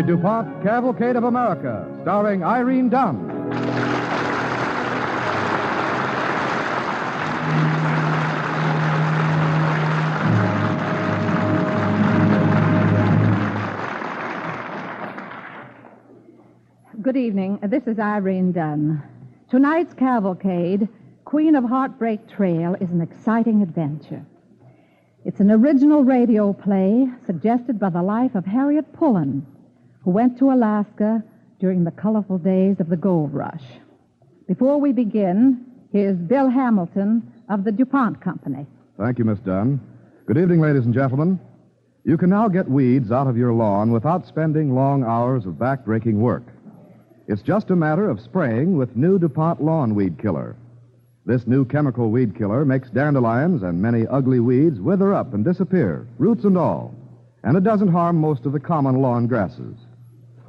DuPont Cavalcade of America, starring Irene Dunne. Good evening. This is Irene Dunne. Tonight's Cavalcade, Queen of Heartbreak Trail, is an exciting adventure. It's an original radio play suggested by the life of Harriet Pullen, who went to Alaska during the colorful days of the gold rush. Before we begin, here's Bill Hamilton of the DuPont Company. Thank you, Miss Dunn. Good evening, ladies and gentlemen. You can now get weeds out of your lawn without spending long hours of backbreaking work. It's just a matter of spraying with new DuPont Lawn Weed Killer. This new chemical weed killer makes dandelions and many ugly weeds wither up and disappear, roots and all. And it doesn't harm most of the common lawn grasses.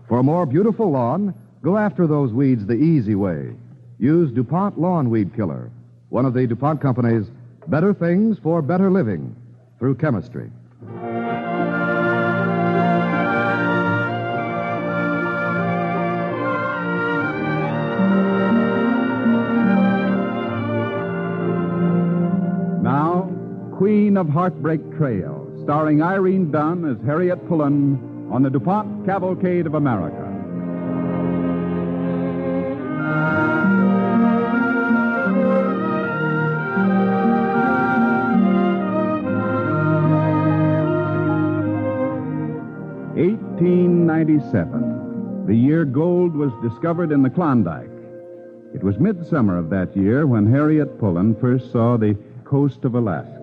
For a more beautiful lawn, go after those weeds the easy way. Use DuPont Lawn Weed Killer, one of the DuPont Company's better things for better living through chemistry. Queen of Heartbreak Trail, starring Irene Dunne as Harriet Pullen on the DuPont Cavalcade of America. (1897). The year gold was discovered in the Klondike. It was midsummer of that year when Harriet Pullen first saw the coast of Alaska.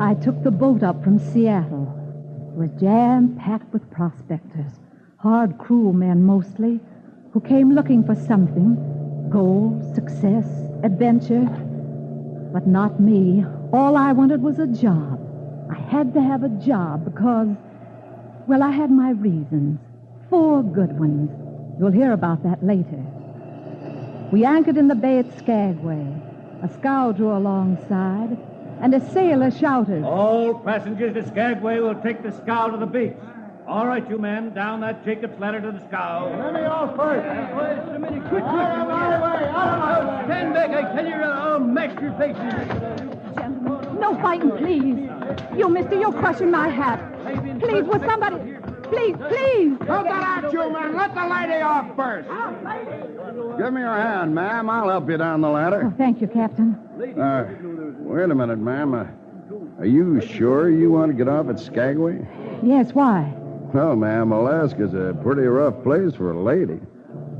I took the boat up from Seattle. It was jam-packed with prospectors, hard, cruel men mostly, who came looking for something, gold, success, adventure. But not me. All I wanted was a job. I had to have a job because, well, I had my reasons. 4 good ones. You'll hear about that later. We anchored in the bay at Skagway. A scow drew alongside, and a sailor shouted, "All passengers to Skagway will take the scow to the beach. All right, you men, down that Jacob's ladder to the scow." Let me off first. Wait a minute, quick. Out of the way. Stand back, I tell you, I'll mash your faces. "Gentlemen, no fighting, please. You, mister, you're crushing my hat. Please, will somebody... Please. Hold that out, you men. Let the lady off first. Give me your hand, ma'am. I'll help you down the ladder. Oh, thank you, Captain. Wait a minute, ma'am. Are you sure you want to get off at Skagway? Yes, why? Well, ma'am, Alaska's a pretty rough place for a lady.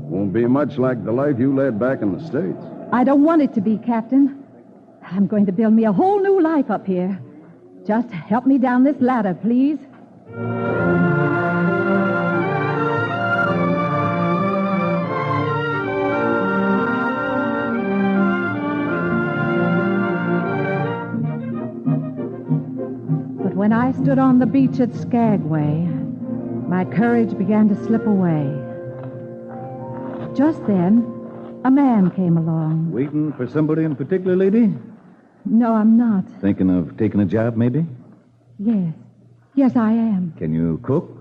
Won't be much like the life you led back in the States. I don't want it to be, Captain. I'm going to build me a whole new life up here. Just help me down this ladder, please. When I stood on the beach at Skagway, my courage began to slip away. Just then, a man came along. Waiting for somebody in particular, lady? No, I'm not. Thinking of taking a job, maybe? Yes. Yes, I am. Can you cook?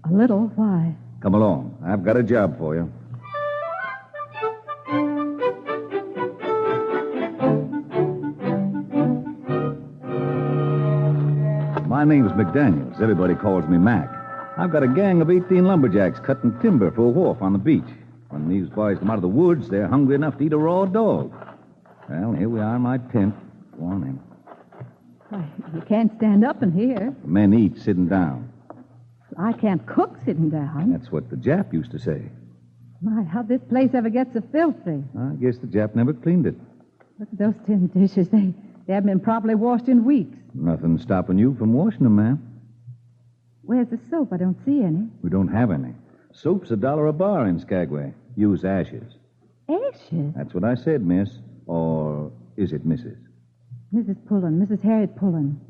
A little. Why? Come along. I've got a job for you. My name's McDaniels. Everybody calls me Mac. I've got a gang of 18 lumberjacks cutting timber for a wharf on the beach. When these boys come out of the woods, they're hungry enough to eat a raw dog. Well, here we are in my tent. Go on in. Why, you can't stand up in here. Men eat sitting down. I can't cook sitting down. That's what the Jap used to say. My, how'd this place ever get so filthy? I guess the Jap never cleaned it. Look at those tin dishes. They haven't been properly washed in weeks. Nothing stopping you from washing them, ma'am. Where's the soap? I don't see any. We don't have any. Soap's $1 a bar in Skagway. Use ashes. Ashes? That's what I said, miss. Or is it Mrs.? Mrs. Pullen, Mrs. Harriet Pullen.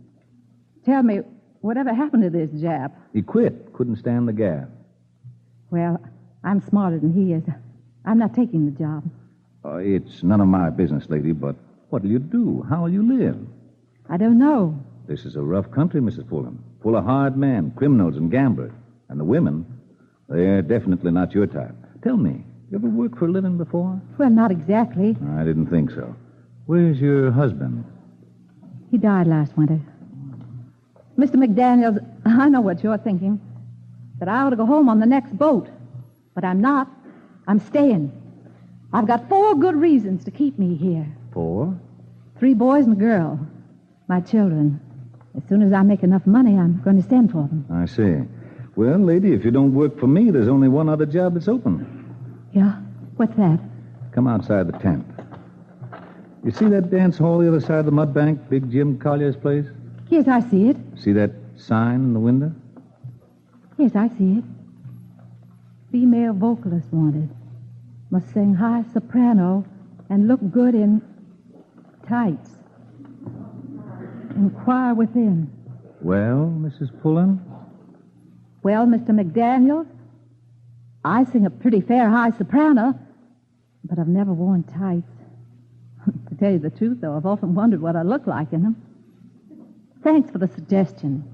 Tell me, whatever happened to this Jap? He quit. Couldn't stand the gaff. Well, I'm smarter than he is. I'm not taking the job. It's none of my business, lady, but what'll you do? How'll you live? I don't know. This is a rough country, Mrs. Pullen. Full of hard men, criminals, and gamblers. And the women, they're definitely not your type. Tell me, you ever worked for a living before? Well, not exactly. I didn't think so. Where's your husband? He died last winter. Mr. McDaniels, I know what you're thinking. That I ought to go home on the next boat. But I'm not. I'm staying. I've got 4 good reasons to keep me here. 4? 3 boys and a girl. My children. As soon as I make enough money, I'm going to send for them. I see. Well, lady, if you don't work for me, there's only one other job that's open. Yeah? What's that? Come outside the tent. You see that dance hall the other side of the mud bank, Big Jim Collier's place? Yes, I see it. See that sign in the window? Yes, I see it. Female vocalist wanted. Must sing high soprano and look good in tights. Inquire within. Well, Mrs. Pullen? Well, Mr. McDaniels, I sing a pretty fair high soprano, but I've never worn tights. To tell you the truth, though, I've often wondered what I look like in them. Thanks for the suggestion.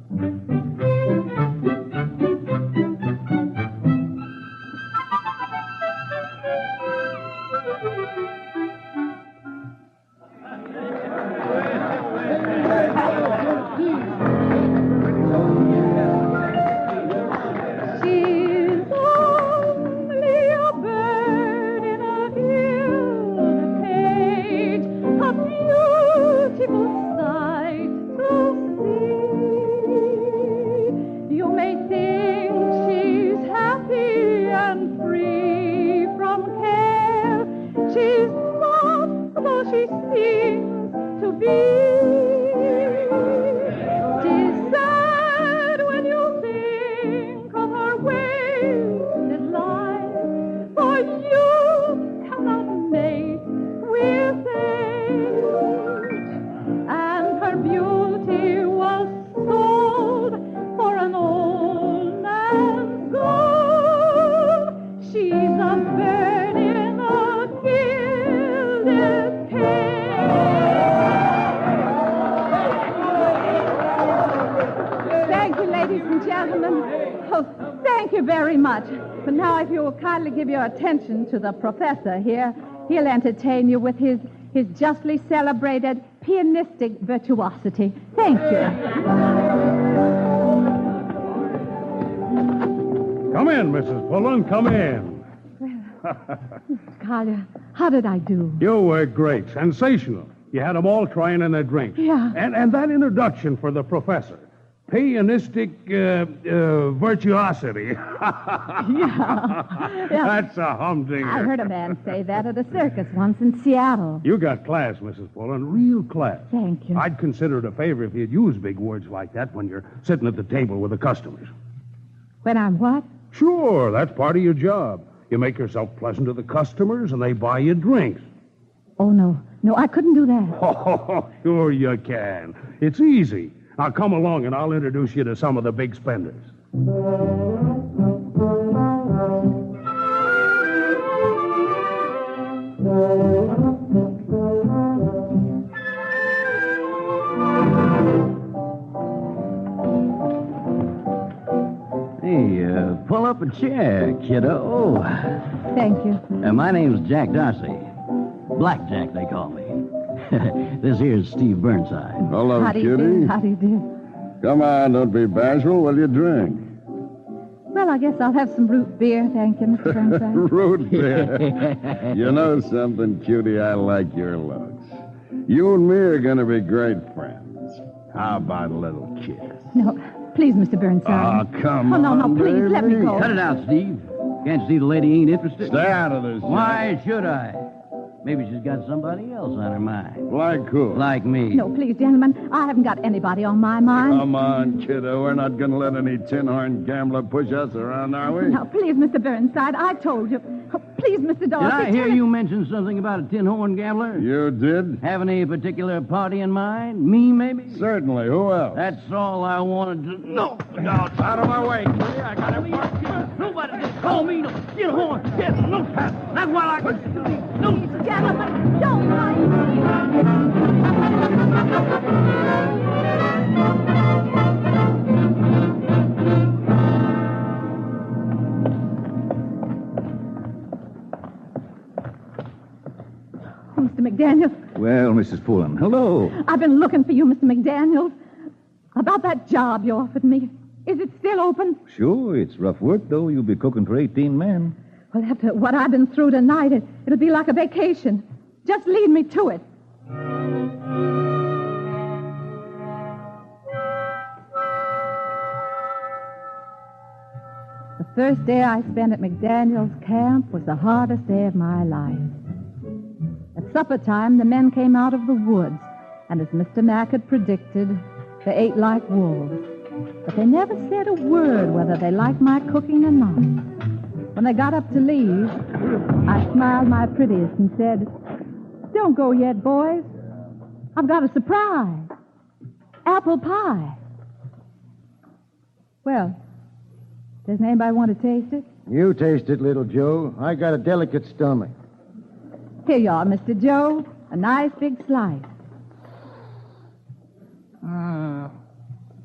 Give your attention to the professor here. He'll entertain you with his justly celebrated pianistic virtuosity. Thank you. Come in, Mrs. Pullen. Come in. Collier, how did I do? You were great. Sensational. You had them all trying in their drinks. Yeah. And that introduction for the professor. Pianistic virtuosity. Yeah. That's a humdinger. I heard a man say that at a circus once in Seattle. You got class, Mrs. Pullen. Real class. Thank you. I'd consider it a favor if you'd use big words like that when you're sitting at the table with the customers. When I'm what? Sure, that's part of your job. You make yourself pleasant to the customers, and they buy you drinks. Oh, no. No, I couldn't do that. Oh, sure you can. It's easy. Now, come along, and I'll introduce you to some of the big spenders. Hey, pull up a chair, kiddo. Thank you. My name's Jack Darcy. Blackjack, they call me. This here's Steve Burnside. Hello, How do you Kitty. do? How do you do? Come on, don't be bashful. What'll you drink? Well, I guess I'll have some root beer, thank you, Mr. Burnside. Root beer. You know something, cutie? I like your looks. You and me are going to be great friends. How about a little kiss? No, please, Mr. Burnside. Oh, come on. Oh, no, please, baby. let me go. Cut it out, Steve. Can't you see the lady ain't interested? Stay out of this. Why should I? Maybe she's got somebody else on her mind. Like who? Like me. No, please, gentlemen, I haven't got anybody on my mind. Come on, kiddo. We're not going to let any tin-horn gambler push us around, are we? Now, please, Mr. Burnside, I told you. Oh, please, Mr. Darcy. Did I hear you mention something about a tin-horn gambler? You did? Have any particular party in mind? Me, maybe? Certainly. Who else? That's all I wanted to know. No, out of my way. I got him. Nobody just call me no tin-horn. Yes, no pass. That's what I can do. No, gentlemen, don't mind me. McDaniels. Well, Mrs. Pullen, hello. I've been looking for you, Mr. McDaniels. About that job you offered me. Is it still open? Sure, it's rough work, though. You'll be cooking for 18 men. Well, after what I've been through tonight, it'll be like a vacation. Just lead me to it. The first day I spent at McDaniel's camp was the hardest day of my life. At supper time, the men came out of the woods, and as Mr. Mack had predicted, they ate like wolves. But they never said a word whether they liked my cooking or not. When they got up to leave, I smiled my prettiest and said, "Don't go yet, boys. I've got a surprise. Apple pie." Well, does anybody want to taste it? You taste it, little Joe. I got a delicate stomach. Here you are, Mr. Joe. A nice big slice.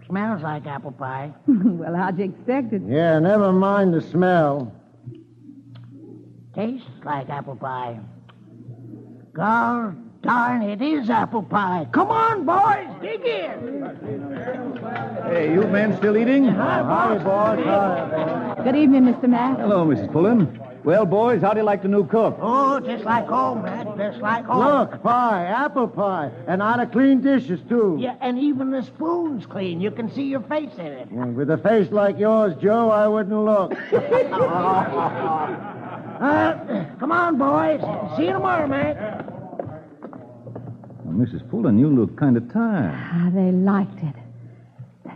Smells like apple pie. Well, how'd you expect it? Yeah, never mind the smell. Tastes like apple pie. God darn, it is apple pie. Come on, boys, dig in. Hey, you men still eating? Hi, boys. Hi. Good evening, Mr. Mack. Hello, Mrs. Pullen. Well, boys, how do you like the new cook? Oh, just like home, man. Just like home. Look, pie, apple pie, and out of clean dishes, too. Yeah, and even the spoon's clean. You can see your face in it. With a face like yours, Joe, I wouldn't look. Come on, boys. See you tomorrow, man. Well, Mrs. Pullen, you look kind of tired. They liked it.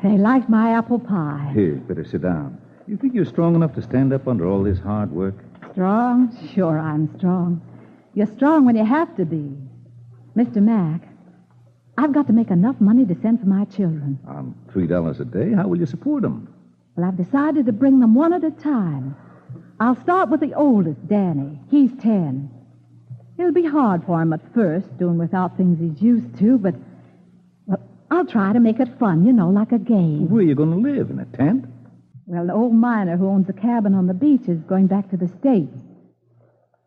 They liked my apple pie. Here, better sit down. You think you're strong enough to stand up under all this hard work? Strong? Sure, I'm strong. You're strong when you have to be. Mr. Mack, I've got to make enough money to send for my children. On $3 a day, how will you support them? Well, I've decided to bring them one at a time. I'll start with the oldest, Danny. He's 10. It'll be hard for him at first, doing without things he's used to, but well, I'll try to make it fun, like a game. Where are you going to live? In a tent? Well, the old miner who owns a cabin on the beach is going back to the States.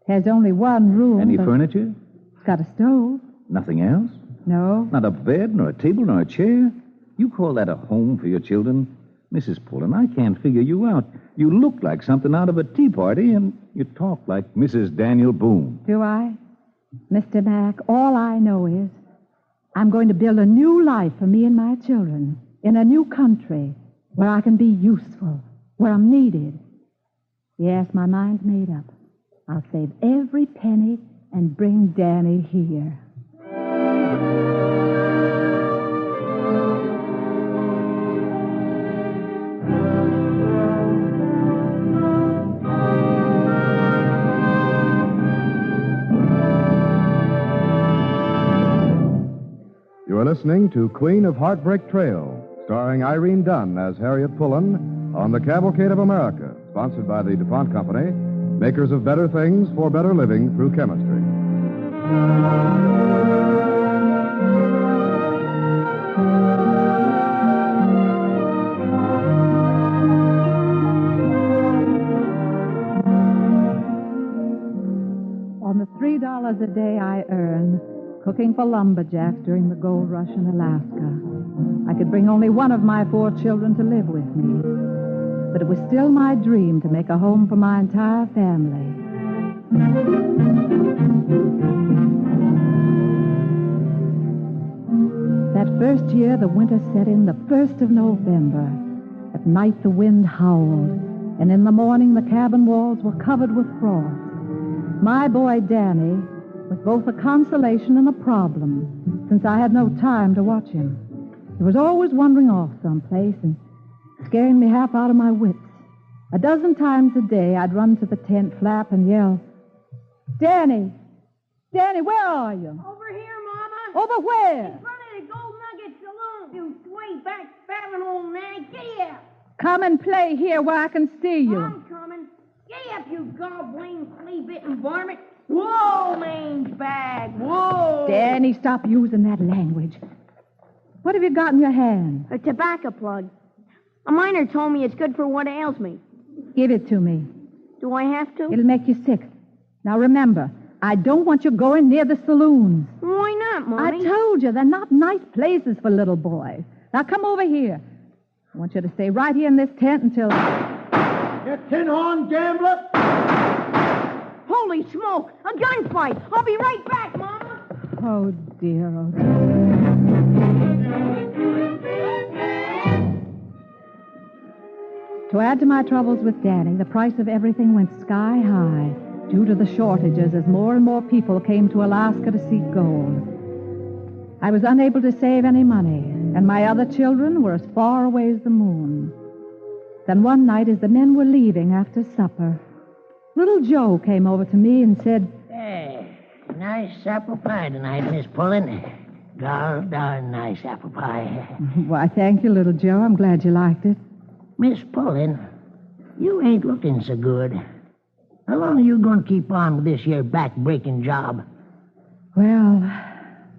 Has only one room. Any furniture? It's got a stove. Nothing else? No. Not a bed, nor a table, nor a chair? You call that a home for your children? Mrs. Pullen, I can't figure you out. You look like something out of a tea party, and you talk like Mrs. Daniel Boone. Do I? Mr. Mack, all I know is I'm going to build a new life for me and my children in a new country where I can be useful, where I'm needed. Yes, my mind's made up. I'll save every penny and bring Danny here. You are listening to Queen of Heartbreak Trail, starring Irene Dunne as Harriet Pullen on the Cavalcade of America, sponsored by the DuPont Company, makers of better things for better living through chemistry. On the $3 a day I earn, cooking for lumberjacks during the gold rush in Alaska, I could bring only one of my 4 children to live with me. But it was still my dream to make a home for my entire family. That first year, the winter set in the 1st of November. At night, the wind howled, and in the morning, the cabin walls were covered with frost. My boy, Danny, was both a consolation and a problem, since I had no time to watch him. He was always wandering off someplace and scaring me half out of my wits. A dozen times a day, I'd run to the tent flap and yell, "Danny! Danny, where are you?" Over here, Mama. Over where? In front of the Gold Nugget Saloon. You sway back, spattering old nag. Get up. Come and play here where I can see you. I'm coming. Get up, you gobbling, flea-bitten varmint. Whoa, mange bag. Whoa. Danny, stop using that language. What have you got in your hand? A tobacco plug. A miner told me it's good for what ails me. Give it to me. Do I have to? It'll make you sick. Now remember, I don't want you going near the saloons. Why not, Mommy? I told you, they're not nice places for little boys. Now, come over here. I want you to stay right here in this tent until... You tin-horn gambler! Holy smoke! A gunfight! I'll be right back, Mama. Oh, dear, oh, dear. To add to my troubles with Danny, the price of everything went sky high due to the shortages as more and more people came to Alaska to seek gold. I was unable to save any money, and my other children were as far away as the moon. Then one night, as the men were leaving after supper, little Joe came over to me and said, Hey, nice apple pie tonight, Miss Pullen. Darn nice apple pie. Why, thank you, little Joe. I'm glad you liked it. Miss Pullen, you ain't looking so good. How long are you going to keep on with this here back-breaking job? Well...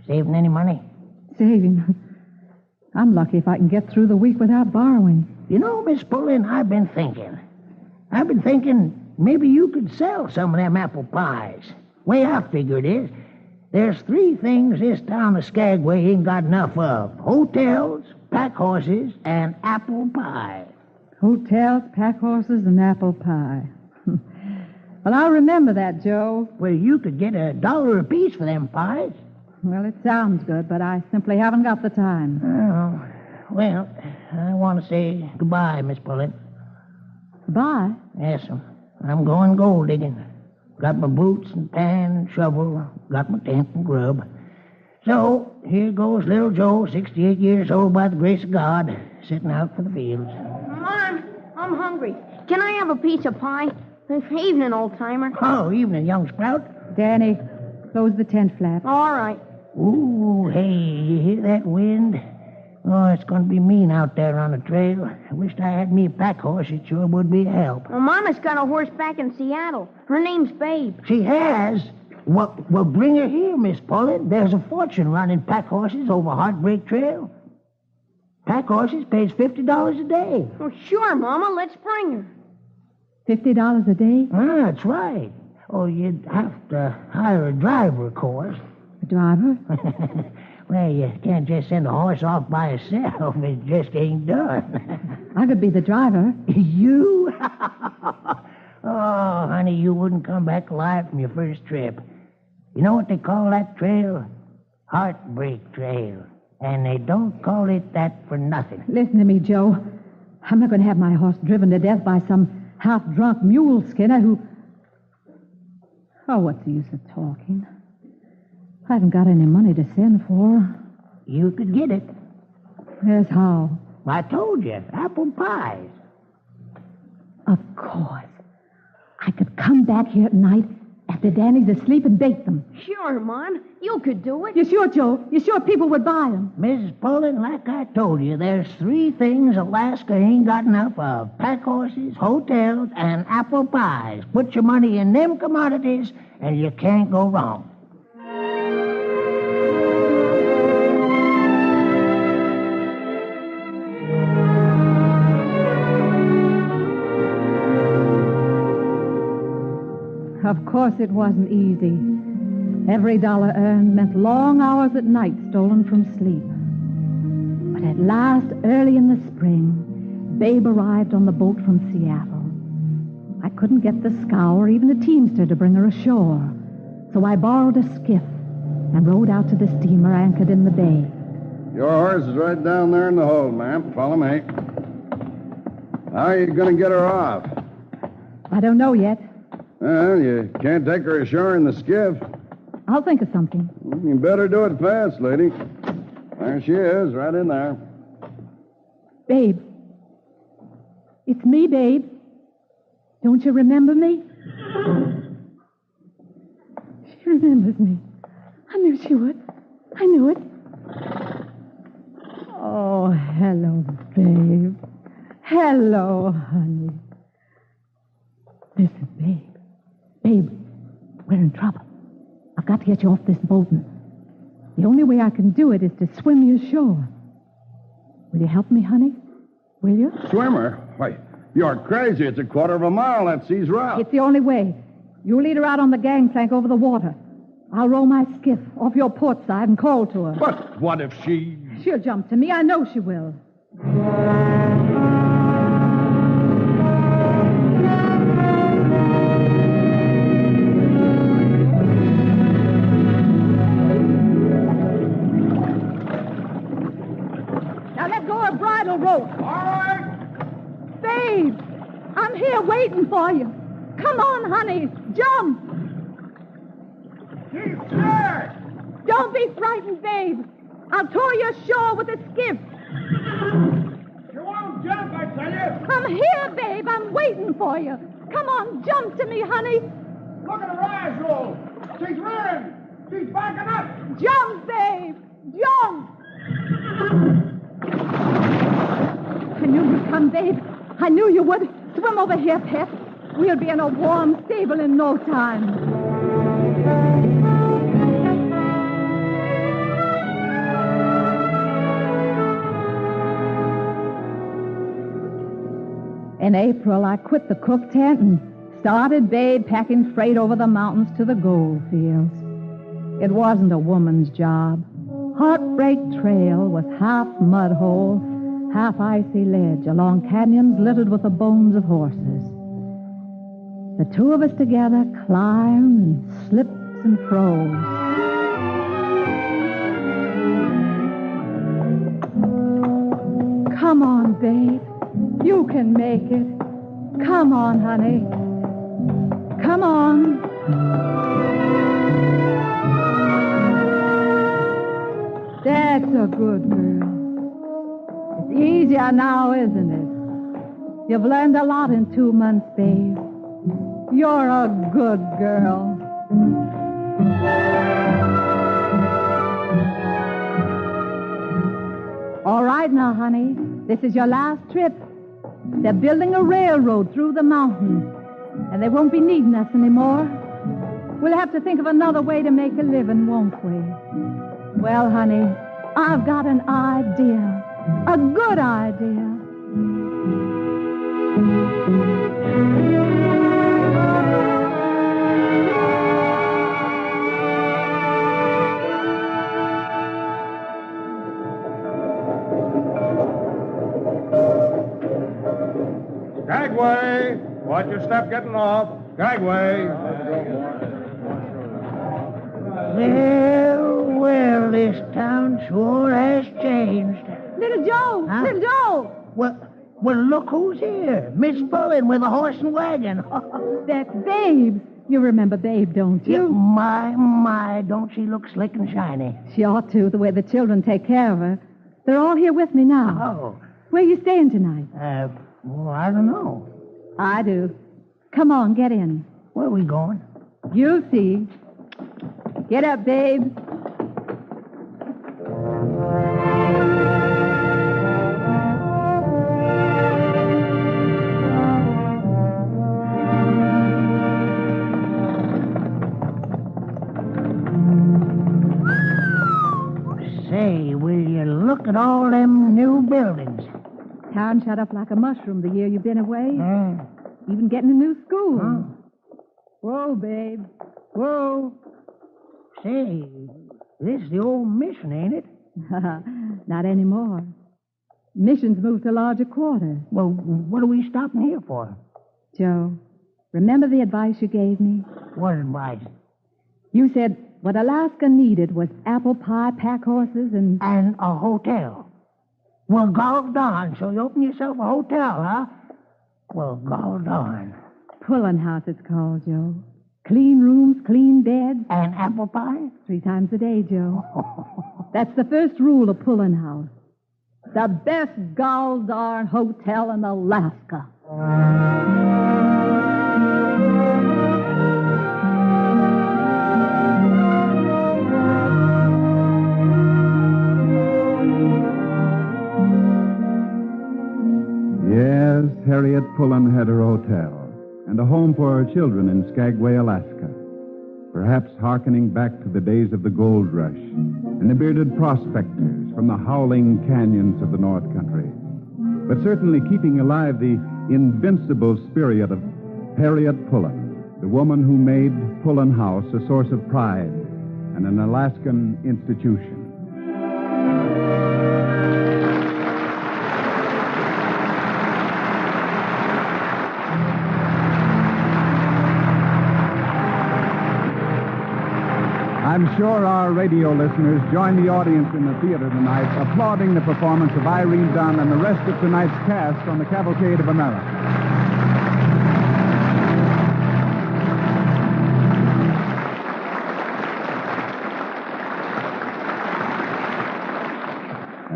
Saving any money? Saving? I'm lucky if I can get through the week without borrowing. You know, Miss Pullen, I've been thinking maybe you could sell some of them apple pies. Way I figure it is, there's 3 things this town of Skagway ain't got enough of. Hotels, pack horses, and apple pie. Hotels, pack horses, and apple pie. Well, I'll remember that, Joe. Well, you could get $1 apiece for them pies. Well, it sounds good, but I simply haven't got the time. Oh, well, I want to say goodbye, Miss Pullen. Goodbye? Yes, sir. I'm going gold digging. Got my boots and pan and shovel. Got my tent and grub. So, here goes little Joe, 68 years old by the grace of God, sitting out for the fields. Mom, I'm hungry. Can I have a piece of pie? Evening, old-timer. Oh, evening, young sprout. Danny, close the tent flap. All right. Ooh, hey, you hear that wind? Oh, it's going to be mean out there on the trail. I wished I had me a pack horse. It sure would be a help. Well, Mama's got a horse back in Seattle. Her name's Babe. She has? Well, bring her here, Miss Pullen. There's a fortune running pack horses over Heartbreak Trail. Pack horses pays $50 a day. Well, sure, Mama. Let's bring her. $50 a day? Ah, that's right. Oh, you'd have to hire a driver, of course. A driver? Well, you can't just send a horse off by itself. It just ain't done. I could be the driver. You? Oh, honey, you wouldn't come back alive from your first trip. You know what they call that trail? Heartbreak Trail. And they don't call it that for nothing. Listen to me, Joe. I'm not going to have my horse driven to death by some half-drunk mule skinner who... Oh, what's the use of talking? I haven't got any money to send for. You could get it. Yes, how? I told you, apple pies. Of course. I could come back here at night after Danny's asleep and bake them. Sure, Mom. You could do it. You sure, Joe? You sure people would buy them? Mrs. Pullen, like I told you, there's 3 things Alaska ain't got enough of. Pack horses, hotels, and apple pies. Put your money in them commodities, and you can't go wrong. Of course it wasn't easy. Every dollar earned meant long hours at night stolen from sleep. But at last, early in the spring, Babe arrived on the boat from Seattle. I couldn't get the scow or even the teamster to bring her ashore, so I borrowed a skiff and rowed out to the steamer anchored in the bay. Your horse is right down there in the hold, ma'am. Follow me. How are you going to get her off? I don't know yet. Well, you can't take her ashore in the skiff. I'll think of something. You better do it fast, lady. There she is, right in there. Babe. It's me, Babe. Don't you remember me? She remembers me. I knew she would. I knew it. Oh, hello, Babe. Hello, honey. Listen, Babe. Babe, we're in trouble. I've got to get you off this boat. And the only way I can do it is to swim you ashore. Will you help me, honey? Will you? Swimmer? Why, you're crazy. It's a quarter of a mile. That sea's rough. It's the only way. You lead her out on the gangplank over the water. I'll row my skiff off your port side and call to her. But what if she... She'll jump to me. I know she will. Now let go of bridle rope. All right. Babe, I'm here waiting for you. Come on, honey. Jump. She's scared. Don't be frightened, babe. I'll tow you ashore with a skiff. You won't jump, I tell you. I'm here, babe. I'm waiting for you. Come on, jump to me, honey. Look at her eyes roll. She's running. She's backing up. Jump, babe. Jump. I knew you'd come, babe. I knew you would. Swim over here, Pet. We'll be in a warm stable in no time. In April, I quit the cook tent and started Babe packing freight over the mountains to the gold fields. It wasn't a woman's job. Heartbreak Trail was half mud hole, half icy ledge along canyons littered with the bones of horses. The two of us together climbed and slipped and froze. Come on, babe. You can make it. Come on, honey. Come on. That's a good girl. It's easier now, isn't it? You've learned a lot in 2 months, babe. You're a good girl. All right now, honey. This is your last trip. They're building a railroad through the mountains, and they won't be needing us anymore. We'll have to think of another way to make a living, won't we? Well, honey, I've got an idea. A good idea. Gagway! Watch your step getting off. Gagway! Well, this town sure has changed. Little Joe! Huh? Little Joe! Well, look who's here. Miss Bullen with a horse and wagon. That's Babe. You remember Babe, don't you? Yeah, my, don't she look slick and shiny? She ought to, the way the children take care of her. They're all here with me now. Oh. Where are you staying tonight? Well, I don't know. I do. Come on, get in. Where are we going? You'll see. Get up, Babe. Say, will you look at all them new buildings? Town shut up like a mushroom the year you've been away. Even getting a new school. Whoa, Babe. Whoa. Say, this is the old mission, ain't it? Not anymore. Missions moved to larger quarters. Well, what are we stopping here for? Joe, remember the advice you gave me? What advice? You said what Alaska needed was apple pie, pack horses, and a hotel. Well, gol darn, so you open yourself a hotel, huh? Well, gol darn. Pulling house, it's called, Joe. Clean rooms, clean beds. And apple pie? 3 times a day, Joe. That's the first rule of Pulling House. The best gol darn hotel in Alaska. Yes, Harriet Pullen had her hotel and a home for her children in Skagway, Alaska. Perhaps hearkening back to the days of the gold rush and the bearded prospectors from the howling canyons of the North Country. But certainly keeping alive the invincible spirit of Harriet Pullen, the woman who made Pullen House a source of pride and an Alaskan institution. I'm sure our radio listeners join the audience in the theater tonight applauding the performance of Irene Dunne and the rest of tonight's cast on the Cavalcade of America.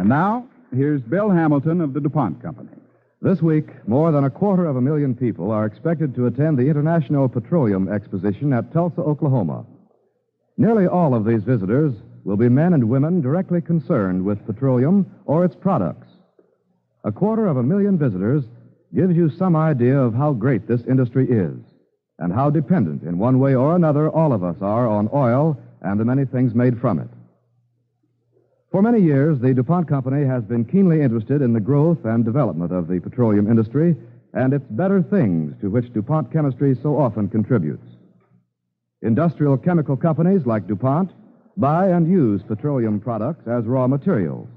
And now, here's Bill Hamilton of the DuPont Company. This week, more than 250,000 people are expected to attend the International Petroleum Exposition at Tulsa, Oklahoma. Nearly all of these visitors will be men and women directly concerned with petroleum or its products. 250,000 visitors gives you some idea of how great this industry is and how dependent, in one way or another, all of us are on oil and the many things made from it. For many years, the DuPont Company has been keenly interested in the growth and development of the petroleum industry and its better things to which DuPont chemistry so often contributes. Industrial chemical companies like DuPont buy and use petroleum products as raw materials.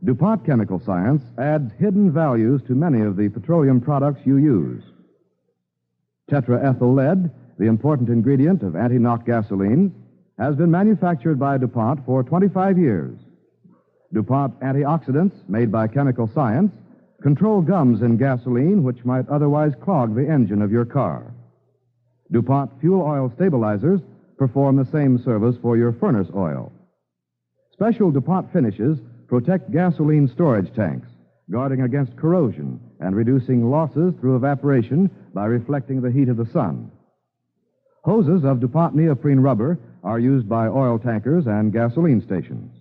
DuPont Chemical Science adds hidden values to many of the petroleum products you use. Tetraethyl lead, the important ingredient of anti-knock gasoline, has been manufactured by DuPont for 25 years. DuPont antioxidants, made by Chemical Science, control gums in gasoline which might otherwise clog the engine of your car. DuPont fuel oil stabilizers perform the same service for your furnace oil. Special DuPont finishes protect gasoline storage tanks, guarding against corrosion and reducing losses through evaporation by reflecting the heat of the sun. Hoses of DuPont neoprene rubber are used by oil tankers and gasoline stations.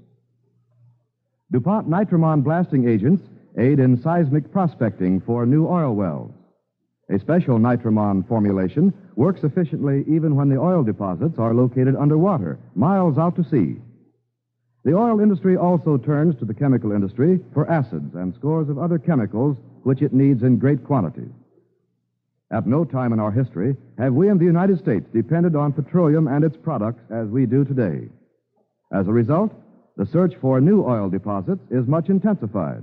DuPont nitramon blasting agents aid in seismic prospecting for new oil wells. A special nitramon formulation works efficiently even when the oil deposits are located underwater, miles out to sea. The oil industry also turns to the chemical industry for acids and scores of other chemicals which it needs in great quantities. At no time in our history have we in the United States depended on petroleum and its products as we do today. As a result, the search for new oil deposits is much intensified,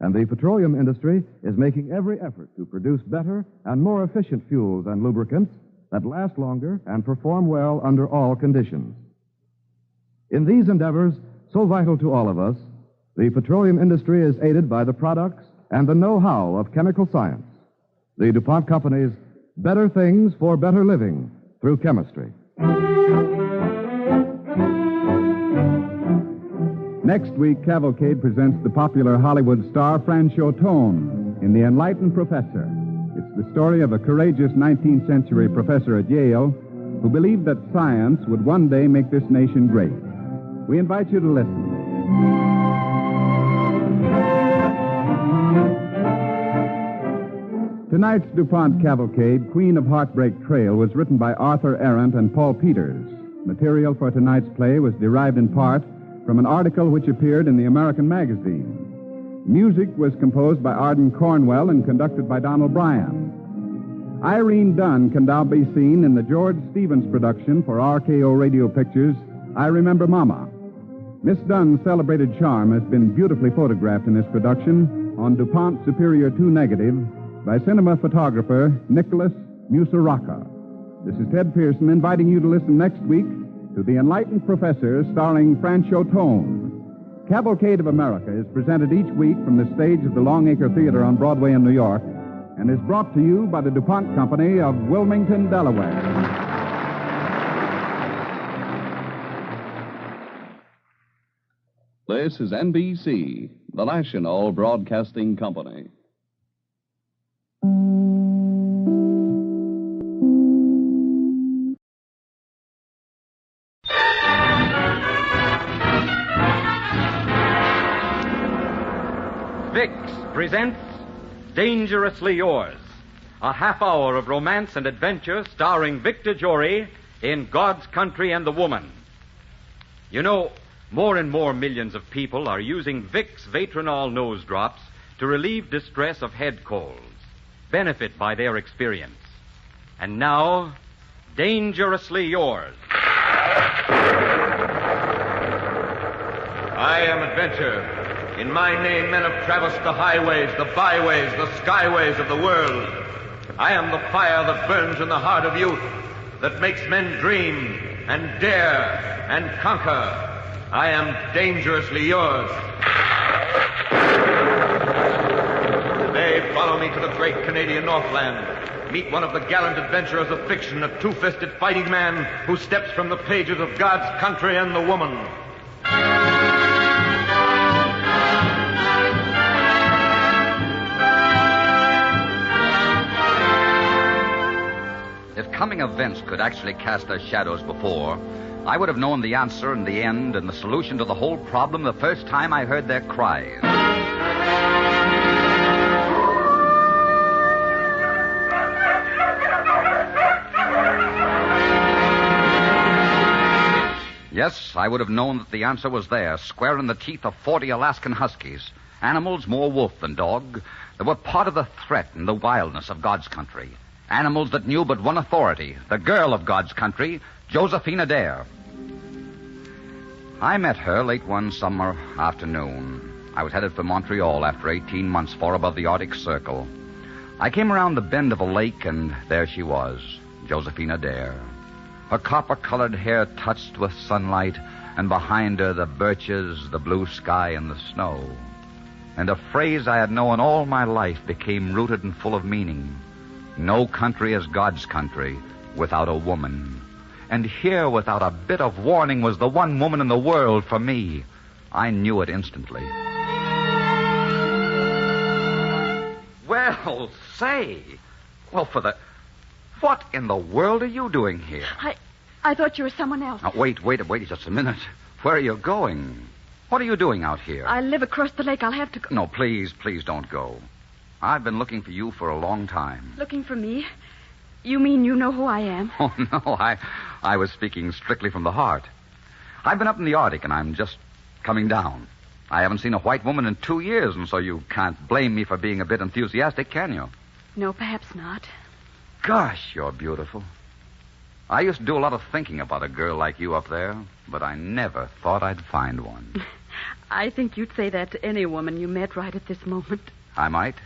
and the petroleum industry is making every effort to produce better and more efficient fuels and lubricants that last longer and perform well under all conditions. In these endeavors, so vital to all of us, the petroleum industry is aided by the products and the know-how of Chemical Science, the DuPont Company's better things for better living through chemistry. Next week, Cavalcade presents the popular Hollywood star Franchot Tone in The Enlightened Professor. It's the story of a courageous 19th century professor at Yale who believed that science would one day make this nation great. We invite you to listen. Tonight's DuPont Cavalcade, Queen of Heartbreak Trail, was written by Arthur Arendt and Paul Peters. Material for tonight's play was derived in part from an article which appeared in the American Magazine. Music was composed by Arden Cornwell and conducted by Donald Bryan. Irene Dunne can now be seen in the George Stevens production for RKO Radio Pictures, I Remember Mama. Miss Dunne's celebrated charm has been beautifully photographed in this production on DuPont Superior 2 Negative by cinema photographer Nicholas Musaraka. This is Ted Pearson inviting you to listen next week to The Enlightened Professor, starring Franchot Tone. Cavalcade of America is presented each week from the stage of the Longacre Theater on Broadway in New York and is brought to you by the DuPont Company of Wilmington, Delaware. This is NBC, the National Broadcasting Company. Vicks presents Dangerously Yours, a half hour of romance and adventure starring Victor Jory in God's Country and the Woman. You know, more and more millions of people are using Vicks Vatronol nose drops to relieve distress of head colds. Benefit by their experience. And now, Dangerously Yours. I am Adventure. In my name, men have traversed the highways, the byways, the skyways of the world. I am the fire that burns in the heart of youth, that makes men dream and dare and conquer. I am dangerously yours. Today, follow me to the great Canadian Northland. Meet one of the gallant adventurers of fiction, a two-fisted fighting man who steps from the pages of God's country and the woman. If coming events could actually cast their shadows before, I would have known the answer and the end and the solution to the whole problem the first time I heard their cries. Yes, I would have known that the answer was there, square in the teeth of 40 Alaskan huskies, animals more wolf than dog, that were part of the threat and the wildness of God's country. Animals that knew but one authority, the girl of God's country, Josephine Adair. I met her late one summer afternoon. I was headed for Montreal after 18 months far above the Arctic Circle. I came around the bend of a lake, and there she was, Josephine Adair. Her copper-colored hair touched with sunlight, and behind her the birches, the blue sky, and the snow. And a phrase I had known all my life became rooted and full of meaning. No country is God's country without a woman. And here, without a bit of warning, was the one woman in the world for me. I knew it instantly. Well, say. Well, what in the world are you doing here? I thought you were someone else. Now, wait just a minute. Where are you going? What are you doing out here? I live across the lake. I'll have to go. No, please don't go. I've been looking for you for a long time. Looking for me? You mean you know who I am? Oh, no, I was speaking strictly from the heart. I've been up in the Arctic, and I'm just coming down. I haven't seen a white woman in 2 years, and so you can't blame me for being a bit enthusiastic, can you? No, perhaps not. Gosh, you're beautiful. I used to do a lot of thinking about a girl like you up there, but I never thought I'd find one. I think you'd say that to any woman you met right at this moment. I might,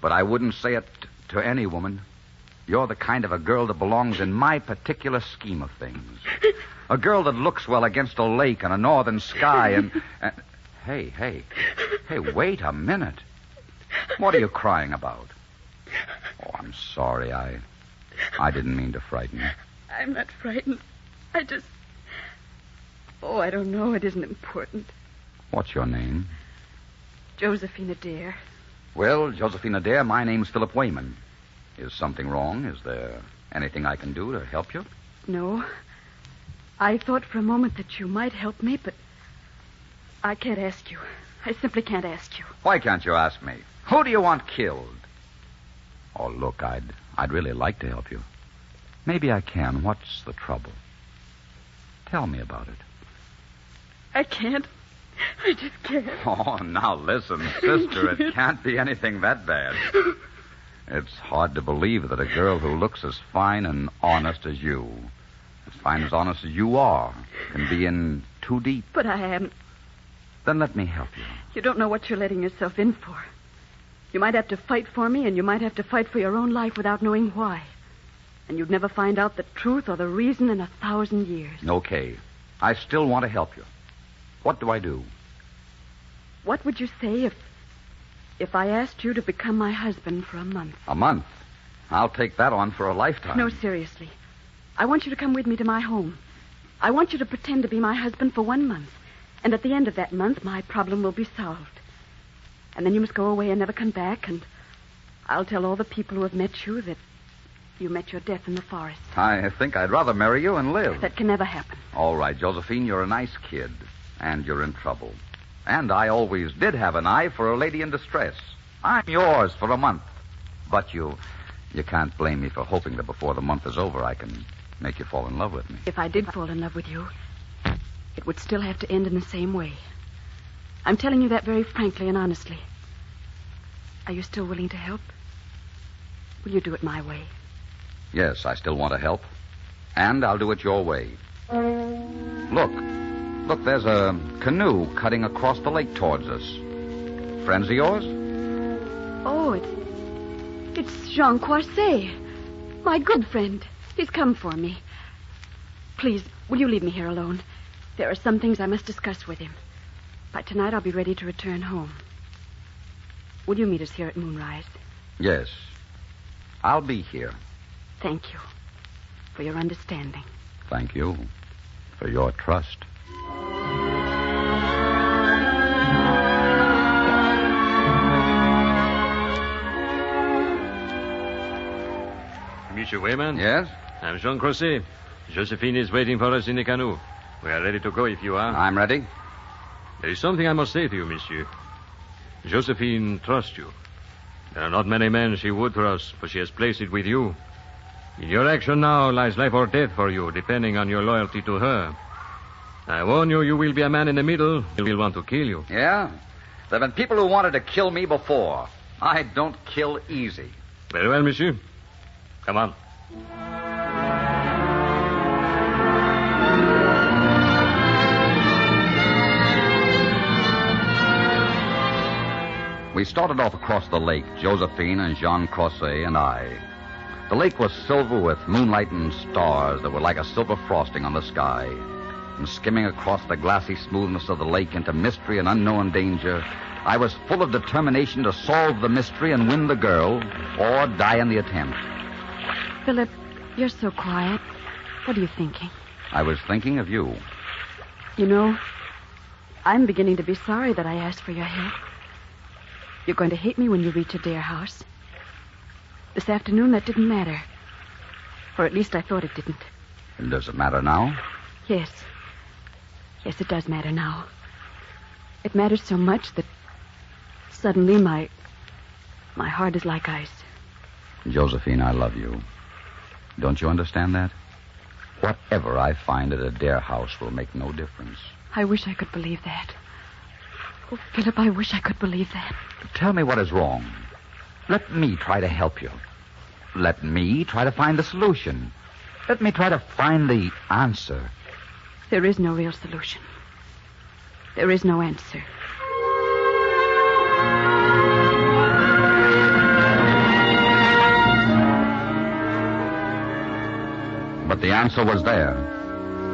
but I wouldn't say it to any woman. You're the kind of a girl that belongs in my particular scheme of things. A girl that looks well against a lake and a northern sky and... Hey, wait a minute. What are you crying about? Oh, I'm sorry. I didn't mean to frighten you. I'm not frightened. I don't know. It isn't important. What's your name? Josephine Adair. Well, Josephine Adair, my name's Philip Wayman. Is something wrong? Is there anything I can do to help you? No. I thought for a moment that you might help me, but I can't ask you. I simply can't ask you. Why can't you ask me? Who do you want killed? Oh, look, I'd really like to help you. Maybe I can. What's the trouble? Tell me about it. I can't. I just can't. Oh, now listen, sister, it can't be anything that bad. It's hard to believe that a girl who looks as fine and honest as you, as fine as honest as you are, can be in too deep. But I haven't. Then let me help you. You don't know what you're letting yourself in for. You might have to fight for me, and you might have to fight for your own life without knowing why. And you'd never find out the truth or the reason in 1,000 years. Okay. I still want to help you. What do I do? What would you say if I asked you to become my husband for a month? A month? I'll take that on for a lifetime. No, seriously. I want you to come with me to my home. I want you to pretend to be my husband for 1 month. And at the end of that month, my problem will be solved. And then you must go away and never come back, and I'll tell all the people who have met you that you met your death in the forest. I think I'd rather marry you and live. That can never happen. All right, Josephine, you're a nice kid, and you're in trouble. And I always did have an eye for a lady in distress. I'm yours for a month. But you can't blame me for hoping that before the month is over, I can make you fall in love with me. If I did fall in love with you, it would still have to end in the same way. I'm telling you that very frankly and honestly. Are you still willing to help? Will you do it my way? Yes, I still want to help. And I'll do it your way. Look, there's a canoe cutting across the lake towards us. Friends of yours? Oh, it's Jean Croisset, my good friend. He's come for me. Please, will you leave me here alone? There are some things I must discuss with him. By tonight, I'll be ready to return home. Will you meet us here at moonrise? Yes. I'll be here. Thank you for your understanding. Thank you for your trust. Monsieur Wayman? Yes? I'm Jean Croisset. Josephine is waiting for us in the canoe. We are ready to go if you are. I'm ready. There is something I must say to you, monsieur. Josephine trusts you. There are not many men she would trust, but she has placed it with you. In your action now lies life or death for you, depending on your loyalty to her. I warn you, you will be a man in the middle who will want to kill you. Yeah? There have been people who wanted to kill me before. I don't kill easy. Very well, monsieur. Come on. We started off across the lake, Josephine and Jean Croisset and I. The lake was silver with moonlight and stars that were like a silver frosting on the sky. And skimming across the glassy smoothness of the lake into mystery and unknown danger, I was full of determination to solve the mystery and win the girl, or die in the attempt. Philip, you're so quiet. What are you thinking? I was thinking of you. You know, I'm beginning to be sorry that I asked for your help. You're going to hate me when you reach Adair House. This afternoon, that didn't matter. Or at least I thought it didn't. And does it matter now? Yes. Yes, it does matter now. It matters so much that suddenly my heart is like ice. Josephine, I love you. Don't you understand that? Whatever I find at Adair House will make no difference. I wish I could believe that. Oh, Philip, I wish I could believe that. Tell me what is wrong. Let me try to help you. Let me try to find the solution. Let me try to find the answer. There is no real solution. There is no answer. But the answer was there.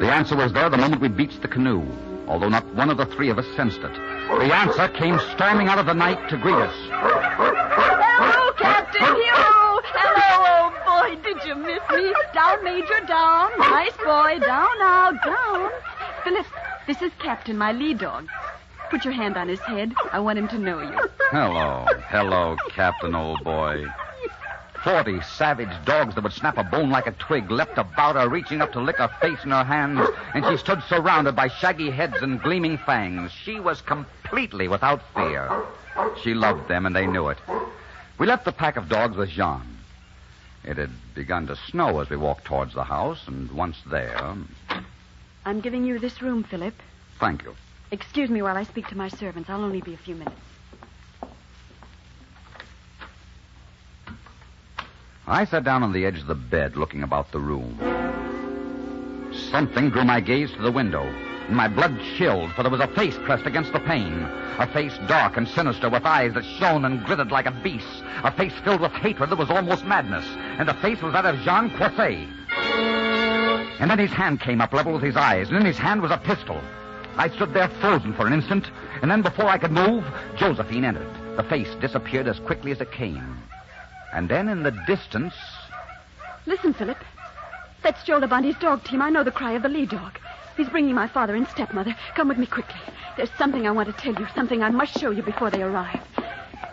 The answer was there the moment we beached the canoe, although not one of the three of us sensed it. The answer came storming out of the night to greet us. Hello, Captain Hugh! Hello, old boy. Did you miss me? Down, Major, down. Nice boy. Down now, down. Philip, this is Captain, my lead dog. Put your hand on his head. I want him to know you. Hello, Captain, old boy. 40 savage dogs that would snap a bone like a twig leapt about her, reaching up to lick her face in her hands, and she stood surrounded by shaggy heads and gleaming fangs. She was completely without fear. She loved them, and they knew it. We left the pack of dogs with Jean. It had begun to snow as we walked towards the house, and once there... I'm giving you this room, Philip. Thank you. Excuse me while I speak to my servants. I'll only be a few minutes. I sat down on the edge of the bed, looking about the room. Something drew my gaze to the window, and my blood chilled, for there was a face pressed against the pane. A face dark and sinister, with eyes that shone and glittered like a beast's. A face filled with hatred that was almost madness. And the face was that of Jean Croisset. And then his hand came up level with his eyes, and in his hand was a pistol. I stood there frozen for an instant, and then before I could move, Josephine entered. The face disappeared as quickly as it came. And then in the distance... Listen, Philip. That's Joe Labonte's dog team. I know the cry of the lead dog. He's bringing my father and stepmother. Come with me quickly. There's something I want to tell you, something I must show you before they arrive.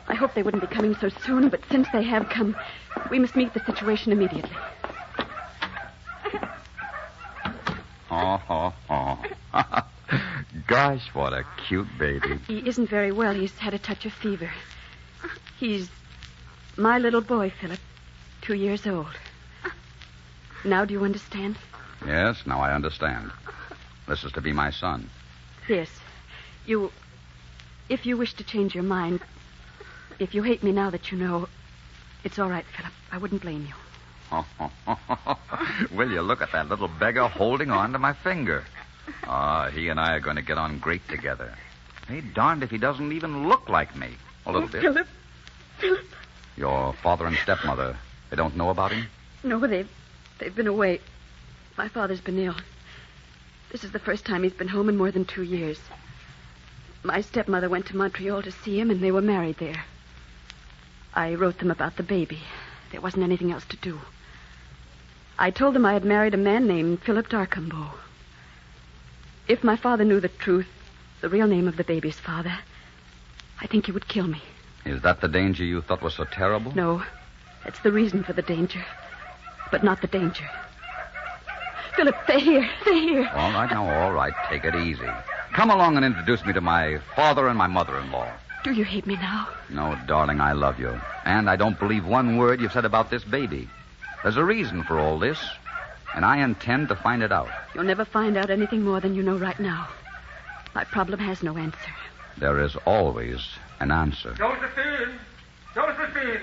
I hoped they wouldn't be coming so soon, but since they have come, we must meet the situation immediately. Gosh, what a cute baby. He isn't very well. He's had a touch of fever. He's my little boy, Philip, 2 years old. Now do you understand? Yes, now I understand. This is to be my son. Yes. If you wish to change your mind, if you hate me now that you know, it's all right, Philip. I wouldn't blame you. Will you look at that little beggar holding on to my finger? He and I are going to get on great together. Hey, darned if he doesn't even look like me. A little bit. Philip. Your father and stepmother, they don't know about him? No, they've been away. My father's been ill. This is the first time he's been home in more than 2 years. My stepmother went to Montreal to see him, and they were married there. I wrote them about the baby. There wasn't anything else to do. I told them I had married a man named Philip Darcumbo. If my father knew the truth, the real name of the baby's father, I think he would kill me. Is that the danger you thought was so terrible? No, that's the reason for the danger, but not the danger. Philip, they're here. All right, now, all right. Take it easy. Come along and introduce me to my father and my mother-in-law. Do you hate me now? No, darling, I love you. And I don't believe one word you've said about this baby. There's a reason for all this, and I intend to find it out. You'll never find out anything more than you know right now. My problem has no answer. There is always an answer. Josephine,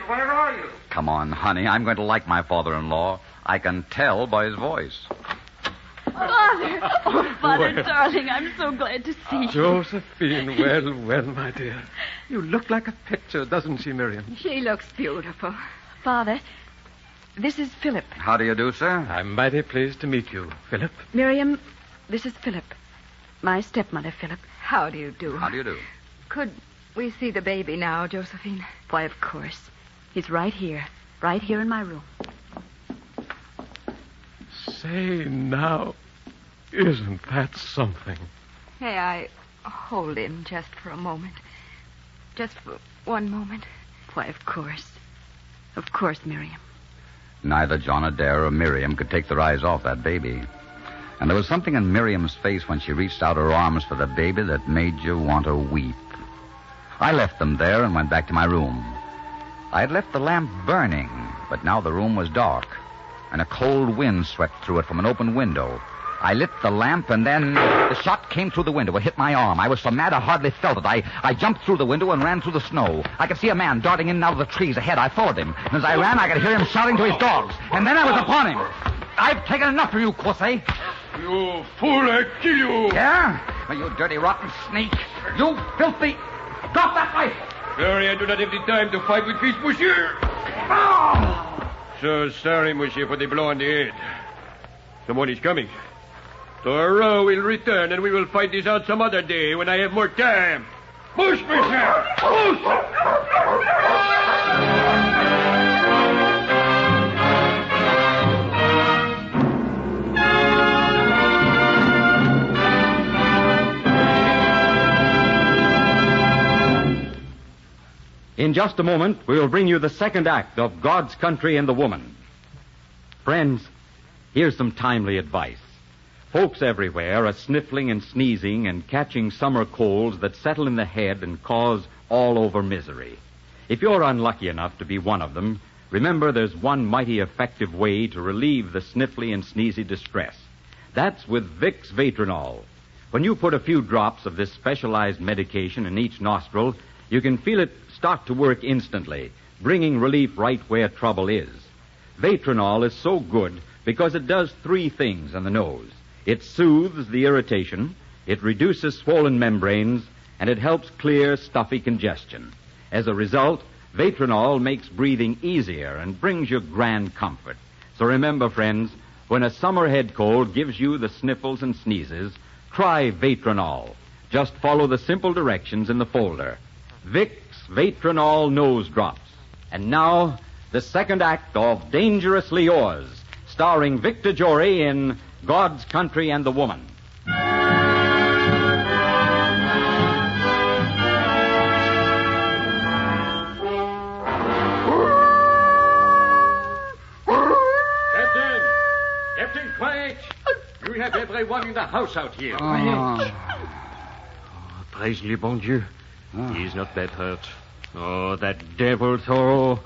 where are you? Come on, honey. I'm going to like my father-in-law. I can tell by his voice. Father! Oh, Father, darling, I'm so glad to see you. Josephine, well, my dear. You look like a picture, doesn't she, Miriam? She looks beautiful. Father, this is Philip. How do you do, sir? I'm mighty pleased to meet you, Philip. Miriam, this is Philip. My stepmother, Philip. How do you do? How do you do? Could we see the baby now, Josephine? Why, of course. He's right here in my room. Say now, isn't that something? May I hold him just for a moment? Just for one moment? Why, of course. Of course, Miriam. Neither John Adair or Miriam could take their eyes off that baby. And there was something in Miriam's face when she reached out her arms for the baby that made you want to weep. I left them there and went back to my room. I had left the lamp burning, but now the room was dark, and a cold wind swept through it from an open window. I lit the lamp, and then the shot came through the window. It hit my arm. I was so mad I hardly felt it. I jumped through the window and ran through the snow. I could see a man darting in and out of the trees ahead. I followed him. And as I ran, I could hear him shouting to his dogs. And then I was upon him. I've taken enough of you, Quossé. You fool, I kill you. Yeah? Well, you dirty, rotten snake. You filthy... Drop that rifle. Sorry, I do not have the time to fight with fish, monsieur. Oh! So sorry, monsieur, for the blow on the head. Someone is coming. Thoreau will return, and we will fight this out some other day when I have more time. Push, monsieur! Push! In just a moment, we will bring you the second act of God's Country and the Woman. Friends, here's some timely advice. Folks everywhere are sniffling and sneezing and catching summer colds that settle in the head and cause all-over misery. If you're unlucky enough to be one of them, remember there's one mighty effective way to relieve the sniffly and sneezy distress. That's with Vicks Vatronol. When you put a few drops of this specialized medication in each nostril, you can feel it start to work instantly, bringing relief right where trouble is. Vatronol is so good because it does 3 things in the nose. It soothes the irritation, it reduces swollen membranes, and it helps clear stuffy congestion. As a result, Vatronol makes breathing easier and brings you grand comfort. So remember, friends, when a summer head cold gives you the sniffles and sneezes, try Vatronol. Just follow the simple directions in the folder. Vicks Vatronol Nose Drops. And now, the second act of Dangerously Yours, starring Victor Jory in God's Country and the Woman. Captain, quiet! You have everyone in the house out here. Praise le bon Dieu. He's not that hurt. Oh, that devil Thoreau.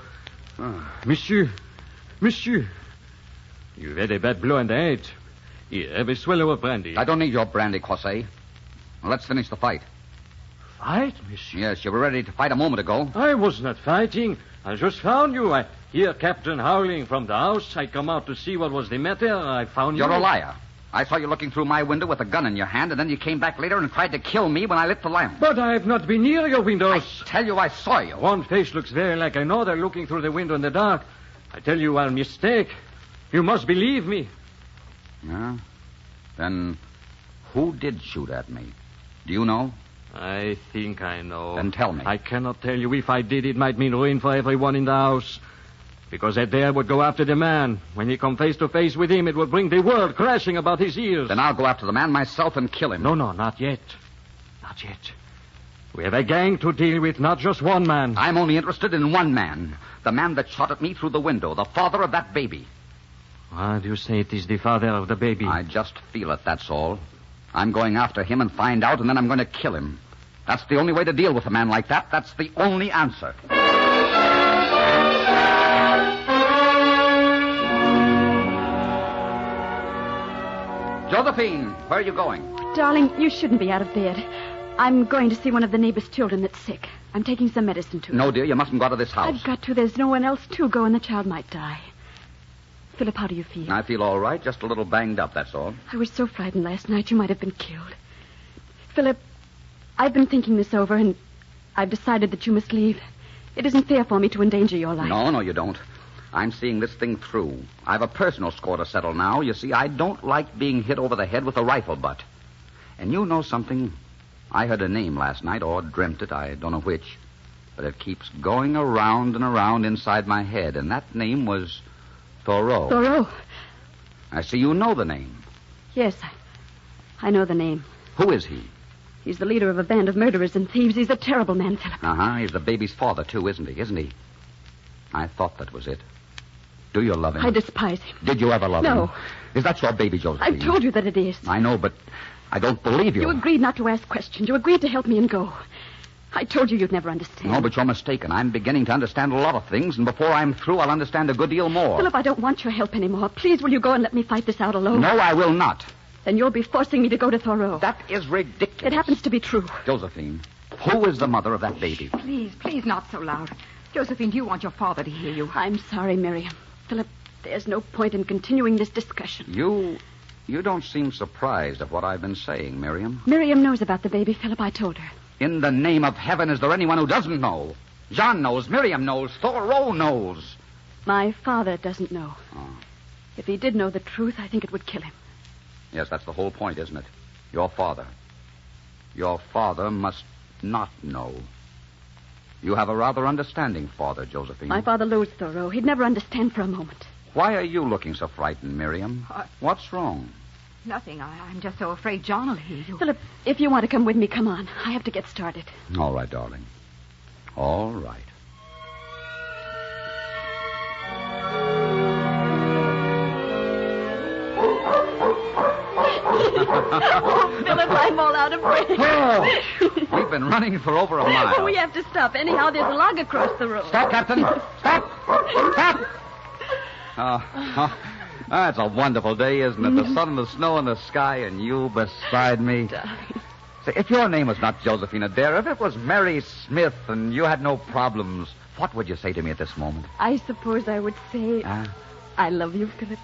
Monsieur. You've had a bad blow in the head. Here, have a swallow of brandy. I don't need your brandy, Quossé. Let's finish the fight. Fight, monsieur? Yes, you were ready to fight a moment ago. I was not fighting. I just found you. I hear Captain howling from the house. I come out to see what was the matter. I found you. You're a liar. I saw you looking through my window with a gun in your hand, and then you came back later and tried to kill me when I lit the lamp. But I have not been near your windows. I tell you, I saw you. One face looks very like another looking through the window in the dark. I tell you, I'll mistake. You must believe me. Yeah? Then who did shoot at me? Do you know? I think I know. Then tell me. I cannot tell you. If I did, it might mean ruin for everyone in the house. Because that there would go after the man. When he come face to face with him, it would bring the world crashing about his ears. Then I'll go after the man myself and kill him. No, not yet. Not yet. We have a gang to deal with, not just one man. I'm only interested in one man. The man that shot at me through the window. The father of that baby. Why do you say it is the father of the baby? I just feel it, that's all. I'm going after him and find out, and then I'm going to kill him. That's the only way to deal with a man like that. That's the only answer. Josephine, where are you going? Darling, you shouldn't be out of bed. I'm going to see one of the neighbor's children that's sick. I'm taking some medicine to her. No, dear, you mustn't go out of this house. I've got to. There's no one else to go, and the child might die. Philip, how do you feel? I feel all right, just a little banged up, that's all. I was so frightened last night you might have been killed. Philip, I've been thinking this over, and I've decided that you must leave. It isn't fair for me to endanger your life. No, you don't. I'm seeing this thing through. I've a personal score to settle now. You see, I don't like being hit over the head with a rifle butt. And you know something? I heard a name last night, or dreamt it, I don't know which. But it keeps going around and around inside my head, and that name was Thoreau. Thoreau? I see you know the name. Yes, I know the name. Who is he? He's the leader of a band of murderers and thieves. He's a terrible man, Philip. Uh-huh. He's the baby's father, too, isn't he? I thought that was it. Do you love him? I despise him. Did you ever love him? No. Is that your baby, Josephine? I've told you that it is. I know, but I don't believe you. You agreed not to ask questions. You agreed to help me and go. I told you you'd never understand. No, but you're mistaken. I'm beginning to understand a lot of things, and before I'm through, I'll understand a good deal more. Philip, I don't want your help anymore. Please, will you go and let me fight this out alone? No, I will not. Then you'll be forcing me to go to Thoreau. That is ridiculous. It happens to be true. Josephine, who is the mother of that baby? Please, not so loud. Josephine, do you want your father to hear you? I'm sorry, Miriam. Philip, there's no point in continuing this discussion. You don't seem surprised at what I've been saying, Miriam. Miriam knows about the baby, Philip. I told her. In the name of heaven, is there anyone who doesn't know? John knows, Miriam knows, Thoreau knows. My father doesn't know. Oh. If he did know the truth, I think it would kill him. Yes, that's the whole point, isn't it? Your father. Your father must not know. You have a rather understanding father, Josephine. My father loathes Thoreau. He'd never understand for a moment. Why are you looking so frightened, Miriam? What's wrong? Nothing. I'm just so afraid John will hear you. Philip, if you want to come with me, come on. I have to get started. All right, darling. All right. Oh, Philip, I'm all out of breath. Oh, we've been running for over a mile. We have to stop. Anyhow, there's a log across the road. Stop, Captain. Stop. It's a wonderful day, isn't it? The sun and the snow in the sky and you beside me. Say, if your name was not Josephine Adair, if it was Mary Smith and you had no problems, what would you say to me at this moment? I suppose I would say, I love you, Philip.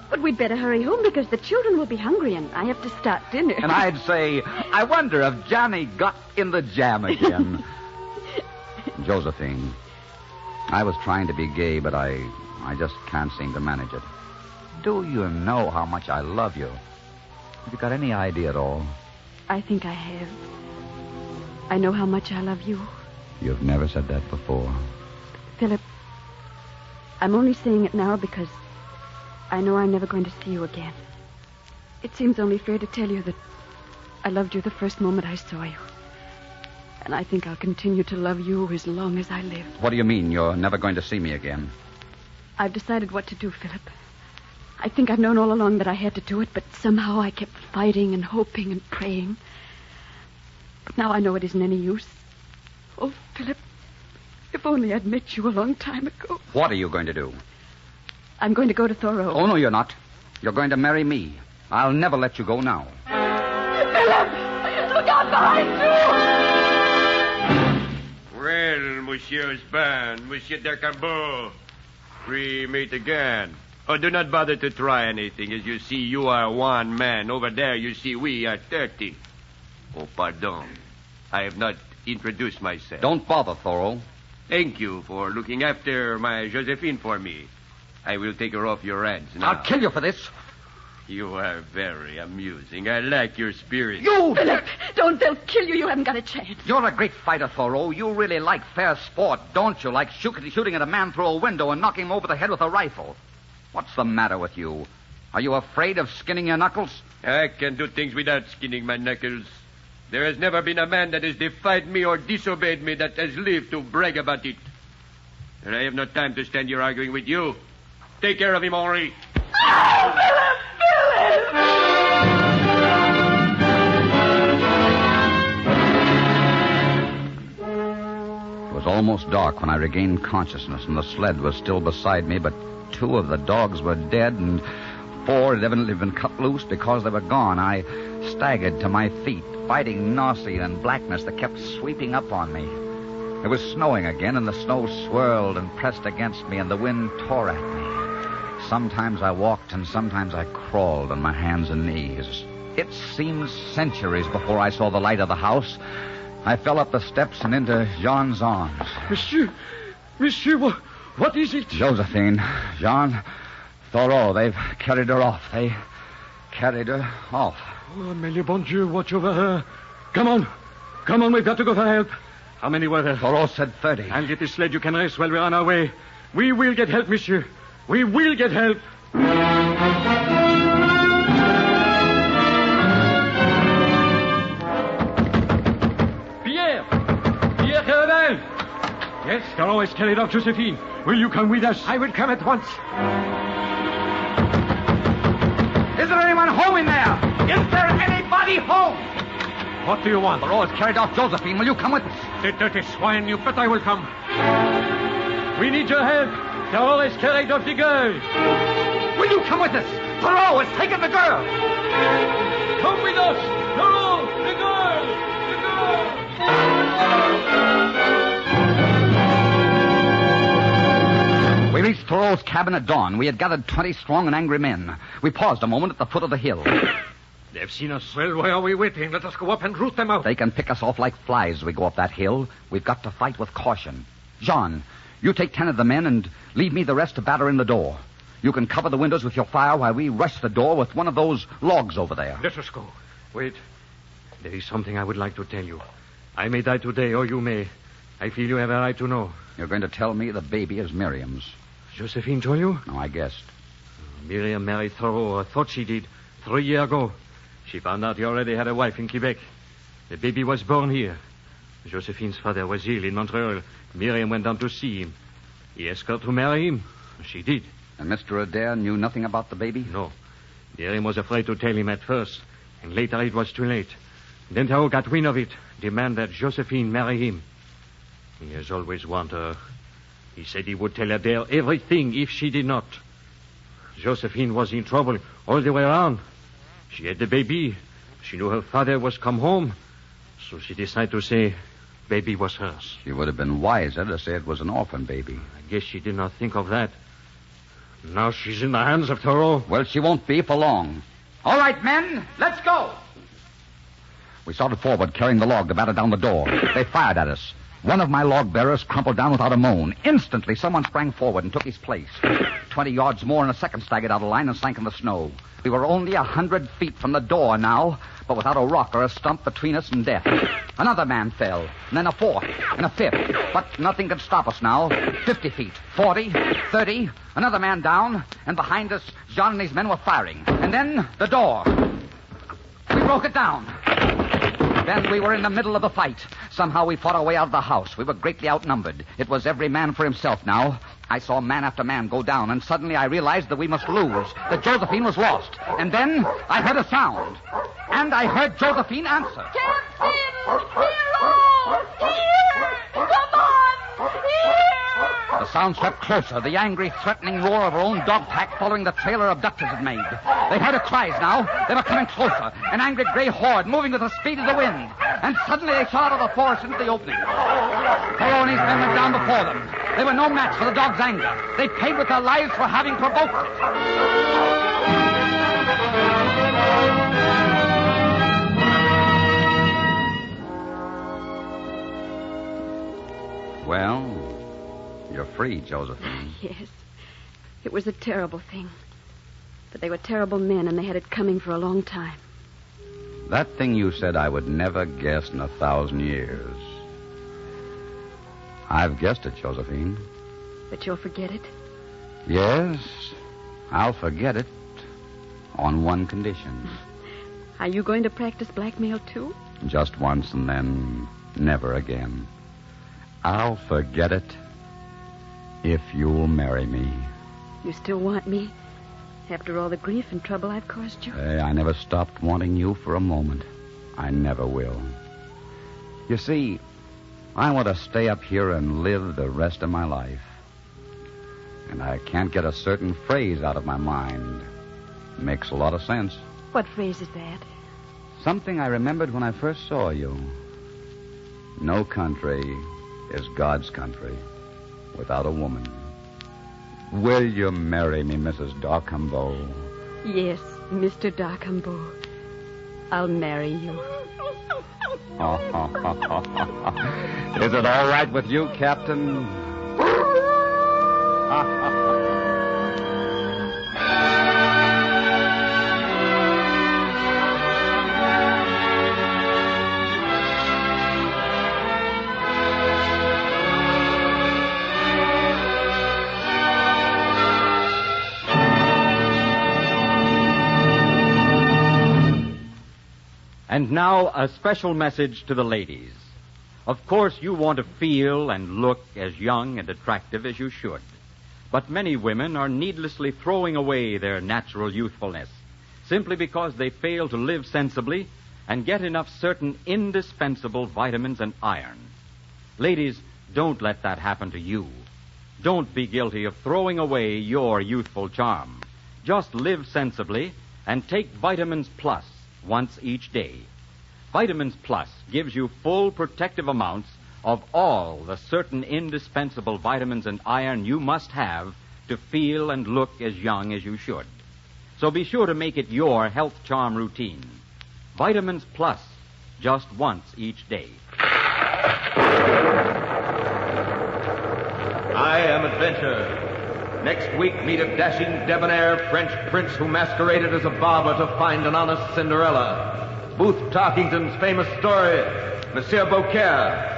But we'd better hurry home because the children will be hungry and I have to start dinner. And I'd say, I wonder if Johnny got in the jam again. Josephine, I was trying to be gay, but I just can't seem to manage it. Do you know how much I love you? Have you got any idea at all? I think I have. I know how much I love you. You've never said that before. Philip, I'm only saying it now because I know I'm never going to see you again. It seems only fair to tell you that I loved you the first moment I saw you. And I think I'll continue to love you as long as I live. What do you mean, you're never going to see me again? I've decided what to do, Philip. I think I've known all along that I had to do it, but somehow I kept fighting and hoping and praying. But now I know it isn't any use. Oh, Philip, if only I'd met you a long time ago. What are you going to do? I'm going to go to Thoreau. Oh, no, you're not. You're going to marry me. I'll never let you go now. Philip! Look out behind you! Well, Monsieur Span, Monsieur Decambeau, we meet again. Oh, do not bother to try anything. As you see, you are one man. Over there, you see, we are 30. Oh, pardon. I have not introduced myself. Don't bother, Thoreau. Thank you for looking after my Josephine for me. I will take her off your hands now. I'll kill you for this. You are very amusing. I like your spirit. You! Philip, don't. They'll kill you. You haven't got a chance. You're a great fighter, Thoreau. You really like fair sport, don't you? Like shooting at a man through a window and knocking him over the head with a rifle. What's the matter with you? Are you afraid of skinning your knuckles? I can do things without skinning my knuckles. There has never been a man that has defied me or disobeyed me that has lived to brag about it. And I have no time to stand here arguing with you. Take care of him, Henri. Oh, Philip! It was almost dark when I regained consciousness, and the sled was still beside me, but 2 of the dogs were dead, and 4 had evidently been cut loose because they were gone. I staggered to my feet, fighting nausea and blackness that kept sweeping up on me. It was snowing again, and the snow swirled and pressed against me, and the wind tore at me. Sometimes I walked, and sometimes I crawled on my hands and knees. It seemed centuries before I saw the light of the house. I fell up the steps and into Jean's arms. Monsieur, what is it? Josephine, Jean, Thoreau, they've carried her off. They carried her off. Oh, may le bon Dieu watch over her. Come on, we've got to go for help. How many were there? Thoreau said 30. I'll get the sled. You can rest while we're on our way. We will get help, monsieur. We will get help. Pierre Caravel! Yes, Thoreau has carried off Josephine. Will you come with us? I will come at once. Is there anyone home in there? Is there anybody home? What do you want? Thoreau has carried off Josephine. Will you come with us? The dirty swine, you bet I will come. We need your help. Thoreau has carried off the girl. Will you come with us? Thoreau has taken the girl. Come with us. Thoreau, the girl. We reached Thoreau's cabin at dawn. We had gathered 20 strong and angry men. We paused a moment at the foot of the hill. They've seen us. Well, why are we waiting? Let us go up and root them out. They can pick us off like flies as we go up that hill. We've got to fight with caution. Jean, you take 10 of the men and leave me the rest to batter in the door. You can cover the windows with your fire while we rush the door with one of those logs over there. Let us go. Wait. There is something I would like to tell you. I may die today, or you may. I feel you have a right to know. You're going to tell me the baby is Miriam's. Josephine told you? No, I guessed. Miriam married Thoreau, or thought she did, 3 years ago. She found out he already had a wife in Quebec. The baby was born here. Josephine's father was ill in Montreal. Miriam went down to see him. He asked her to marry him. She did. And Mr. Adair knew nothing about the baby? No. Miriam was afraid to tell him at first, and later it was too late. Then Thoreau got wind of it, demanded that Josephine marry him. He has always wanted her. He said he would tell Adair everything if she did not. Josephine was in trouble all the way around. She had the baby. She knew her father was come home. So she decided to say baby was hers. She would have been wiser to say it was an orphan baby. I guess she did not think of that. Now she's in the hands of Thoreau. Well, she won't be for long. All right, men, let's go. We started forward, carrying the log to batter down the door. They fired at us. One of my log bearers crumpled down without a moan. Instantly, someone sprang forward and took his place. 20 yards more, and a second staggered out of line and sank in the snow. We were only 100 feet from the door now, but without a rock or a stump between us and death. Another man fell, and then a fourth, and a fifth. But nothing could stop us now. 50 feet, 40, 30, another man down, and behind us, John and his men were firing. And then the door. We broke it down. Then we were in the middle of the fight. Somehow we fought our way out of the house. We were greatly outnumbered. It was every man for himself now. I saw man after man go down, and suddenly I realized that we must lose, that Josephine was lost. And then I heard a sound. And I heard Josephine answer. Captain! Hero! Here! Come on! Here! The sound swept closer, the angry, threatening roar of her own dog pack following the trail her abductors had made. They heard the cries now. They were coming closer. An angry gray horde moving with the speed of the wind. And suddenly they shot out of the forest into the opening. Maloney's men went down before them. They were no match for the dog's anger. They paid with their lives for having provoked it. Well, you're free, Josephine. Yes. It was a terrible thing. But they were terrible men, and they had it coming for a long time. That thing you said I would never guess in 1,000 years. I've guessed it, Josephine. But you'll forget it? Yes, I'll forget it on one condition. Are you going to practice blackmail, too? Just once and then never again. I'll forget it if you'll marry me. You still want me? After all the grief and trouble I've caused you? Hey, I never stopped wanting you for a moment. I never will. You see, I want to stay up here and live the rest of my life. And I can't get a certain phrase out of my mind. Makes a lot of sense. What phrase is that? Something I remembered when I first saw you. No country is God's country without a woman. Will you marry me, Mrs. Darcumbo? Yes, Mr. Darcumbo. I'll marry you. Is it all right with you, Captain? And now, a special message to the ladies. Of course, you want to feel and look as young and attractive as you should. But many women are needlessly throwing away their natural youthfulness simply because they fail to live sensibly and get enough certain indispensable vitamins and iron. Ladies, don't let that happen to you. Don't be guilty of throwing away your youthful charm. Just live sensibly and take Vitamins Plus once each day. Vitamins Plus gives you full protective amounts of all the certain indispensable vitamins and iron you must have to feel and look as young as you should. So be sure to make it your health charm routine. Vitamins Plus, just once each day. I am Adventure. Next week, meet a dashing, debonair French prince who masqueraded as a barber to find an honest Cinderella. Booth Tarkington's famous story, Monsieur Beaucaire.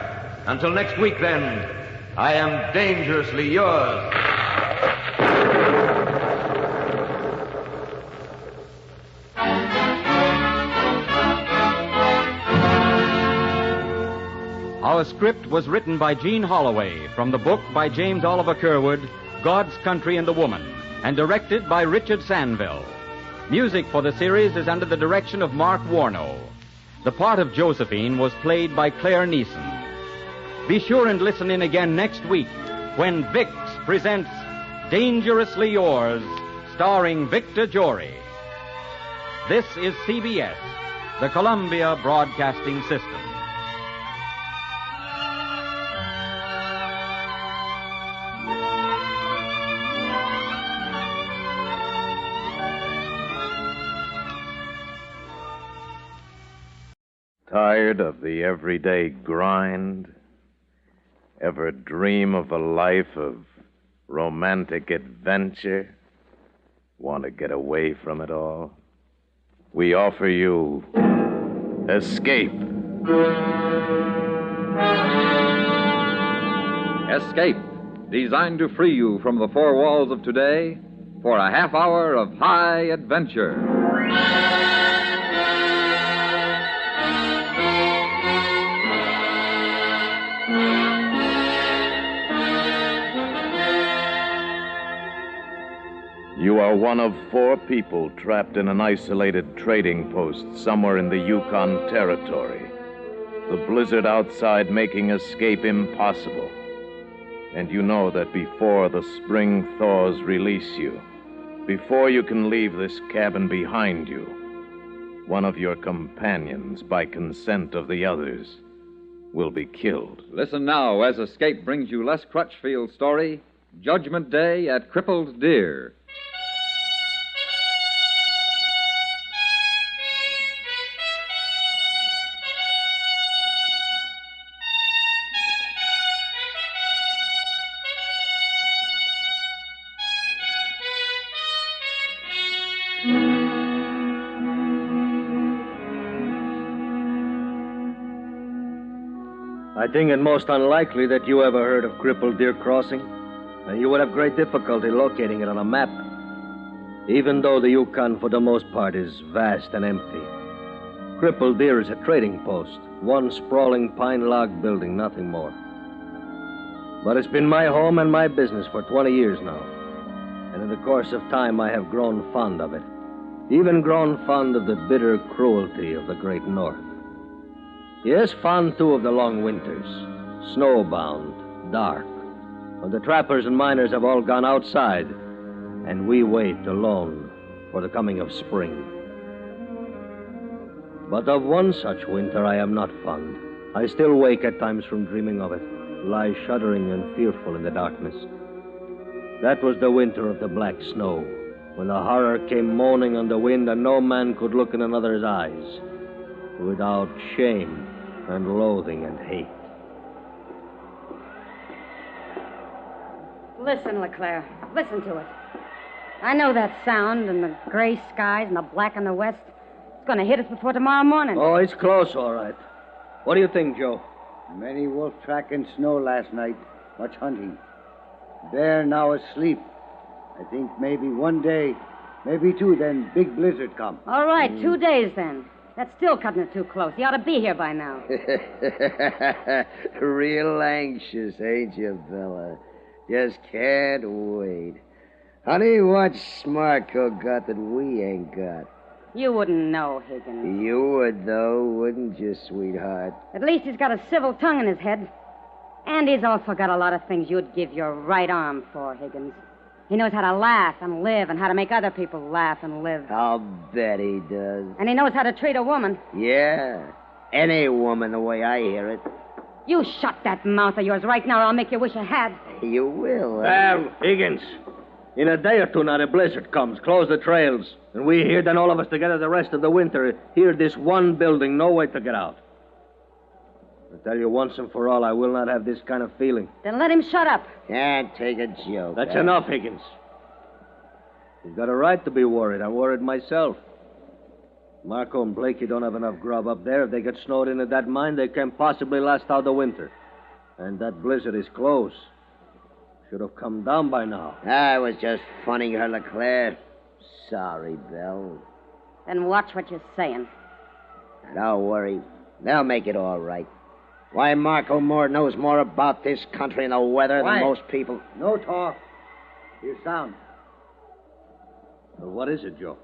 Until next week, then, I am dangerously yours. Our script was written by Gene Holloway from the book by James Oliver Curwood, God's Country and the Woman, and directed by Richard Sanville. Music for the series is under the direction of Mark Warno. The part of Josephine was played by Claire Neeson. Be sure and listen in again next week when Vicks presents Dangerously Yours, starring Victor Jory. This is CBS, the Columbia Broadcasting System. Tired of the everyday grind? Ever dream of a life of romantic adventure? Want to get away from it all? We offer you Escape. Escape, designed to free you from the four walls of today for a half hour of high adventure. You are one of 4 people trapped in an isolated trading post somewhere in the Yukon territory. The blizzard outside making escape impossible. And you know that before the spring thaws release you, before you can leave this cabin behind you, one of your companions, by consent of the others, will be killed. Listen now as Escape brings you Les Crutchfield's story, Judgment Day at Crippled Deer. I think it most unlikely that you ever heard of Crippled Deer Crossing, and you would have great difficulty locating it on a map, even though the Yukon, for the most part, is vast and empty. Crippled Deer is a trading post, one sprawling pine log building, nothing more. But it's been my home and my business for 20 years now, and in the course of time I have grown fond of it, even grown fond of the bitter cruelty of the Great North. Yes, fond, too, of the long winters, snowbound, dark, when the trappers and miners have all gone outside, and we wait alone for the coming of spring. But of one such winter I am not fond. I still wake at times from dreaming of it, lie shuddering and fearful in the darkness. That was the winter of the black snow, when the horror came moaning on the wind and no man could look in another's eyes without shame and loathing and hate. Listen, LeClaire. Listen to it. I know that sound and the gray skies and the black in the west. It's going to hit us before tomorrow morning. Oh, it's close, all right. What do you think, Joe? Many wolf track in snow last night. Much hunting. Bear now asleep. I think maybe one day, maybe two, then big blizzard come. All right, 2 days then. That's still cutting it too close. He ought to be here by now. Real anxious, ain't you, Bella? Just can't wait. Honey, what's Marco got that we ain't got? You wouldn't know, Higgins. You would, though, wouldn't you, sweetheart? At least he's got a civil tongue in his head. And he's also got a lot of things you'd give your right arm for, Higgins. He knows how to laugh and live and how to make other people laugh and live. I'll bet he does. And he knows how to treat a woman. Yeah, any woman the way I hear it. You shut that mouth of yours right now or I'll make you wish you had. You will, Higgins, in a day or two now the blizzard comes. Close the trails. And we here, then all of us together the rest of the winter. Here, this one building, no way to get out. I tell you once and for all, I will not have this kind of feeling. Then let him shut up. Can't take a joke. That's enough, Higgins. You've got a right to be worried. I'm worried myself. Marco and Blakey don't have enough grub up there. If they get snowed into that mine, they can't possibly last out the winter. And that blizzard is close. Should have come down by now. I was just funning her, LeClaire. Sorry, Belle. Then watch what you're saying. Don't worry. They'll make it all right. Why, Marco Moore knows more about this country and the weather than most people. No talk. Hear sound. Well, what is it, Joe?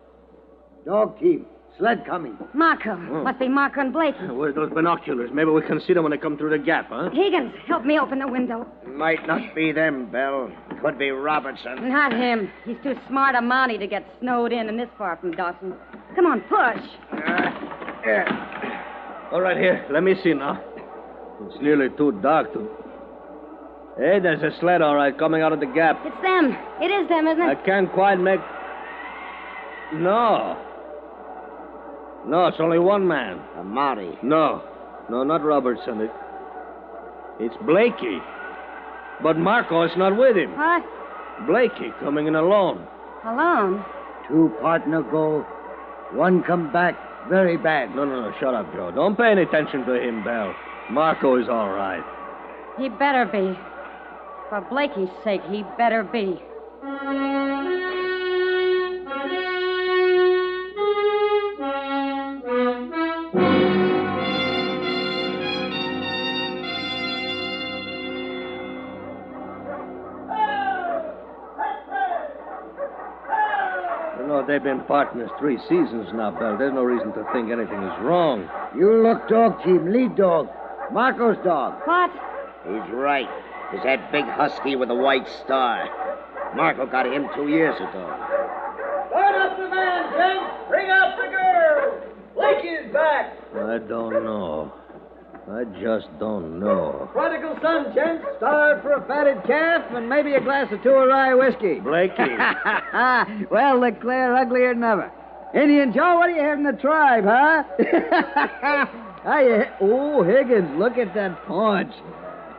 Dog team. Sled coming. Marco. Must be Marco and Blakey. Where's those binoculars? Maybe we can see them when they come through the gap, huh? Higgins, help me open the window. Might not be them, Belle. Could be Robertson. Not him. He's too smart a Mountie to get snowed in this far from Dawson. Come on, push. All right, here. Let me see now. It's nearly too dark to... Hey, there's a sled, all right, coming out of the gap. It's them. It is them, isn't it? I can't quite make... No, it's only one man. A Mountie. No, not Robertson. It's Blakey. But Marco is not with him. What? Blakey coming in alone. Alone? 2 partner go. One come back very bad. No, shut up, Joe. Don't pay any attention to him, Belle. Marco is all right. He better be. For Blakey's sake, he better be. They've been partners 3 seasons now, Belle. There's no reason to think anything is wrong. You look dog team, lead dog. Marco's dog. What? He's right. It's that big husky with the white star. Marco got him 2 years ago. I don't know. I just don't know. Prodigal son, gents. Starved for a fatted calf and maybe a glass of 2 rye whiskey. Blakey. Well, Leclerc, uglier than ever. Indian Joe, what do you have in the tribe, huh? Oh, Higgins, look at that paunch.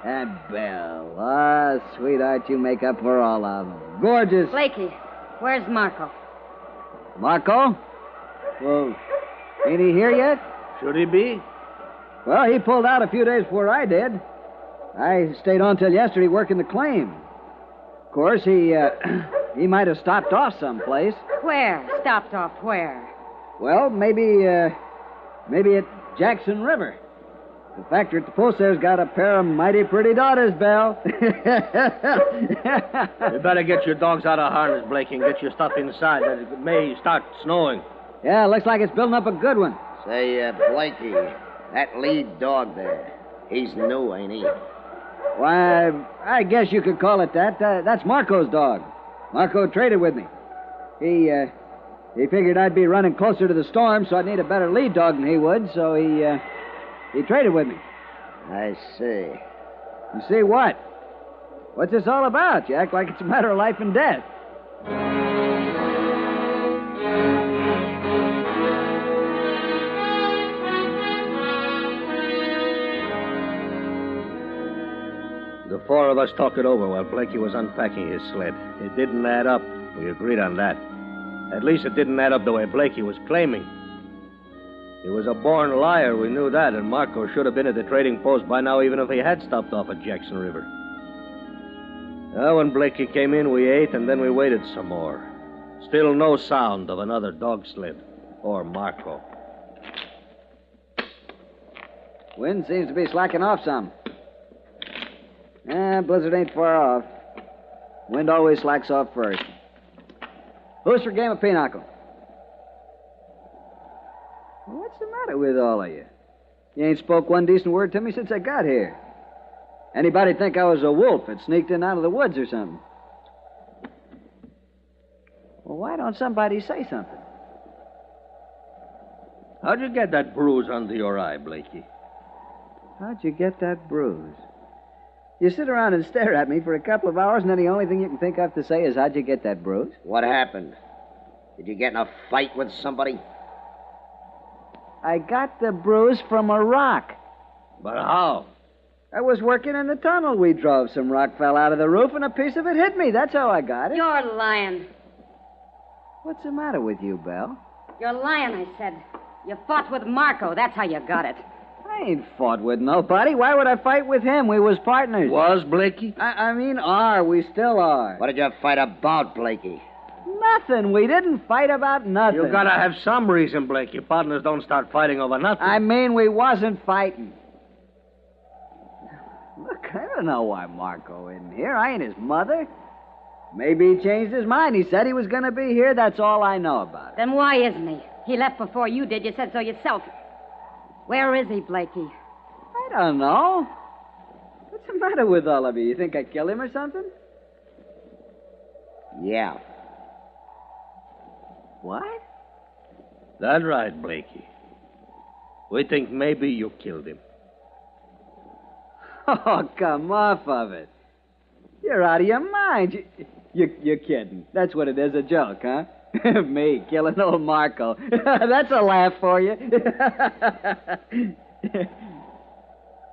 And Belle. Ah, sweetheart, you make up for all of them. Gorgeous. Blakey, where's Marco? Marco? Well, ain't he here yet? Should he be? Well, he pulled out a few days before I did. I stayed on till yesterday working the claim. Of course, he might have stopped off someplace. Where? Stopped off where? Well, maybe at Jackson River. The factor at the post there's got a pair of mighty pretty daughters, Belle. You better get your dogs out of harness, Blakey, and get your stuff inside. It may start snowing. Yeah, looks like it's building up a good one. Say, Blakey, that lead dog there, he's new, ain't he? Why, I guess you could call it that. That's Marco's dog. Marco traded with me. He figured I'd be running closer to the storm, so I'd need a better lead dog than he would, so he traded with me. I see. You see what? What's this all about? You act like it's a matter of life and death. The 4 of us talked it over while Blakey was unpacking his sled. It didn't add up. We agreed on that. At least it didn't add up the way Blakey was claiming. He was a born liar, we knew that, and Marco should have been at the trading post by now, even if he had stopped off at Jackson River. When Blakey came in, we ate, and then we waited some more. Still no sound of another dog sled or Marco. Wind seems to be slacking off some. Blizzard ain't far off. Wind always slacks off first. Who's for a game of pinochle? What's the matter with all of you? You ain't spoke one decent word to me since I got here. Anybody think I was a wolf that sneaked in out of the woods or something? Well, why don't somebody say something? How'd you get that bruise under your eye, Blakey? How'd you get that bruise? You sit around and stare at me for a couple of hours, and then the only thing you can think of to say is, how'd you get that bruise? What happened? Did you get in a fight with somebody? I got the bruise from a rock. But how? I was working in the tunnel we drove. Some rock fell out of the roof, and a piece of it hit me. That's how I got it. You're lying. What's the matter with you, Belle? You're lying, I said. You fought with Marco. That's how you got it. I ain't fought with nobody. Why would I fight with him? We was partners. Was, Blakey? I mean, are. We still are. What did you fight about, Blakey? Nothing. We didn't fight about nothing. You gotta have some reason, Blakey. Partners don't start fighting over nothing. I mean, we wasn't fighting. Look, I don't know why Marco isn't here. I ain't his mother. Maybe he changed his mind. He said he was going to be here. That's all I know about it. Then why isn't he? He left before you did. You said so yourself. Where is he, Blakey? I don't know. What's the matter with all of you? You think I killed him or something? Yeah. What? That's right, Blakey. We think maybe you killed him. Oh, come off of it. You're out of your mind. You're kidding. That's what it is, a joke, huh? Me killing old Marco. That's a laugh for you.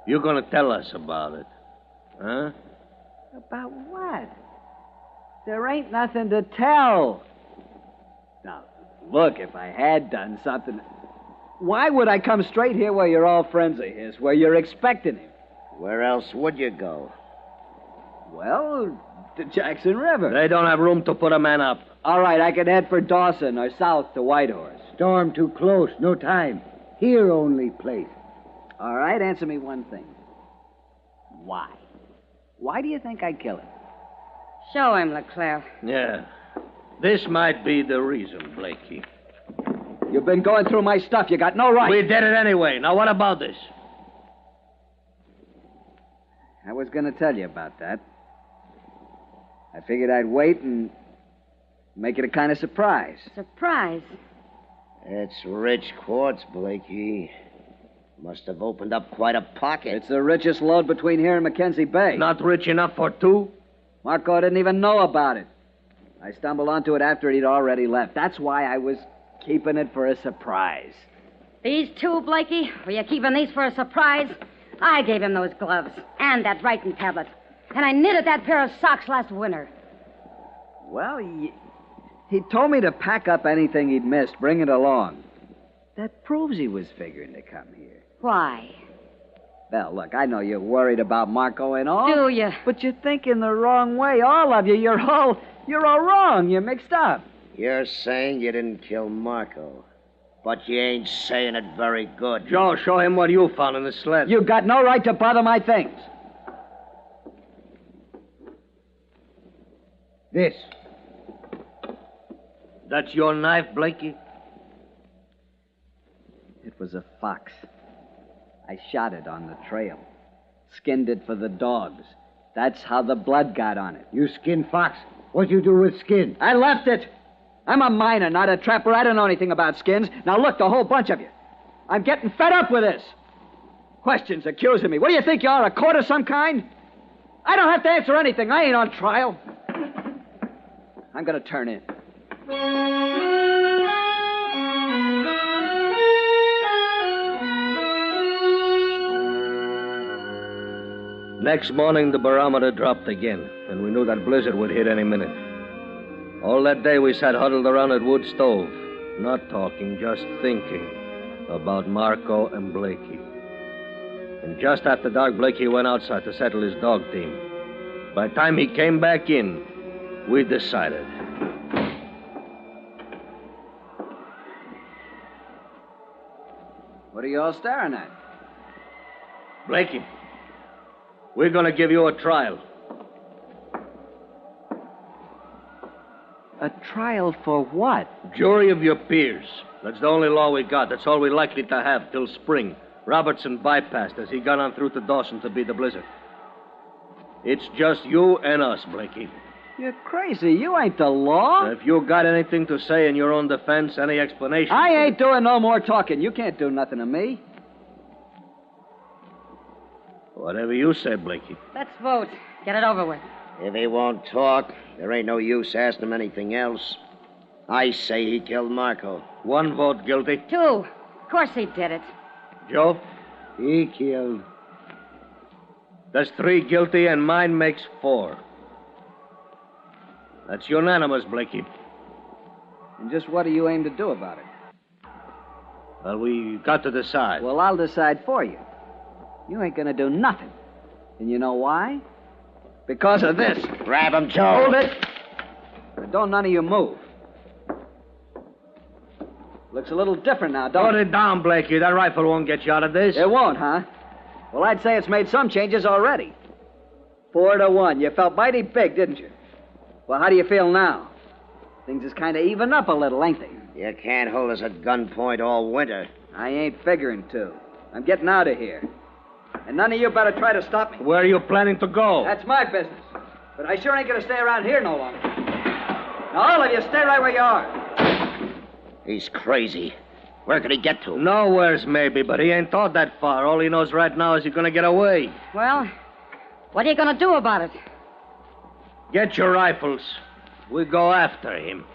You're going to tell us about it, huh? About what? There ain't nothing to tell. Now, look, if I had done something, why would I come straight here where you're all friends of his, where you're expecting him? Where else would you go? Well, to Jackson River. They don't have room to put a man up. All right, I could head for Dawson or south to Whitehorse. Storm too close. No time. Here only place. All right, answer me one thing. Why? Why do you think I'd kill him? Show him, Leclerc. Yeah. This might be the reason, Blakey. You've been going through my stuff. You got no right. We did it anyway. Now, what about this? I was going to tell you about that. I figured I'd wait and make it a kind of surprise. Surprise? It's rich quartz, Blakey. Must have opened up quite a pocket. It's the richest lode between here and Mackenzie Bay. Not rich enough for two? Marco didn't even know about it. I stumbled onto it after he'd already left. That's why I was keeping it for a surprise. These two, Blakey? Were you keeping these for a surprise? I gave him those gloves and that writing tablet. And I knitted that pair of socks last winter. Well, he told me to pack up anything he'd missed, bring it along. That proves he was figuring to come here. Why? Well, look, I know you're worried about Marco and all. Do you? But you're thinking the wrong way, all of you. You're all wrong. You're mixed up. You're saying you didn't kill Marco. But you ain't saying it very good. Joe, show him what you found in the sled. You've got no right to bother my things. This. That's your knife, Blakey? It was a fox. I shot it on the trail. Skinned it for the dogs. That's how the blood got on it. You skinned fox? What'd you do with skin? I left it. I'm a miner, not a trapper. I don't know anything about skins. Now look, the whole bunch of you. I'm getting fed up with this. Questions, accusing me. What do you think you are, a court of some kind? I don't have to answer anything. I ain't on trial. I'm going to turn in. Next morning, the barometer dropped again, and we knew that blizzard would hit any minute. All that day, we sat huddled around that wood stove, not talking, just thinking about Marco and Blakey. And just after dark, Blakey went outside to settle his dog team. By the time he came back in, we decided. What are you all staring at? Blakey, we're going to give you a trial. A trial for what? Jury of your peers. That's the only law we got. That's all we're likely to have till spring. Robertson bypassed as he got on through to Dawson to beat the blizzard. It's just you and us, Blakey. You're crazy. You ain't the law. If you got anything to say in your own defense, any explanation... I ain't doing no more talking. You can't do nothing to me. Whatever you say, Blakey. Let's vote. Get it over with. If he won't talk, there ain't no use asking him anything else. I say he killed Marco. 1 vote guilty. 2. Of course he did it. Joe? He killed. That's 3 guilty, and mine makes 4. That's unanimous, Blakey. And just what do you aim to do about it? Well, we got to decide. Well, I'll decide for you. You ain't gonna do nothing. And you know why? Because of this. Grab him, Joe. Hold it. But don't none of you move. Looks a little different now, don't it? Put it down, Blakey. That rifle won't get you out of this. It won't, huh? Well, I'd say it's made some changes already. 4-1. You felt mighty big, didn't you? Well, how do you feel now? Things is kind of even up a little, ain't they? You can't hold us at gunpoint all winter. I ain't figuring to. I'm getting out of here. And none of you better try to stop me. Where are you planning to go? That's my business. But I sure ain't going to stay around here no longer. Now, all of you, stay right where you are. He's crazy. Where could he get to? Nowhere's maybe, but he ain't thought that far. All he knows right now is he's going to get away. Well, what are you going to do about it? Get your rifles. We go after him.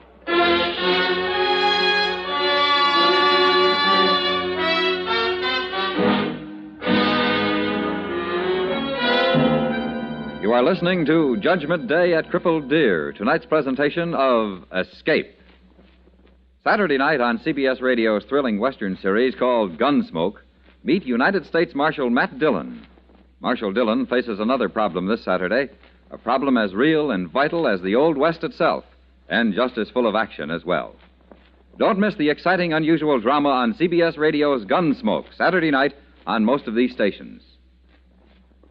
You are listening to Judgment Day at Crippled Deer, tonight's presentation of Escape. Saturday night on CBS Radio's thrilling Western series called Gunsmoke, meet United States Marshal Matt Dillon. Marshal Dillon faces another problem this Saturday, a problem as real and vital as the Old West itself, and just as full of action as well. Don't miss the exciting, unusual drama on CBS Radio's Gunsmoke, Saturday night on most of these stations.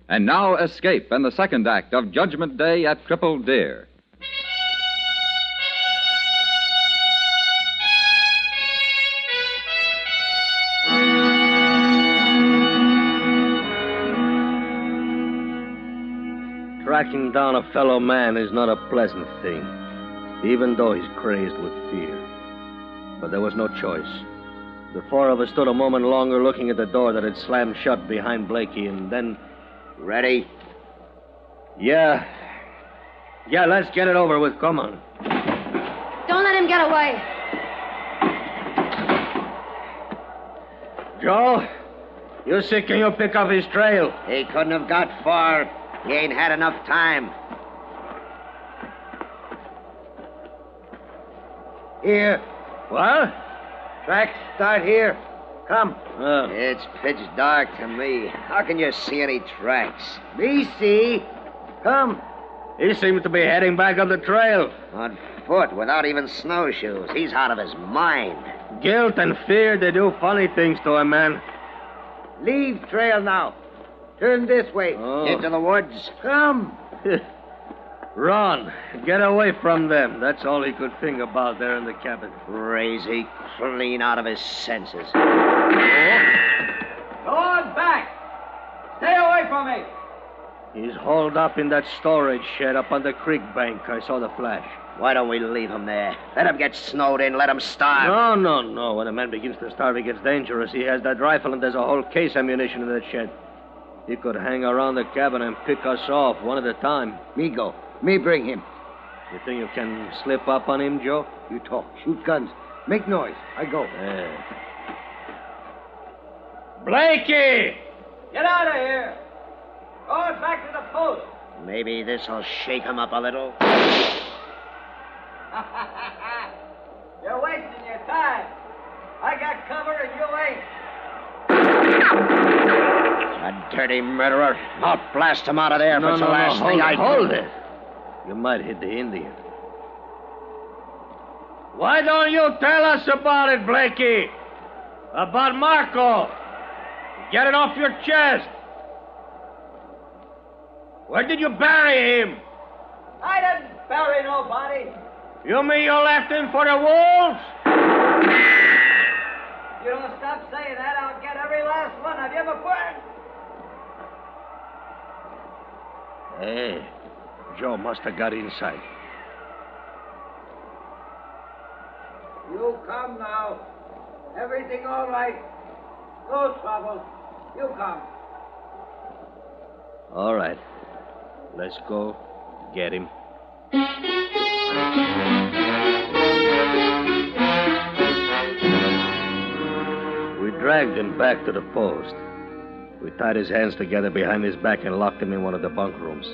And now, Escape and the second act of Judgment Day at Crippled Deer. Tracking down a fellow man is not a pleasant thing, even though he's crazed with fear. But there was no choice. The four of us stood a moment longer looking at the door that had slammed shut behind Blakey, and then... Ready? Yeah. Yeah, let's get it over with. Come on. Don't let him get away. Joe, you see, can you pick up his trail? He couldn't have got far. He ain't had enough time. Here. What? Tracks start here. Come. It's pitch dark to me. How can you see any tracks? Me see. Come. He seems to be heading back up the trail. On foot, without even snowshoes. He's out of his mind. Guilt and fear, they do funny things to a man. Leave trail now. Turn this way. Into the woods. Come. Run. Get away from them. That's all he could think about there in the cabin. Crazy. Clean out of his senses. Go on back. Stay away from me. He's hauled up in that storage shed up on the creek bank. I saw the flash. Why don't we leave him there? Let him get snowed in. Let him starve. No. When a man begins to starve, he gets dangerous. He has that rifle, and there's a whole case of ammunition in that shed. He could hang around the cabin and pick us off one at a time. Me go. Me bring him. You think you can slip up on him, Joe? You talk. Shoot guns. Make noise. I go. Blakey! Get out of here. Going back to the post. Maybe this'll shake him up a little. You're wasting your time. I got cover and you ain't. A dirty murderer. I'll blast him out of there if it's the last thing I do. Hold it. You might hit the Indian. Why don't you tell us about it, Blakey? About Marco. Get it off your chest. Where did you bury him? I didn't bury nobody. You mean you left him for the wolves? You don't stop saying that, I'll get every last one of you before... Hey, Joe must have got inside. You come now. Everything all right. No trouble. You come. All right. Let's go get him. We dragged him back to the post. We tied his hands together behind his back and locked him in one of the bunk rooms.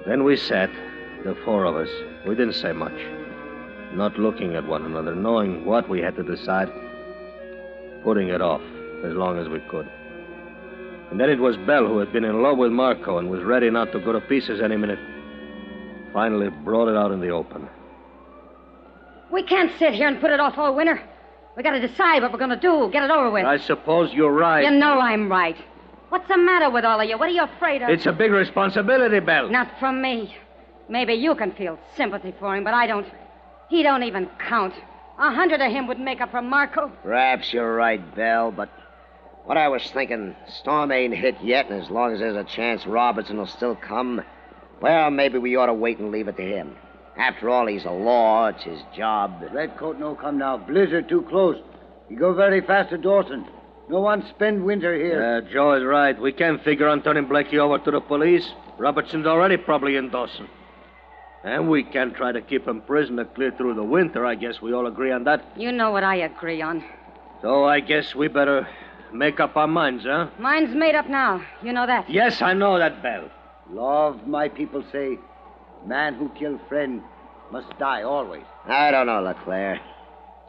Then we sat, the four of us. We didn't say much. Not looking at one another, knowing what we had to decide, putting it off as long as we could. And then it was Belle, who had been in love with Marco and was ready not to go to pieces any minute, finally brought it out in the open. We can't sit here and put it off all winter. We got to decide what we're going to do. Get it over with. I suppose you're right. You know I'm right. What's the matter with all of you? What are you afraid of? It's a big responsibility, Belle. Not from me. Maybe you can feel sympathy for him, but I don't. He don't even count. 100 of him would make up for Marco. Perhaps you're right, Belle, but what I was thinking, storm ain't hit yet, and as long as there's a chance Robertson will still come, well, maybe we ought to wait and leave it to him. After all, he's a law. It's his job. Redcoat no come now. Blizzard too close. He go very fast to Dawson. No one spend winter here. Joe is right. We can't figure on turning Blakey over to the police. Robertson's already probably in Dawson. And we can't try to keep him prisoner clear through the winter. I guess we all agree on that. You know what I agree on. So I guess we better make up our minds, huh? Mine's made up now. You know that. Yes, I know that, Belle. Law of my people say, man who kill friend must die always. I don't know, LeClaire.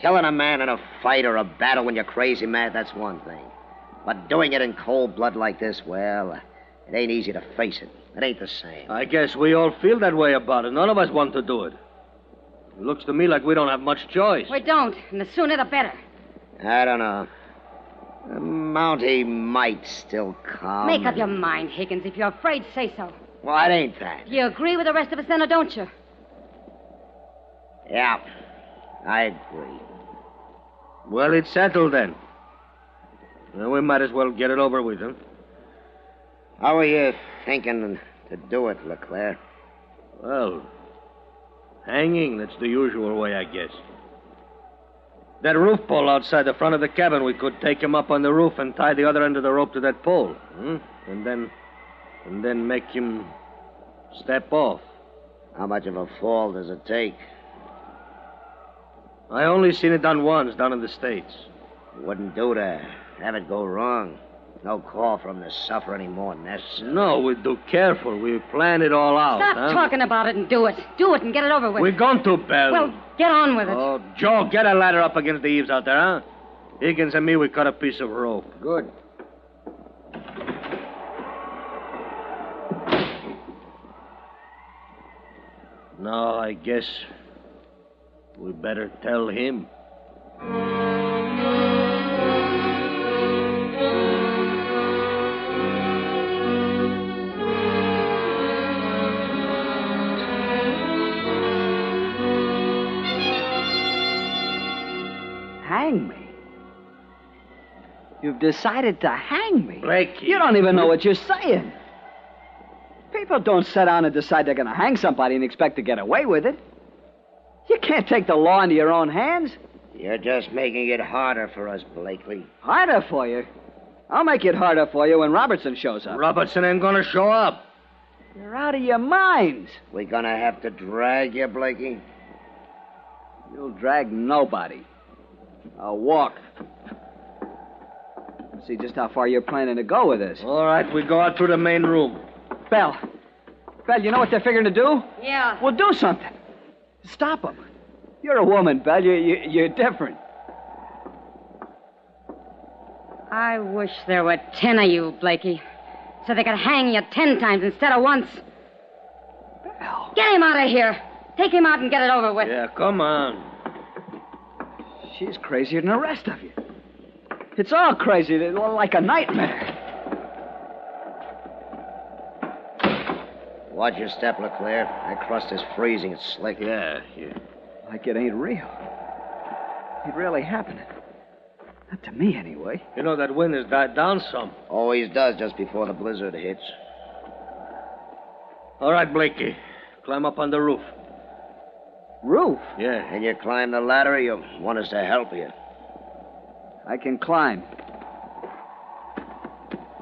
Killing a man in a fight or a battle when you're crazy mad, that's one thing. But doing it in cold blood like this, well, it ain't easy to face it. It ain't the same. I guess we all feel that way about it. None of us want to do it. It looks to me like we don't have much choice. We don't, and the sooner the better. I don't know. The Mountie might still come. Make up your mind, Higgins. If you're afraid, say so. Well, it ain't that. You agree with the rest of us then, or don't you? Yeah, I agree. Well, it's settled then. Well, we might as well get it over with, huh? How are you thinking to do it, LeClaire? Well, hanging, that's the usual way, I guess. That roof pole outside the front of the cabin, we could take him up on the roof and tie the other end of the rope to that pole. And then make him step off. How much of a fall does it take? I only seen it done once down in the States. Wouldn't do to have it go wrong. No call for him to suffer any more than this. No, we'd do careful. We plan it all out. Stop talking about it and do it. Do it and get it over with. We're going to, Belle. Well, get on with it. Oh, Joe, get a ladder up against the eaves out there, huh? Higgins and me, we cut a piece of rope. Good. Now, I guess we better tell him. Hang me? You've decided to hang me? Blakey. You don't even know what you're saying. People don't sit down and decide they're going to hang somebody and expect to get away with it. You can't take the law into your own hands. You're just making it harder for us, Blakely. Harder for you? I'll make it harder for you when Robertson shows up. Robertson ain't going to show up. You're out of your minds. We going to have to drag you, Blakey? You'll drag nobody. I'll walk. See just how far you're planning to go with this. All right, we go out through the main room. Belle, you know what they're figuring to do? Yeah. Well, do something. Stop them. You're a woman, Belle. You're different. I wish there were 10 of you, Blakey, so they could hang you 10 times instead of once. Belle. Get him out of here. Take him out and get it over with. Yeah, come on. She's crazier than the rest of you. It's all crazy, like a nightmare. Watch your step, LeClaire. That crust is freezing. It's slick. Yeah. Like it ain't real. It really happening. Not to me, anyway. You know, that wind has died down some. Always does just before the blizzard hits. All right, Blakey. Climb up on the roof. Roof? Yeah. And you climb the ladder, or you want us to help you? I can climb.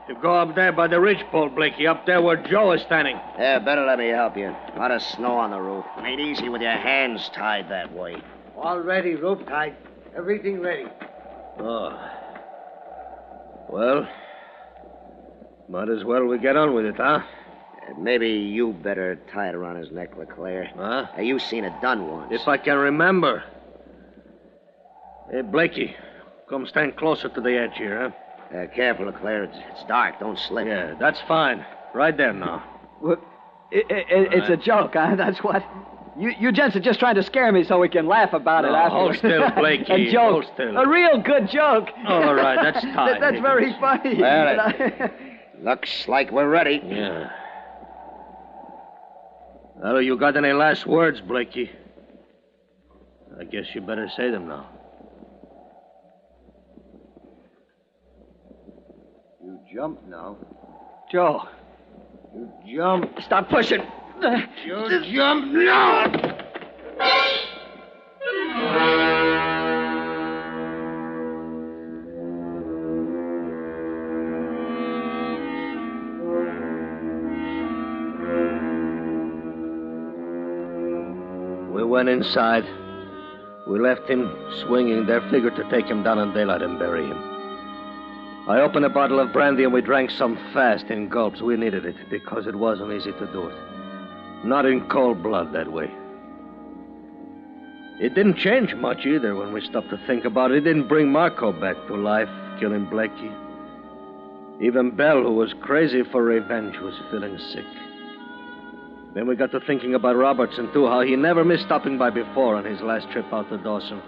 You go up there by the ridgepole, Blakey, up there where Joe is standing. Yeah, better let me help you. A lot of snow on the roof. Ain't easy with your hands tied that way. All ready, rope tied. Everything ready. Oh. Well, might as well we get on with it, huh? Maybe you better tie it around his neck, LeClaire. Huh? You seen it done once. If I can remember. Hey, Blakey, come stand closer to the edge here, huh? Careful, LeClaire. It's dark. Don't slip. Yeah, that's fine. Right there now. Well, it's a joke, huh? That's what. You gents are just trying to scare me so we can laugh about it after. Hold still, Blakey. A joke. Hold still. A real good joke. All right, that's time. That's very funny. Well, looks like we're ready. Yeah. Well, you got any last words, Blakey? I guess you better say them now. You jump now. Joe. You jump. Stop pushing. You jump now! We went inside. We left him swinging there, figured to take him down in daylight and bury him. I opened a bottle of brandy and we drank some fast in gulps. We needed it because it wasn't easy to do it. Not in cold blood that way. It didn't change much either when we stopped to think about it. It didn't bring Marco back to life, killing Blakey. Even Belle, who was crazy for revenge, was feeling sick. Then we got to thinking about Robertson, too, how he never missed stopping by before on his last trip out to Dawson.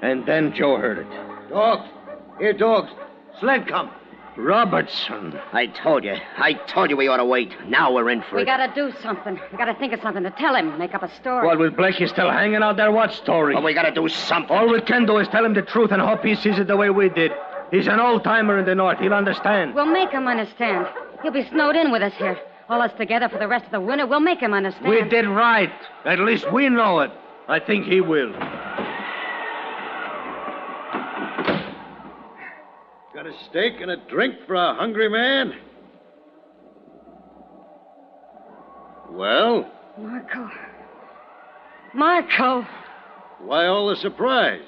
And then Joe heard it. Dogs! Here, dogs! Sled come! Robertson. I told you we ought to wait. Now we're in for it. We gotta do something. We gotta think of something to tell him, make up a story. What, with Blakey still hanging out there? What story? Well, we gotta do something. All we can do is tell him the truth and hope he sees it the way we did. He's an old-timer in the North. He'll understand. We'll make him understand. He'll be snowed in with us here. All us together for the rest of the winter. We'll make him understand. We did right. At least we know it. I think he will. Got a steak and a drink for a hungry man? Well? Marco. Why all the surprise?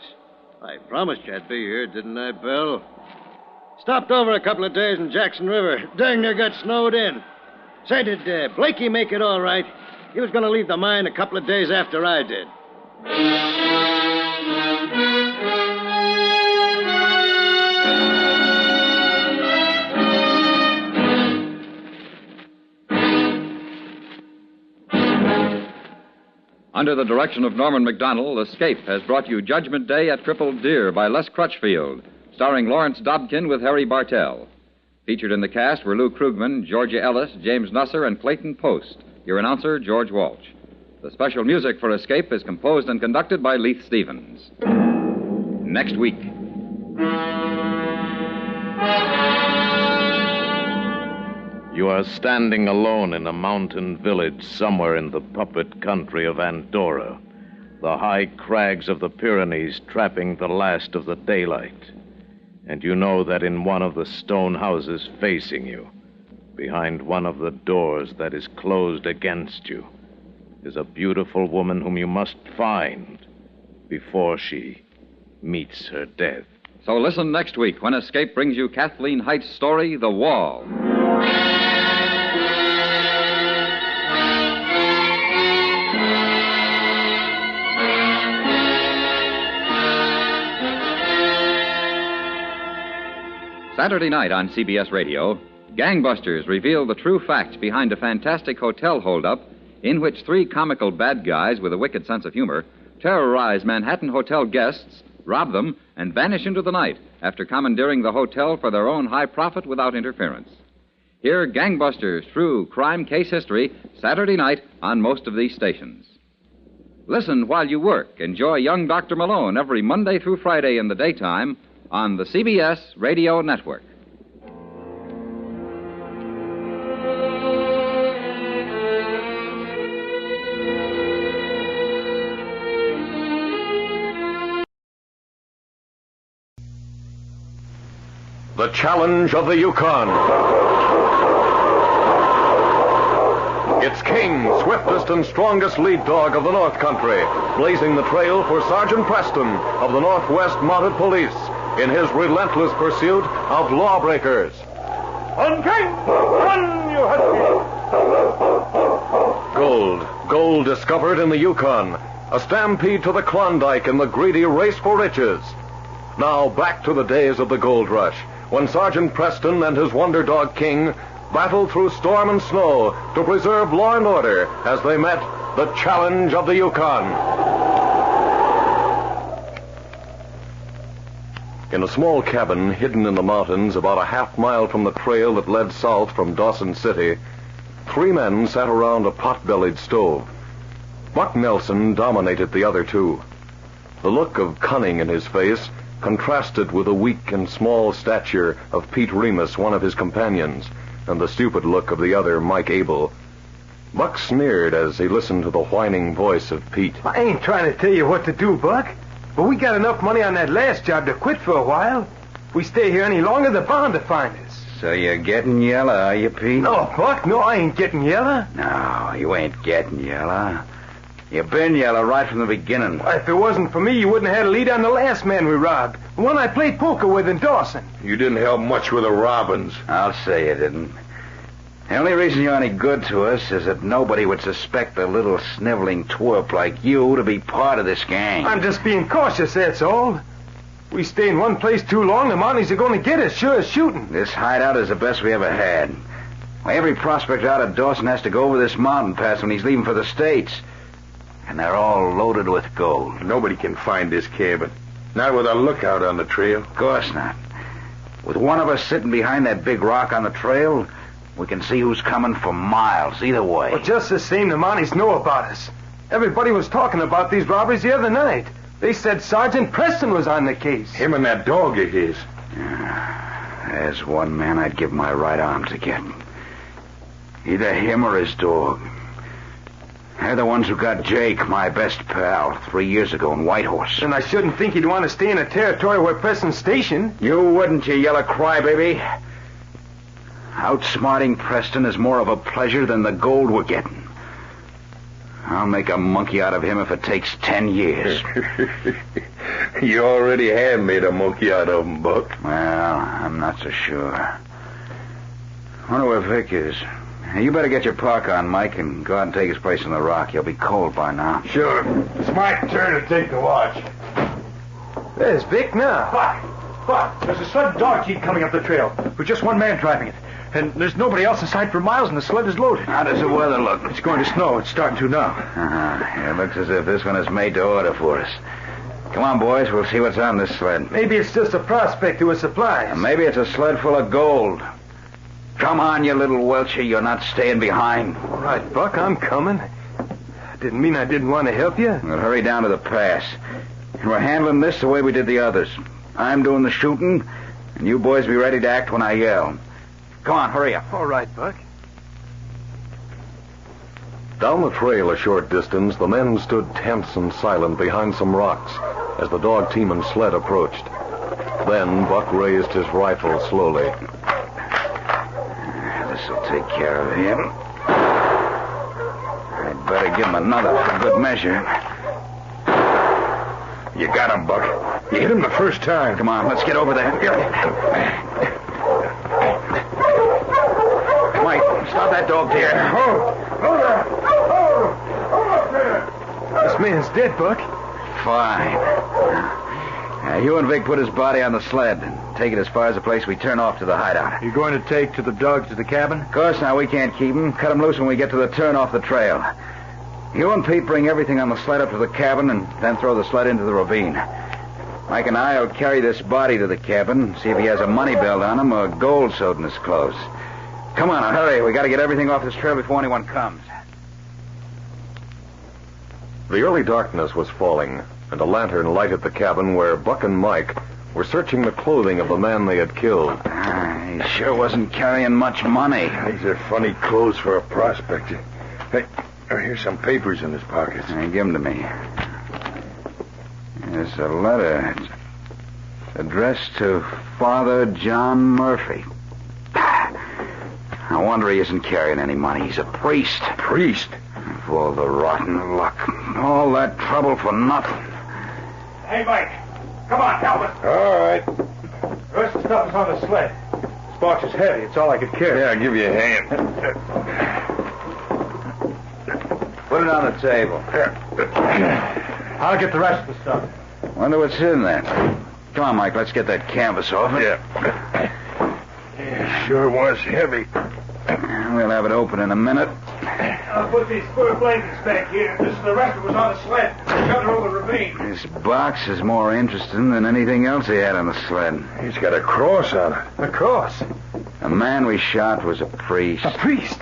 I promised you I'd be here, didn't I, Belle? Stopped over a couple of days in Jackson River. Dang near got snowed in. Say, did Blakey make it all right? He was going to leave the mine a couple of days after I did. Under the direction of Norman MacDonald, Escape has brought you Judgment Day at Crippled Deer by Les Crutchfield, starring Lawrence Dobkin with Harry Bartell. Featured in the cast were Lou Krugman, Georgia Ellis, James Nusser, and Clayton Post. Your announcer, George Walsh. The special music for Escape is composed and conducted by Leith Stevens. Next week. You are standing alone in a mountain village somewhere in the puppet country of Andorra, the high crags of the Pyrenees trapping the last of the daylight. And you know that in one of the stone houses facing you, behind one of the doors that is closed against you, is a beautiful woman whom you must find before she meets her death. So listen next week when Escape brings you Kathleen Height's story, The Wall. Saturday night on CBS Radio, gangbusters reveal the true facts behind a fantastic hotel holdup in which three comical bad guys with a wicked sense of humor terrorize Manhattan hotel guests, rob them, and vanish into the night after commandeering the hotel for their own high profit without interference. Hear Gangbusters' true crime case history Saturday night on most of these stations. Listen while you work. Enjoy Young Dr. Malone every Monday through Friday in the daytime on the CBS Radio Network. The challenge of the Yukon. Its king, swiftest and strongest lead dog of the North Country, blazing the trail for Sergeant Preston of the Northwest Mounted Police in his relentless pursuit of lawbreakers. On king! Run, you husky! Gold discovered in the Yukon. A stampede to the Klondike in the greedy race for riches. Now back to the days of the gold rush, when Sergeant Preston and his wonder dog King battled through storm and snow to preserve law and order as they met the challenge of the Yukon. In a small cabin hidden in the mountains about a half-mile from the trail that led south from Dawson City, three men sat around a pot-bellied stove. Buck Nelson dominated the other two. The look of cunning in his face contrasted with the weak and small stature of Pete Remus, one of his companions, and the stupid look of the other, Mike Abel. Buck sneered as he listened to the whining voice of Pete. I ain't trying to tell you what to do, Buck, but we got enough money on that last job to quit for a while. If we stay here any longer, they're bound to find us. So you're getting yellow, are you, Pete? No, Buck, no, I ain't getting yellow. No, you ain't getting yellow. You've been yellow right from the beginning. Well, if it wasn't for me, you wouldn't have had a lead on the last man we robbed. The one I played poker with in Dawson. You didn't help much with the robbins. I'll say you didn't. The only reason you're any good to us is that nobody would suspect a little sniveling twerp like you to be part of this gang. I'm just being cautious, that's all. We stay in one place too long, the Mounties are going to get us, sure as shooting. This hideout is the best we ever had. Why, every prospector out of Dawson has to go over this mountain pass when he's leaving for the States. And they're all loaded with gold. Nobody can find this cabin. Not with a lookout on the trail. Of course not. With one of us sitting behind that big rock on the trail, we can see who's coming for miles either way. Well, just the same, the Mounties know about us. Everybody was talking about these robberies the other night. They said Sergeant Preston was on the case. Him and that dog of his. There's one man I'd give my right arm to get. Either him or his dog. They're the ones who got Jake, my best pal, 3 years ago in Whitehorse. And I shouldn't think you'd want to stay in a territory where Preston's stationed. You wouldn't, you yellow crybaby. Outsmarting Preston is more of a pleasure than the gold we're getting. I'll make a monkey out of him if it takes 10 years. You already have made a monkey out of him, Buck. Well, I'm not so sure. Wonder where Vic is. You better get your park on, Mike, and go out and take his place in the rock. He'll be cold by now. Sure. It's my turn to take the watch. There's Vic now. Buck, there's a sudden dog team coming up the trail with just one man driving it. And there's nobody else in sight for miles, and the sled is loaded. How does the weather look? It's going to snow. It's starting to now. It looks as if this one is made to order for us. Come on, boys. We'll see what's on this sled. Maybe it's just a prospect to a supplies. And maybe it's a sled full of gold. Come on, you little welcher. You're not staying behind. All right, Buck, I'm coming. Didn't mean I didn't want to help you. We'll hurry down to the pass. And we're handling this the way we did the others. I'm doing the shooting, and you boys be ready to act when I yell. Come on, hurry up. All right, Buck. Down the trail a short distance, the men stood tense and silent behind some rocks as the dog team and sled approached. Then Buck raised his rifle slowly. This'll take care of him. I'd better give him another for good measure. You got him, Buck. You hit him the first time. Come on, let's get over there. Mike, stop that dog there. Hold up there. This man's dead, Buck. Fine. You and Vic put his body on the sled and take it as far as the place we turn off to the hideout. You going to take to the dogs to the cabin? Of course, now we can't keep him. Cut him loose when we get to the turn off the trail. You and Pete bring everything on the sled up to the cabin and then throw the sled into the ravine. Mike and I will carry this body to the cabin, see if he has a money belt on him or gold sewed in his clothes. Come on, hurry. We got to get everything off this trail before anyone comes. The early darkness was falling, and a lantern lighted the cabin where Buck and Mike were searching the clothing of the man they had killed. He sure wasn't carrying much money. These are funny clothes for a prospector. Hey, here's some papers in his pockets. Give them to me. There's a letter. It's addressed to Father John Murphy. No wonder he isn't carrying any money. He's a priest. Priest? For all the rotten luck. All that trouble for nothing. Hey, Mike. Come on, Calvin. All right. The rest of the stuff is on the sled. This box is heavy. It's all I could carry. Yeah, I'll give you a hand. Put it on the table. I'll get the rest of the stuff. Wonder what's in there. Come on, Mike. Let's get that canvas off it. Yeah. Sure was heavy. We'll have it open in a minute. I'll put these fur blankets back here. This is the rest of it was on the sled. Shut it over the ravine. This box is more interesting than anything else he had on the sled. He's got a cross on it. A cross? The man we shot was a priest. A priest?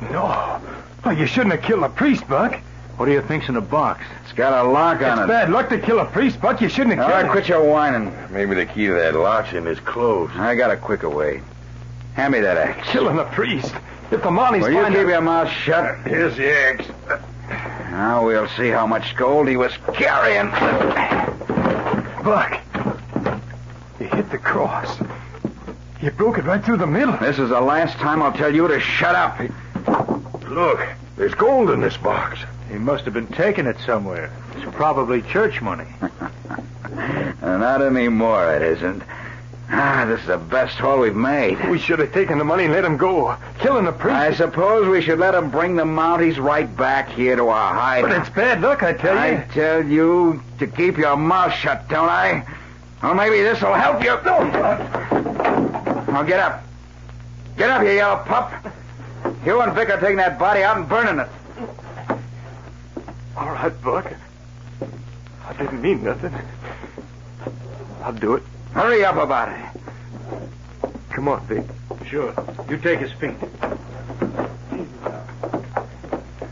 No. Oh, you shouldn't have killed a priest, Buck. What do you think's in the box? It's got a lock on it. It's bad luck to kill a priest, Buck. You shouldn't have All killed right, him. quit your whining. Maybe the key to that lock's in his clothes. I got a quicker way. Hand me that axe. Killing a priest. If the Mounties Will you keep your mouth shut? Here's the axe. Now we'll see how much gold he was carrying. Buck, you hit the cross. You broke it right through the middle. This is the last time I'll tell you to shut up. Look, there's gold in this box. He must have been taking it somewhere. It's probably church money. Not anymore, it isn't. This is the best haul we've made. We should have taken the money and let him go. Killing the priest. I suppose we should let him bring the Mounties right back here to our hideout. But it's bad luck, I tell you. I tell you to keep your mouth shut, don't I? Well, maybe this will help you. Now get up. Get up, you yellow pup. You and Vic are taking that body out and burning it. All right, Buck. I didn't mean nothing. I'll do it. Hurry up about it. Come on, Vic. Sure. You take his feet.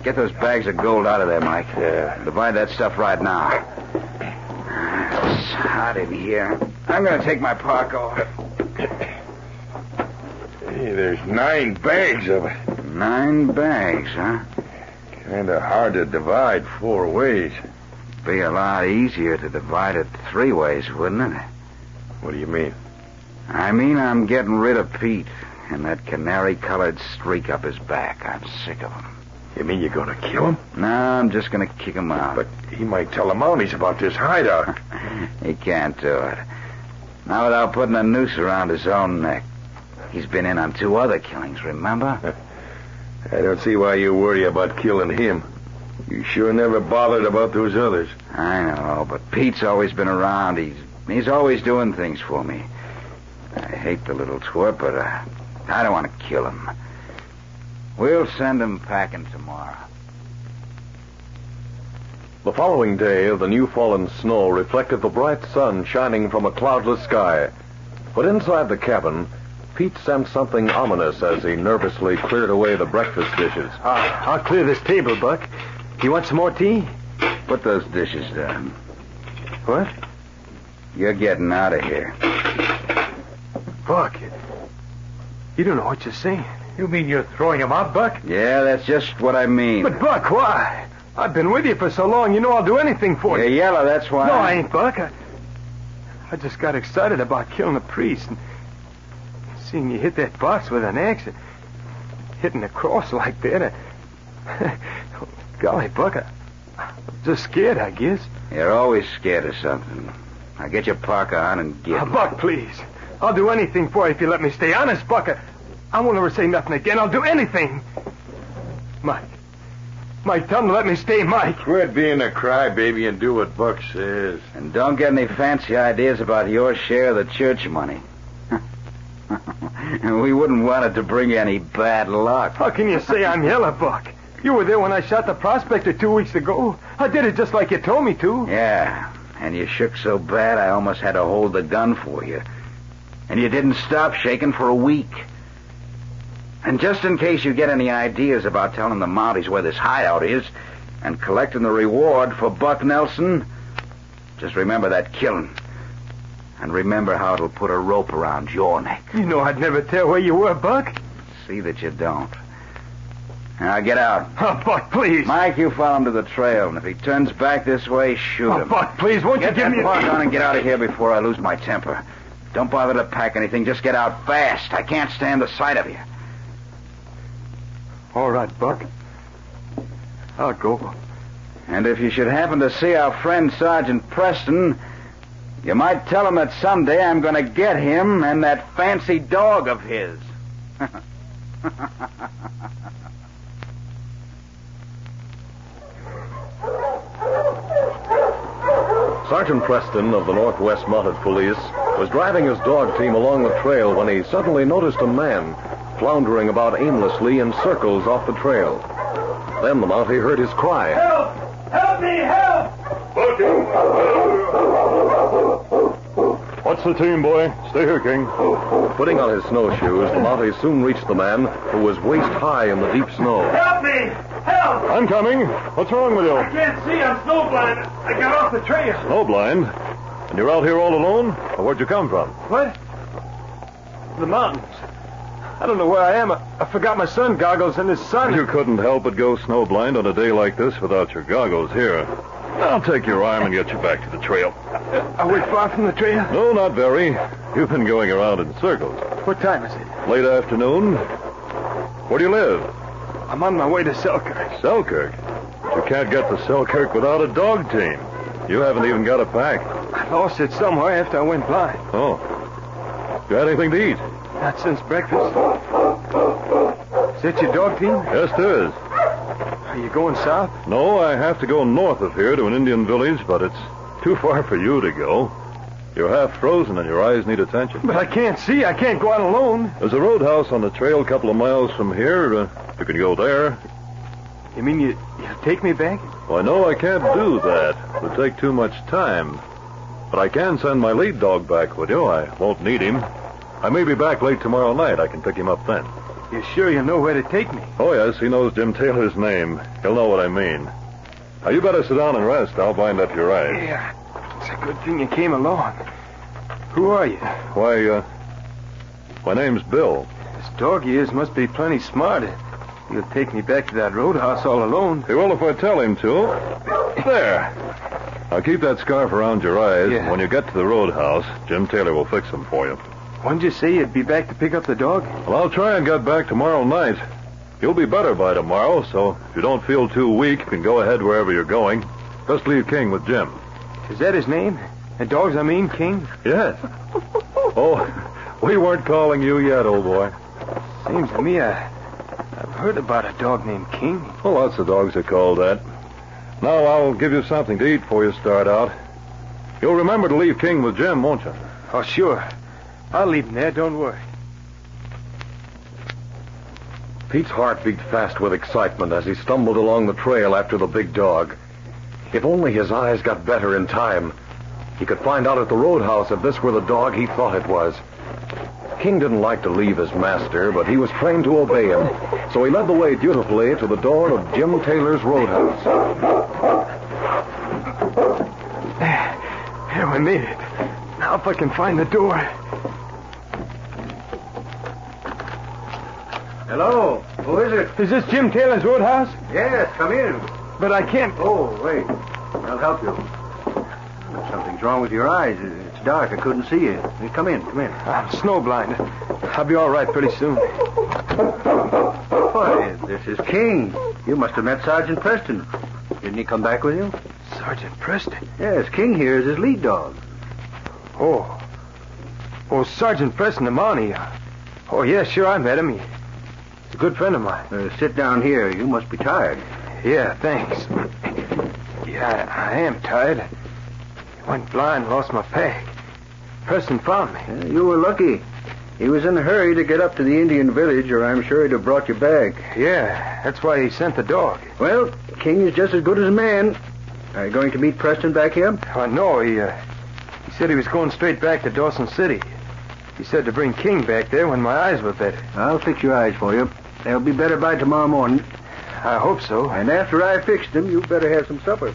Get those bags of gold out of there, Mike. Yeah. Divide that stuff right now. It's hot in here. I'm going to take my park off. Hey, there's 9 bags of it. 9 bags, huh? Kind of hard to divide 4 ways. Be a lot easier to divide it 3 ways, wouldn't it? What do you mean? I mean I'm getting rid of Pete and that canary-colored streak up his back. I'm sick of him. You mean you're going to kill him? No, I'm just going to kick him out. But he might tell the Mounties about this hideout. He can't do it. Not without putting a noose around his own neck. He's been in on 2 other killings, remember? I don't see why you worry about killing him. You sure never bothered about those others. I know, but Pete's always been around. He's always doing things for me. I hate the little twerp, but I don't want to kill him. We'll send him packing tomorrow. The following day, the new fallen snow reflected the bright sun shining from a cloudless sky. But inside the cabin, Pete sensed something ominous as he nervously cleared away the breakfast dishes. I'll clear this table, Buck. You want some more tea? Put those dishes down. What? You're getting out of here. Buck, you don't know what you're saying. You mean you're throwing him out, Buck? Yeah, that's just what I mean. But, Buck, why? I've been with you for so long, you know I'll do anything for you. You're yellow, that's why. No, I ain't, Buck. I just got excited about killing the priest and seeing you hit that box with an axe and hitting the cross like that. Golly, Buck, I'm just scared, I guess. You're always scared of something. Now get your parka on and get... Buck, please. I'll do anything for you if you let me stay. Honest, Buck, I won't ever say nothing again. I'll do anything. Mike, tell him to let me stay, Mike. Quit being a crybaby and do what Buck says. And don't get any fancy ideas about your share of the church money. We wouldn't want it to bring you any bad luck. How can you say I'm yellow, Buck? You were there when I shot the prospector 2 weeks ago. I did it just like you told me to. Yeah, and you shook so bad I almost had to hold the gun for you. And you didn't stop shaking for a week. And just in case you get any ideas about telling the Mounties where this hideout is and collecting the reward for Buck Nelson, just remember that killing. And remember how it'll put a rope around your neck. You know I'd never tell where you were, Buck. See that you don't. Now get out. Oh, Buck, please. Mike, you follow him to the trail, and if he turns back this way, shoot him. Buck, please, won't you give me... Get that park on and get out of here before I lose my temper. Don't bother to pack anything. Just get out fast. I can't stand the sight of you. All right, Buck. I'll go. And if you should happen to see our friend Sergeant Preston, you might tell him that someday I'm going to get him and that fancy dog of his. Sergeant Preston of the Northwest Mounted Police was driving his dog team along the trail when he suddenly noticed a man floundering about aimlessly in circles off the trail. Then the Mountie heard his cry. Help! Help me! Help! What's the team, boy? Stay here, King. Putting on his snowshoes, the Mountie soon reached the man, who was waist high in the deep snow. Help me! Help! I'm coming. What's wrong with you? I can't see. I'm snowblind. I got off the trail. Snowblind? And you're out here all alone? Or where'd you come from? What? The mountains. I don't know where I am. I forgot my sun goggles in the sun. You couldn't help but go snowblind on a day like this without your goggles here. I'll take your arm and get you back to the trail. Are we far from the trail? No, not very. You've been going around in circles. What time is it? Late afternoon. Where do you live? I'm on my way to Selkirk. Selkirk? But you can't get to Selkirk without a dog team. You haven't even got a pack. I lost it somewhere after I went blind. Oh. You had anything to eat? Not since breakfast. Is that your dog team? Yes, it is. Are you going south? No, I have to go north of here to an Indian village, but it's too far for you to go. You're half frozen and your eyes need attention. But I can't see. I can't go out alone. There's a roadhouse on the trail a couple of miles from here. You can go there. You mean you'll take me back? Well, no, I can't do that. It would take too much time. But I can send my lead dog back with you. I won't need him. I may be back late tomorrow night. I can pick him up then. You sure you know where to take me? Oh, yes. He knows Jim Taylor's name. He'll know what I mean. Now, you better sit down and rest. I'll bind up your eyes. Yeah. It's a good thing you came along. Who are you? Why, my name's Bill. This dog of yours must be plenty smart. He'll take me back to that roadhouse all alone. He will if I tell him to. There. Now keep that scarf around your eyes. Yeah. When you get to the roadhouse, Jim Taylor will fix them for you. When did you say you'd be back to pick up the dog? Well, I'll try and get back tomorrow night. You'll be better by tomorrow, so if you don't feel too weak, you can go ahead wherever you're going. Just leave King with Jim. Is that his name? And dogs, I mean, King? Yes. Oh, we weren't calling you yet, old boy. Seems to me I've heard about a dog named King. Well, lots of dogs are called that. Now I'll give you something to eat before you start out. You'll remember to leave King with Jim, won't you? Oh, sure. I'll leave him there, don't worry. Pete's heart beat fast with excitement as he stumbled along the trail after the big dog. If only his eyes got better in time, he could find out at the roadhouse if this were the dog he thought it was. King didn't like to leave his master, but he was trained to obey him, so he led the way dutifully to the door of Jim Taylor's roadhouse. There, we made it. Now if I can find the door. Hello, who is it? Is this Jim Taylor's roadhouse? Yes, come in. But I can't... Oh, wait. I'll help you. Something's wrong with your eyes. It's dark. I couldn't see you. Come in. I'm snowblind. I'll be all right pretty soon. Why, this is King. You must have met Sergeant Preston. Didn't he come back with you? Sergeant Preston? Yes, King here is his lead dog. Oh, Sergeant Preston, the Mountie. Oh, yeah, sure, I met him. He's a good friend of mine. Sit down here. You must be tired. Yeah, thanks. Yeah, I am tired. Went blind, lost my pack. Preston found me. You were lucky. He was in a hurry to get up to the Indian village, or I'm sure he'd have brought you back. Yeah, that's why he sent the dog. Well, King is just as good as a man. Are you going to meet Preston back here? No, he said he was going straight back to Dawson City. He said to bring King back there when my eyes were better. I'll fix your eyes for you. They'll be better by tomorrow morning. I hope so. And after I fixed them, you better have some supper.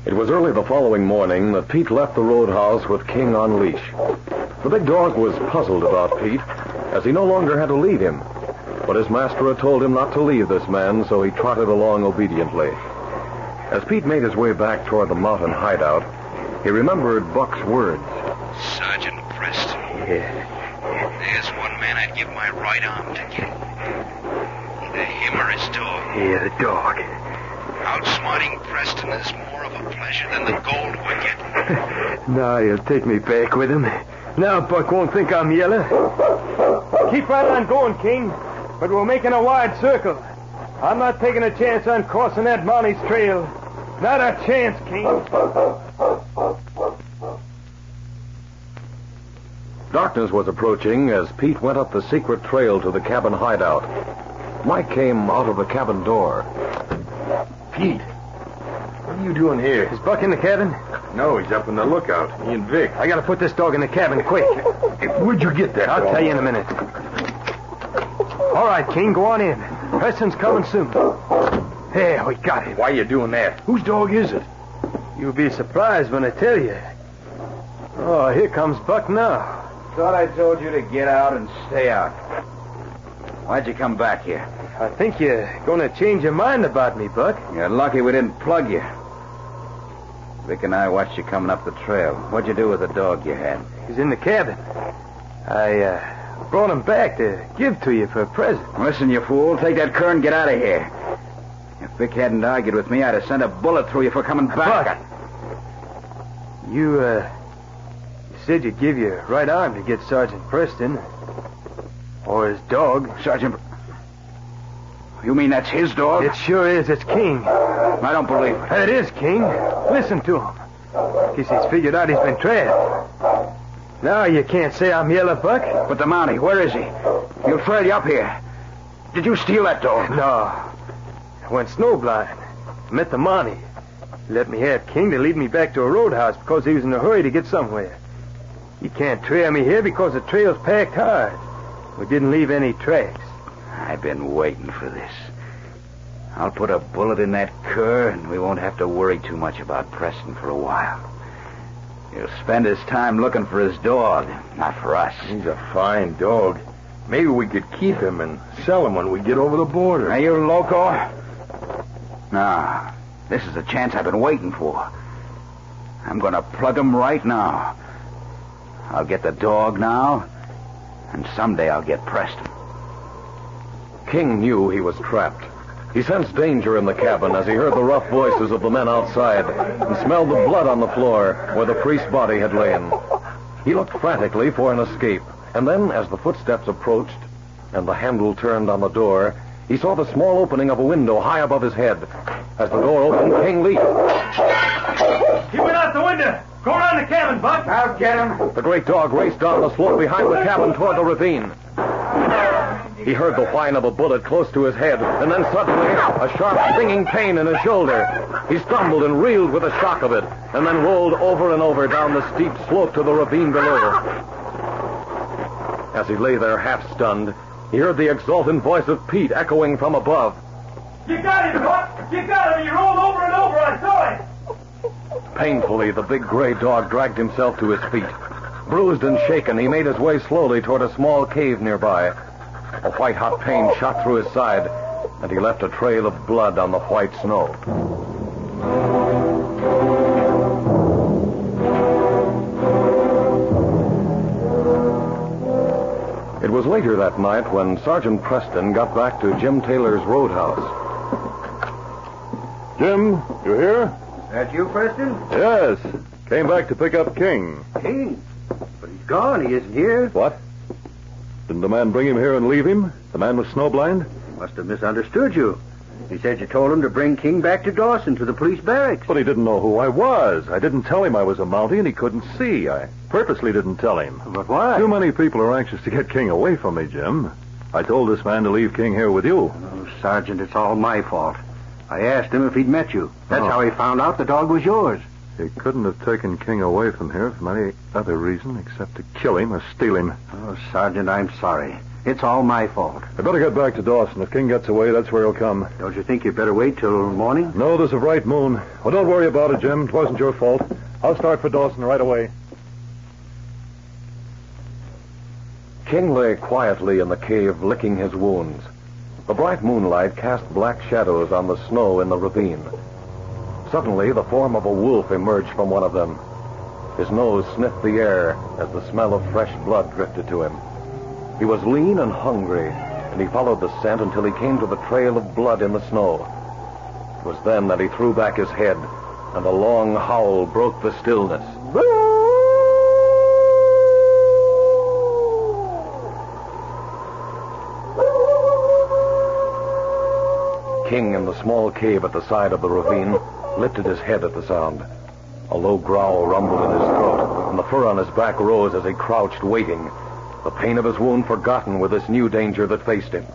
It was early the following morning that Pete left the roadhouse with King on leash. The big dog was puzzled about Pete, as he no longer had to lead him. But his master had told him not to leave this man, so he trotted along obediently. As Pete made his way back toward the mountain hideout, he remembered Buck's words. Sergeant Preston. Yeah. There's one man I'd give my right arm to get. Either him or his dog. Yeah, the dog. Outsmarting Preston is more of a pleasure than the gold we're getting. Now he'll take me back with him. Now Buck won't think I'm yellow. Keep right on going, King. But we're making a wide circle. I'm not taking a chance on crossing that Mountie's trail. Not a chance, King. Darkness was approaching as Pete went up the secret trail to the cabin hideout. Mike came out of the cabin door. Pete, what are you doing here? Is Buck in the cabin? No, he's up in the lookout. He and Vic. I gotta put this dog in the cabin quick. Where'd you get that I'll dog? tell you in a minute. All right, King, go on in. Preston's coming soon. There, we got him. Why are you doing that? Whose dog is it? You'll be surprised when I tell you. Oh, here comes Buck now. Thought I told you to get out and stay out. Why'd you come back here? I think you're going to change your mind about me, Buck. You're lucky we didn't plug you. Vic and I watched you coming up the trail. What'd you do with the dog you had? He's in the cabin. I brought him back to give to you for a present. Listen, you fool. Take that cur and get out of here. If Vic hadn't argued with me, I'd have sent a bullet through you for coming back. Buck, you said you'd give your right arm to get Sergeant Preston. Or his dog. Sergeant... You mean that's his dog? It sure is. It's King. I don't believe it. It is King. Listen to him. Guess he's figured out he's been trapped. Now you can't say I'm yellow, Buck. But the Mountie, where is he? He'll trail you up here. Did you steal that dog? No. I went snowblind. Met the Mountie. He let me have King to lead me back to a roadhouse because he was in a hurry to get somewhere. He can't trail me here because the trail's packed hard. We didn't leave any tracks. I've been waiting for this. I'll put a bullet in that cur, and we won't have to worry too much about Preston for a while. He'll spend his time looking for his dog, not for us. He's a fine dog. Maybe we could keep him and sell him when we get over the border. Are you loco? Nah, this is a chance I've been waiting for. I'm gonna plug him right now. I'll get the dog now, and someday I'll get Preston. King knew he was trapped. He sensed danger in the cabin as he heard the rough voices of the men outside and smelled the blood on the floor where the priest's body had lain. He looked frantically for an escape, and then, as the footsteps approached and the handle turned on the door, he saw the small opening of a window high above his head. As the door opened, King leaped. He went out the window. Go around the cabin, Buck. I'll get him. The great dog raced down the slope behind the cabin toward the ravine. He heard the whine of a bullet close to his head, and then suddenly a sharp stinging pain in his shoulder. He stumbled and reeled with the shock of it, and then rolled over and over down the steep slope to the ravine below. As he lay there half-stunned, he heard the exultant voice of Pete echoing from above. You got him, Buck! You got him! He rolled over and over. I saw him! Painfully, the big gray dog dragged himself to his feet. Bruised and shaken, he made his way slowly toward a small cave nearby. A white-hot pain shot through his side, and he left a trail of blood on the white snow. It was later that night when Sergeant Preston got back to Jim Taylor's roadhouse. Jim, you here? That you, Preston? Yes. Came back to pick up King. King? But he's gone. He isn't here. What? Didn't the man bring him here and leave him? The man was snowblind? He must have misunderstood you. He said you told him to bring King back to Dawson, to the police barracks. But he didn't know who I was. I didn't tell him I was a Mountie, and he couldn't see. I purposely didn't tell him. But why? Too many people are anxious to get King away from me, Jim. I told this man to leave King here with you. Oh, Sergeant, it's all my fault. I asked him if he'd met you. That's how he found out the dog was yours. He couldn't have taken King away from here for any other reason except to kill him or steal him. Oh, Sergeant, I'm sorry. It's all my fault. I better get back to Dawson. If King gets away, that's where he'll come. Don't you think you'd better wait till morning? No, there's a bright moon. Well, don't worry about it, Jim. It wasn't your fault. I'll start for Dawson right away. King lay quietly in the cave, licking his wounds. The bright moonlight cast black shadows on the snow in the ravine. Suddenly, the form of a wolf emerged from one of them. His nose sniffed the air as the smell of fresh blood drifted to him. He was lean and hungry, and he followed the scent until he came to the trail of blood in the snow. It was then that he threw back his head, and a long howl broke the stillness. King, in the small cave at the side of the ravine, lifted his head at the sound. A low growl rumbled in his throat, and the fur on his back rose as he crouched, waiting, the pain of his wound forgotten with this new danger that faced him.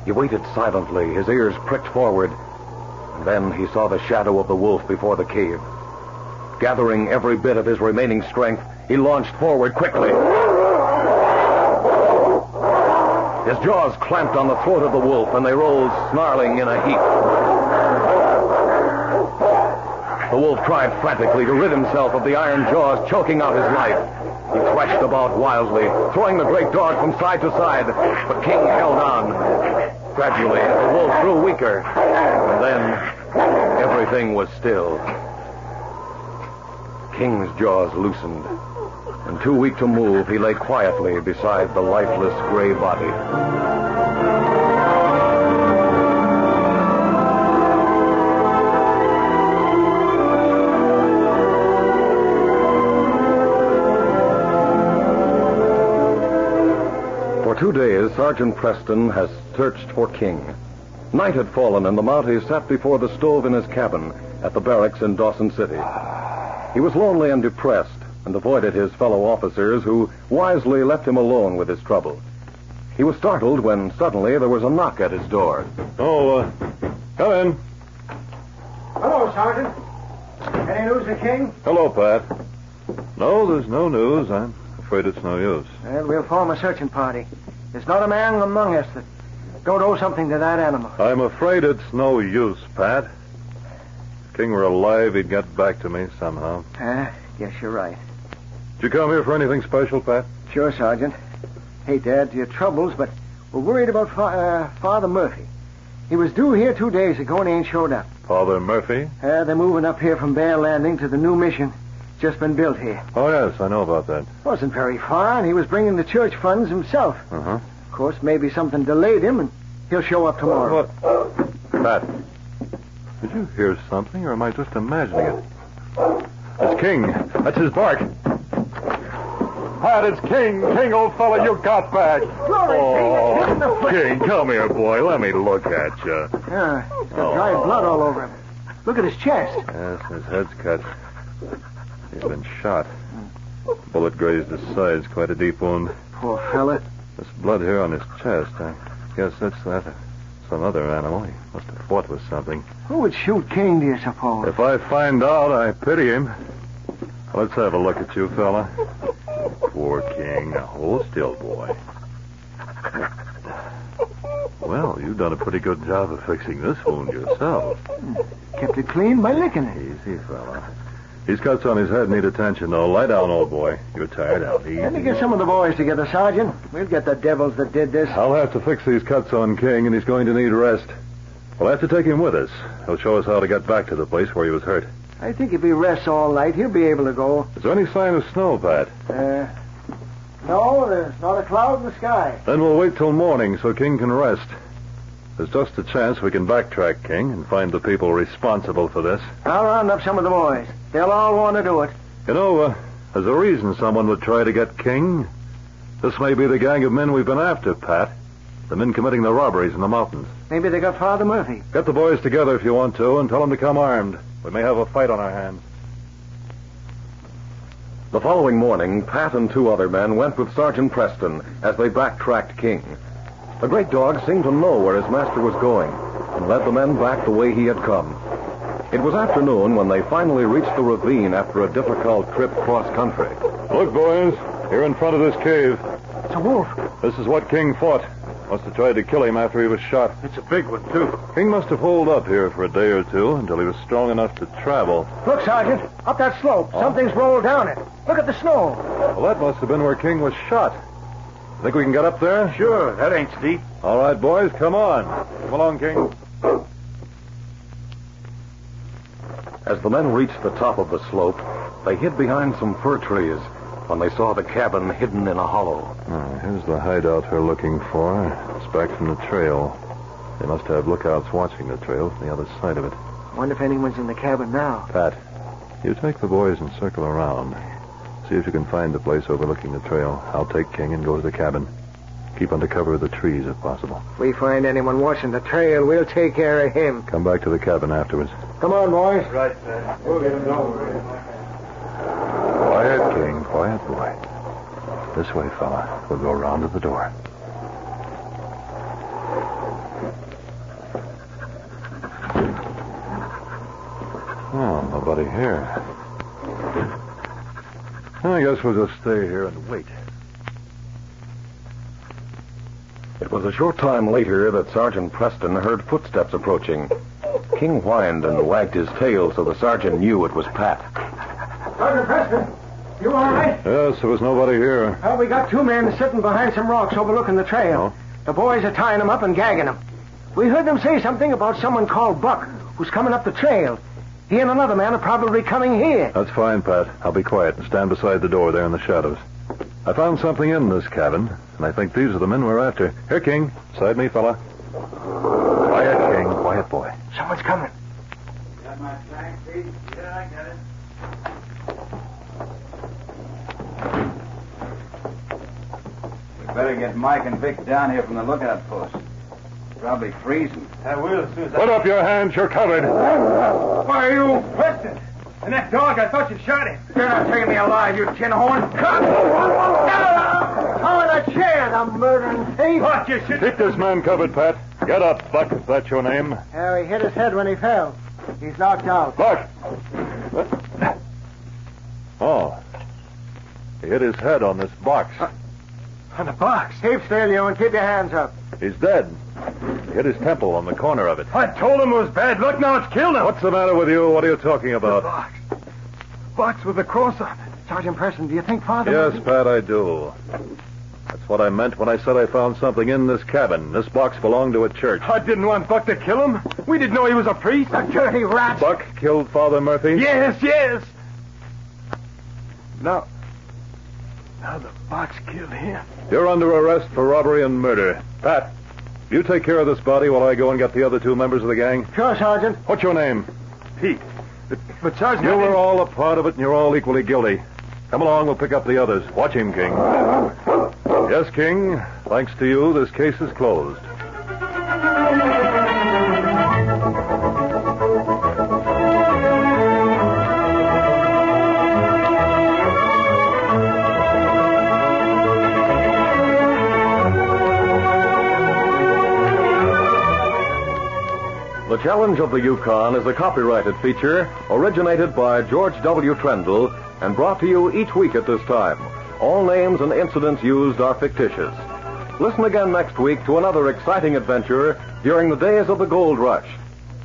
He waited silently, his ears pricked forward, and then he saw the shadow of the wolf before the cave. Gathering every bit of his remaining strength, he launched forward quickly. His jaws clamped on the throat of the wolf, and they rolled snarling in a heap. The wolf tried frantically to rid himself of the iron jaws choking out his life. He thrashed about wildly, throwing the great dog from side to side, but King held on. Gradually, the wolf grew weaker, and then everything was still. King's jaws loosened, and too weak to move, he lay quietly beside the lifeless gray body. For 2 days, Sergeant Preston has searched for King. Night had fallen, and the Mountie sat before the stove in his cabin at the barracks in Dawson City. He was lonely and depressed, and avoided his fellow officers, who wisely left him alone with his trouble. He was startled when suddenly there was a knock at his door. Oh, come in. Hello, Sergeant. Any news of King? Hello, Pat. No, there's no news. I'm afraid it's no use. Well, we'll form a searching party. There's not a man among us that don't owe something to that animal. I'm afraid it's no use, Pat. If King were alive, he'd get back to me somehow. Guess you're right. Did you come here for anything special, Pat? Sure, Sergeant. Hate to add to your troubles, but we're worried about Father Murphy. He was due here 2 days ago and he ain't showed up. Father Murphy? They're moving up here from Bear Landing to the new mission. Just been built here. Oh, yes, I know about that. Wasn't very far, and he was bringing the church funds himself. Uh-huh. Of course, maybe something delayed him, and he'll show up tomorrow. Pat, did you hear something, or am I just imagining it? It's King. That's his bark. Pat, it's King. King, old fella, you got back. Oh, King, come here, boy. Let me look at you. Yeah, he's got dried blood all over him. Look at his chest. Yes, his head's cut. He's been shot. Bullet grazed his sides, quite a deep wound. Poor fella. This blood here on his chest, I guess that's some other animal. He must have fought with something. Who would shoot King, do you suppose? If I find out, I pity him. Let's have a look at you, fella. Poor King. Now, hold still, boy. Well, you've done a pretty good job of fixing this wound yourself. Kept it clean by licking it. Easy, fella. These cuts on his head need attention, though. Lie down, old boy. You're tired out. Easy. Let me get some of the boys together, Sergeant. We'll get the devils that did this. I'll have to fix these cuts on King, and he's going to need rest. We'll have to take him with us. He'll show us how to get back to the place where he was hurt. I think if he rests all night, he'll be able to go. Is there any sign of snow, Pat? No, there's not a cloud in the sky. Then we'll wait till morning so King can rest. There's just a chance we can backtrack King and find the people responsible for this. I'll round up some of the boys. They'll all want to do it. You know, there's a reason someone would try to get King. This may be the gang of men we've been after, Pat. The men committing the robberies in the mountains. Maybe they got Father Murphy. Get the boys together if you want to and tell them to come armed. We may have a fight on our hands. The following morning, Pat and 2 other men went with Sergeant Preston as they backtracked King. The great dog seemed to know where his master was going and led the men back the way he had come. It was afternoon when they finally reached the ravine after a difficult trip cross-country. Look, boys, here in front of this cave. It's a wolf. This is what King fought. Must have tried to kill him after he was shot. It's a big one, too. King must have holed up here for a day or two until he was strong enough to travel. Look, Sergeant, up that slope. Something's rolled down it. Look at the snow. Well, that must have been where King was shot. Think we can get up there? Sure, that ain't steep. All right, boys, come on. Come along, King. As the men reached the top of the slope, they hid behind some fir trees when they saw the cabin hidden in a hollow. Here's the hideout we're looking for. It's back from the trail. They must have lookouts watching the trail from the other side of it. I wonder if anyone's in the cabin now. Pat, you take the boys and circle around. See if you can find the place overlooking the trail. I'll take King and go to the cabin. Keep under cover of the trees if possible. If we find anyone watching the trail, we'll take care of him. Come back to the cabin afterwards. Come on, boys. Right, sir. We'll get him over. Quiet, King. Quiet, boy. This way, fella. We'll go around to the door. Oh, nobody here. I guess we'll just stay here and wait. It was a short time later that Sergeant Preston heard footsteps approaching. King whined and wagged his tail so the sergeant knew it was Pat. Sergeant Preston, you all right? Yes, there was nobody here. Well, we got 2 men sitting behind some rocks overlooking the trail. The boys are tying them up and gagging them. We heard them say something about someone called Buck who's coming up the trail. He and another man are probably coming here. That's fine, Pat. I'll be quiet and stand beside the door there in the shadows. I found something in this cabin, and I think these are the men we're after. Here, King. Beside me, fella. Quiet, King. Quiet, boy. Someone's coming. Got my flag, Pete? Yeah, I got it. We better get Mike and Vic down here from the lookout post. Probably freezing. I will as soon as Put up your hands. You're covered. Why are you Preston? And that dog, I thought you shot him. You're not taking me alive, you tin horn. On a chair, the murdering thief. What, you should... Keep this man covered, Pat. Get up, Buck. Is that your name? He hit his head when he fell. He's knocked out. Buck! Oh. He hit his head on this box. On the box? Keep still, you, and keep your hands up. He's dead. He hit his temple on the corner of it. I told him it was bad. Look, now it's killed him. What's the matter with you? What are you talking about? The box. Box with a cross on it. Sergeant Preston, do you think Father... Yes, Pat, I do. That's what I meant when I said I found something in this cabin. This box belonged to a church. I didn't want Buck to kill him. We didn't know he was a priest. A dirty rat. Buck killed Father Murphy? Yes, yes. Now the box killed him. You're under arrest for robbery and murder. Pat, you take care of this body while I go and get the other 2 members of the gang. Sure, Sergeant. What's your name? Pete. But Sergeant... You were all a part of it, and you're all equally guilty. Come along, we'll pick up the others. Watch him, King. Yes, King. Thanks to you, this case is closed. The Challenge of the Yukon is a copyrighted feature originated by George W. Trendle and brought to you each week at this time. All names and incidents used are fictitious. Listen again next week to another exciting adventure during the days of the gold rush.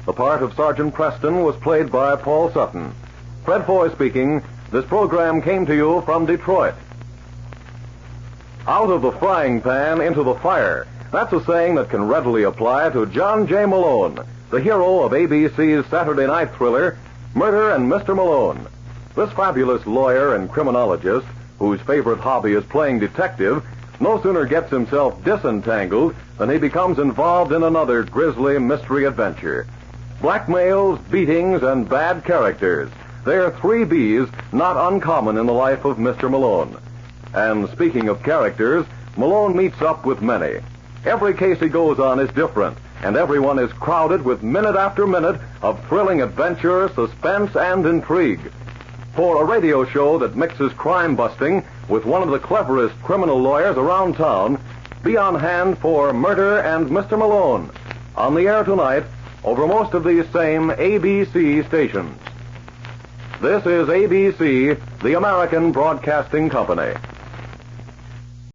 The part of Sergeant Preston was played by Paul Sutton. Fred Foy speaking. This program came to you from Detroit. Out of the frying pan into the fire. That's a saying that can readily apply to John J. Malone, the hero of ABC's Saturday night thriller, Murder and Mr. Malone. This fabulous lawyer and criminologist, whose favorite hobby is playing detective, no sooner gets himself disentangled than he becomes involved in another grisly mystery adventure. Blackmails, beatings, and bad characters. They are 3 B's not uncommon in the life of Mr. Malone. And speaking of characters, Malone meets up with many. Every case he goes on is different, and everyone is crowded with minute after minute of thrilling adventure, suspense, and intrigue. For a radio show that mixes crime busting with one of the cleverest criminal lawyers around town, be on hand for Murder and Mr. Malone, on the air tonight over most of these same ABC stations. This is ABC, the American Broadcasting Company.